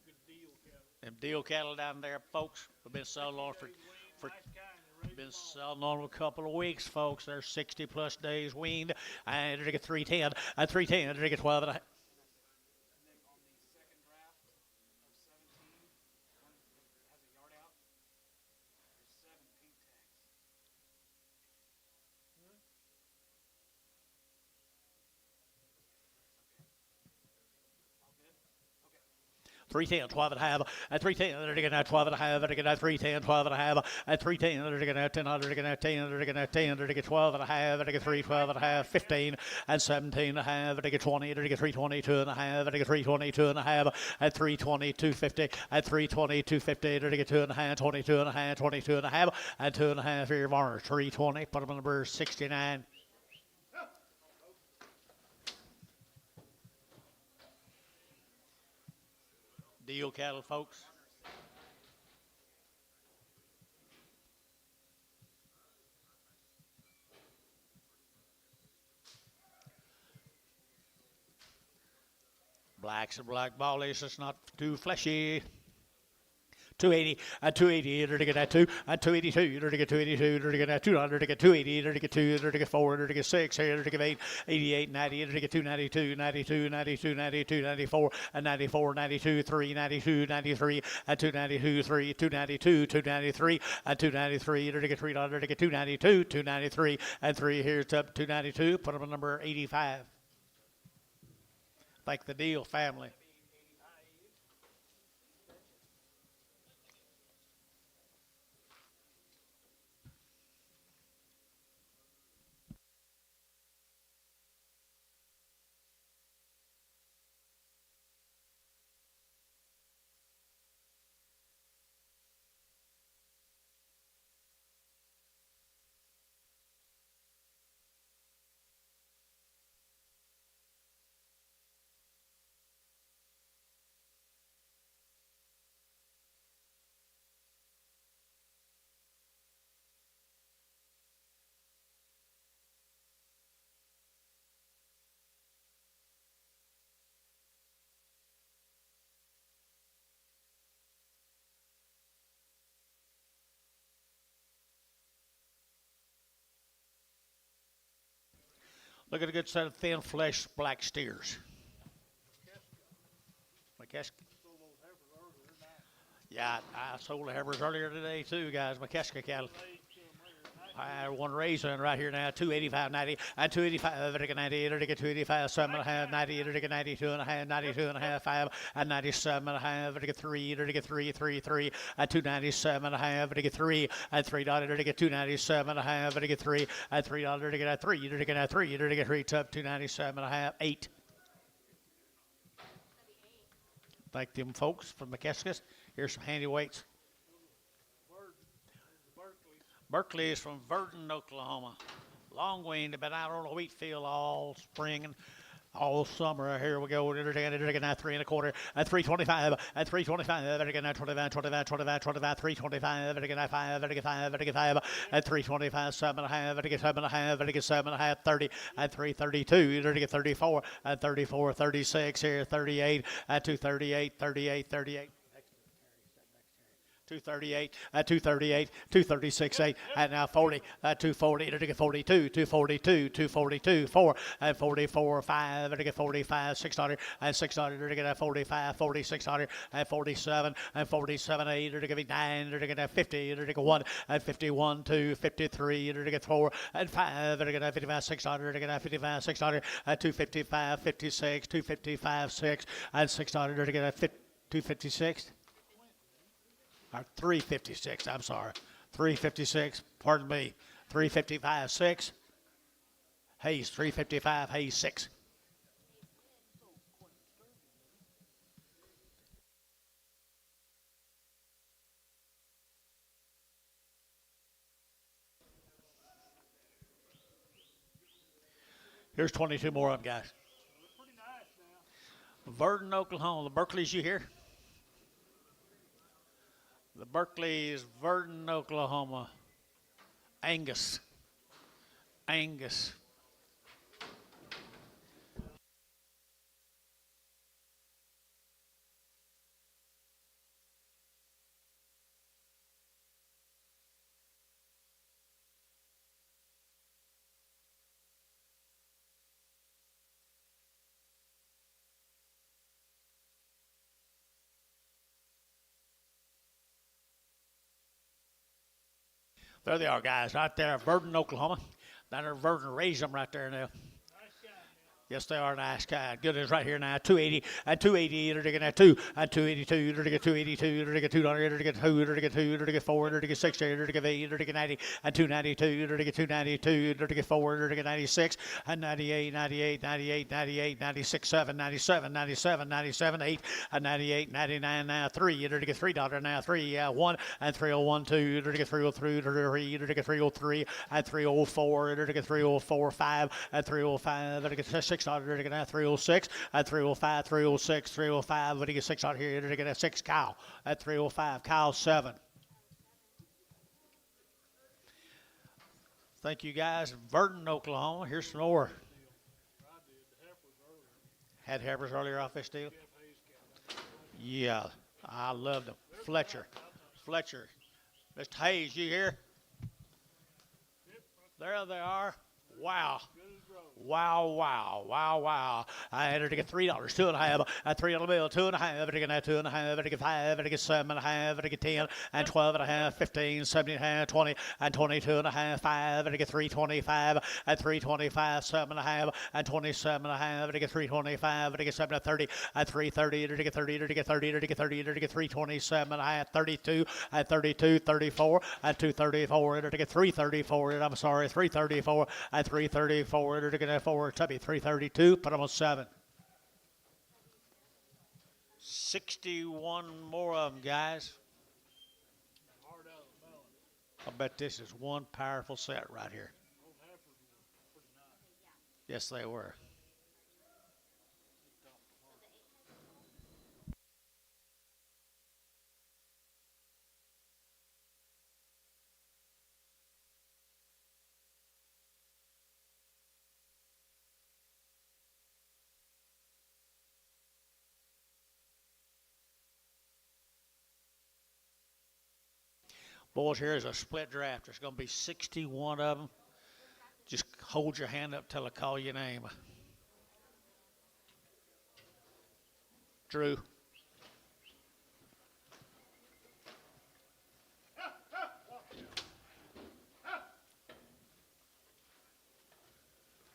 Good deal cattle. Them deal cattle down there, folks. We've been selling on for been selling on a couple of weeks, folks. They're 60 plus days weaned. And they're to get 310. And 310, they're to get 12 and a half. $310, 12 and a half, and $310, they're taking out 12 and a half, they're taking out $310, 12 and a half, and $310, they're taking out 10, they're taking out 10, they're taking out 10, they're taking 12 and a half, they're taking 3, 12 and a half, 15, and 17 and a half, they're taking 20, they're taking 322 and a half, they're taking 322 and a half, and 320, 250, and 320, 250, they're taking 2 and a half, 22 and a half, 22 and a half, and 2 and a half here, Varner, 320, put them on number 69. Deal cattle, folks. Blacks and black ballies, it's not too fleshy. 280 and 280, they're to get that 2 and 282, they're to get 282, they're to get that 200, they're to get 280, they're to get 2, they're to get 4, they're to get 6, they're to get 8, 88, 90, they're to get 292, 92, 92, 92, 94, and 94, 92, 3, 92, 93, and 292, 3, 292, 293, and 293, they're to get 300, they're to get 292, 293, and 3 here, it's up 292, put them on number 85. Thank the Deal family. Look at a good set of thin flesh black steers. McKeska. Yeah, I sold the heifers earlier today too, guys. McKeska cattle. I had one raisin right here now, 285.90 and 285, 98, 285, 7.5, 98, 92.5, 92.5, 5 and 97.5, 3, 3, and 297.5, 3 and $3, 297.5, 3 and $3, 3, 3, up 297.5, 8. Thank them folks from McKeskus. Here's some handy weights. Berkeley is from Verdon, Oklahoma. Long weaned, they've been out on the wheat field all spring and all summer. Here we go. They're getting 3 1/4 and 325 and 325. They're getting 25, 25, 25, 25, 325. They're getting 5, they're getting 5, they're getting 5 and 325, 7.5. They're getting 7.5. They're getting 7.5, 30 and 332. They're getting 34 and 34, 36 here, 38 and 238, 38, 38. 238, 238, 236, 8, and now 40, 240, to get 42, 242, 242, 4, and 44, 5, to get 45, 600, and 600, to get 45, 4600, and 47, and 47, 8, to get 9, to get 50, to get 1, and 51, 2, 53, to get 4, and 5, to get 55, 600, to get 55, 600, and 255, 56, 255, 6, and 600, to get 256. 356, I'm sorry. 356, pardon me. 355, 6. Hayes, 355, Hayes, 6. Here's 22 more of them, guys. Verdon, Oklahoma. The Berkeleys, you here? The Berkeley's, Verdon, Oklahoma. Angus. Angus. There they are, guys, right there, Verdon, Oklahoma. Down there, Verdon raised them right there now. Yes, they are nice guys. Good is right here now. 280 and 280. They're getting at 2 and 282. They're getting 282. They're getting 200. They're getting 2. They're getting 2. They're getting 4. They're getting 60. They're getting 8. They're getting 90 and 292. They're getting 292. They're getting 4. They're getting 96 and 98, 98, 98, 98, 96, 7, 97, 97, 97, 8 and 98, 99 now 3. They're getting $3 now 3. 1 and 301 2. They're getting 303. They're getting 303 and 304. They're getting 304 5 and 305. They're getting 6. They're going to have 306 and 305, 306, 305. But he gets 6 out here. They're going to have 6 cow at 305. Cow 7. Thank you guys. Verdon, Oklahoma. Here's some more. Had heifers earlier off this deal. Yeah, I loved them. Fletcher. Mr. Hayes, you here? There they are. Wow. Wow. I had to get $3, 2.5, a $3 bill, 2.5, I get 2.5, I get 5, I get 7.5, I get 10, and 12.5, 15, 17.5, 20, and 22.5, 5, I get 325, and 325, 7.5, and 27.5, I get 325, I get 7 30, and 330, I get 30, I get 30, I get 30, I get 327, I had 32, and 32, 34, and 234, I get 334, and I'm sorry, 334, and 334, I get 4, Tubby, 332, put them on 7. 61 more of them, guys. I bet this is one powerful set right here. Yes, they were. Boys, here is a split draft. There's going to be 61 of them. Just hold your hand up till I call your name. Drew.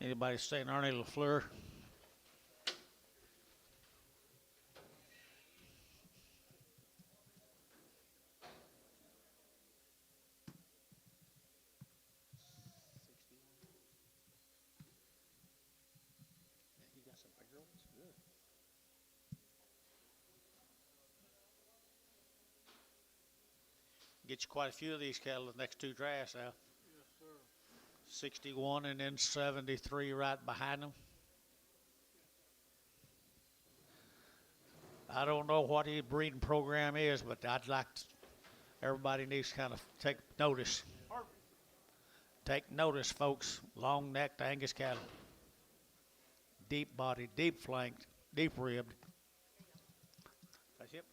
Anybody saying Arnie LaFleur? You got some bigger ones? Good. Get you quite a few of these cattle the next two drafts now. Yes, sir. 61 and then 73 right behind them. I don't know what his breeding program is, but I'd like to, everybody needs to kind of take notice. Take notice, folks. Long-necked Angus cattle. Deep bodied, deep flanked, deep ribbed. That's it.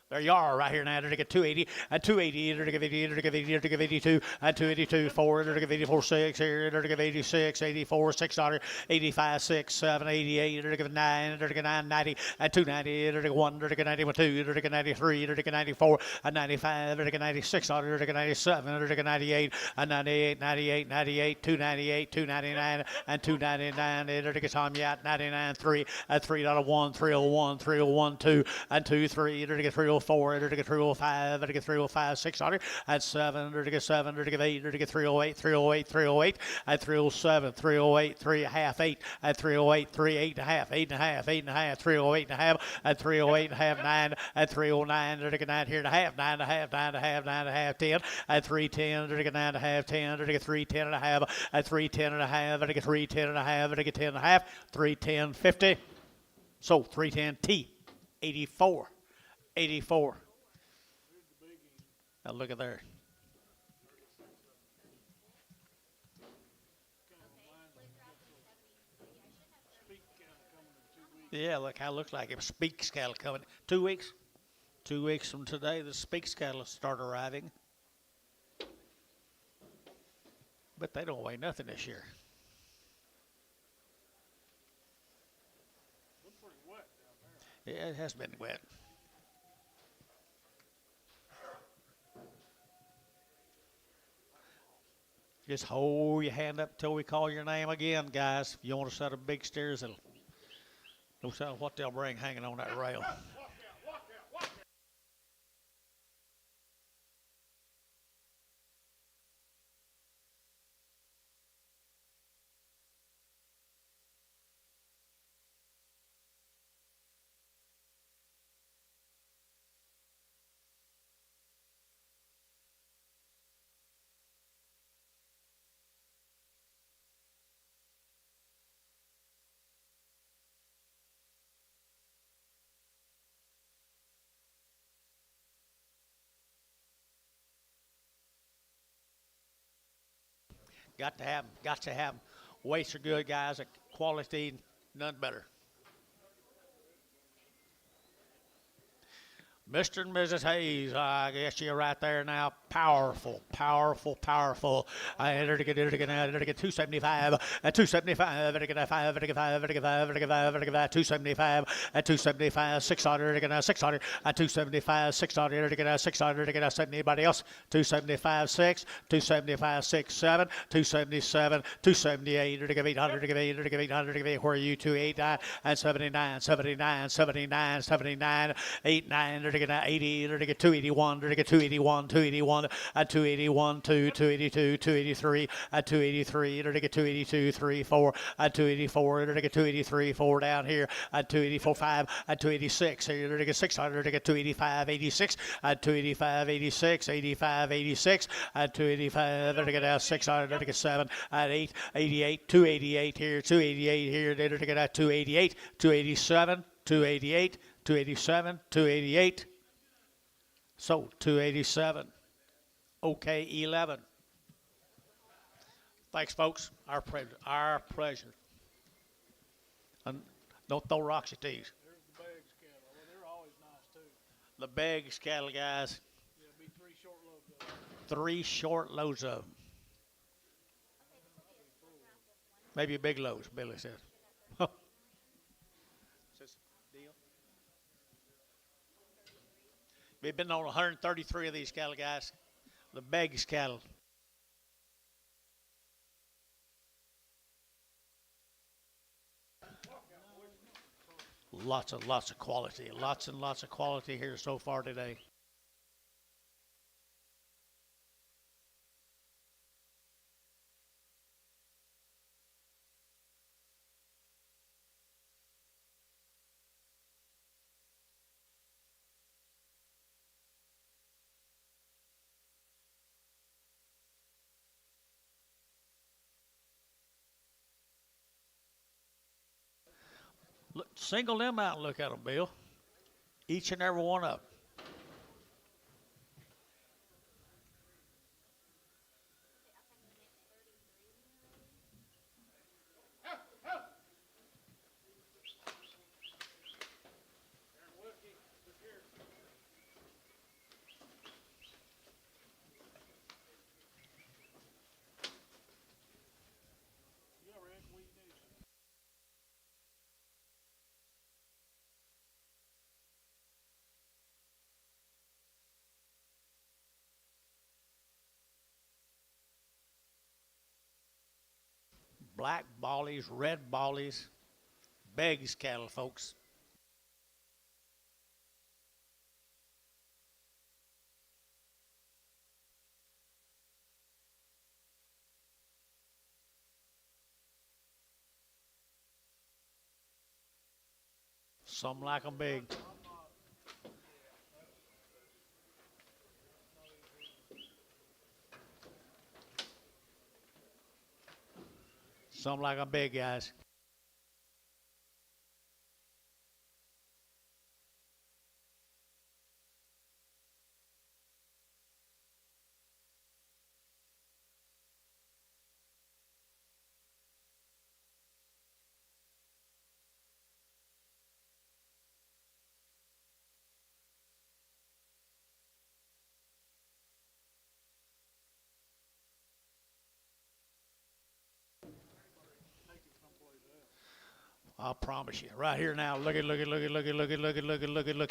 There you are, right here now. They're to get 280 and 280. They're to give 80. They're to give 80. They're to give 82 and 282. 4. They're to give 84 6 here. They're to give 86, 84 $6, 85 6 7 88. They're to give 9. They're to give 990 and 290. They're to give 1. They're to give 91 2. They're to give 93. They're to give 94 and 95. They're to give 96. They're to give 97. They're to give 98 and 98, 98, 98, 298, 299 and 299. They're to give Tommy out 99 3 and $3.1, 301, 301 2 and 2 3. They're to get 304. 4, to get 305, to get 305, 600, and 7, to get 7, to get 8, to get 308, 308, 308, and 307, 308, 3 half, 8, and 308, 3 8 and a half, 8 and a half, 8 and a half, 308 and a half, and 308 and a half, 9, and 309, to get 9 here and a half, 9 and a half, 9 and a half, 9 and a half, 10, and 310, to get 9 and a half, 10, to get 310 and a half, and 310 and a half, to get 310 and a half, to get 10 and a half, 310, 50. So 310 T, 84. 84. Now look at there. Yeah, look how it looks like it. Speaks cattle coming. 2 weeks. 2 weeks from today, the Speaks cattle start arriving. But they don't weigh nothing this year. Looks pretty wet down there. Yeah, it has been wet. Just hold your hand up till we call your name again, guys. If you want a set of big steers, it'll no telling what they'll bring hanging on that rail. Got to have 'em. Got to have 'em. Weights are good, guys. Quality, none better. Mr. and Mrs. Hayes, I guess you're right there now. Powerful, powerful, powerful. I enter to get 275, and 275, and to get 5, and to get 5, and to get 5, and to get 5, and to get 5, 275, and 275, 600, and to get 600, and 275, 600, and to get 600, to get 70. Anybody else? 275, 6, 275, 6, 7, 277, 278, or to give 800, to give 8, or to give 800, to give 8. Where are you? 289, and 79, 79, 79, 79, 89, or to get 80, or to get 281, or to get 281, 281, and 281, 2, 282, 283, and 283, or to get 282, 3, 4, and 284, or to get 283, 4 down here, and 284, 5, and 286, or to get 600, to get 285, 86, and 285, 86, 85, 86, and 285, or to get 600, or to get 7, and 8, 88, 288 here, 288 here, or to get 288, 287, 288, 287, 288. So 287. Okay, 11. Thanks, folks. Our pleasure. Our pleasure. And don't throw rocks at these. There's the Beggs cattle. Well, they're always nice too. The Beggs cattle, guys. Yeah, be 3 short loads of them. 3 short loads of them. Maybe a big loads, Billy says. We've been on 133 of these cattle, guys. The Beggs cattle. Lots of quality. Lots and lots of quality here so far today. Look, single them out and look at them, Bill. Each and every one of them. Yeah, Rick, we do. Black ballies, red ballies, Beggs cattle, folks. Some like them big. Some like them big, guys. I promise you. Right here now. Look at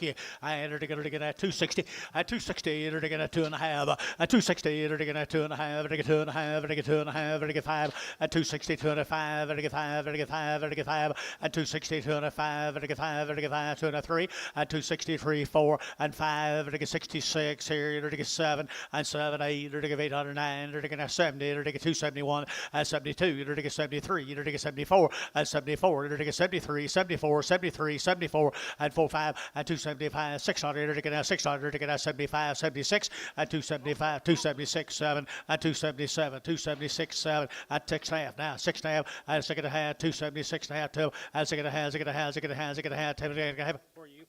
here. I entered to get at 260. At 260, entered to get at 2.5. At 260, entered to get at 2.5. Entered to get 2.5. Entered to get 2.5. Entered to get 5. At 260, 2.5. Entered to get 5. Entered to get 5. Entered to get 5. At 260, 2.5. Entered to get 5. Entered to get 5. 2.3. At 263, 4 and 5. Entered to get 66 here. Entered to get 7 and 7, 8. Entered to get 809. Entered to get 70. Entered to get 271. At 72. Entered to get 73. Entered to get 74. At 74. Entered to get 73, 74, 73, 74, and 45, and 275, 600, to get out 600, to get out 75, 76, and 275, 276, 7, and 277, 276, 7, and 6.5, now 6.5, and 6.5, 276 and a half, 2, and 6.5, 6.5, 6.5, 6.5, 10.5, for you.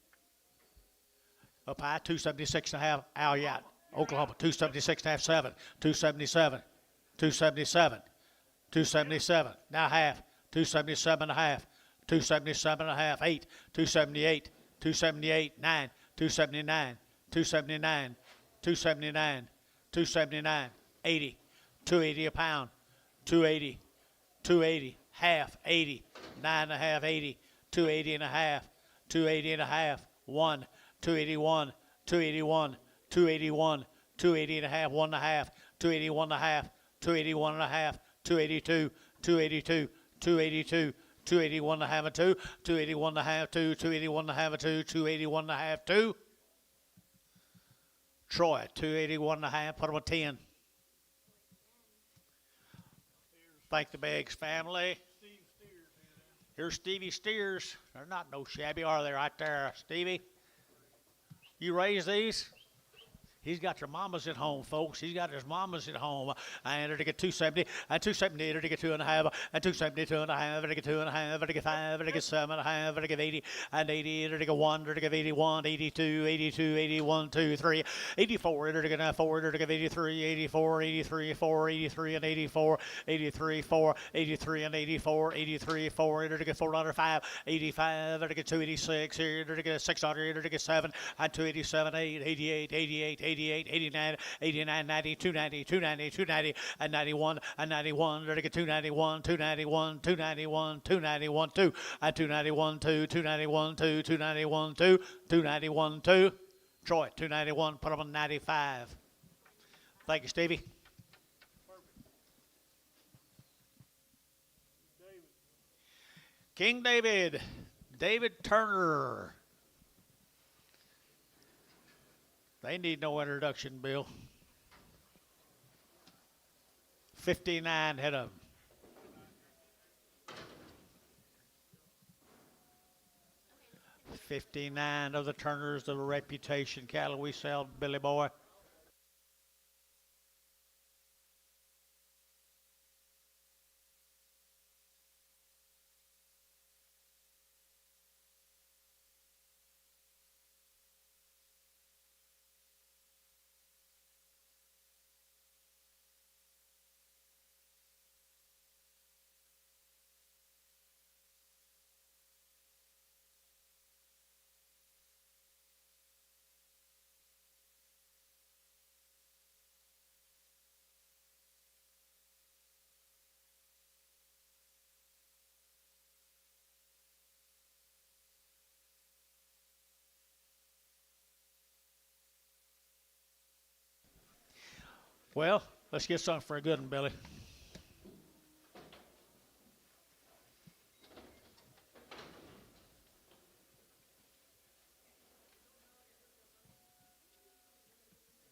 Up high, 276 and a half, Alliot, Oklahoma, 276 and a half, 7, 277, 277, 277, now half, 277 and a half, 277 and a half, 8, 278, 278, 9, 279, 279, 279, 279, 80, 280 a pound, 280, 280, half, 80, 9 and a half, 80, 280 and a half, 280 and a half, 1, 281, 281, 281, 280 and a half, 1 and a half, 281 and a half, 281 and a half, 282, 282, 282, 281 and a half, 2, 281 and a half, 2, 281 and a half, 2, 281 and a half, 2. Troy, 281 and a half, put him a 10. Thank the Beggs family. Here's Stevie Steers. They're not no shabby, are they, right there, Stevie? You raise these? He's got your mamas at home, folks. He's got his mamas at home. I entered to get 270. And 270, entered to get 2.5. And 272 and a half. Entered to get 2.5. Entered to get 5. Entered to get 7.5. Entered to get 80. And 80. Entered to get 1. Entered to get 81. 82. 82. 81. 2. 3. 84. Entered to get 4. Entered to get 83. 84. 83. 4. 83 and 84. 83. 4. 83 and 84. 83. 4. Entered to get 405. 85. Entered to get 286. Entered to get 600. Entered to get 7. And 287. 8. 88. 88. 88. 88, 89, 89, 90, 290, 290, 290, and 91, and 91, 291, 291, 291, 291, 2, and 291, 2, 291, 2, 291, 2, 291, 2. Troy, 291, put them on 95. Thank you, Stevie. King David, David Turner. They need no introduction, Bill. 59 head of them. 59 of the Turners, the reputation cattle we sell, Billy Boy. Well, let's get something for a good one, Billy.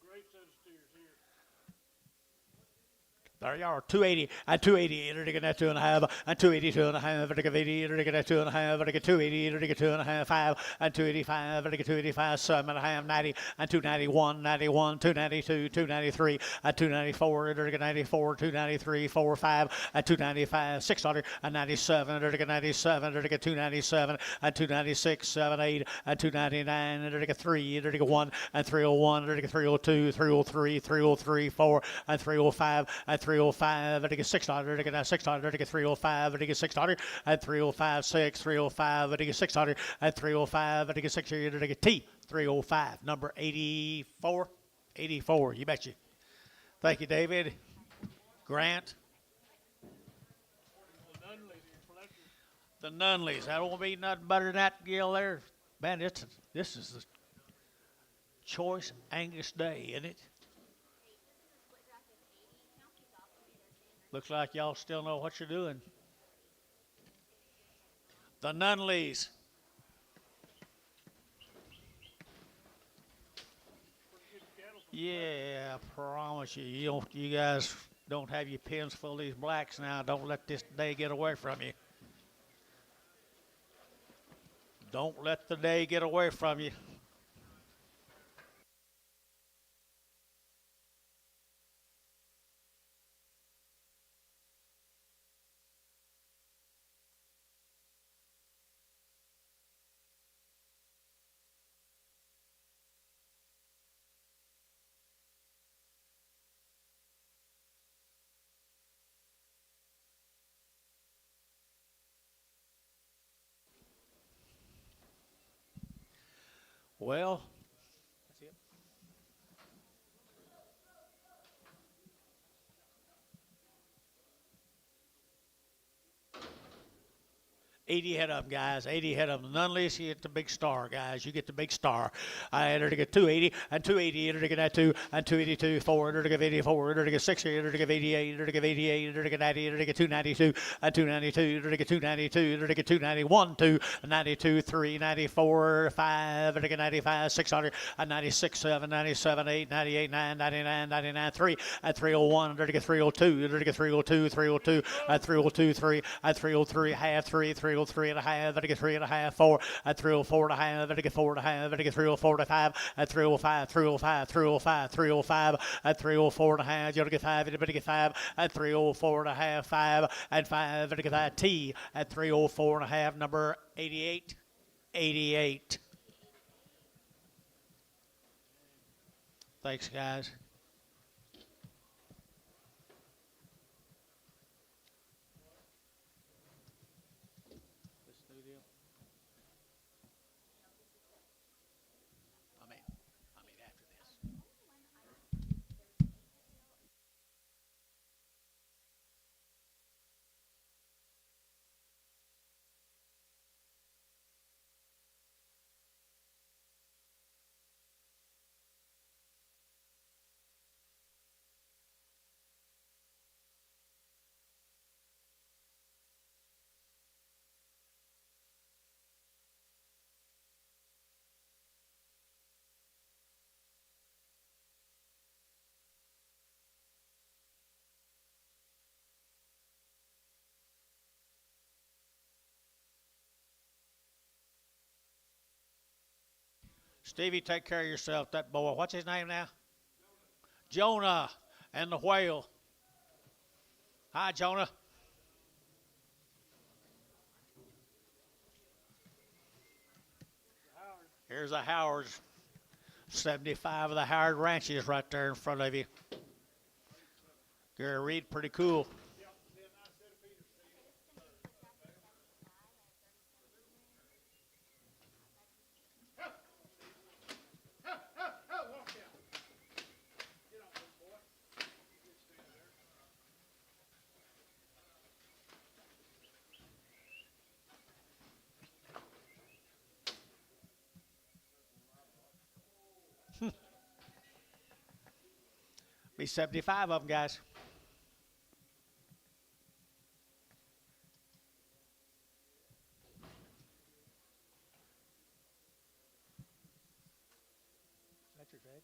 Great set of steers here. There you are, 280, and 280, and 2.5, and 282 and a half, and 80, and 2 and a half, and 280, and 2 and a half, 5, and 285, and 285, 7 and a half, 90, and 291, 91, 292, 293, and 294, and 94, 293, 4, 5, and 295, 697, and 97, and 297, and 296, 7, 8, and 299, and 3, and 1, and 301, and 302, 303, 303, 4, and 305, and 305, and 600, and 600, and 305, and 600, and 305, 6, 305, and 600, and 305, and 600, and T, 305, number 84, 84, you betcha. Thank you, David. Grant. The Nunleys. That won't be nothing better than that deal there. Man, this is the choice Angus Day, isn't it? Looks like y'all still know what you're doing. The Nunleys. Yeah, I promise you, you guys don't have your pins full of these blacks now. Don't let this day get away from you. Don't let the day get away from you. Well, that's it. 80 head of them, guys. 80 head of them. Nunleys, you get the big star, guys. You get the big star. I entered to get 280, and 280, entered to get that 2, and 282, 4, entered to get 84, entered to get 60, entered to get 88, entered to get 88, entered to get 90, entered to get 292, and 292, entered to get 292, entered to get 291, 2, 92, 3, 94, 5, entered to get 95, 600, and 96, 7, 97, 8, 98, 9, 99, 99, 3, and 301, entered to get 302, entered to get 302, 302, and 302, 3, and 303, half, 3, 303 and a half, and get 3 and a half, 4, and 304 and a half, and get 4 and a half, and get 304 and 5, and 305, 305, 305, 305, and 304 and a half, you'll get 5, and get 5, and 304 and a half, 5, and 5, and get that T, and 304 and a half, number 88, 88. Thanks, guys. I mean, after this. Stevie, take care of yourself. That boy, what's his name now? Jonah and the whale. Hi, Jonah. Here's the Howards. 75 of the Howard ranches right there in front of you. Gary Reed, pretty cool. Be 75 of them, guys. That's your trade.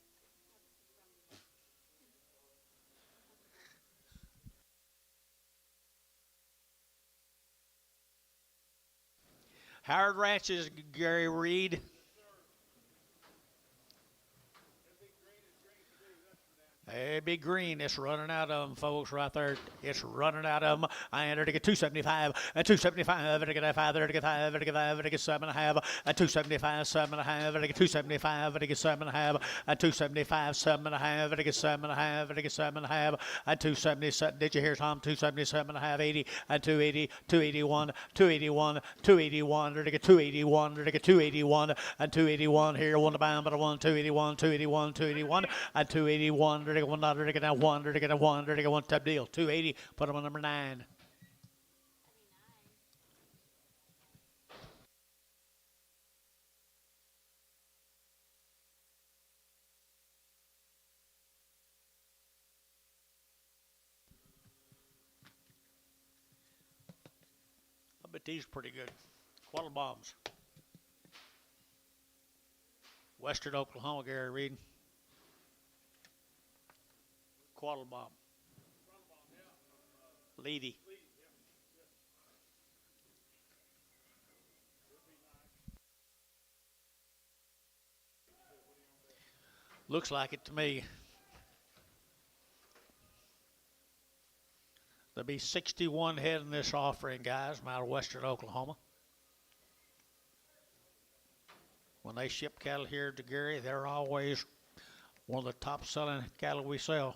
Howard Ranches, Gary Reed. Hey, big green. It's running out of them, folks, right there. It's running out of them. I entered to get 275, and 275, and I get 5, and I get 5, and I get 5, and I get 7.5, and 275, 7.5, and I get 275, and I get 7.5, and 275, 7.5, and I get 7.5, and I get 7.5, and 277. Did you hear, Tom? 277.5, 80, and 280, 281, 281, 281, and I get 281, and I get 281, and 281 here, one to bound, but I won 281, 281, 281, and 281. Get one dollar to get a one to get a one to get one type deal. 280. Put them on number 9. I bet these are pretty good. Quaddle bombs. Western Oklahoma, Gary Reed. Quaddle bomb. Leedy. Looks like it to me. There'll be 61 head in this offering, guys, from out of Western Oklahoma. When they ship cattle here to Gary, they're always one of the top selling cattle we sell.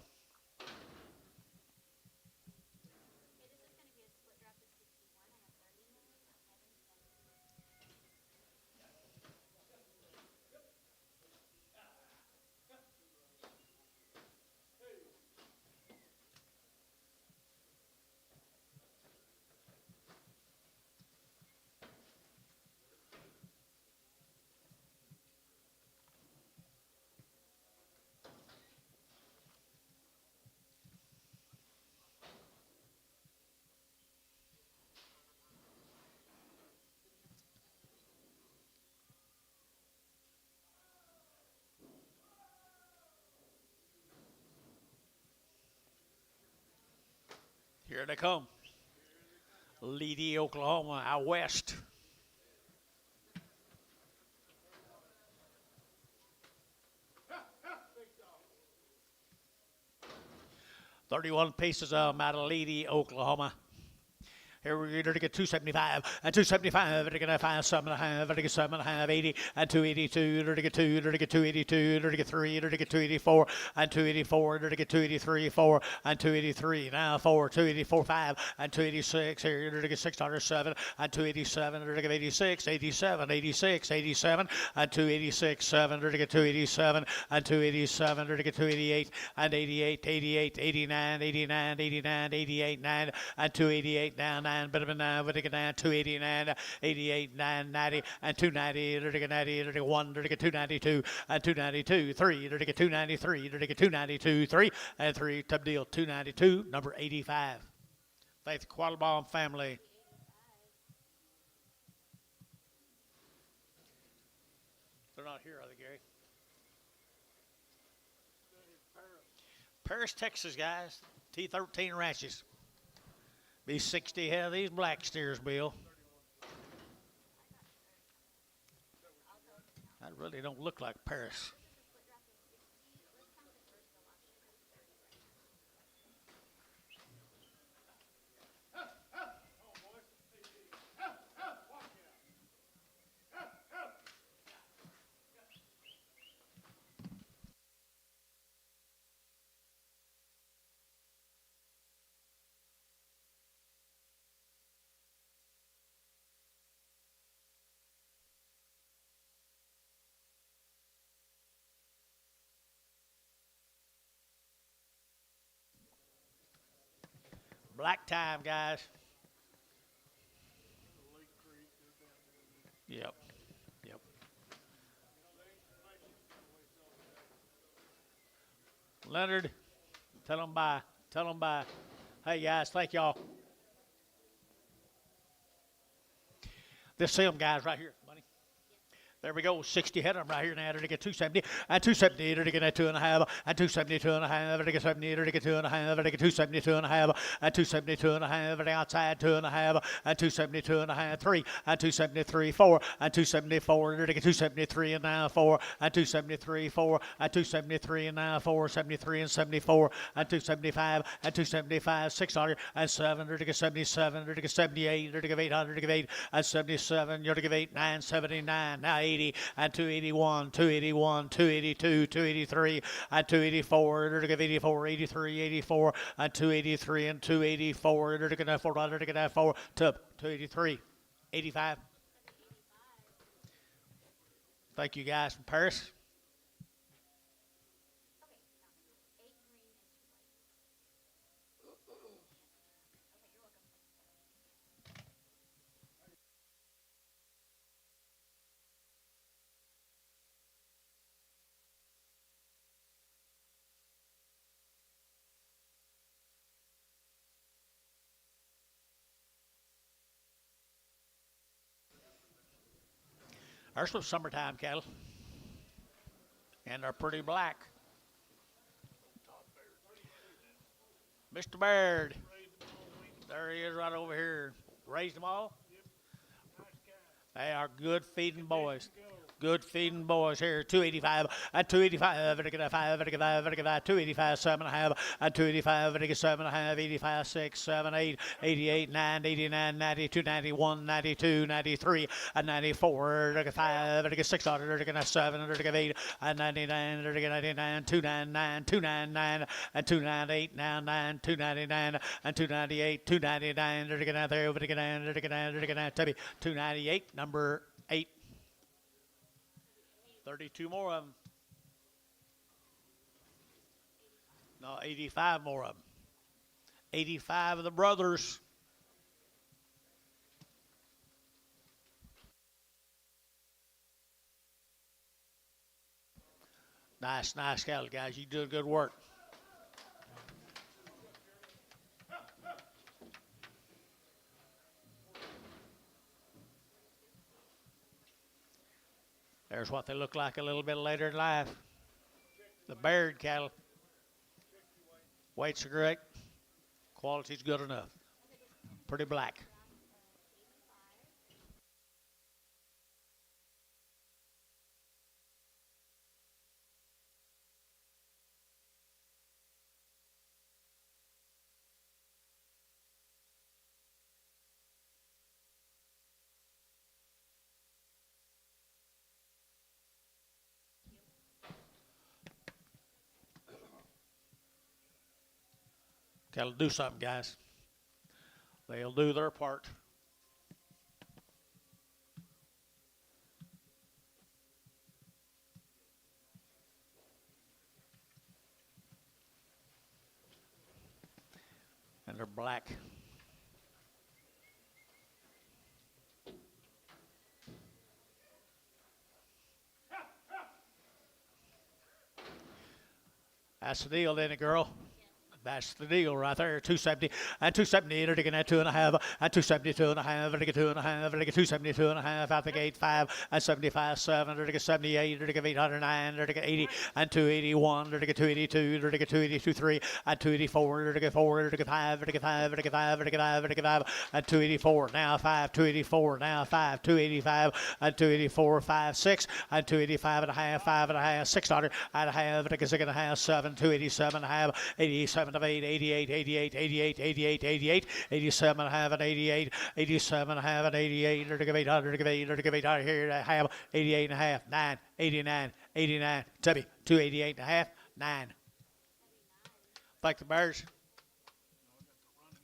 Here they come. Leedy, Oklahoma, out west. $31 pieces of them out of Leedy, Oklahoma. Here we're going to get 275, and 275, and get 5, 7.5, and get 7.5, 80, and 282, and get 2, and get 282, and get 3, and get 284, and 284, and get 283, 4, and 283, now 4, 284, 5, and 286, here to get 607, and 287, and get 86, 87, 86, 87, and 286, 7, to get 287, and 287, to get 288, and 88, 88, 89, 89, 89, 88, 9, and 288, now 9. But it now, but it down 289, 88, 990, and 290, to get 90, to get 1, to get 292, and 292, 3, to get 293, to get 292, 3, and 3, top deal, 292, number 85. Faith Quattlebaum family. They're not here, are they, Gary? Paris, Texas, guys. T13 ranches. Be 60 head of these black steers, Bill. That really don't look like Paris. Black time, guys. Yep. Yep. Leonard, tell them bye. Tell them bye. Hey, guys, thank y'all. This them guys right here, buddy. There we go, 60 head of them right here now. To get 270, and 270 to get a 2.5, and 272 and a half, to get 70 to get 2.5, to get 272 and a half, and 272 and a half, and outside 2.5, and 272 and a half, 3, and 273, 4, and 274 to get 273 and now 4, and 273, 4, and 273 and now 4, 73 and 74, and 275, and 275, 600, and 7 to get 77, to get 78, to get 800, to get 8, and 77, to get 8, 979, now 80, and 281, 281, 282, 283, and 284, to give 84, 83, 84, and 283, and 284, to get 400, to get 4, to 283, 85. Thank you guys from Paris. There's some summertime cattle, and they're pretty black. Mr. Baird, there he is right over here. Raised them all? They are good feeding boys. Good feeding boys here. 285 and 285. And get 5, and get 5, and get 5. 285, 7.5, and 285, and get 7.5. 85, 6, 7, 8, 88, 9, 89, 92, 91, 92, 93, and 94. And get 5, and get 600, and get 7, and get 8, and 99, and get 99, 299, 299, and 298, now 9, 299, and 298, 299, and get out there, over to get down, and get down, and get down, 298, number 8. 32 more of them. No, 85 more of them. 85 of the brothers. Nice cattle, guys. You doing good work. There's what they look like a little bit later in life. The Baird cattle. Weights are great. Quality's good enough. Pretty black. Cattle do something, guys. They'll do their part. And they're black. That's the deal, ain't it, girl? That's the deal right there. 270 and 270. They're taking that 2.5 and 272 and a half. They're taking 2.5. They're taking 272 and a half. Out the gate 5 and 75 7. They're taking 78. They're taking 809. They're taking 80 and 281. They're taking 282. They're taking 282 3 and 284. They're taking 4. They're taking 5. They're taking 5. They're taking 5. They're taking 5. They're taking 5 and 284. Now 5. 284. Now 5. 285 and 284. 5 6 and 285 and a half. 5 and a half. 600 and a half. They're taking 6 and a half. 7. 287 and a half. 87 of 8. 88. 88. 88. 88. 88. 87 and a half and 88. 87 and a half and 88. They're taking 800. They're taking 800. They're taking 800 here. I have 88 and a half. 9. 89. 89. Tubby. 288 and a half. 9. Like the Bears.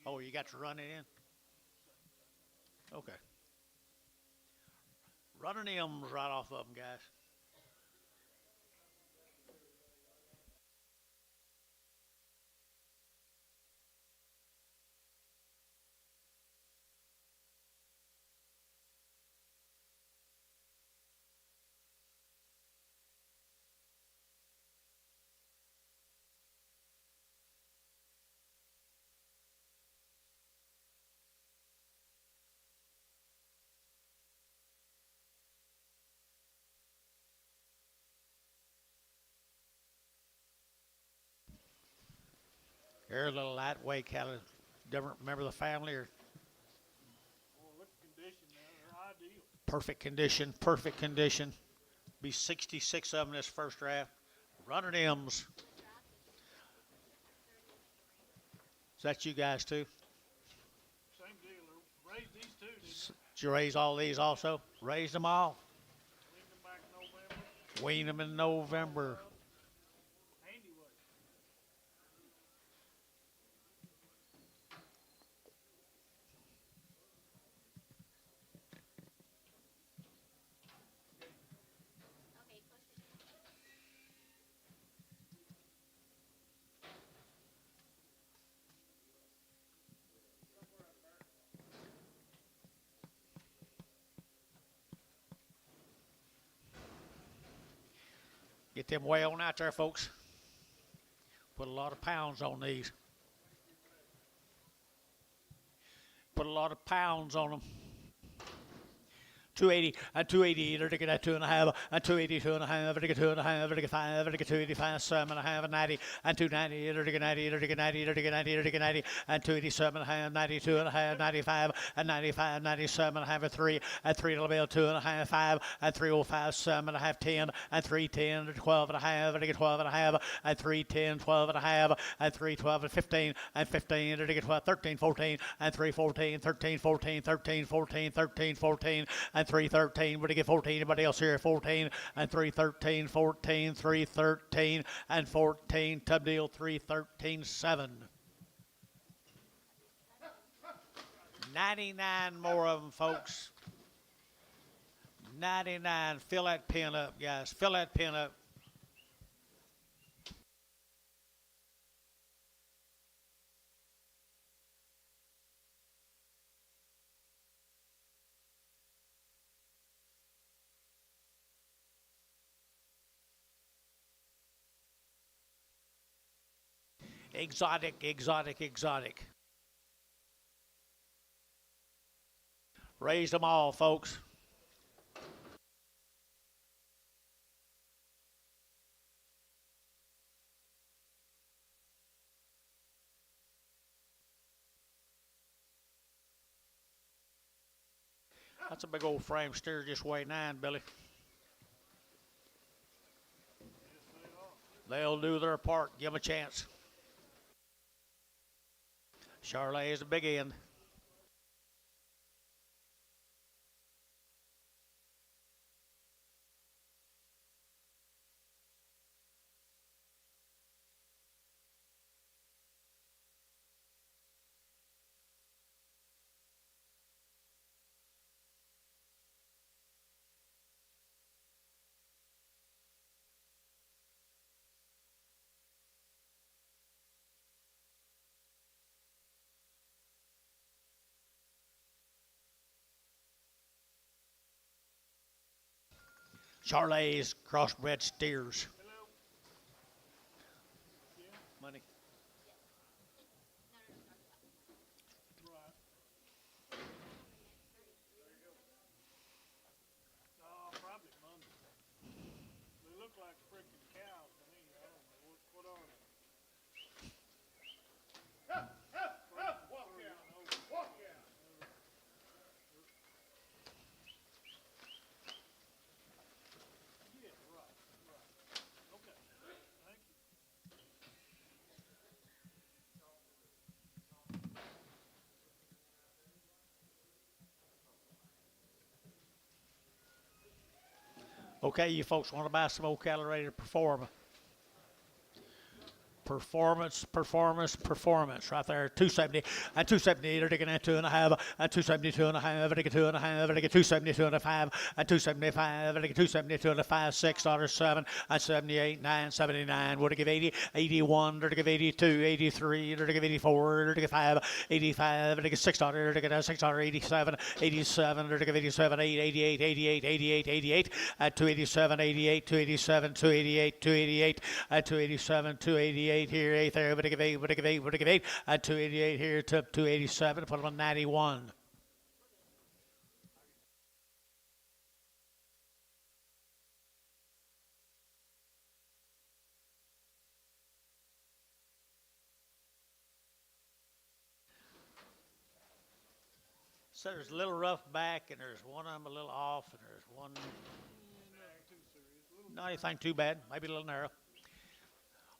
Oh, you got to run it in? Okay. Running M's right off of them, guys. They're a little lightweight, kind of. Don't remember the family or Well, look at the condition now. They're ideal. perfect condition, perfect condition. Be 66 of them this first draft. Running M's. Is that you guys too? Same deal. They raised these two, didn't they? Did you raise all these also? Raised them all. Cleaned them back in November. Weaned them in November. Handy way. Okay, close your Get them way on out there, folks. Put a lot of pounds on these. Put a lot of pounds on them. 280 and 280. They're taking that 2.5 and 282 and a half. They're taking 2.5. They're taking 5. They're taking 285, 7 and a half and 90 and 290. They're taking 90. They're taking 90. They're taking 90. They're taking 90 and 287 and a half, 92 and a half, 95 and 95, 97 and a half and 3 and 3 to the bill, 2.5, 5 and 305, 7 and a half, 10 and 310 and 12 and a half. They're taking 12 and a half and 310, 12 and a half and 312 and 15 and 15. They're taking 12, 13, 14 and 314, 13, 14, 13, 14, 13, 14 and 313. Would they get 14? Anybody else here? 14 and 313, 14, 313 and 14. Tub deal 313, 7. 99 more of them, folks. 99. Fill that pin up, guys. Fill that pin up. Exotic, exotic, exotic. Raise them all, folks. That's a big old frame steer, just weigh 9, Billy. They'll do their part. Give them a chance. Charlet is the big end. Charlet's crossbred steers. Hello. Money. freaking cows to me. I don't know what are they? Walk out. Yeah, right. Okay. Thank you. Okay, you folks want to buy some old cattle ready to perform. Performance right there. 270 and 270. They're taking that 2.5 and 272 and a half. They get 2.5. They get 272 and a 5 and 275. They get 272 and a 5. $6.07 and 78 9 79. Would they give 80 81? They're to give 82 83. They're to give 84. They're to give 5 85. They're to give $6. They're to get $6 87 87. They're to give 87 8 88 88 88 88 at 287 88 287 288 288 at 287 288 here 8 there. Would they give 8? Would they give 8? Would they give 8 at 288 here to 287? Put them on 91. So there's a little rough back, and there's one of them a little off, and there's one not anything too bad, maybe a little narrow.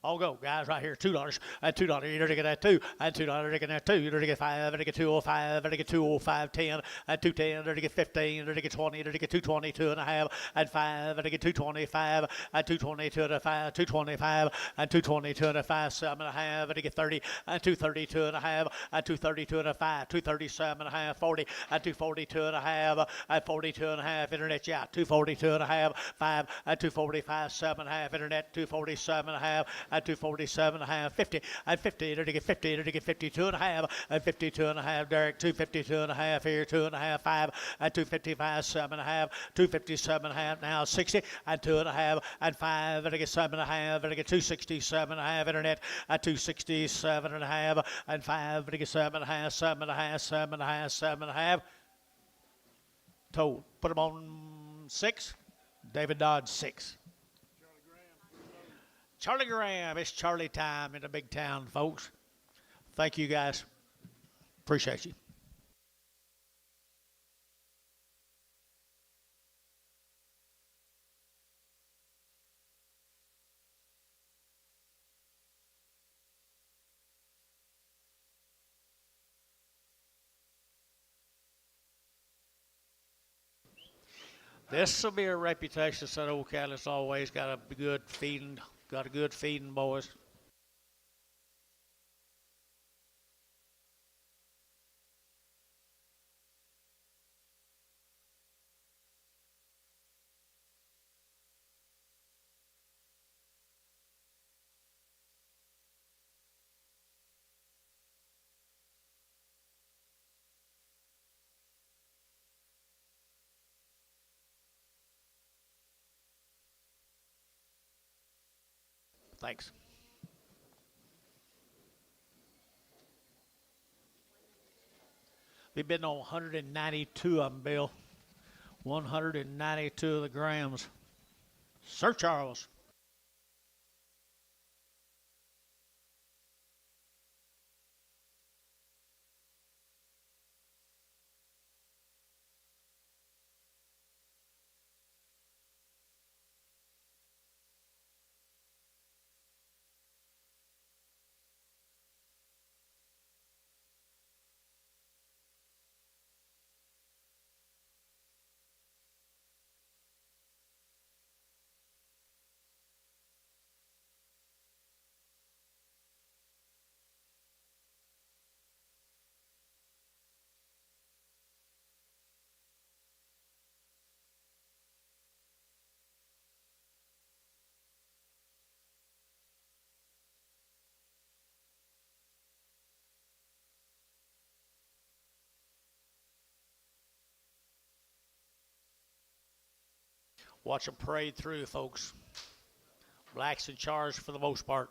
I'll go, guys, right here. $2 at $2. You're to get that 2 at $2. They're getting that 2. You're to get 5. They're to get 205. They're to get 205 10 at 210. They're to get 15. They're to get 20. They're to get 222 and a half at 5. They're to get 225 at 222 and a 5. 225 at 222 and a 5. 7 and a half. They're to get 30 at 232 and a half at 232 and a 5. 237 and a half. 40 at 242 and a half at 42 and a half. Internet, yeah. 242 and a half. 5 at 245. 7 and a half. Internet, 247 and a half. At 247 and a half, 50 at 50, they're to get 50, they're to get 52 and a half at 52 and a half. Derek, 252 and a half here, 2 and a half, 5 at 255, 7 and a half, 257 and a half, now 60 at 2 and a half at 5, they're to get 7 and a half, they're to get 267 and a half. Internet at 267 and a half and 5, they're to get 7 and a half, 7 and a half, 7 and a half, 7 and a half. Told, put them on 6. David Dodd 6. Charlie Graham, it's Charlie time in the big town, folks. Thank you, guys. Appreciate you. This will be a reputation that old cattle has always got a good feeding, got a good feeding, boys. Thanks. We've been on 192 of them, Bill. 192 of the grams. Sir Charles. Watch them parade through, folks. Blacks in charge for the most part.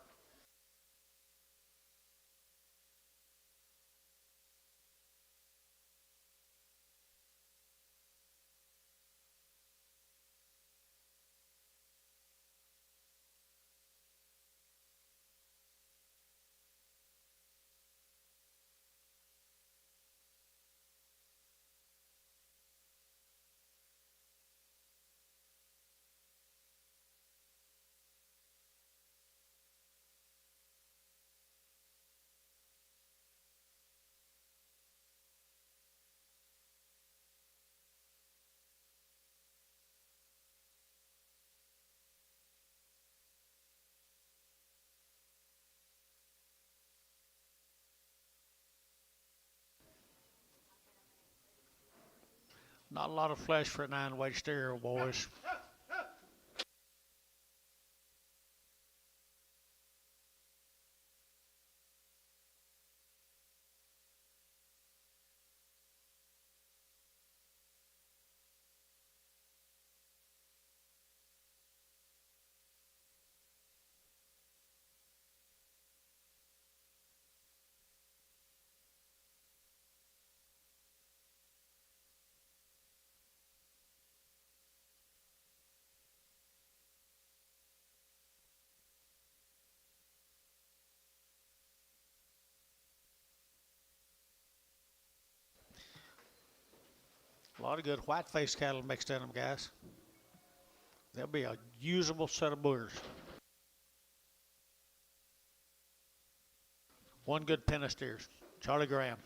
Not a lot of flesh for a 9-weight steer, boys. A lot of good white-faced cattle mixed in them, guys. They'll be a usable set of boogers. One good pen of steers. Charlie Graham.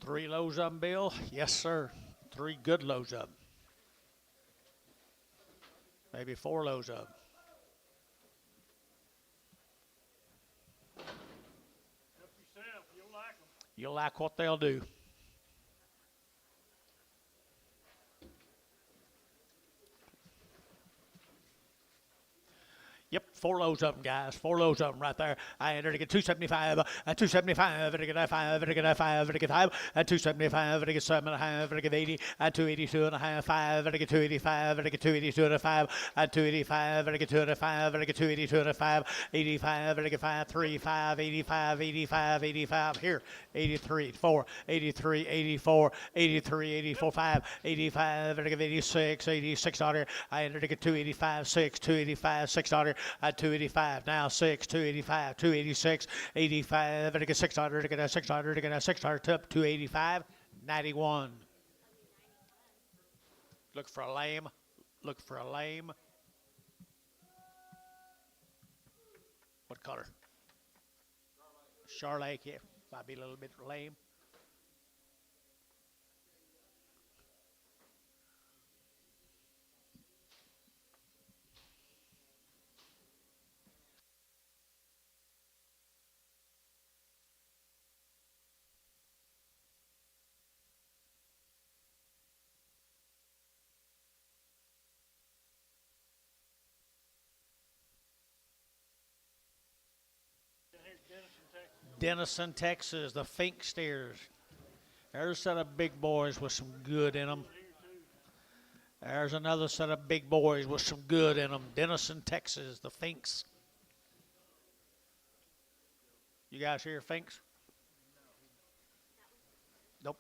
Three loads of them, Bill? Yes, sir. 3 good loads of them. Maybe 4 loads of them. Help yourself. You'll like them. You'll like what they'll do. Yep, 4 loads of them, guys. 4 loads of them right there. I entered to get 275, 275, and to get 5, and to get 5, and to get 5, and 275, and to get 7.5, and to get 80, and 282 and a half, 5, and to get 285, and to get 282 and a 5, and 285, and to get 2 and a 5, and to get 282 and a 5, 85, and to get 5, 3, 5, 85, 85, 85. Here, 83, 4, 83, 84, 83, 84, 5, 85, and to get 86, 86 on here. I entered to get 285, 6, 285, 6 on here. At 285 now, 6, 285, 286, 85, and to get 600, to get a 600, to get a 600, to up 285, 91. Look for a lame. Look for a lame. What color? Charlotte, yeah. Might be a little bit lame. Denison, Texas, the Fink steers. There's a set of big boys with some good in them. There's another set of big boys with some good in them. Denison, Texas, the Finks. You guys hear Finks? Nope.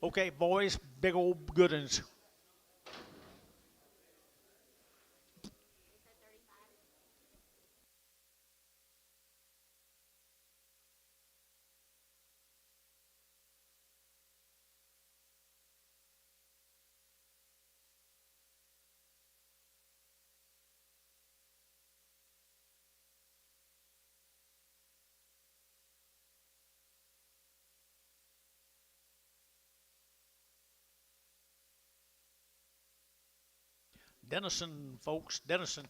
Okay, boys, big old good uns. Denison, folks. Denison.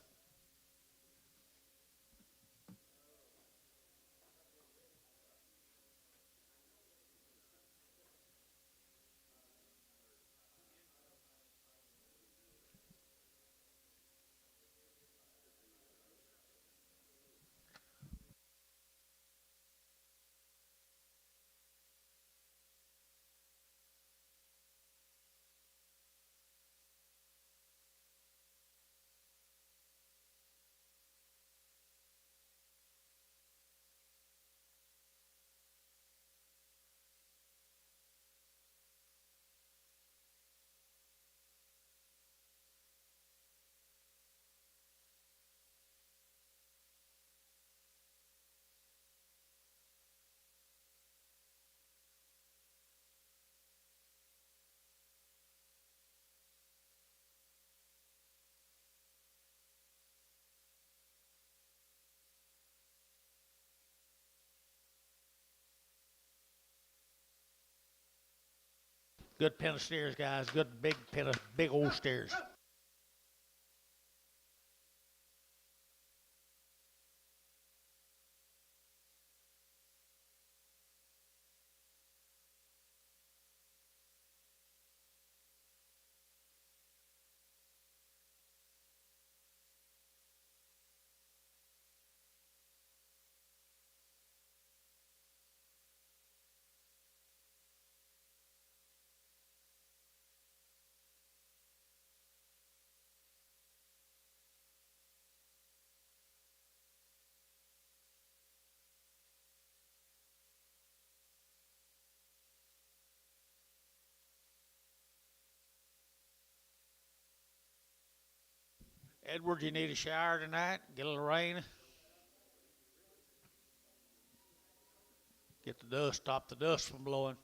Good pen of steers, guys. Good big pen of big old steers. Edward, you need a shower tonight? Get a little rain? Get the dust, stop the dust from blowing.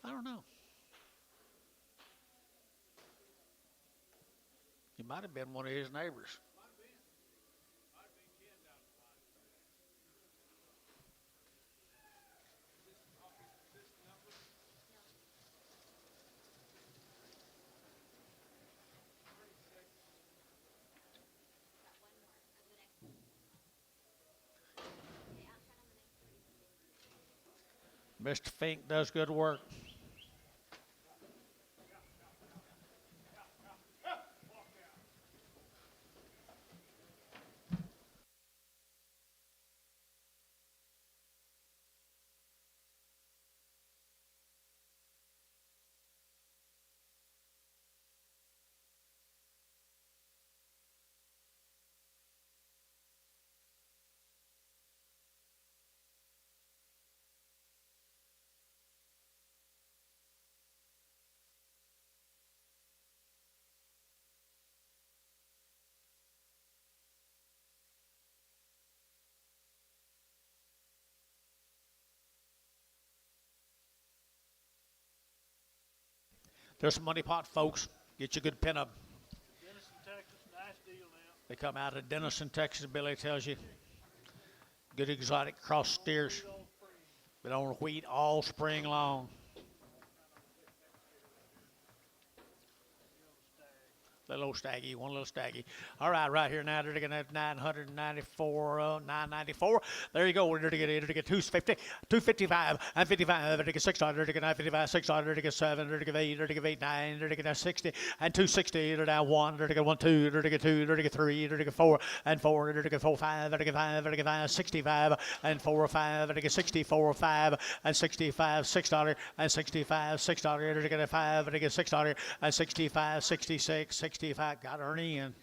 I don't know. He might have been one of his neighbors. Mr. Fink does good work. There's some money pot, folks. Get you a good pen of 'em. Denison, Texas, nice deal now. They come out of Denison, Texas, Billy tells you. Good exotic cross steers. Been on wheat all spring long. Little old staggy, one little staggy. All right here now, they're going to have 994, 994. There you go. They're going to get 250, 255, and 55. They're going to get 600, they're going to 955, 600, they're going to get 7, they're going to get 8, they're going to get 8, 9, they're going to get 60, and 260. They're down 1, they're going to get 1, 2, they're going to get 2, they're going to get 3, they're going to get 4, and 4, they're going to get 4, 5, they're going to get 5, they're going to get 5, 65, and 4, 5, they're going to get 64, 5, and 65, $6, and 65, $6, they're going to get 5, they're going to get $6, and 65, 66, 65, got Ernie in.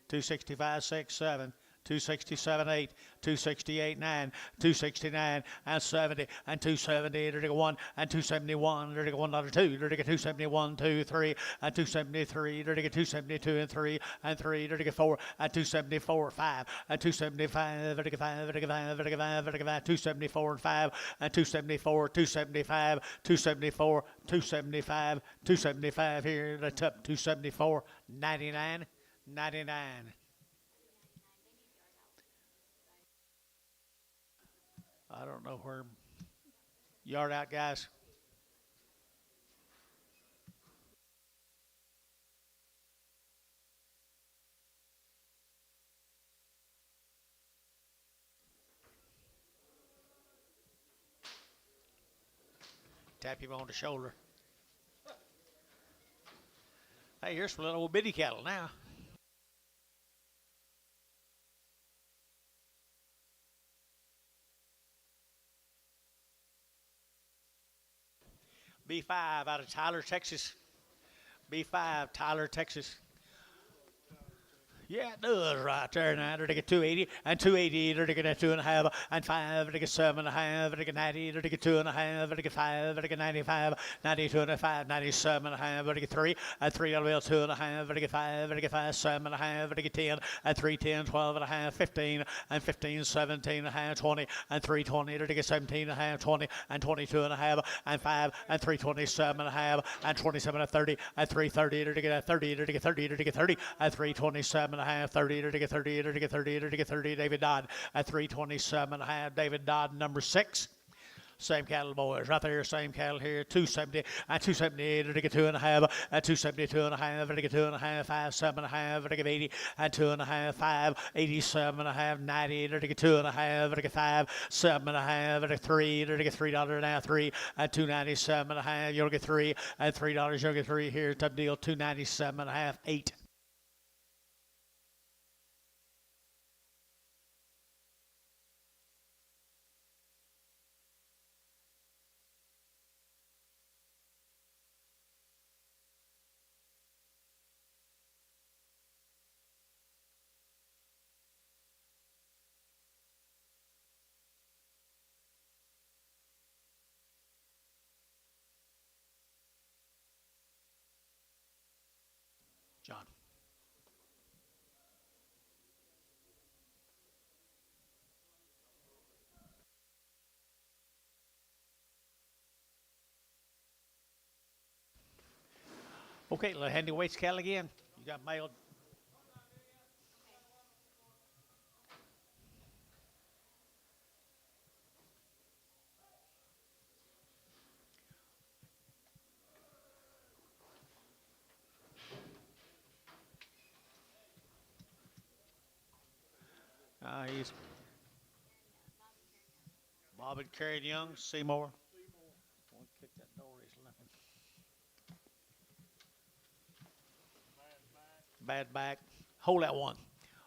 265, 6, 7, 267, 8, 268, 9, 269, and 70, and 270, there to go 1, and 271, there to go 1, $2, there to get 271, 2, 3, and 273, there to get 272, and 3, and 3, there to get 4, and 274, 5, and 275, there to get 5, there to get 5, there to get 5, there to get 5, 274, and 5, and 274, 275, 274, 275, 275 here, the top 274, 99, 99. I don't know where. Yard out, guys. Tap him on the shoulder. Hey, here's some little old bitty cattle now. B5 out of Tyler, Texas. B5, Tyler, Texas. Yeah, it does right there now. They get 280 and 280. They get 2.5 and 5. They get 7.5. They get 90. They get 2.5. They get 5. They get 95. 92.5. 97.5. They get 3 and 3. That'll be 2.5. They get 5. They get 5. 7.5. They get 10 and 3. 10. 12.5. 15 and 15. 17.5. 20 and 3. 20. They get 17.5. 20 and 22.5 and 5 and 3. 27.5 and 27 and 30 and 3. 30. They get 30. They get 30. They get 30 and 3. 27 and a half, 30 to get 30 to get 30 to get 30. David Dodd at 327 and a half. David Dodd, number 6. Same cattle, boys, right there. Same cattle here. 270 and 278 to get 2.5 and 272 and a half to get 2.5. 5, 7.5 to get 80 and 2.5. 5, 87 and a half. 90 to get 2.5 to get 5, 7.5 to get 3 to get $3 now. 3 and 297 and a half. You'll get 3 and $3. You'll get 3 here. Top deal. 297 and a half. 8. John. Okay, little handy weights cattle again. You got mailed. He's Bob and Karen Young, Seymour. One kick that door, he's limping. Bad back. Hold that one.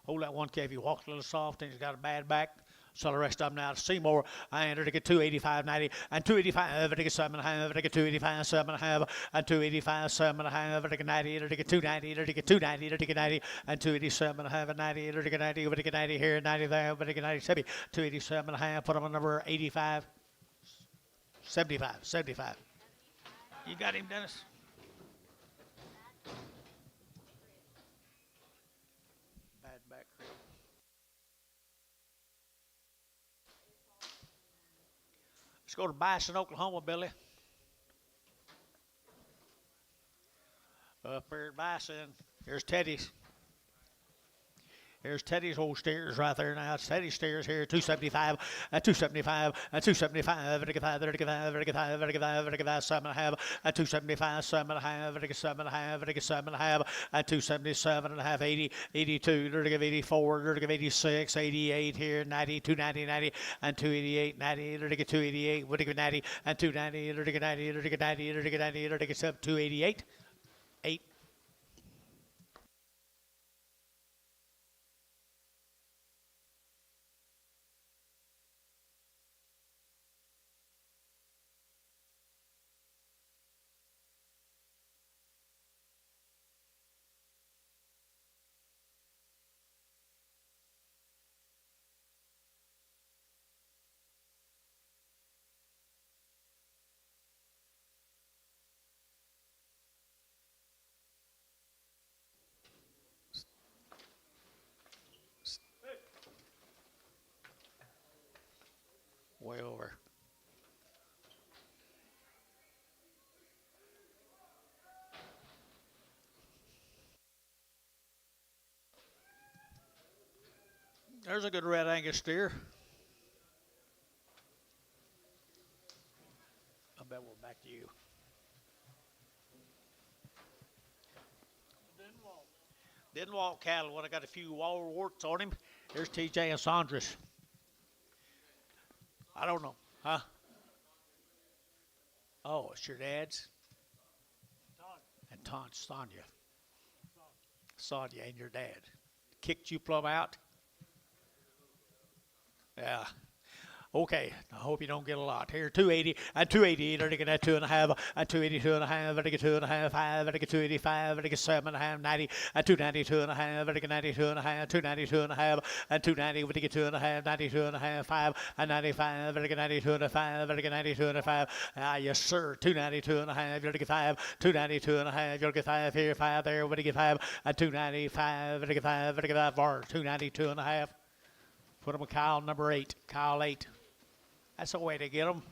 Hold that one, Kev. He walks a little soft and he's got a bad back. So the rest of them now. Seymour, I entered to get 285.90 and 285 to get 7.5 to get 285 7.5 and 285 7.5 to get 90 to get 290 to get 290 to get 90 and 287.5 and 90 to get 90 to get 90 here 90 there but to get 97 287.5. Put him on number 85 75. You got him, Dennis. Bad back crib. Let's go to Bison, Oklahoma, Billy. Up there at Bison. Here's Teddy's. Here's Teddy's old steers right there now. It's Teddy's steers here, 275, 275, 275, 35, 35, 35, 35, 35, 7.5, 275, 7.5, 7.5, 7.5, 277.5, 80, 82, 84, 86, 88 here, 90, 290, 90, and 288, 90, 288, 90, and 290, 90, 90, 90, 288, 8. Way over. There's a good red Angus steer. You. Didn't walk cattle when I got a few wall warts on him. Here's TJ and Sandra's. I don't know. Huh? Oh, it's your dad's? And Sonia. Sonia and your dad. Kicked you plumb out? Yeah. Okay, I hope you don't get a lot. Here, 280 and 288. I get that 2.5 and 282 and a half. I get 2.5, 5. I get 285. I get 7.5, 90 and 292 and a half. I get 92 and a half, 292 and a half and 290. We get 2.5, 92 and a half, 5 and 95. I get 92 and a 5. I get 92 and a 5. Ah, yes, sir. 292 and a half. You'll get 5. 292 and a half. You'll get 5 here, 5 there. What do you get 5 and 295? I get 5. I get 5 bar. 292 and a half. Put him with Kyle number 8. Kyle 8. That's a way to get them.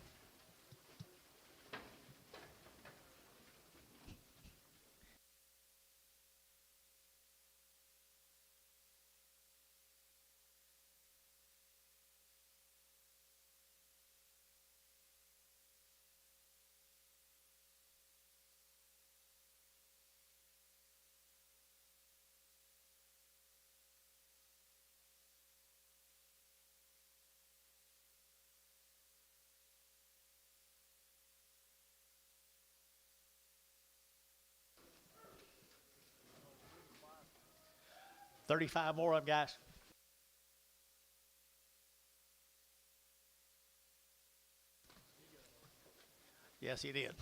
$35 more of them, guys. Yes, he did.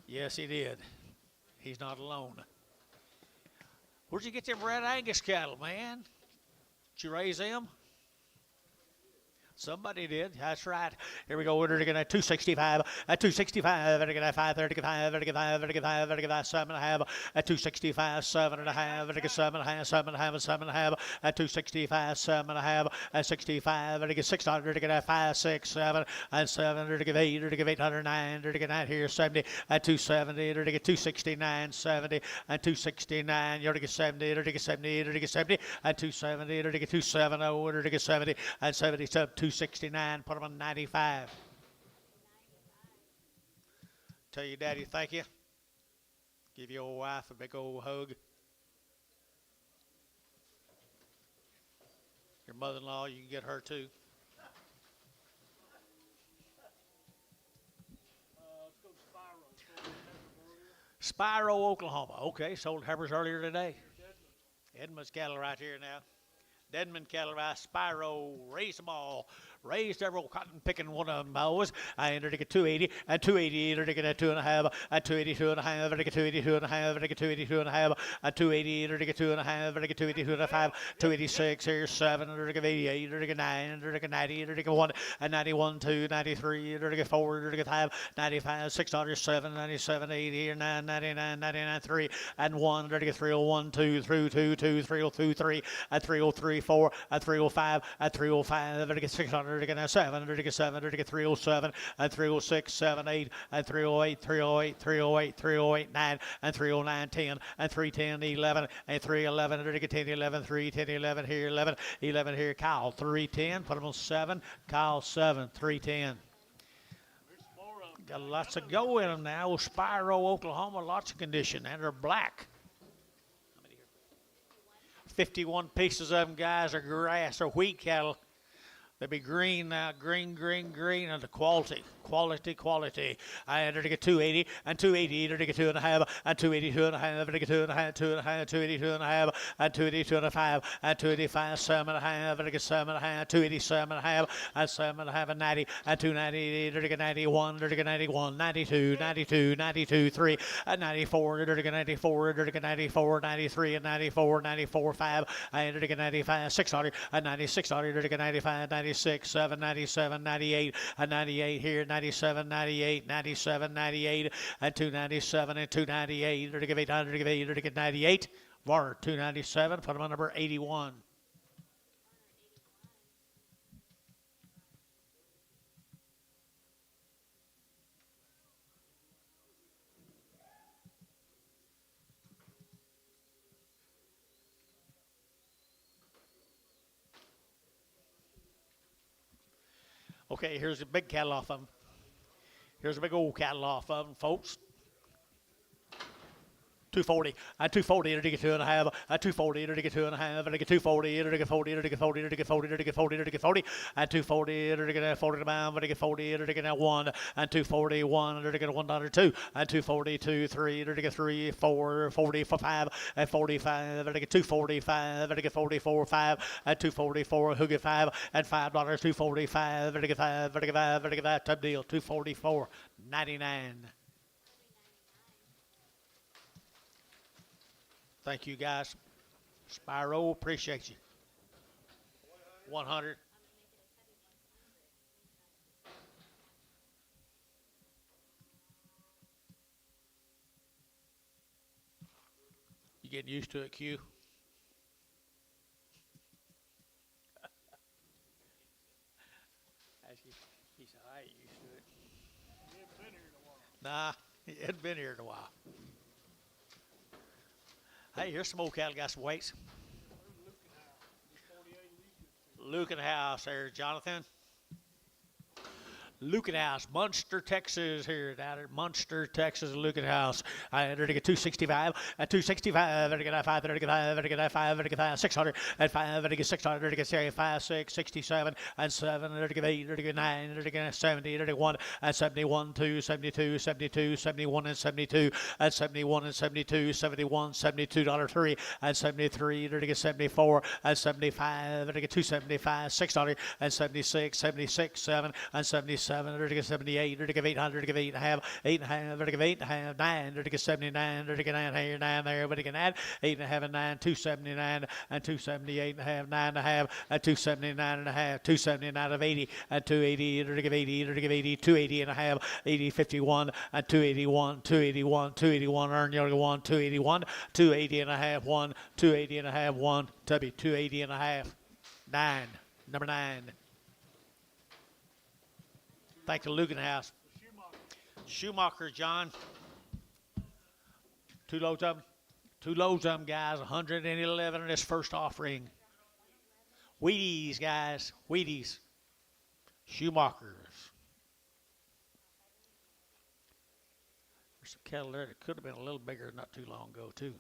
Yes, he did. He's not alone. Where'd you get them red Angus cattle, man? Did you raise them? Somebody did. That's right. Here we go. We're going to 265. At 265. We're going to 535. We're going to 5. We're going to 5. We're going to 7.5. At 265. 7.5. We're going to 7.5. 7.5. 7.5. At 265. 7.5. At 65. We're going to 600. We're going to 5, 6, 7. And 7. We're going to 8. We're going to 809. We're going to 9 here. 70. At 270. We're going to 269. 70. And 269. You're going to 70. You're going to 70. You're going to 70. At 270. You're going to 270. We're going to 70. And 77. 269, put them on 95. Tell your daddy thank you. Give your old wife a big old hug. Your mother-in-law, you can get her too. Let's go to Spyro. Spyro, Oklahoma. Okay, sold heifers earlier today. Edmund's cattle right here now. Deadman cattle by Spyro, raised them all. Raised every cotton picking one of them bows. I entered to get 280 and 288 or to get 2.5 and 282 and a half or to get 282 and a half or to get 282 and a half and 288 or to get 2.5 or to get 282 and a 5, 286 here's 7 or to get 88 or to get 9 or to get 90 or to get 1 and 91, 2, 93 or to get 4 or to get 5, 95, 600, 7, 97, 80 or 9, 99, 99, 3 and 1 or to get 301, 2, 302, 2, 302, 3 and 303, 4 and 305 and 305 or to get 600 to get 7 or to get 7 or to get 307 and 306, 7, 8 and 308, 308, 308, 308, 9 and 309, 10 and 310, 11 and 311 or to get 10, 11, 3, 10, 11 here, 11, 11 here. Kyle 310, put them on 7. Kyle 7, 310. Got lots of go in them now. Spyro, Oklahoma, lots of condition, and they're black. 51 pieces of them, guys, are grass or wheat cattle. They'll be green now, green, and the quality. I entered to get 280 and 280 to get 2.5 and 282 and a half to get 2.5, 2.5, 282 and a half and 282 and a 5 and 285, 7.5 to get 7.5, 287 and a half and 7.5 and 90 and 298 to get 91 to get 91, 92, 92, 92, 3 and 94 to get 94 to get 94, 93 and 94, 94, 5. I entered to get 95, 600 and 96 to get 95, 96, 7, 97, 98 and 98 here. 97, 98, 97, 98, and 297 and 298, or to give 800, to give 8, or to get 98. Varner, 297, put him on number 81. Okay, here's a big cattle off of them. Here's a big old cattle off of them, folks. 240, and 240, and to get 2.5, and 240, and to get 2.5, and to get 240, and to get 40, and to get 40, and to get 40, and to get 40, and to get 40, and 240, and to get 40 to bound, and to get 40, and to get 1, and 241, and to get $1.2, and 242, 3, and to get 3, 4, 40 for 5, and 45, and to get 245, and to get 44, 5, and 244, who get 5, and $5, 245, and to get 5, and to get 5, and to get that top deal, 244.99. Thank you, guys. Spyro, appreciate you. 100. You getting used to it, Q? He said, I ain't used to it. You haven't been here in a while. Nah, he hadn't been here in a while. Hey, here's some old cattle, got some weights. There's Lucan House. He's 48 liters. Lucan House there, Jonathan. Lucan House, Munster, Texas, here down at Munster, Texas, Lucan House. I entered to get 265, at 265, and to get 5, and to get 5, and to get 5, and to get 5, 600, and 5, and to get 600, and to get 5, 6, 67, and 7, and to get 8, and to get 9, and to get 70, and to get 1, and 71, 2, 72, 72, 71, and 72, and 71, and 72, 71, $72.3, and 73, and to get 74, and 75, and to get 275, 600, and 76, 76, 7, and 77. 7, to get 78, to get 800, to get 8.5, 8.5, to get 8.5, 9, to get 79, to get 9 here, 9 there, but to get 8.5 and 9, 279 and 278.5, 9.5 and 279.5, 279 of 80 and 280, to get 80, to get 80, 280.5, 80, 51 and 281, 281, 281, earn your 1, 281, 280.5, 1, 280.5, 1, Tubby, 280.5, 9, number 9. Thank the Lugan House. Schumacher, John. 2 loads of them. 2 loads of them, guys. 111 in this first offering. Wheaties, guys. Wheaties. Schumachers. There's some cattle there that could have been a little bigger not too long ago, too.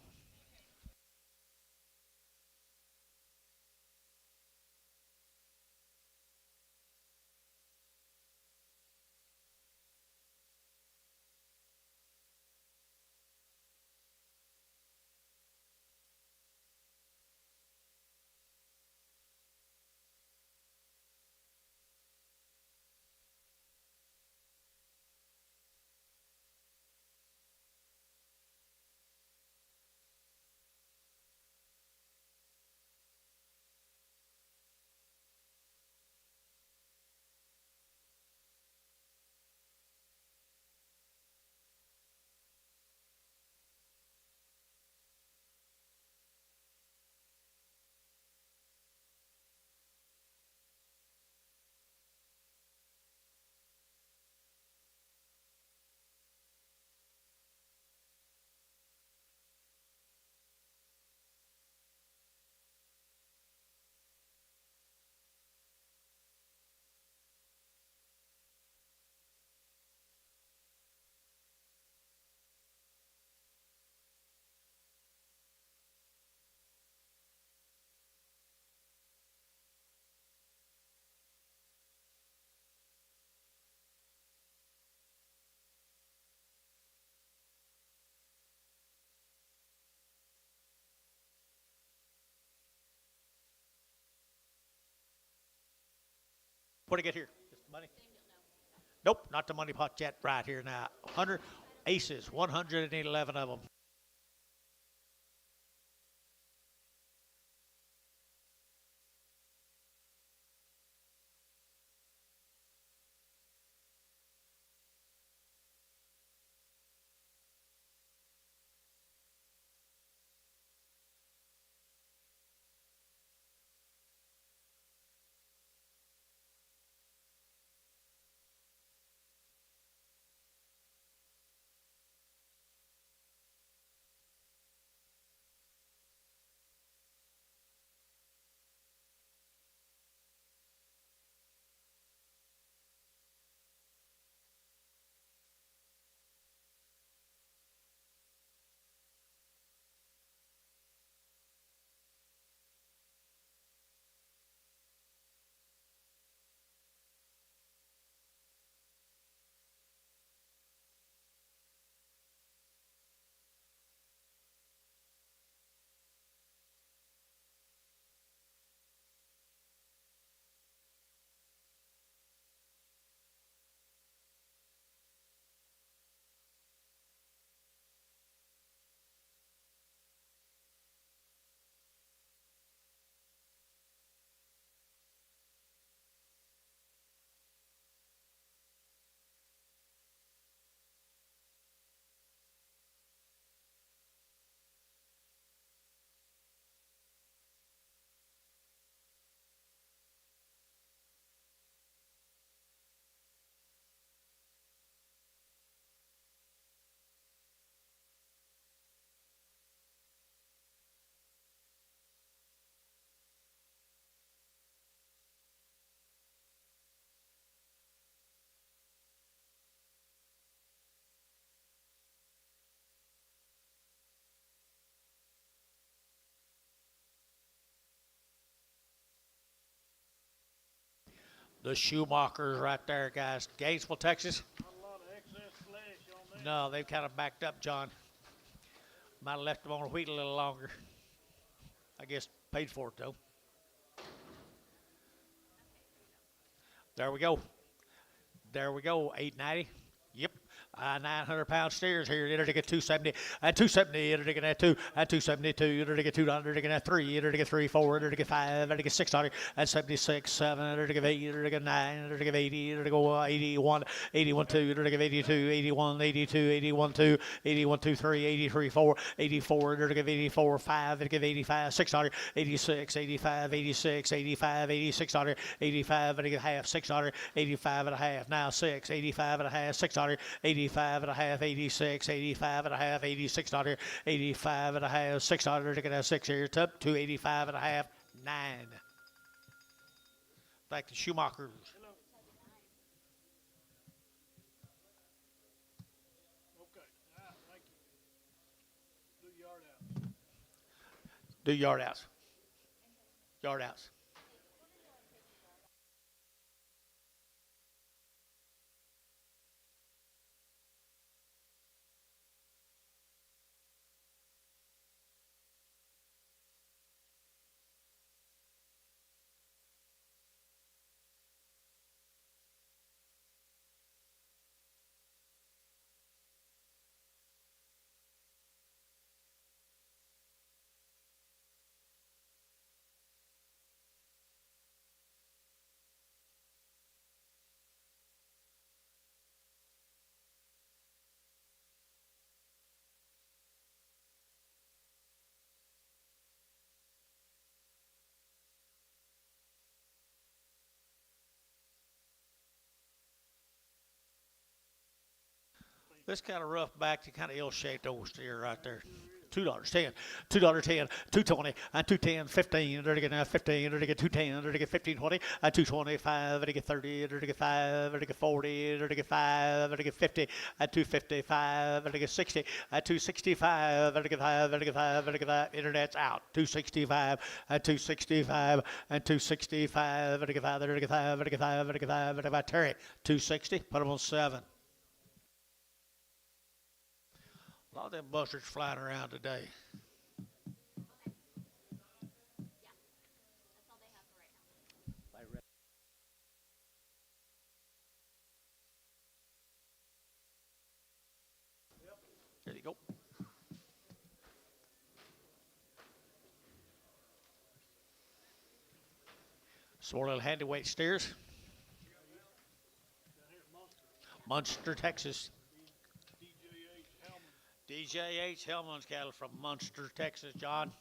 What do I get here? Just the money? Nope, not the money pot yet. Right here now. 100 aces, 111 of them. The Schumachers right there, guys. Gainesville, Texas. Not a lot of excess flesh on that. No, they've kind of backed up, John. Might have left them on the wheat a little longer. I guess paid for it, though. There we go. There we go. 890. Yep. 900-pound steers here. Enter to get 270. And 270. Enter to get that 2. And 272. Enter to get 200. Enter to get 3. Enter to get 3, 4. Enter to get 5. Enter to get 600. And 76, 7. Enter to get 8. Enter to get 9. Enter to get 80. Enter to go 81. 81, 2. Enter to get 82. 81, 82. 81, 2. 81, 2, 3. 83, 4. 84. Enter to get 84. 5. Enter to get 85. 600. 86. 85. 86. 85. 8600. 85. Enter to get half. 600. 85 and a half. Now 6. 85 and a half. 600. 85 and a half, 86, 85 and a half, 8600, 85 and a half, 600, look at that 6 here, up to 85 and a half, 9. Back to Schumachers. Okay. Thank you. Do yard out. Do yard outs. Yard outs. This kind of rough back to kind of ill-shaped old steer right there. $2.10, $2.10, $2.20, and $2.10, 15, to get 15, to get 2.10, to get 15.20, and 2.25, to get 30, to get 5, to get 40, to get 5, to get 50, and 2.55, to get 60, and 2.65, to get 5, to get 5, to get 5. Internet's out. 2.65, and 2.65, and 2.65, to get 5, to get 5, to get 5, to get 5, to get Terry. 2.60. Put them on 7. A lot of them busters flying around today. That's all they have for right now. There you go. So little handy weight steers. Munster, Texas. DJH Hellman's cattle from Munster, Texas, John.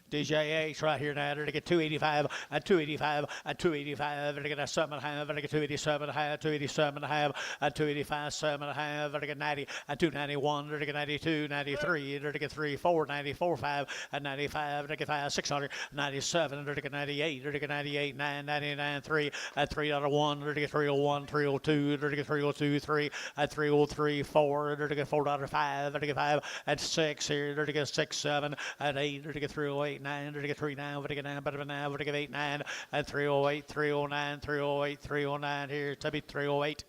DJH right here now. They're to get 285 and 285 and 285. They're to get a 7.5. They're to get 287 and a half, 287 and a half, and 285, 7 and a half. They're to get 90 and 291. They're to get 92, 93. They're to get 3, 4, 94, 5 and 95. They're to get 5, 600, 97. They're to get 98. They're to get 98, 9, 99, 3 and 3.1. They're to get 301, 302. They're to get 302, 3 and 303, 4. They're to get 4.5. They're to get 5 and 6 here. They're to get 6, 7 and 8. They're to get 308. 9, to get 3 9, to get 9, but 9, to get 8 9, and 308, 309, 308, 309 here. To be 308,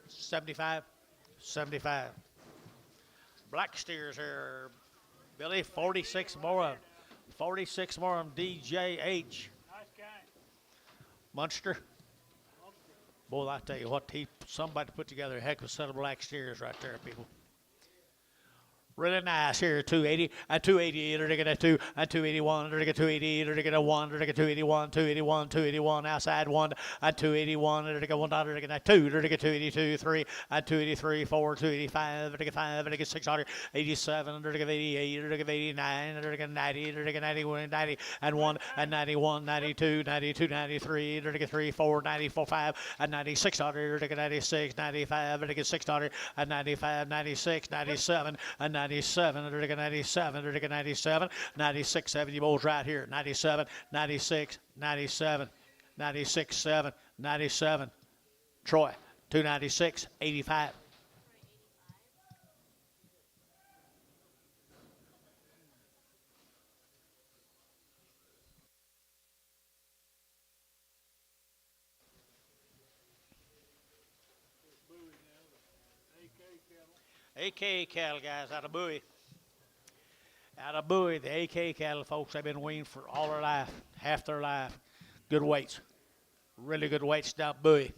75, 75. Black steers here, Billy. 46 more. 46 more of them. DJH. Nice game. Munster. Boy, I tell you what, somebody put together a heck of a set of black steers right there, people. Really nice here, 280 and 280, to get a 2 and 281, to get 280, to get a 1, to get 281, 281, 281, outside 1 and 281, to get 1, to get a 2, to get 282, 3 and 283, 4, 285, to get 5, to get 687, to get 88, to get 89, to get 90, to get 91, 90 and 1 and 91, 92, 92, 93, to get 3, 4, 94, 5 and 96, to get 96, 95, to get 600 and 95, 96, 97 and 97, to get 97, to get 97, 96, 70 bulls right here, 97, 96, 97, 96, 7, 97. Troy, 296, 85. AK cattle, guys, out of Bowie. Out of Bowie, the AK cattle, folks, they've been weaned for all their life, half their life. Good weights. Really good weights down Bowie.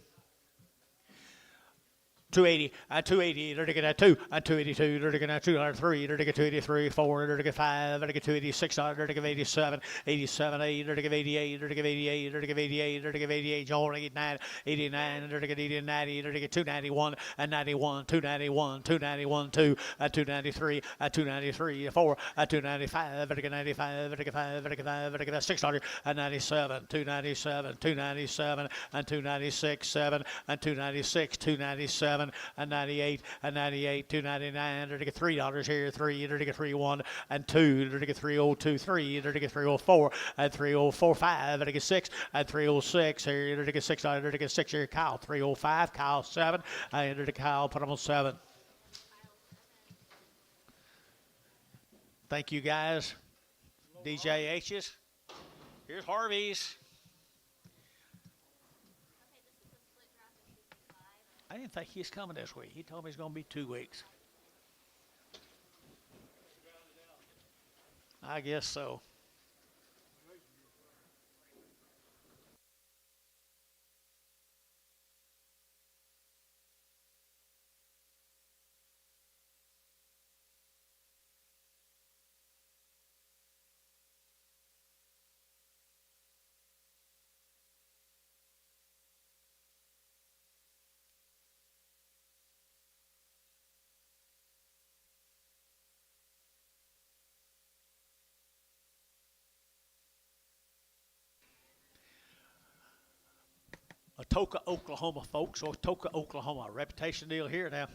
280, 280, they're taking that 2, 282, they're taking that 203, they're taking 283, 4, they're taking 5, they're taking 286, they're taking 87, 87, 8, they're taking 88, they're taking 88, they're taking 88, they're taking 88, John, 89, 89, they're taking 80, 90, they're taking 291, and 91, 291, 291, 2, 293, 293, 4, 295, they're taking 95, they're taking 5, they're taking 5, they're taking 600, and 97, 297, 297, and 296, 7, and 296, 297, and 98, and 98, 299. They're to get $3 here, 3. They're to get 3.1 and 2. They're to get 3.02, 3. They're to get 3.04 and 3.045. They're to get 6 and 3.06 here. They're to get $6. They're to get 6 here. Kyle 3.05. Kyle 7. And they're to Kyle. Put them on 7. Thank you guys. DJ H's. Here's Harvey's. I didn't think he's coming this week. He told me it's going to be 2 weeks. I guess so. Atoka, Oklahoma, folks. Atoka, Oklahoma. Reputation deal here now.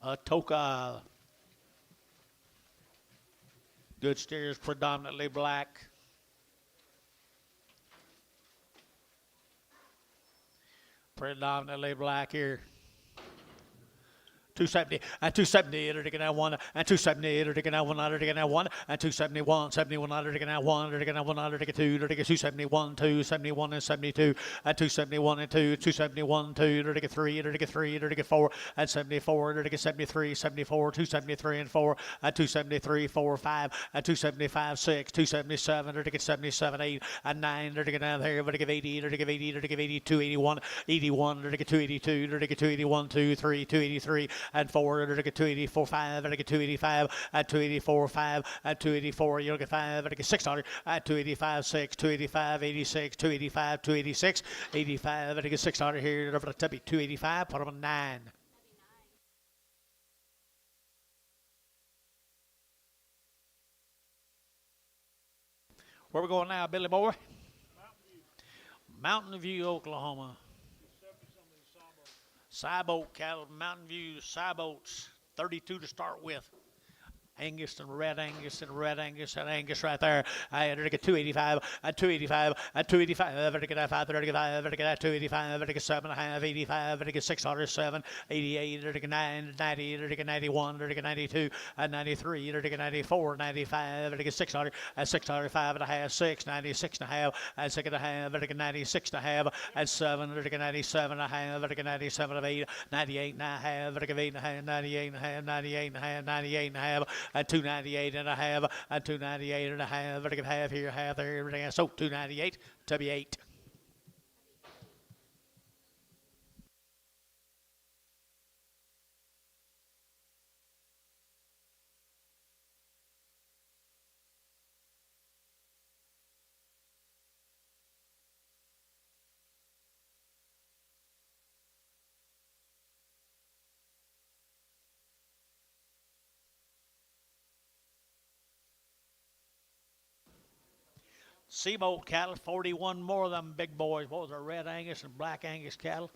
Atoka. Good steers, predominantly black. Predominantly black here. 270 and 270, they're taking that 1 and 270, they're taking that 1, they're taking that 1 and 271, 71, they're taking that 1, they're taking that 1, they're taking 2, they're taking 271, 2, 71 and 72, and 271 and 2, 271, 2, they're taking 3, they're taking 3, they're taking 4 and 74, they're taking 73, 74, 273 and 4, and 273, 4, 5, and 275, 6, 277, they're taking 77, 8, and 9, they're taking down there, they're taking 80, they're taking 80, they're taking 82, 81, 81, they're taking 282, they're taking 281, 2, 3, 283, and 4, they're taking 284, 5, they're taking 285, and 284, 5, and 284, you'll get 5, they're taking 600, and 285, 6, 285, 86, 285, 286, 85, they're taking 600 here, they're over to 285, put them on 9. Where we going now, Billy Boy? Mountain View, Oklahoma. Cyboat cattle, Mountain View, Cyboats, 32 to start with. Angus and Red Angus and Red Angus and Angus right there. I had to get 285 and 285 and 285. I had to get 5, 35, I had to get 285, I had to get 7.5, 85, I had to get 607, 88, I had to get 9, 90, I had to get 91, I had to get 92, and 93, I had to get 94, 95, I had to get 600, and 605 and a half, 6, 96 and a half, and 6 and a half, I had to get 96 and a half, and 7, I had to get 97 and a half, I had to get 97 of 8, 98 and a half, I had to get 8 and a half, 98 and a half, 98 and a half, 98 and a half, and 298 and a half, and 298 and a half, I can half here, half there, everything else. So 298 to be 8. Seabolt cattle, 41 more of them big boys. What was the Red Angus and Black Angus cattle?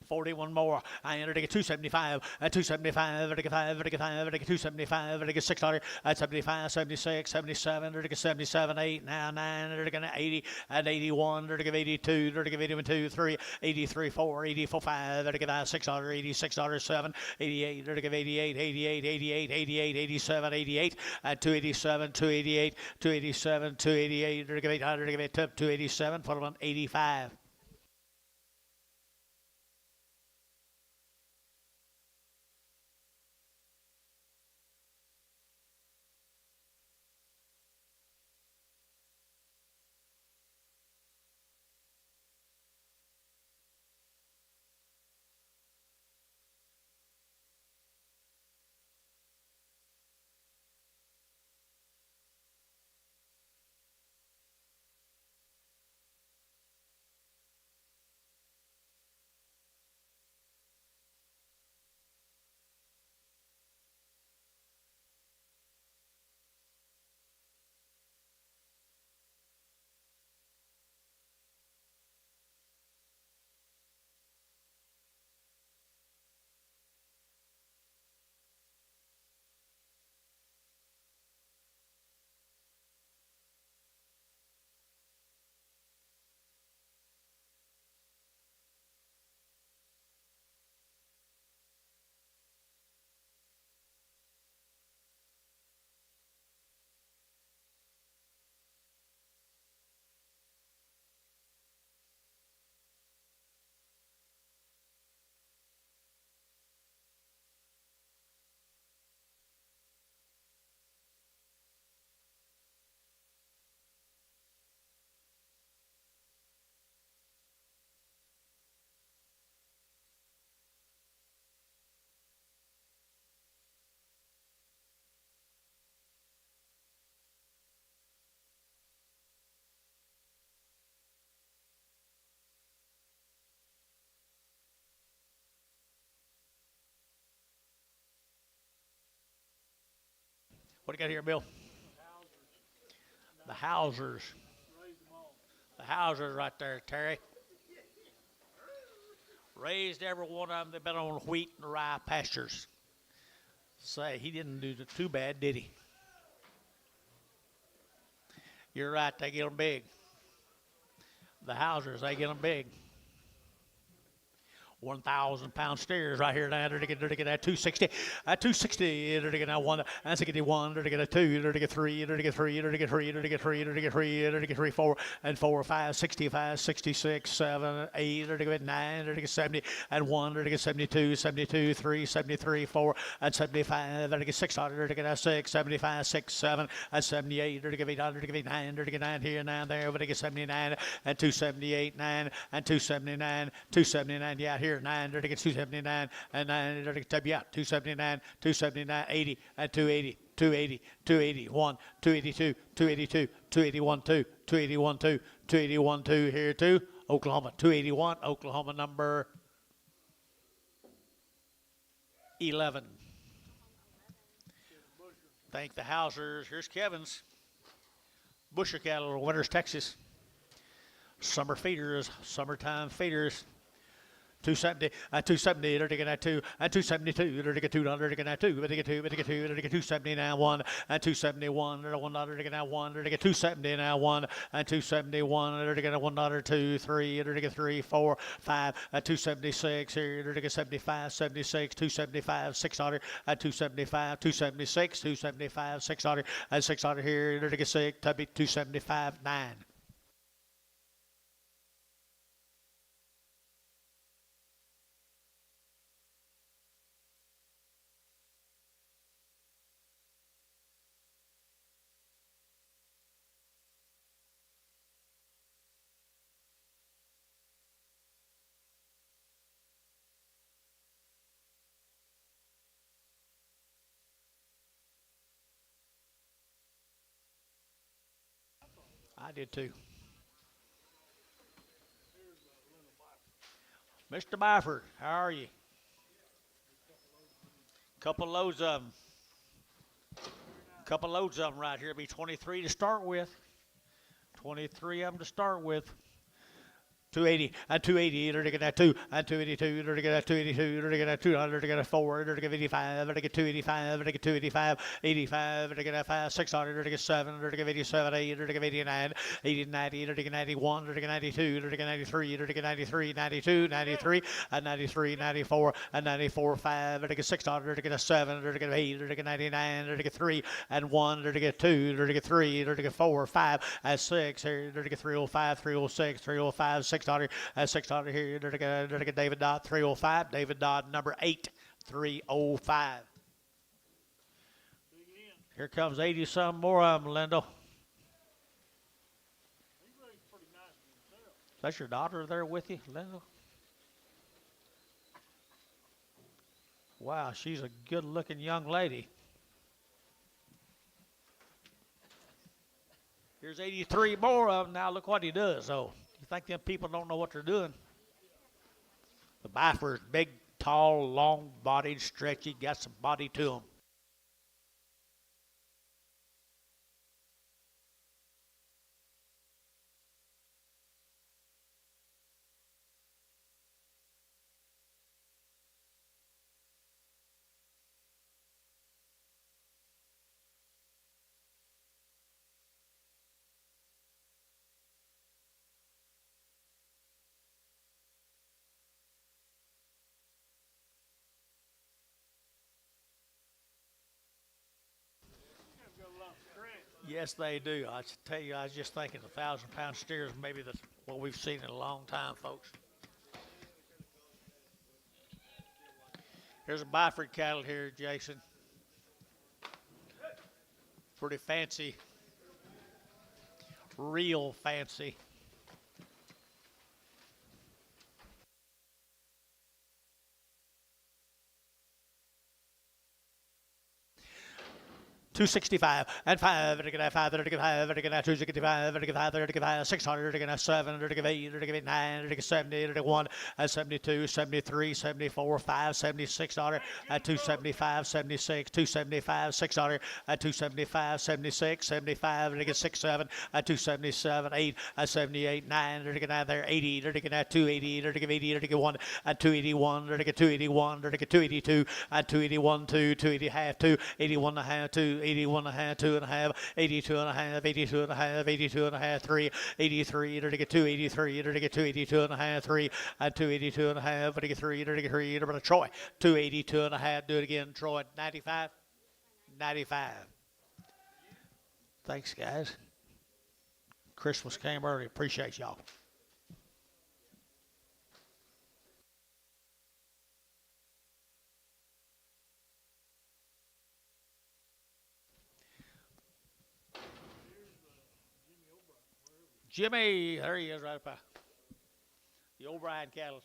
41 more. I enter to get 275, at 275, vertical 5, vertical 5, vertical 275, vertical 600, at 75, 76, 77, vertical 77, 8, now 9, vertical 80, at 81, vertical 82, vertical 81, 2, 3, 83, 4, 84, 5, vertical 600, 86, 7, 88, vertical 88, 88, 88, 88, 87, 88, at 287, 288, 287, 288, vertical 800, vertical 287, 41, 85. What do you got here, Bill? The Housers. The Housers right there, Terry. Raised every one of them. They've been on wheat and rye pastures. Say, he didn't do too bad, did he? You're right, they get them big. The Housers, they get them big. 1,000-pound steers right here now. They're to get that 260. At 260, they're to get that 1. That's 61. They're to get a 2. They're to get 3. They're to get 3. They're to get 3. They're to get 3. They're to get 3. They're to get 3, 4, and 4, 5, 65, 66, 7, 8. They're to get 9. They're to get 70, and 1. They're to get 72, 72, 3, 73, 4, and 75. They're to get 600. They're to get a 6, 75, 6, 7, and 78. They're to get 800. They're to get 9. They're to get 9 here, 9 there. But they get 79, and 278, 9, and 279, 279. Yeah, here. 9, they're to get 279, and 9, they're to get 279, 279, 80, and 280, 280, 281, 282, 282, 281, 2, 281, 2, 281, 2 here too. Oklahoma, 281, Oklahoma number 11. Thank the Housers. Here's Kevin's. Busher cattle, Winters, Texas. Summer feeders, summertime feeders. 270, 270, they're taking that 2, and 272, they're taking 200, they're taking that 2, but they get 2, but they get 2, they're taking 279, 1, and 271, they're $1, they're taking that 1, they're taking 270 now, 1, and 271, they're taking $1, 2, 3, they're taking 3, 4, 5, and 276, here, they're taking 75, 76, 275, 600, and 275, 276, 275, 600, and 600 here, they're taking 6, 275, 9. I did too. Mr. Byford, how are you? Couple loads of them. Couple loads of them right here. Be 23 to start with. 23 of them to start with. 280 and 280 to get that 2 and 282 to get that 282 to get that 200 to get that 4 to get 85 to get 285 to get 285 85 to get that 5 600 to get 7 to get 87 8 to get 89 80 90 to get 91 to get 92 to get 93 to get 93 92 93 and 93 94 and 94 5 to get 600 to get a 7 to get 8 to get 99 to get 3 and 1 to get 2 to get 3 to get 4 5 and 6 here to get 305 306 305 600 and 600 here to get David Dodd 305 David Dodd number 8 305. Here comes 80 some more of them, Lindell. He raced pretty nice for himself. That's your daughter there with you, Lindell? Wow, she's a good-looking young lady. Here's 83 more of them. Now look what he does, though. You think them people don't know what they're doing? The Byford's big, tall, long-bodied, stretchy, got some body to him. Yes, they do. I tell you, I was just thinking 1,000-pound steers, maybe that's what we've seen in a long time, folks. Here's a Byford cattle here, Jason. Pretty fancy. Real fancy. $265 and 5 to get 5 to get 5 to get 265 to get 5 to get 5 600 to get 7 to get 8 to get 9 to get 70 to get 1 72 73 74 5 76 at 275 76 275 600 at 275 76 75 to get 6 7 at 277 8 at 78 9 to get out there 80 to get 280 to get 80 to get 1 at 281 to get 281 to get 282 at 281 2 280 half 2 81 and a half 2 81 and a half 2 and a half 82 and a half 82 and a half 82 and a half 3 83 to get 283 to get 282 and a half 3 at 282 and a half to get 3 to get 3 to Troy 282 and a half. Do it again, Troy. 95 95. Thanks, guys. Christmas came early. Appreciate y'all. Jimmy, there he is right by the O'Brien cattle.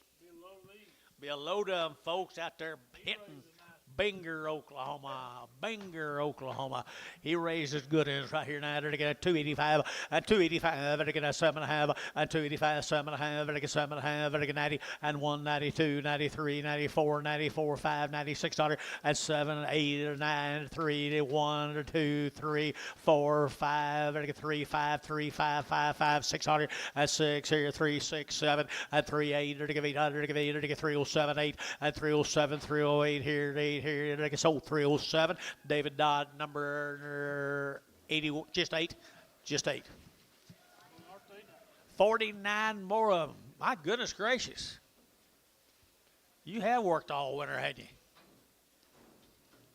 Be a load of them folks out there hitting Binger, Oklahoma. Binger, Oklahoma. He raises good ends right here now. To get a 285, and 285, to get a 7.5, and 285, 7.5, to get 7.5, to get 90, and 192, 93, 94, 94, 5, 96, and 7, 8, 9, 3, 1, 2, 3, 4, 5, to get 3, 5, 3, 5, 5, 5, 600, and 6 here, 3, 6, 7, and 3, 8, to get 800, to get 8, to get 307, 8, and 307, 308 here, 8 here, I guess 307. David Dodd, number 80, just 8. 49 more of them. My goodness gracious. You have worked all winter, hadn't you?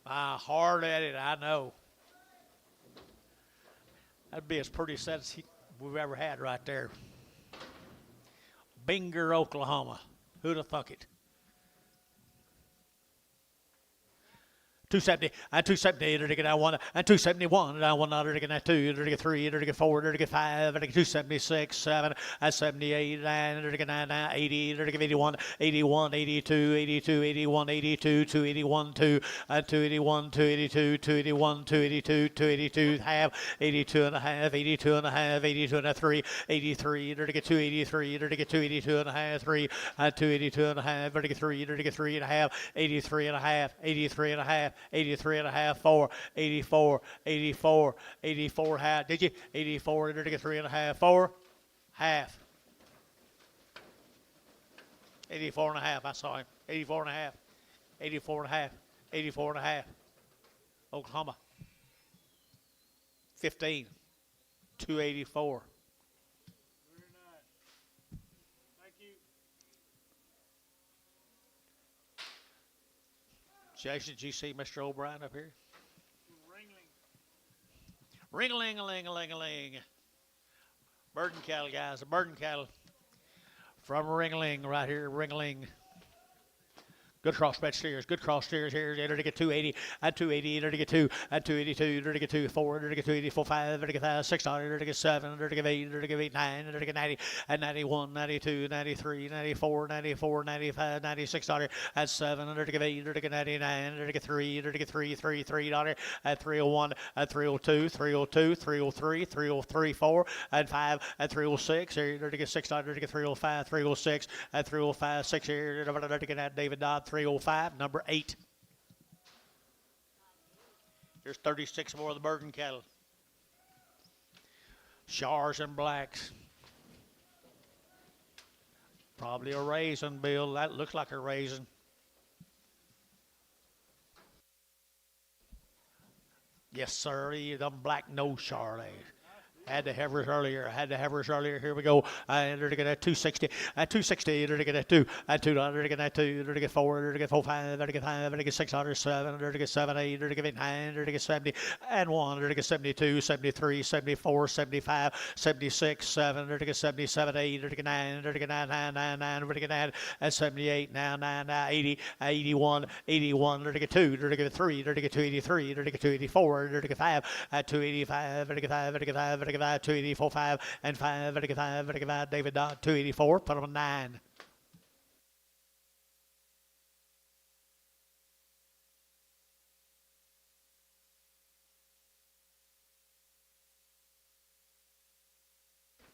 Hard at it, I know. That'd be as pretty a set as we've ever had right there. Binger, Oklahoma. Who'd have thunk it? 270, and 270, to get that 1, and 271, and 1, to get that 2, to get 3, to get 4, to get 5, to get 276, 7, and 78, 9, to get 9, 80, to get 81, 81, 82, 82, 81, 82, 281, 2, and 281, 282, 281, 282, 282, half, 82 and a half, 82 and a half, 82 and a 3, 83, to get 283, to get 282 and a half, 3, and 282 and a half, to get 3, to get 3 and a half, 83 and a half, 83 and a half, 83 and a half, 4, 84, 84, 84, half. Did you? 84, to get 3 and a half, 4, half. 84 and a half. I saw him. 84 and a half. 84 and a half. 84 and a half. Oklahoma. 15. 284. Very nice. Thank you. Jason, did you see Mr. O'Brien up here? Ringling. Ring-a-ling-a-ling-a-ling-a-ling. Burden cattle, guys. The burden cattle from Ringling right here. Ringling. Good cross match steers. Good cross steers here. Enter to get 280. At 280. Enter to get 2. At 282. Enter to get 2. 4. Enter to get 284. 5. Enter to get 5. 6. Enter to get 7. Enter to get 8. Enter to get 8. 9. Enter to get 90. At 91. 92. 93. 94. 94. 95. 96. At 7. Enter to get 8. Enter to get 99. Enter to get 3. Enter to get 3. 3. 3. At 301. At 302. 302. 303. 303. 4. At 5. At 306. Enter to get 6. Enter to get 305. 306. At 305. 6 here. Enter to get at David Dodd. 305, number 8. There's 36 more of the burden cattle. Shars and blacks. Probably a raisin, Bill. That looks like a raisin. Yes, sir. Them black nose Chardonnay. Had to have hers earlier. Here we go. I entered to get at 260. At 260, entered to get at 2. At 2, entered to get at 2. Entered to get 4. Entered to get 4, 5. Entered to get 5. Entered to get 6. 7. Entered to get 7, 8. Entered to get 9. Entered to get 70. And 1. Entered to get 72, 73, 74, 75, 76, 7. Entered to get 77, 8. Entered to get 9. Entered to get 9, 9, 9, 9. Entered to get 9. At 78, now 9, now 80, 81, 81. Entered to get 2. Entered to get 3. Entered to get 283. Entered to get 284. Entered to get 5. At 285. Entered to get 5. Entered to get 5. Entered to get 5. 284, 5 and 5. Entered to get 5. Entered to get 5. David Dodd 284. Put him on 9.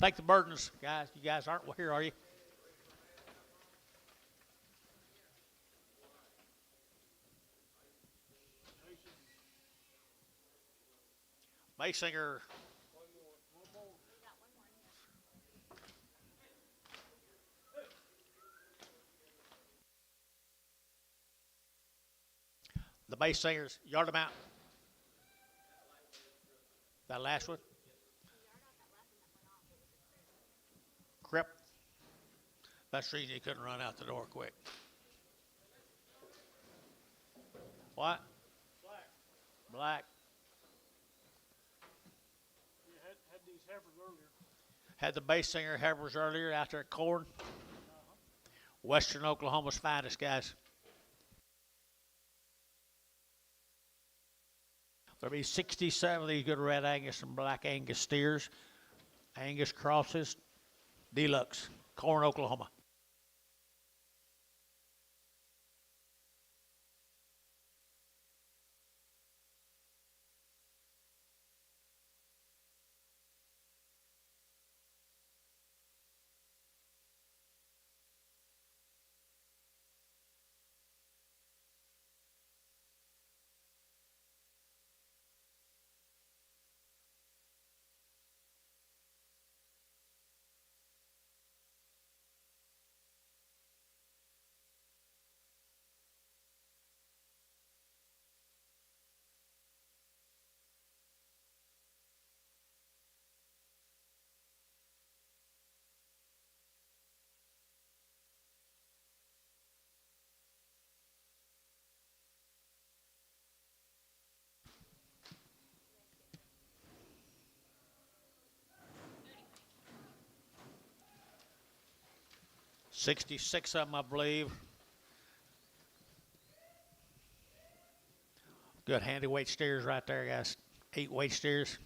Take the burdens, guys. You guys aren't here, are you? Maysinger. The bass singers, yard them out. That last one? Crip. That's the reason he couldn't run out the door quick. What? Black. You had these heifers earlier. Had the bass singer heifers earlier out there at Corn. Western Oklahoma's finest, guys. There'll be 67 of these good red Angus and black Angus steers. Angus crosses. Deluxe. Corn, Oklahoma. $66 of them, I believe. Good handy weight steers right there, guys. 8 weight steers.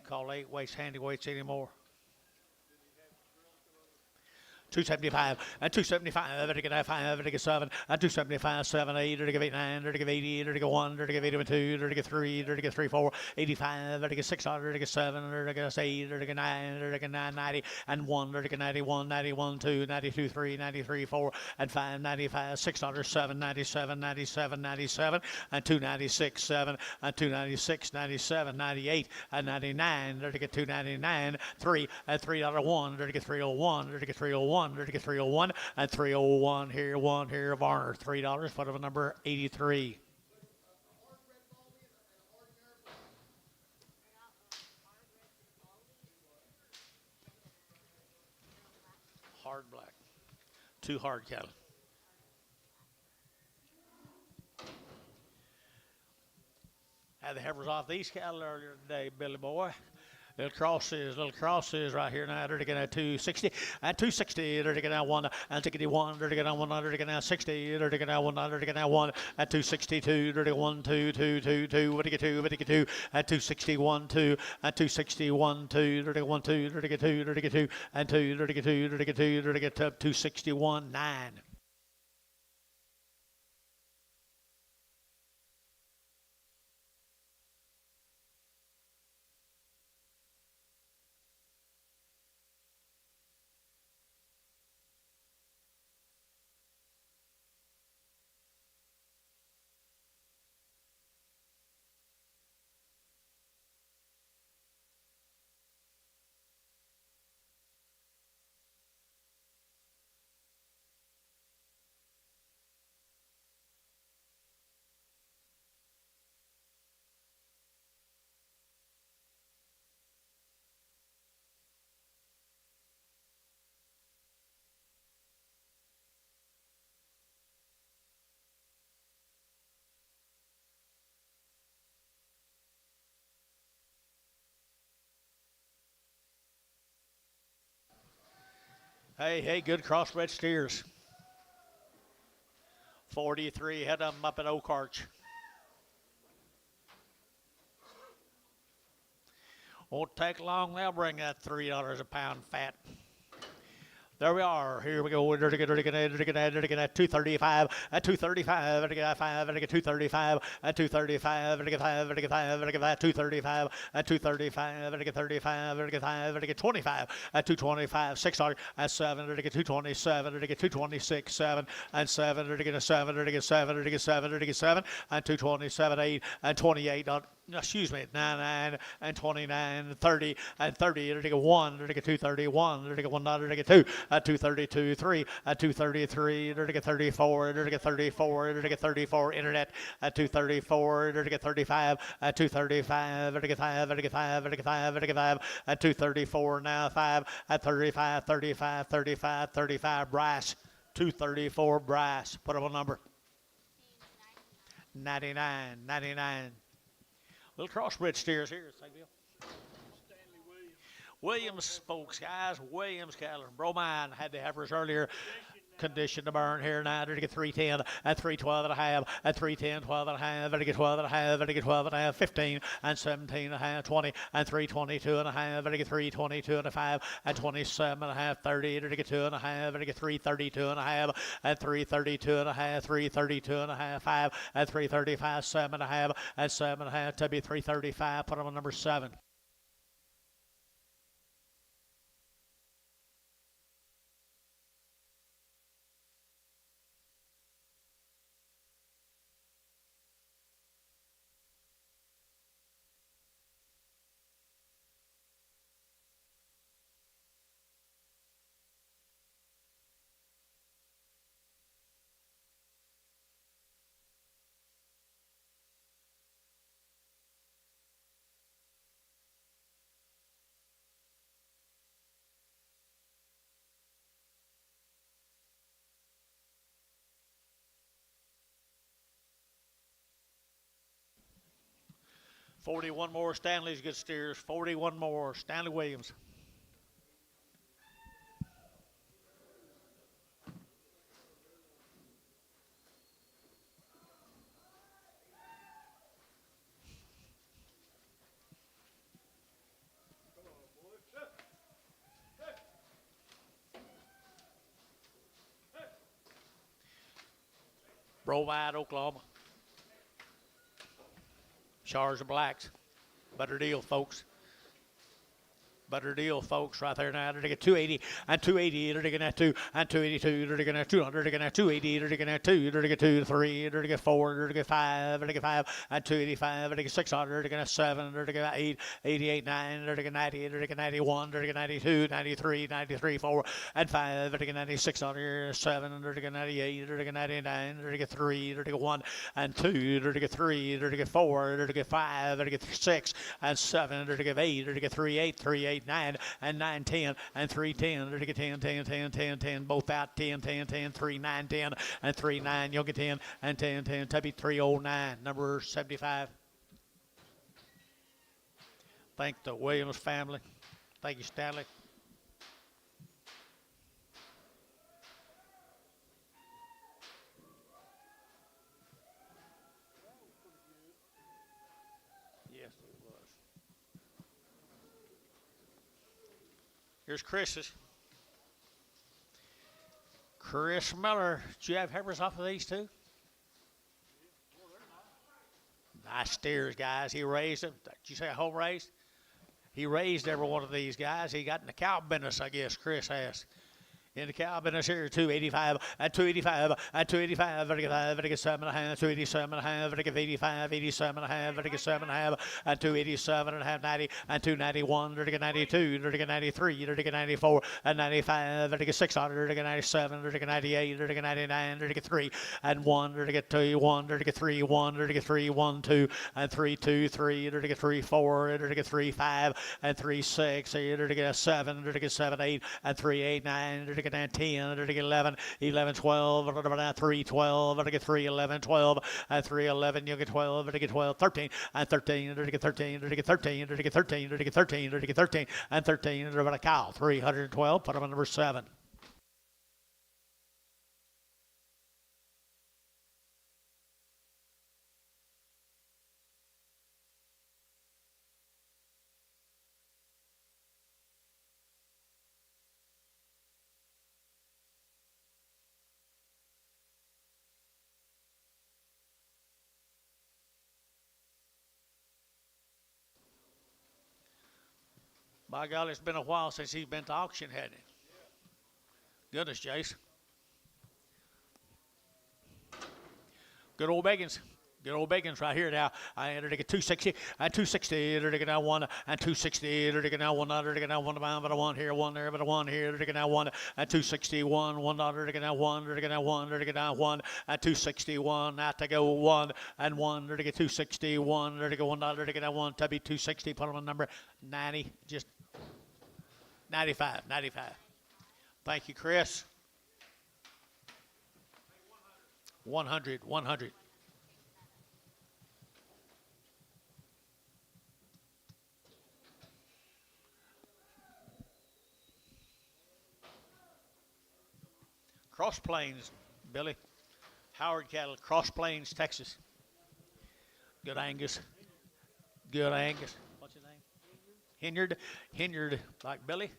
Call 8 weights handy weights anymore. 275 and 275. Enter to get 5. Enter to get 7. And 275. 7, 8. Enter to get 8, 9. Enter to get 80. Enter to get 1. Enter to get 82. Enter to get 3. Enter to get 3, 4. 85. Enter to get 6. Enter to get 7. Enter to get 8. Enter to get 9. Enter to get 9. 90 and 1. Enter to get 91. 91, 2. 92, 3. 93, 4 and 5. 95. 6. 7. 97. 97. 97 and 296. 7 and 296. 97. 98 and 99. Enter to get 299. 3 and $3.01. Enter to get 301. Enter to get 301. 301, there to get 301, and 301 here, Varner, $3, put up a number 83. Hard black, 2 hard cattle. Had the heifers off these cattle earlier today, Billy boy. Little crosses right here now. They're to get at 260 and 260. They're to get out 1 and 61. They're to get out 1. They're to get out 60. They're to get out 1. They're to get out 1 at 262. They're to get 1, 2, 2, 2, 2. What to get 2? What to get 2 at 261, 2 at 261, 2. They're to get 1, 2. They're to get 2. They're to get 2 and 2. They're to get 2. They're to get 2. They're to get up 261, 9. Hey, good crossbred steers. 43 had them up at Oak Arch. Won't take long. They'll bring that $3 a pound fat. There we are. Here we go. They're to get 235 at 235. They're to get 5. They're to get 235 at 235. They're to get 5. They're to get 5. They're to get 235 at 235. They're to get 35. They're to get 5. They're to get 25 at 225. $6 at 7. They're to get 227. They're to get 226. 7 and 7. They're to get a 7. They're to get 7. They're to get 7. They're to get 7 and 227. 8 and 28. Excuse me, 9 and 29, 30 and 30. They're to get 1. They're to get 231. They're to get 1. They're to get 2 at 232. 3 at 233. They're to get 34. They're to get 34. They're to get 34. Internet at 234. They're to get 35 at 235. They're to get 5. They're to get 5. They're to get 5. They're to get 5 at 234. Now 5 at 35. 35. 35. 35. Brass. 234. Brass. Put up a number. 99. 99. Little crossbred steers here. Williams, folks, guys. Williams cattle. Bromine had the heifers earlier. Condition to burn here now. They're to get 310 at 312 and a half at 310, 12 and a half. They're to get 12 and a half. They're to get 12 and a half. 15 and 17 and a half. 20 and 322 and a half. They're to get 322 and a 5 at 27 and a half. 30. They're to get 2 and a half. They're to get 332 and a half at 332 and a half. 332 and a half. 5 at 335. 7 and a half at 7 and a half. To be 335. Put them on number 7. Forty-one more. Stanley's good steers. 41 more. Stanley Williams. Bromide, Oklahoma. Shars are blacks. Better deal, folks. Better deal, folks, right there now. They're get 280 and 280. They're getting at 2 and 282. They're getting at 200. They're getting at 280. They're getting at 2. They're getting 2, 3. They're getting 4. They're getting 5. They're getting 5 and 285. They're getting 600. They're getting 7. They're getting 8, 88, 9. They're getting 90. They're getting 91. They're getting 92, 93, 93, 4 and 5. They're getting 96 on here. 7. They're getting 98. They're getting 99. They're getting 3. They're getting 1 and 2. They're getting 3. They're getting 4. They're getting 5. They're getting 6 and 7. They're getting 8. They're getting 3, 8, 3, 8, 9 and 9, 10 and 3, 10. They're getting 10, 10, 10, 10, 10. Both out 10, 10, 10, 3, 9, 10 and 3, 9. You'll get 10 and 10, 10. Tubby 309, number 75. Thank the Williams family. Thank you, Stanley. Yes, it was. Here's Chris's. Chris Miller. Did you have heifers off of these two? Nice steers, guys. He raised them. Did you say a whole raise? He raised every one of these guys. He got in the cow business, I guess, Chris has. In the cow business here, 285 and 285 and 285, vertical 7 and a half, 287 and a half, vertical 85, 87 and a half, vertical 7 and a half, and 287 and a half, 90 and 291, vertical 92, vertical 93, vertical 94 and 95, vertical 600, vertical 97, vertical 98, vertical 99, vertical 3 and 1, vertical 2, 1, vertical 3, 1, vertical 3, 1, 2 and 3, 2, 3, vertical 3, 4, vertical 3, 5 and 3, 6, vertical 7, vertical 7, 8 and 3, 8, 9, vertical 10, vertical 11, 11, 12, vertical 3, 12, vertical 3, 11, 12, and 3, 11, you get 12, vertical 12, 13, and 13, vertical 13, vertical 13, vertical 13, vertical 13, vertical 13, and 13, vertical cow, 312, put them on number 7. By golly, it's been a while since he's been to auction, hasn't it? Goodness, Jace. Good old Beggins. Good old Beggins right here now. I entered a 260 and 260. They're now 1 and 260. They're now 1. They're now 1 bound, but a 1 here, 1 there, but a 1 here. They're now 1 and 261. 1 dollar. They're now 1. They're now 1. They're now 1 and 261. Out to go 1 and 1. They're 261. They're go 1 dollar. They're now 1 to be 260. Put them on number 90. Just 95. 95. Thank you, Chris. 100. 100. Cross Plains, Billy. Howard cattle, Cross Plains, Texas. Good Angus. Good Angus. What's his name? Hinyard, like Billy.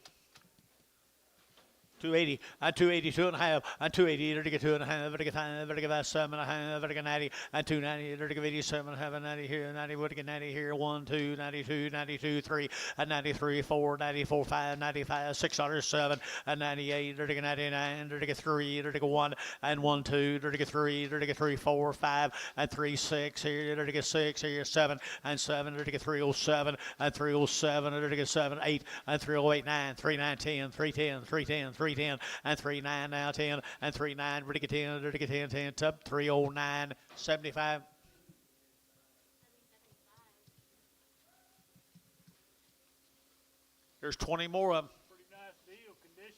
280, and 282 and a half, and 280, vertical 2 and a half, vertical 5, vertical 7 and a half, vertical 90, and 290, vertical 87 and a half, and 90 here, 90, vertical 90 here, 1, 2, 92, 92, 3, and 93, 4, 94, 5, 95, 607, and 98, vertical 99, vertical 3, vertical 1, and 1, 2, vertical 3, vertical 3, 4, 5, and 3, 6, here, vertical 6, here, 7, and 7, vertical 307, and 307, vertical 7, 8, and 308, 9, 3, 9, 10, 310, 310, 310, and 3, 9, now 10, and 3, 9, vertical 10, vertical 10, 10, tub 309, 75. There's 20 more of them. Pretty nice deal, condition.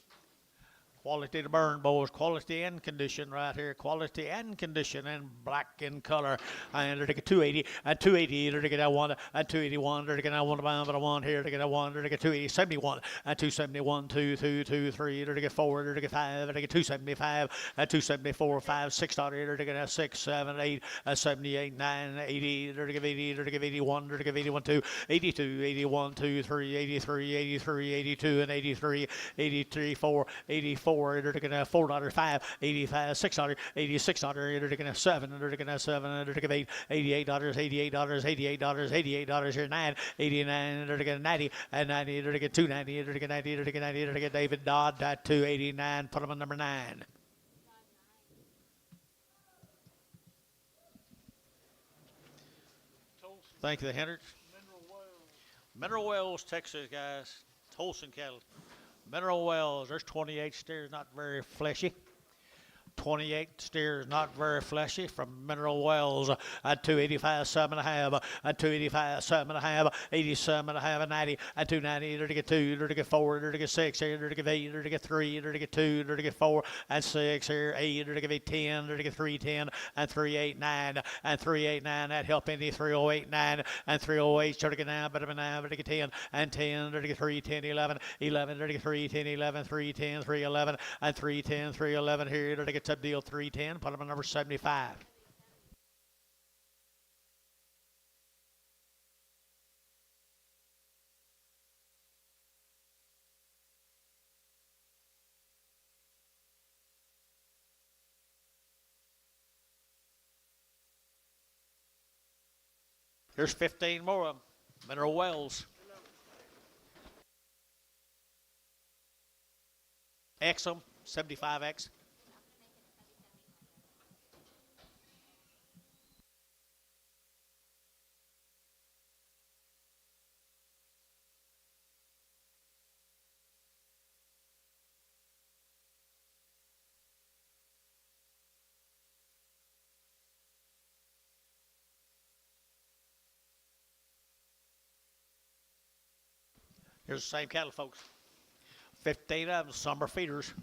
Quality to burn, boys. Quality and condition right here. Quality and condition and black in color. And they're 280 and 280. They're going to 1 and 281. They're going to 1 bound, but a 1 here. They're going to 1. They're going to 280, 71 and 271, 2, 2, 2, 3. They're going to 4. They're going to 5. They're going to 275 and 274, 5, 6. They're going to 6, 7, 8, 78, 9, 80. They're going to 80. They're going to 81. They're going to 81, 2, 82, 81, 2, 3, 83, 83, 82, and 83, 83, 4, 84. $4, $4.05, $85, $6, $86, $7, $7, $88, $88, $88, $88, here $9, $89, $90, and $90, $290, $90, $90, David Dodd, $289, put him on number 9. Thank you, the Hendricks. Mineral Wells, Texas, guys. Tolson cattle. Mineral Wells, there's 28 steers, not very fleshy. 28 steers, not very fleshy, from Mineral Wells at 285, 7.5, at 285, 7.5, 87, 90, at 290, 2, 4, 6, 8, 3, 2, 4, and 6, 8, 10, 310, and 389, and 389, that help any 3089, and 308, 39, but 9, 10, and 10, 3, 10, 11, 11, 3, 10, 11, 3, 10, 3, 11, and 3, 10, 3, 11, here, sub deal 310, put them on number 75. Here's 15 more of them. Mineral Wells. Exum, 75X. Here's the same cattle, folks. 15 of them, summer feeders.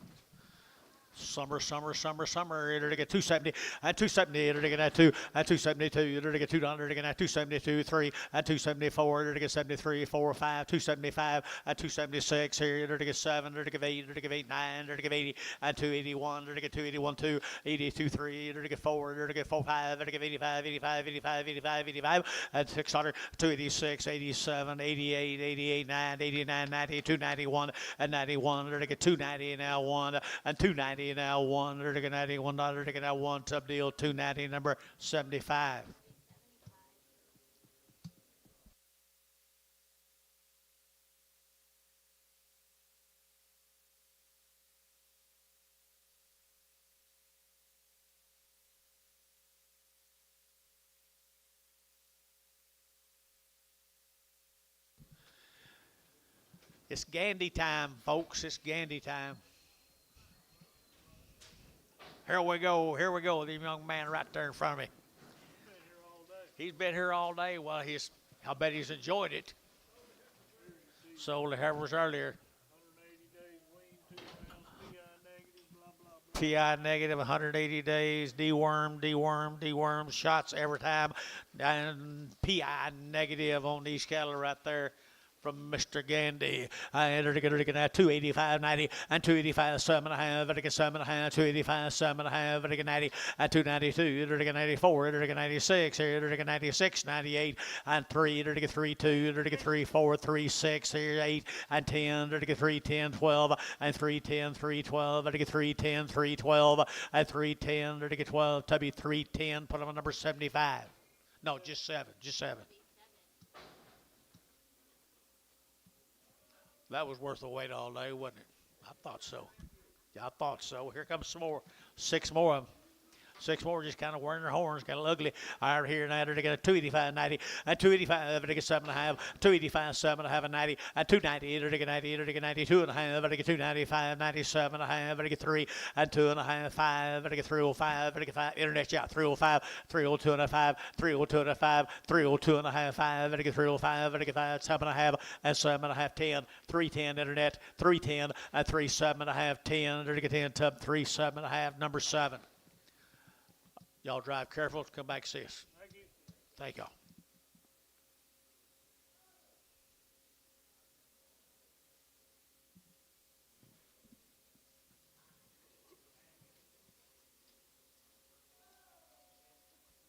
Summer. It'll get 270, and 270, it'll get 2, and 272, it'll get $2, it'll get 272, 3, and 274, it'll get 73, 4, 5, 275, and 276, here, it'll get 7, it'll get 8, it'll get 8, 9, it'll get 80, and 281, it'll get 281, 2, 82, 3, it'll get 4, it'll get 4, 5, it'll get 85, 85, 85, 85, 85, and 600, 286, 87, 88, 88, 9, 89, 90, 291, and 91, it'll get 290, now 1, and 290, now 1, $1, $1, now 1, sub deal 290, number 75. It's Gandy time, folks. It's Gandy time. Here we go, the young man right there in front of me. He's been here all day. Well, I bet he's enjoyed it. So, like was earlier. 180 days, wean, 2 pounds, PI negative, 180 days, deworm, shots every time. And PI negative on these cattle right there. From Mr. Gandy. I entered a 285, 90, and 285, 7.5, and 7.5, 285, 7.5, and 90, and 292, 94, 96, 96, 98, and 3, 3, 2, 3, 4, 3, 6, 8, and 10, 3, 10, 12, and 3, 10, 3, 12, and 3, 10, 3, 12, and 3, 10, 12, to be 3, 10, put them on number 75. No, just 7. That was worth the wait all day, wasn't it? I thought so. Yeah, I thought so. Here comes some more. 6 more of them. 6 more just kind of wearing their horns, kind of ugly. All right, here now, they're going to get a 285, 90, and 285, they get 7.5, 285, 7.5, and 90, and 290, they're going to get 90, they're going to get 92 and a half, they get 295, 97 and a half, they get 3, and 2.5, 5, they get 305, they get 5, internet, yeah, 305, 302 and a 5, 302 and a 5, 302 and a half, 5, they get 305, they get 5, 7.5, and 7.5, 10, 310 internet, 310, and 3, 7.5, 10, they get 10, tub 3, 7.5, number 7. Y'all drive careful. Come back and see us. Thank you. Thank y'all.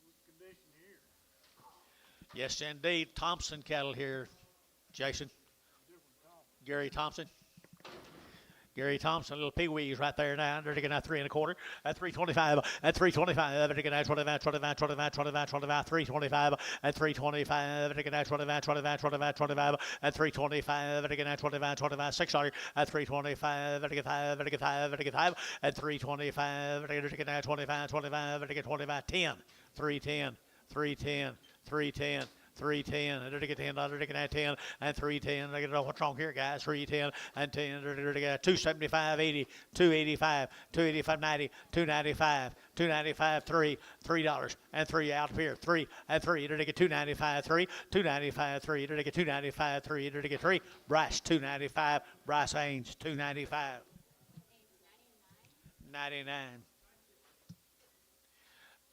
Good condition here. Yes, indeed. Thompson cattle here, Jason. Different top. Gary Thompson. Gary Thompson, little pee-wees right there now. They're taking out 3 1/4 at 325 at 325. They're taking out 25, 25, 25, 25, 25, 325 at 325. They're taking out 25, 25, 25, 25 at 325. They're taking out 25, 25, 600 at 325. They're taking 5, they're taking 5, they're taking 5 at 325. They're taking out 25, 25, they're taking 25, 10, 310, 310, 310. 310, they're taking 10, they're taking 10, and 310. They get what's wrong here, guys? 310 and 10, they're taking 275, 80, 285, 285, 90, 295, 295, $3 and 3 out of here, 3 and 3. They're taking 295, 3, 295, 3. They're taking 295, 3. They're taking 3. Bryce 295, Bryce Haynes 295, 99.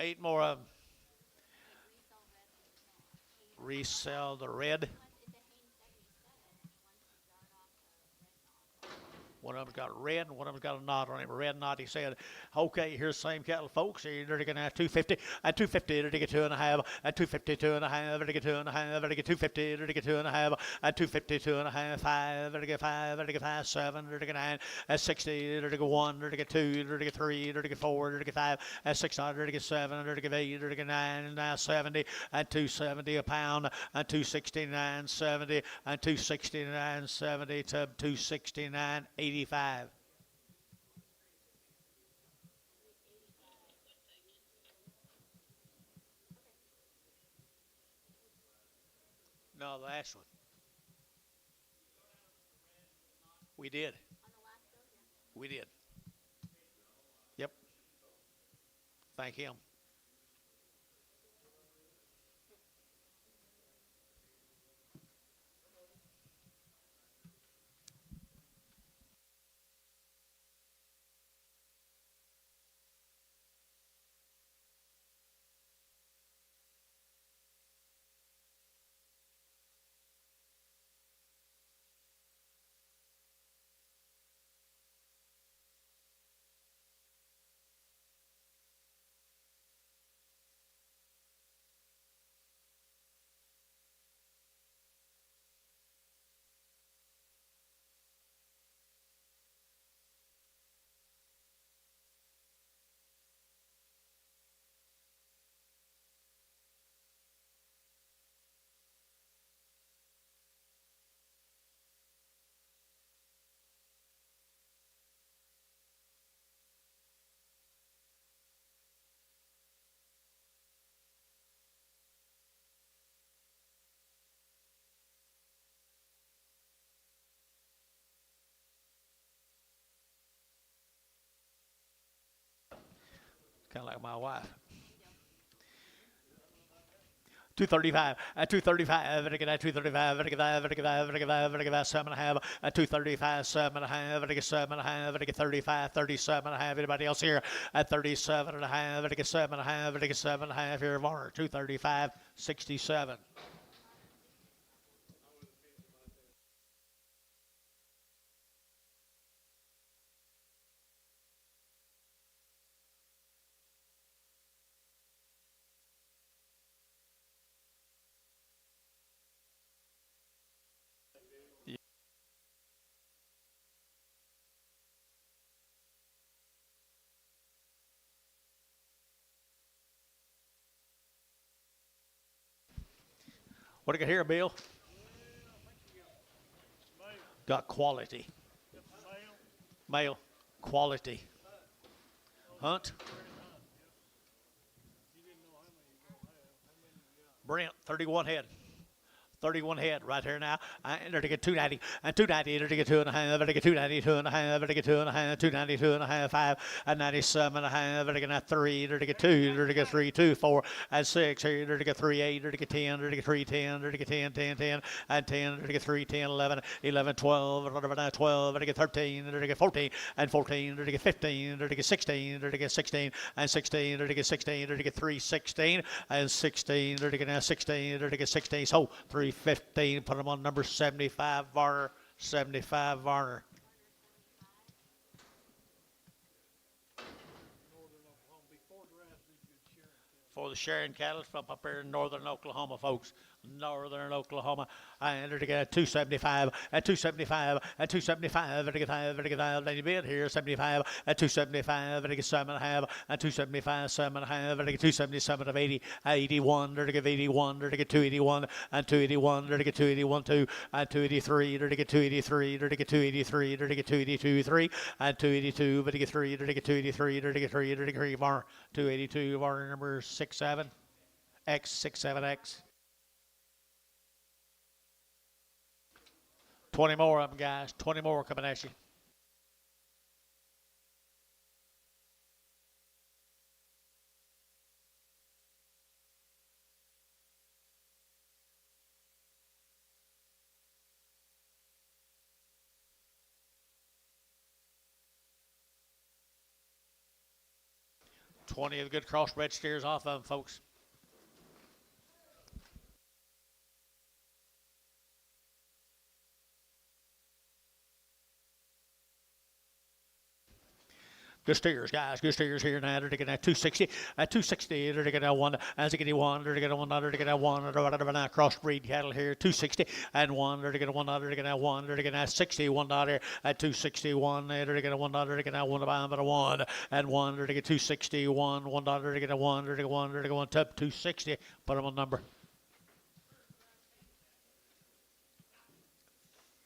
8 more of them. Resell the red. One of them's got red and one of them's got a knot on it. Red knot, he said. Okay, here's the same cattle, folks. They're going to have 250. At 250, they're going to get 2.5. At 250, 2.5. They're going to get 2.5. They're going to get 250. They're going to get 2.5. At 250, 2.5. 5. They're going to get 5. They're going to get 5. 7. They're going to get 9. At 60, they're going to get 1. They're going to get 2. They're going to get 3. They're going to get 4. They're going to get 5. At 600, they're going to get 7. They're going to get 8. They're going to get 9. And now 70. At 270 a pound. At 269.70. At 269.70 to 269.85. No, the last one. We did. We did. Yep. Thank him. Kind of like my wife. 235 at 235, and again at 235, and again 7.5 at 235, 7.5, and again 7.5, and again 35, 37.5. Anybody else here at 37.5, and again 7.5, and again 7.5 here, Varner 235, 67. What do you got here, Bill? Got quality. Male. Quality. Hunt. Brent, 31 head. 31 head right here now. And they're to get 290. And 290, they're to get 2.5. They're to get 290, 2.5. They're to get 2.5. 290, 2.5, 5. And 97.5. They're to get 3. They're to get 2. They're to get 3, 2, 4. And 6. Here, they're to get 3, 8. They're to get 10. They're to get 3, 10. They're to get 10, 10, 10. And 10. They're to get 3, 10, 11, 11, 12. They're 12. They're to get 13. They're to get 14. And 14. They're to get 15. They're to get 16. They're to get 16. And 16. They're to get 16. They're to get 3, 16. And 16. They're to get 16. They're to get 16. So 315. Put them on number 75, Varner. 75, Varner. For the Sharon cattle from up here in northern Oklahoma, folks. Northern Oklahoma. I entered again at 275, at 275, at 275, at 5, then you bid here, 75, at 275, at 7.5, at 275, 7.5, at 277 of 80, 81, at 81, at 281, at 281, at 281, 2, at 283, at 283, at 283, at 282, 3, at 282, at 3, at 283, at 3, at 3, var 282, var number 67, X67X. 20 more of them, guys. 20 more coming at you. $20 of the good crossbred steers off of them, folks. Good steers, guys. Good steers here now. They're taking at 260. At 260, they're taking at one. As they get one, they're taking one. They're taking at one. Whatever now. Crossbreed cattle here. 260 and one. They're taking one. They're taking at one. They're taking at 61 dollar at 261. They're taking at one. They're taking at one. About a one and one. They're taking 261. $1. They're taking at one. They're taking one. They're taking one. Tub 260. Put them on number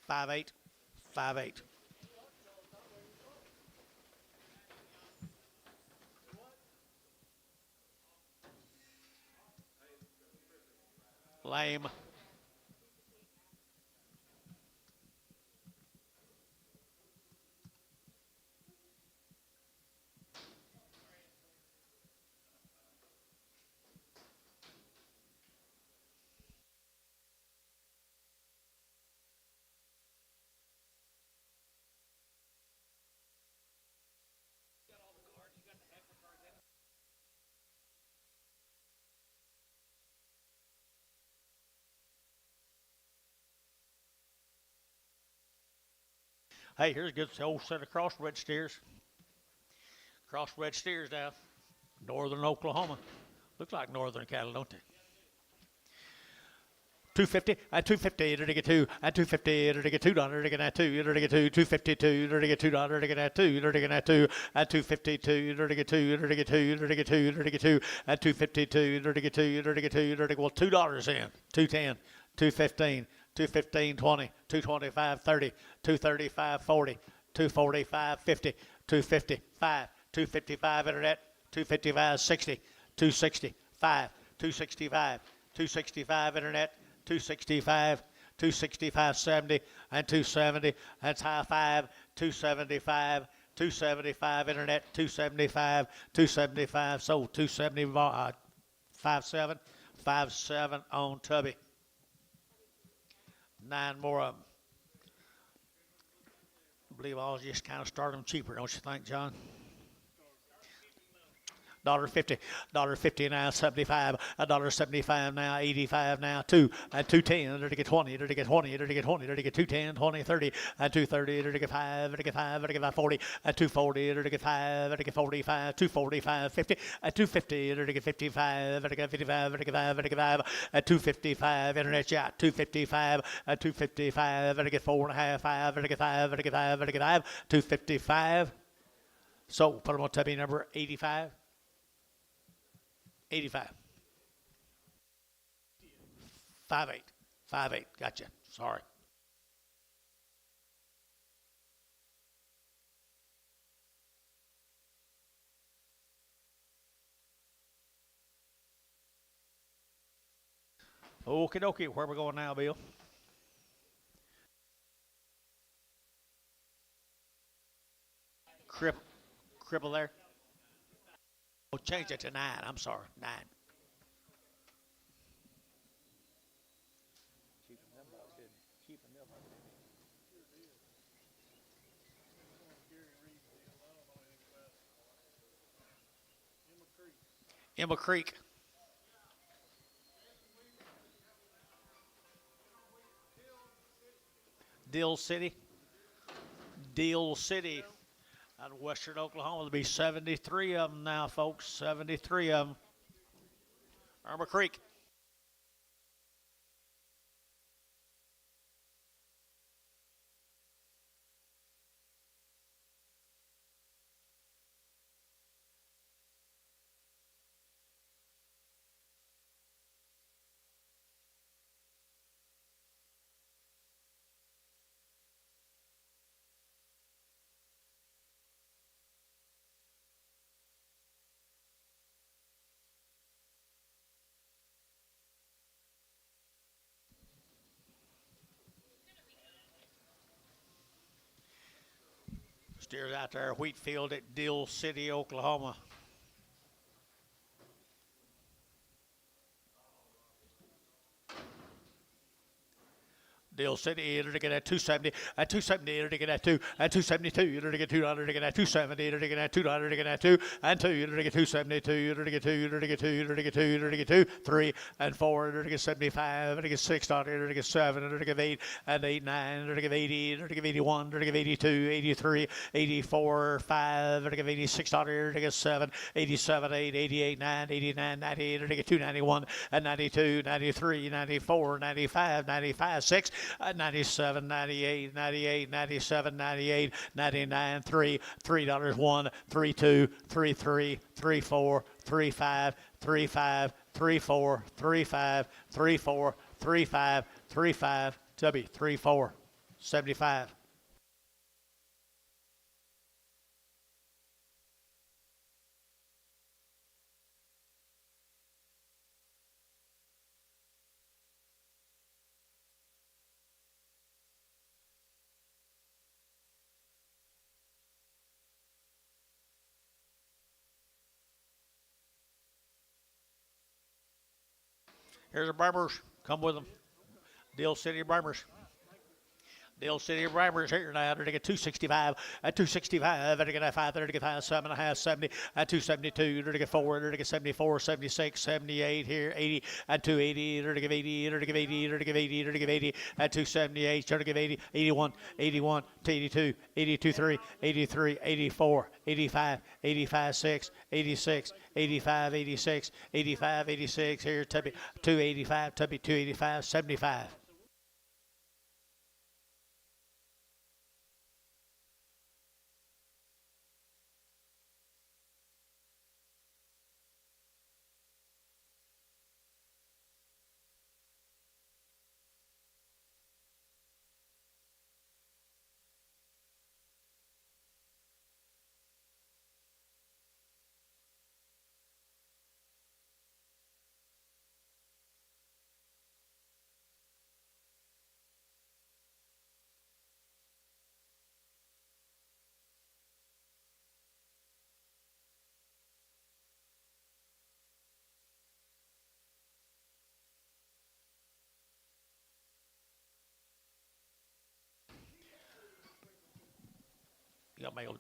58. 58. Lame. Hey, here's a good old set of crossbred steers. Crossbred steers now. Northern Oklahoma. Looks like northern cattle, don't they? 250 at 250 to get two at 250 to get $2 to get at two to get two 252 to get $2 to get at two to get at two at 252 to get two to get two to get two to get two at 252 to get two to get two to get well $2 in 210 215 215 20 225 30 235 40 245 50 255 255 internet 255 60 265 265 265 internet 265 265 70 and 270 that's high five 275 275 internet 275 275 sold 270 57 57 on Tubby. 9 more of them. I believe I'll just kind of start them cheaper, don't you think, John? $1.50, $1.50 now, 75, $1.75 now, 85 now, 2 at 210, to get 20, to get 20, to get 20, to get 210, 20, 30, at 230, to get 5, to get 5, to get 40, at 240, to get 5, to get 45, 245, 50, at 250, to get 55, to get 55, to get 5, to get 5, at 255, internet shot, 255, at 255, to get 4.5, 5, to get 5, to get 5, to get 5, 255. So put them on Tubby number 85. 85. 58. 58. Gotcha. Sorry. Okie dokie. Where we going now, Bill? Cripple there. Oh, change it to 9. I'm sorry. 9. Emma Creek. Dill City. Dill City. Out of western Oklahoma, there'll be 73 of them now, folks. 73 of them. Irma Creek. Steers out there, Wheatfield at Dill City, Oklahoma. Dill City, to get at 270, at 270, to get at 2, at 272, to get $2, to get at 270, to get at $2, to get at 2, and 2, to get 272, to get 2, to get 2, to get 2, to get 2, 3, and 4, to get 75, to get $6, to get 7, to get 8, and 8, 9, to get 80, to get 81, to get 82, 83, 84, 5, to get $86, to get 7, 87, 8, 88, 9, 89, 90, to get 291, and 92, 93, 94, 95, 95, 6, 97, 98, 98, 97, 98, 99, 3, $3, 1, 3, 2, 3, 3, 3, 4, 3, 5, 3, 5, 3, 4, 3, 5, 3, 4, 3, 5, 3, 5, W, 3, 4, 75. Here's the Barbers. Come with them. Dill City Barbers. Dill City Barbers here now. They're to get 265. At 265, they're to get 5, they're to get 5, 7.5, 70. At 272, they're to get 4, they're to get 74, 76, 78 here, 80. At 280, they're to give 80, they're to give 80, they're to give 80, they're to give 80. At 278, they're to give 80, 81, 81 to 82, 82, 3, 83, 84, 85, 85, 6, 86, 85, 86, 85, 86. Here, Tubby, 285, Tubby, 285, 75. You got mailed.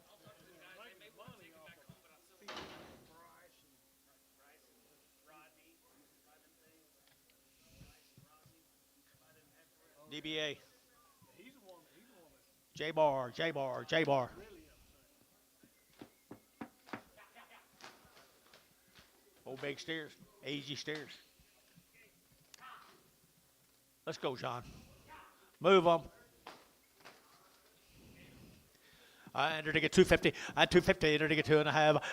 DBA. J-Bar, J-Bar, J-Bar. Old big steers, easy steers. Let's go, John. Move them. Enter to get 250. At 250, enter to get 2.5.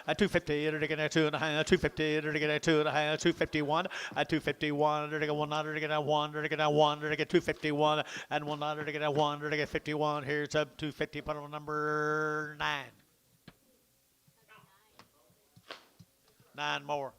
At 250, enter to get 2.5. 250, enter to get 2.5. 251. At 251, enter to get 1. Enter to get 1. Enter to get 1. Enter to get 251. And 1. Enter to get 1. Enter to get 51. Here's up 250. Put on number 9. 9 more.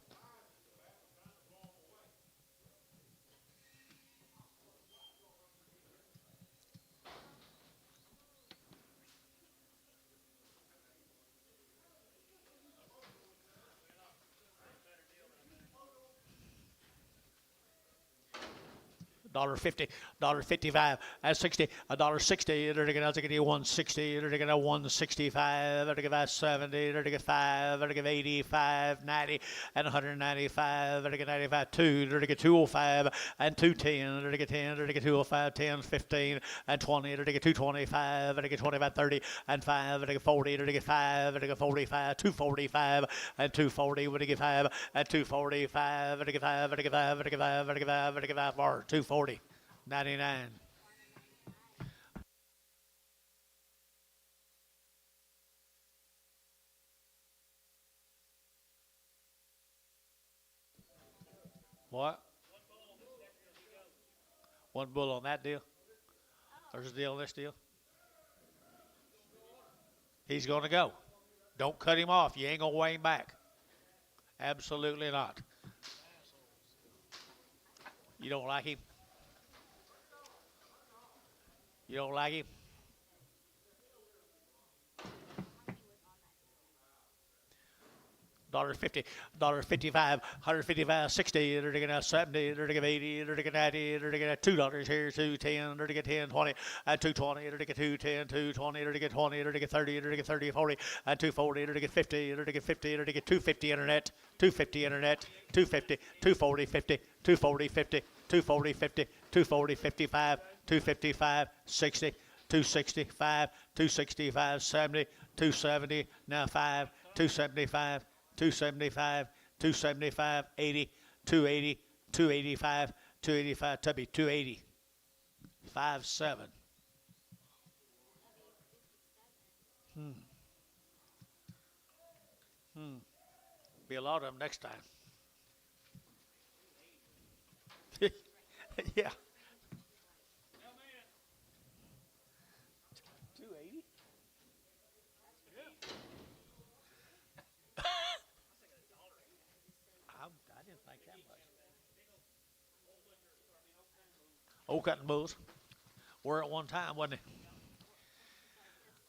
$1.50, $1.55 at 60, $1.60. They're to get 160. They're to get 165. They're to get 70. They're to get 5. They're to get 85, 90, and 195. They're to get 95, 2. They're to get 205 and 210. They're to get 10. They're to get 205, 10, 15, and 20. They're to get 225. They're to get 25, 30, and 5. They're to get 40. They're to get 5. They're to get 45, 245, and 240. They're to get 5 at 245. They're to get 5. They're to get 5. They're to get 5. They're to get 5. They're to get 5 more. 240. 99. What? One bull on that deal. There's a deal on this deal. He's going to go. Don't cut him off. You ain't going to weigh him back. Absolutely not. You don't like him? You don't like him? $1.50, $1.55, $155, $60, $70, $80, $90, $2 here, $2.10, $10, $20, $2.20, $2.10, $2.20, $20, $30, $30, $40, $2.40, $50, $50, $2.50 internet, $2.50 internet, $2.50, $2.40, $50, $2.40, $50, $2.40, $50, $2.40, $55, $2.55, $60, $2.65, $2.65, $70, $2.70, now $5, $2.75, $2.75, $2.75, $80, $2.80, $2.85, $2.85, Tubby, $2.80, $5.7. Be a lot of them next time. Yeah. 280? I didn't think that much. Old cotton bulls were at one time, wasn't it?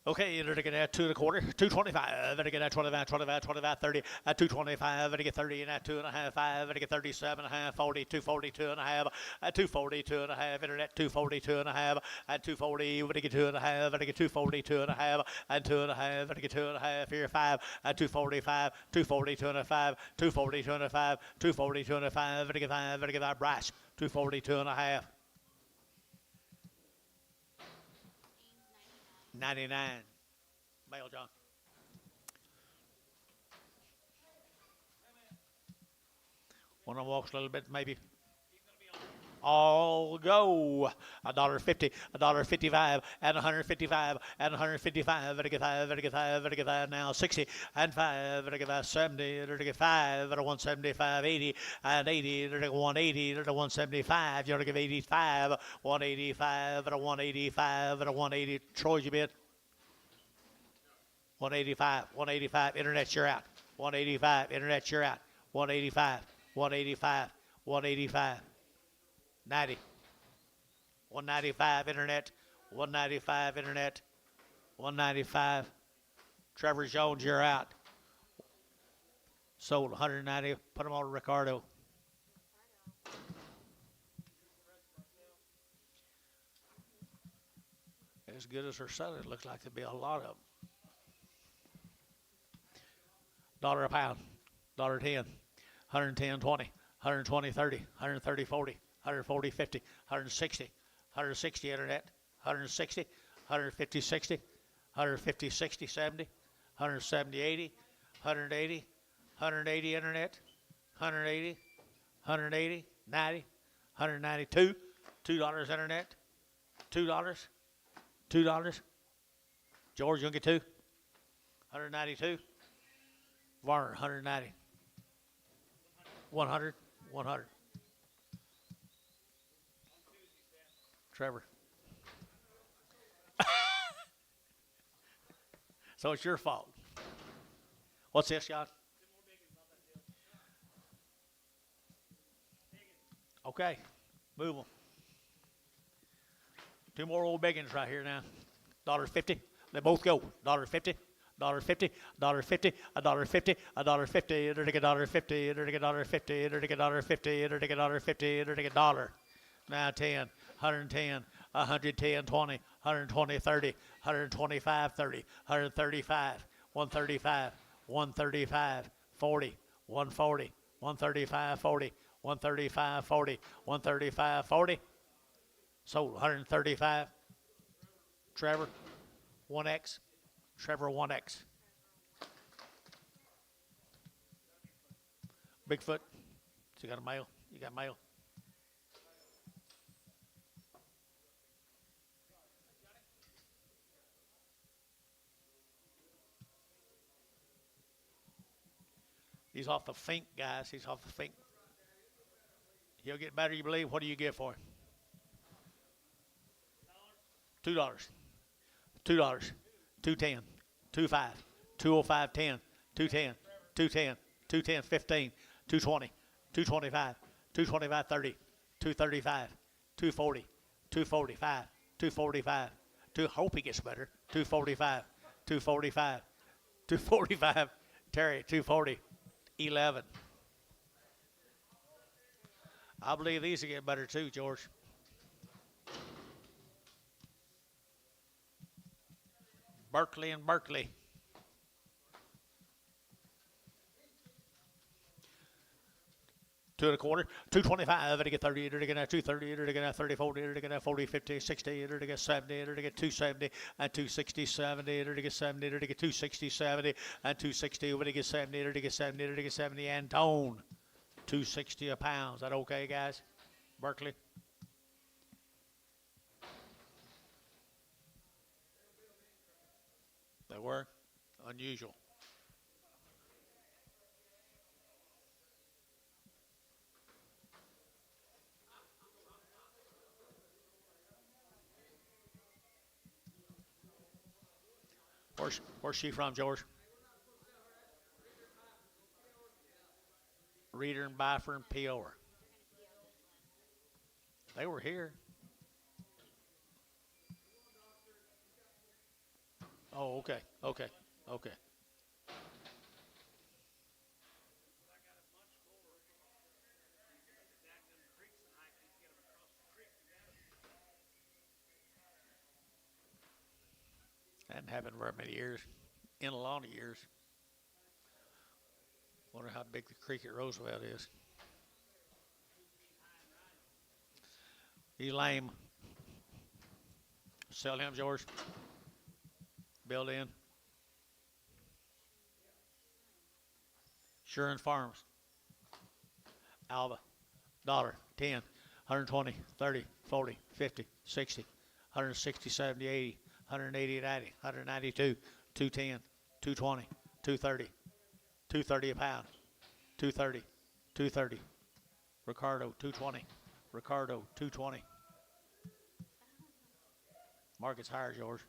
Okay, they're going to get 2 1/4, 225. They're going to get 25, 25, 25, 30, 225. They're going to get 30 and 2.5, 5. They're going to get 37 and a half, 40, 240, 2.5, 240, 2.5. Internet 240, 2.5, 240. They're going to get 2.5. They're going to get 240, 2.5, 2.5. They're going to get 2.5 here, 5, 245, 240, 2.5, 240, 2.5, 240, 2.5. They're going to get 5. They're going to get 5. Brass 240, 2.5. 99. Male John. One of them walks a little bit, maybe. All go. $1.50, $1.55, and 155, and 155. Better get 5, better get 5, better get 5 now. 60 and 5, better get 5, 70, better get 5, better 175, 80 and 80, better get 180, better 175. You ought to give 85, 185, better 185, better 180. Troy's you bid. 185, 185. Internet, you're out. 185. Internet, you're out. 185, 185, 185. 90. 195 internet. 195 internet. 195. Trevor Jones, you're out. Sold 190. Put them on Ricardo. As good as they're selling, it looks like there'll be a lot of them. $1 a pound. $1.10. 110, 20. 120, 30. 130, 40. 140, 50, 160, 160 internet, 160, 150, 60, 150, 60, 70, 170, 80, 180, 180 internet, 180, 180, 90, 192, $2 internet, $2, $2. George, you gonna get 2? 192. Varner, 190. 100, 100. Trevor. So it's your fault. What's this, John? Okay, move them. 2 more old biggins right here now. $1.50. They both go. $1.50. $1.50, $1.50, $1.50, $1.50, $1.50, $1.50, $1.50, $1.50, now 10, 110, 110, 20, 120, 30, 125, 30, 135, 135, 135, 40, 140, 135, 40, 135, 40, 135, 40. Sold 135. Trevor, 1X. Trevor, 1X. Bigfoot. So you got a male? You got male? He's off the Fink, guys. He's off the Fink. He'll get better, you believe? What do you get for him? $2. $2. 210. 25. 205. 10. 210. 210. 210. 15. 220. 225. 225. 30. 235. 240. 245. 245. Hope he gets better. 245. 245. 245. Terry, 240. 11. I believe these will get better too, George. Berkeley and Berkeley. Two and a quarter, 225, to get 30, to get 230, to get 30, 40, to get 40, 50, 60, to get 70, to get 270, and 260, 70, to get 70, to get 260, 70, and 260, to get 70, to get 70, to get 70, and tone, 260 a pound. Is that okay, guys? Berkeley? They were unusual. Where's she from, George? Reader and Bifer and Peover. They were here. Oh, okay, okay, okay. Hadn't happened very many years. In a lot of years. Wonder how big the creek at Roosevelt is. He's lame. Sell him, George. Build in. Shuren Farms. Alva. $1, 10, 120, 30, 40, 50, 60, 160, 70, 80, 180, 90, 192, 210, 220, 230, 230 a pound, 230, 230. Ricardo, 220. Ricardo, 220. Market's higher, George.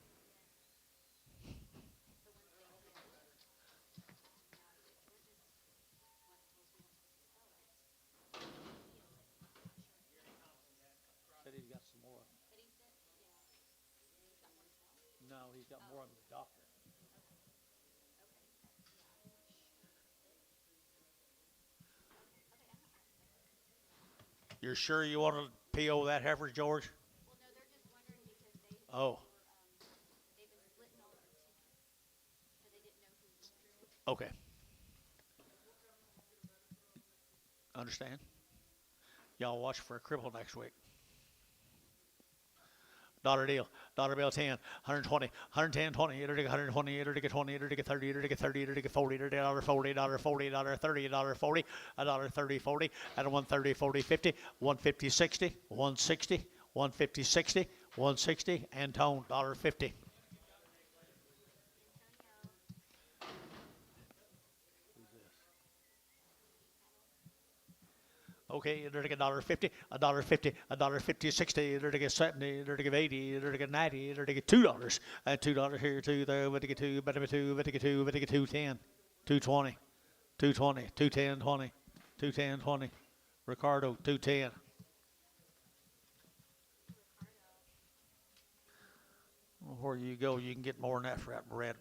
Said he's got some more. No, he's got more of the doctor. You're sure you want to PO that heifer, George? Well, no, they're just wondering because they've Oh, they've been splitting all their tickets, so they didn't know who was through. okay. Understand? Y'all watch for a cripple next week. Dollar deal. Dollar bill 10, 120, 110, 20, 120, 20, 30, 30, 40, $40, $40, $30, $40, $30, 40, at 130, 40, 50, 150, 60, 160, 150, 60, 160, and tone, $1.50. Okay, they're to get $1.50, $1.50, $1.50, 60, they're to get 70, they're to get 80, they're to get 90, they're to get $2, and $2 here, $2 there, but to get 2, but to get 2, but to get 2, but to get 210, 220, 220, 210, 20, 210, 20, Ricardo, 210. Where you go, you can get more than that for that red,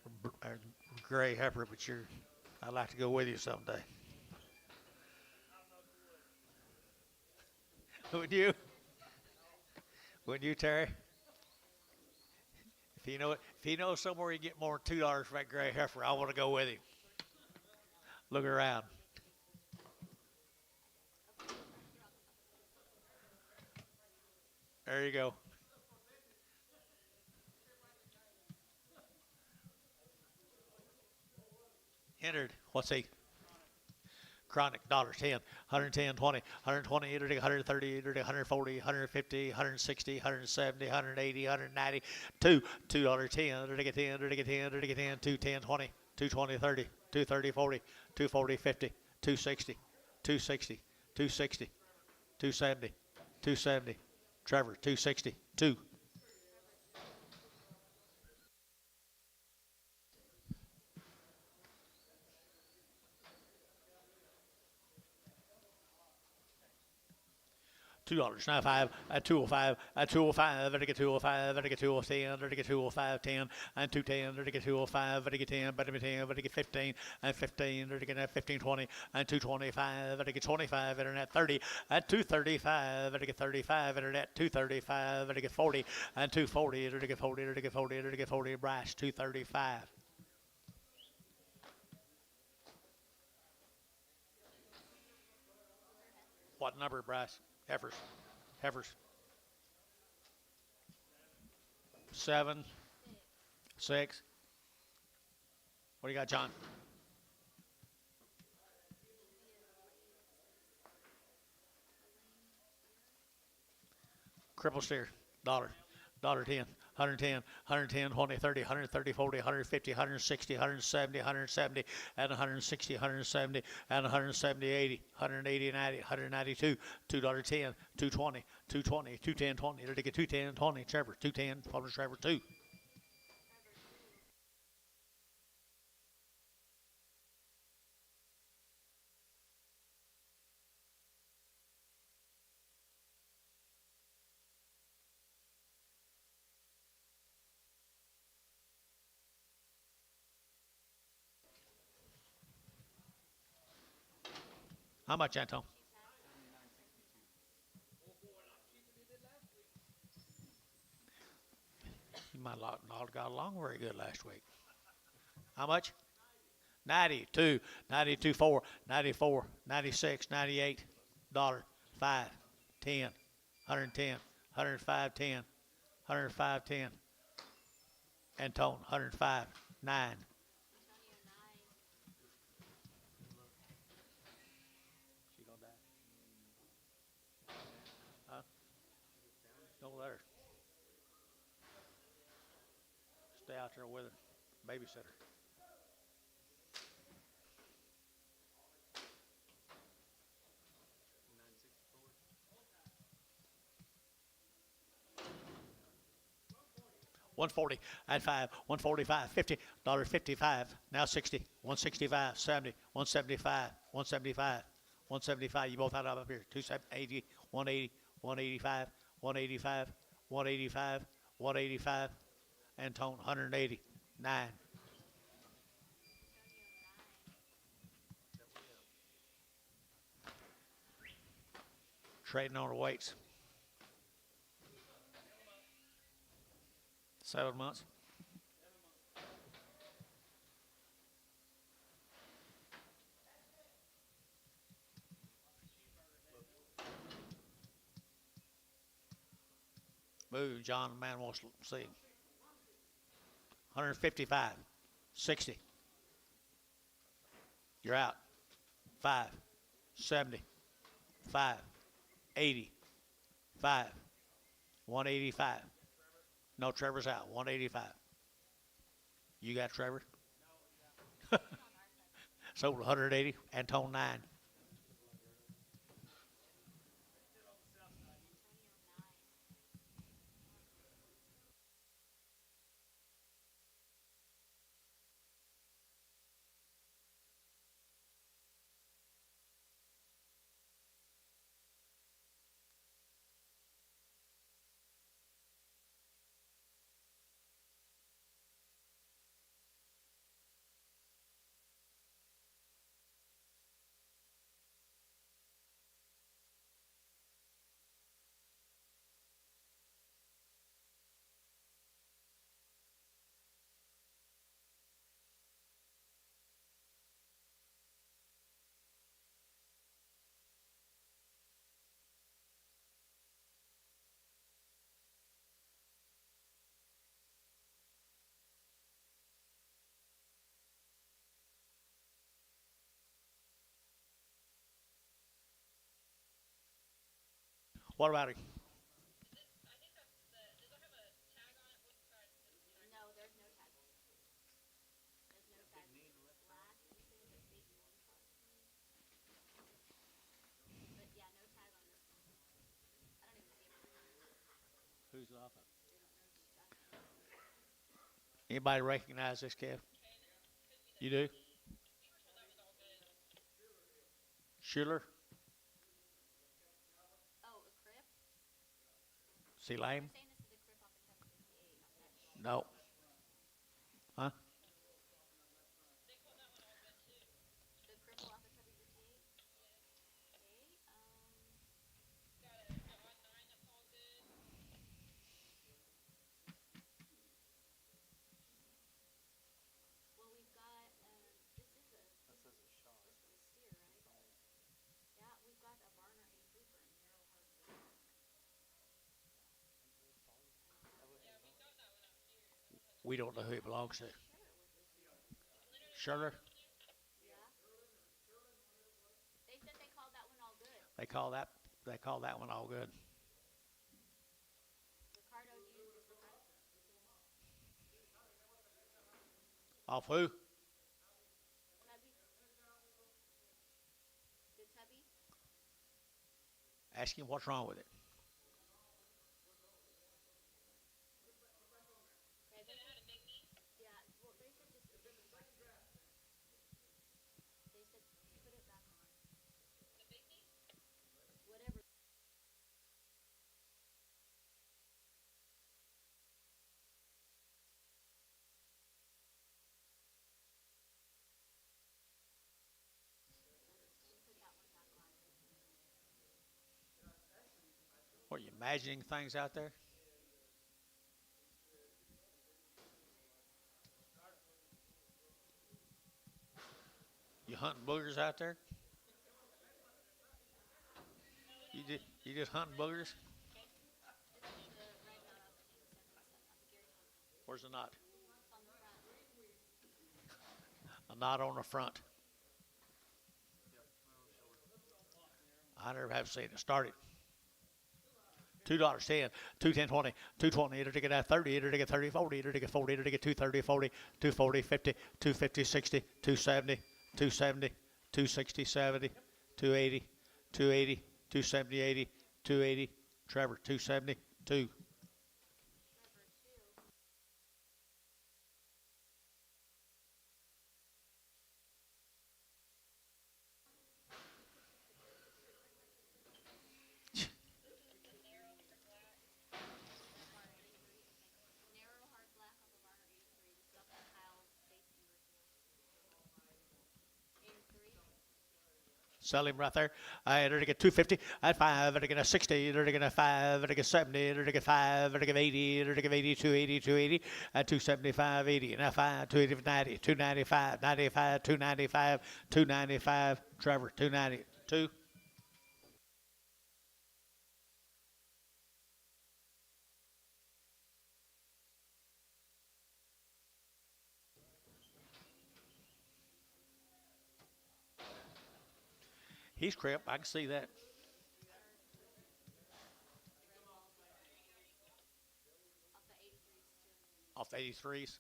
gray heifer, but I'd like to go with you someday. Would you? Would you, Terry? If you know somewhere you get more than $2 for that gray heifer, I want to go with him. Look around. There you go. Entered. What's he? Chronic, $10, 110, 20, 120, 130, 140, 150, 160, 170, 180, 190, $2, $10, 10, 10, 210, 20, 220, 30, 230, 40, 240, 50, 260, 260, 260, 270, 270. Trevor, 260, 2. $2.95, at 205, at 205, better get 205, better get 210, better get 205, 10, and 210, better get 205, better get 10, better get 10, better get 15, and 15, better get 15, 20, and 225, better get 25, internet 30, at 235, better get 35, internet 235, better get 40, and 240, better get 40, better get 40, better get 40, brass 235. What number, Bryce? Heifers. 7, 6. What do you got, John? Cripple steer, $1, $1.10, 110, 110, 20, 30, 130, 40, 150, 160, 170, 170, and 160, 170, and 170, 80, 180, 90, 192, $2.10, 220, 220, 210, 20, to get 210, 20, Trevor, 210, published Trevor 2. How much, Anton? You might not got along very good last week. How much? 92, 92, 4, 94, 96, 98, $5, 10, 110, 105, 10, 105, 10, and Tone, 105, 9. She gonna die? Huh? Don't let her. Stay out there with her. Babysitter. $140 at 5, $145, $50, 55, now 60, 165, 70, 175, 175, 175. You both had up here. 280, 180, 185, 185, 185, 185, and Tone 180, 9. Trading on the weights. 7 months. Move, John. The man wants to see him. 155, 60. You're out. 5, 70, 5, 80, 5, 185. No, Trevor's out. 185. You got Trevor? Sold 180. Anton 9. What about him? No, there's no tag on it. There's no tag. Black. Let me see what the big one costs. But yeah, no tag on this one. I don't even see it. Who's off it? Anybody recognize this, Kev? You do? Schiller? Oh, a crib? See lame? Saying this is the crib off of Chubby 58 off that sheet. No. Huh? The cripple off of Chubby 58? Okay, well, we've got, this is a steer, right? Yeah, we've got a Barner 83 for him. We don't know who it belongs to. Sherler? Yeah. They said they called that one all good. They call that one all good. Ricardo used his Ricardo. Off who? Tubby. The Tubby. Ask him what's wrong with it. Yeah, well, they said just they said put it back on. Whatever. Put that one back on. What, are you imagining things out there? You hunting boogers out there? You just hunting boogers? This is the red King 77 off the Gary Thompson. Where's the knot? It's on the front. A knot on the front. I never have seen it. Start it. $2.10, $2.10, $20, $2.20, it'll take it at 30, it'll take it 30, 40, it'll take it 40, it'll take it 230, 40, 240, 50, 250, 60, 270, 270, 260, 70, 280, 280, 270, 80, 280, Trevor, 270, 2. Narrow hard black off of Barner 83. This is off that Kyle Basin versus 83. Sell him right there. It'll get 250. At 5, it'll get a 60. It'll get a 5. It'll get 70. It'll get 5. It'll get 80. It'll get 80, 280, 280. At 275, 80. And at 5, 280, 90, 295, 95, 295, 295. Trevor, 290, 2. He's crip. I can see that. Off the 83s too. Off the 83s.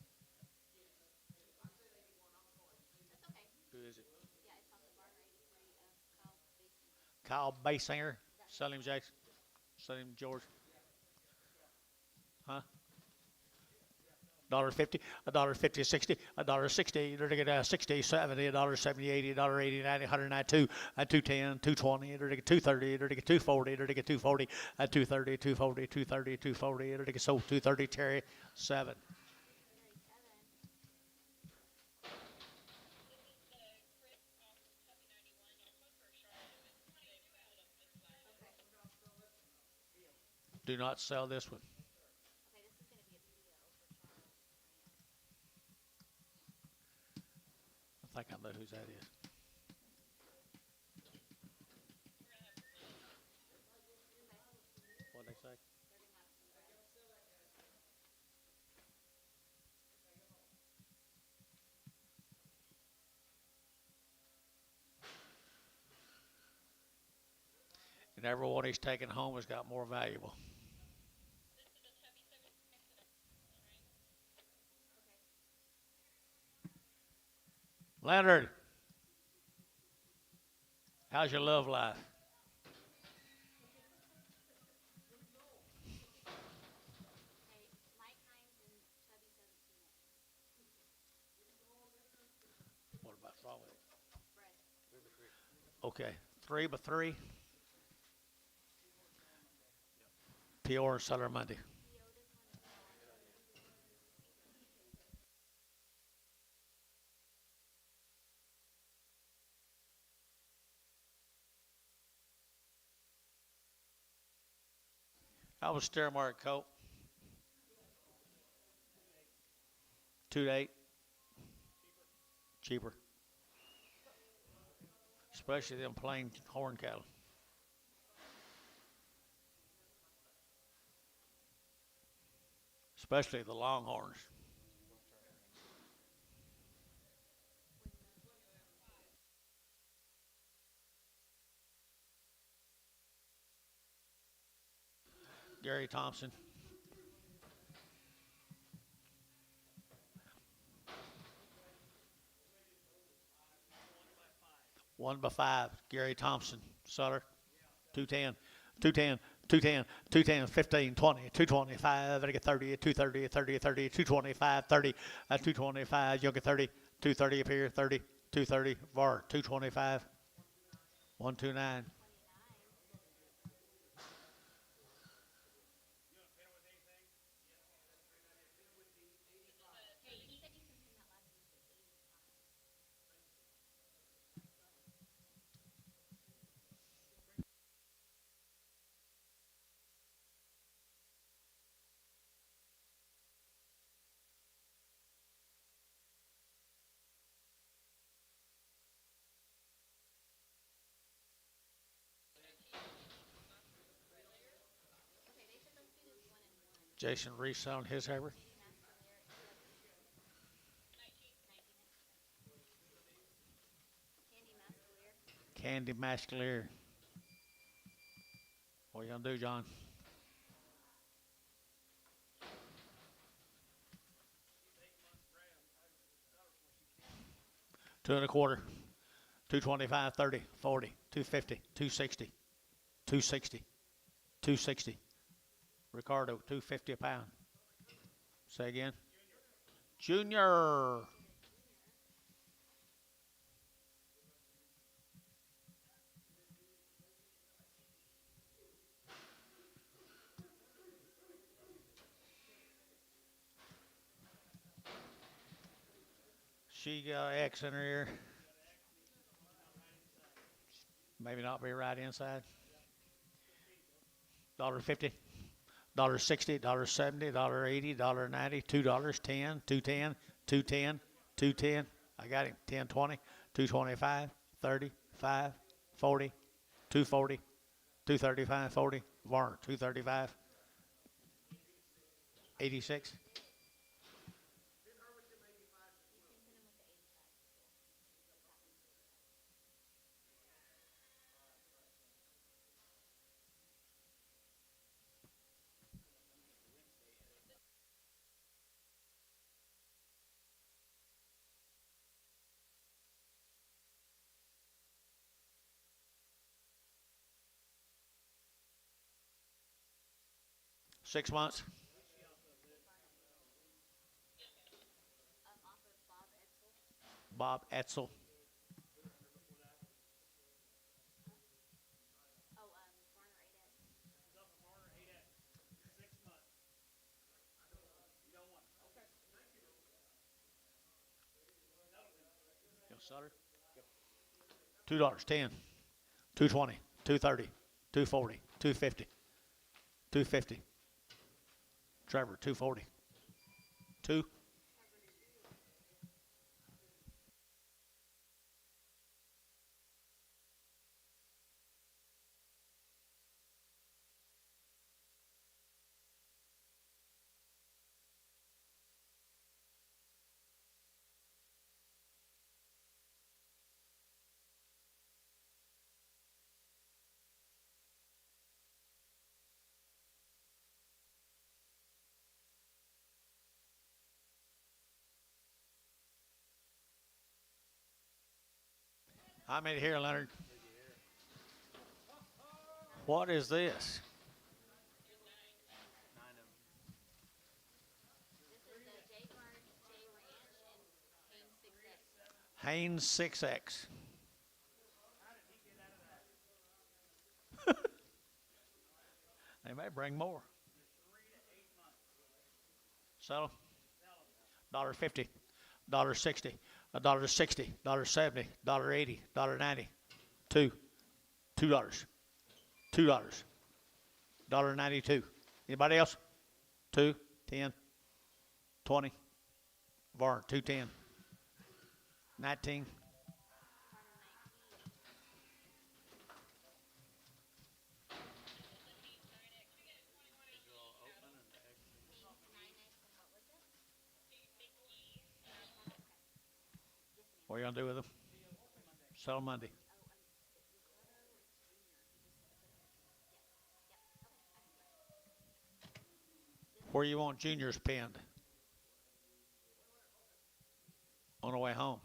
That's okay. Who is it? Yeah, it's off the Barner 83 Kyle Basin. Kyle Basinger. Sell him, Jason. Sell him, George. Huh? $1.50, $1.50, 60, $1.60, you're gonna get 60, 70, $1.70, 80, $1.80, 90, 192, at 210, 220, you're gonna get 230, you're gonna get 240, you're gonna get 240, at 230, 240, 230, 240, you're gonna get sold 230, Terry, 7. Do not sell this one. Okay, this is going to be a PO for Charlotte. I think I know whose that is. What'd they say? And every one he's taken home has got more valuable. Leonard, how's your love life? Okay, Mike Hines and Chubby 17. What about wrong with it? Fred. Okay, 3 by 3. Peoria seller Monday. I was steering market coat. 2 to 8. Cheaper. Especially them plain horn cattle. Especially the longhorns. Gary Thompson. One by five. Gary Thompson. Sutter. 210. 210. 210, 210, 15, 20, 225, I get 30, 230, 30, 30, 225, 30, 225, you'll get 30, 230 up here, 30, 230, VAR, 225, 129. Hey, he said you can pin that last one to 85. 1 and 1. Jason Reese on his Haber. Candy Mascalier. What are you going to do, John? Two and a quarter. 225, 30, 40, 250, 260, 260, 260. Ricardo, 250 a pound. Say again. Junior. She got X in her ear. Maybe not be right inside. $1.50, $1.60, $1.70, $1.80, $1.90, $2, 10, 210, 210, 210. I got him. 10, 20, 225, 30, 5, 40, 240, 235, 40. Varner, 235, 86. Six months. Off of Bob Edsel. Bob Etzel. Oh, Varner 8X. Sutter. $2, 10, 220, 230, 240, 250, 250. Trevor, 240. 2. How many here, Leonard? What is this? This is the J Farm, J Ranch, and Haynes 6X. Haynes 6X. They may bring more. Sell them. $1.50, $1.60, $1.60, $1.70, $1.80, $1.90. $2, $2, $2, $1.92. Anybody else? 2, 10, 20. Varn, 210. 19. What are you gonna do with them? Sell them Monday. Where you want juniors pinned? On the way home.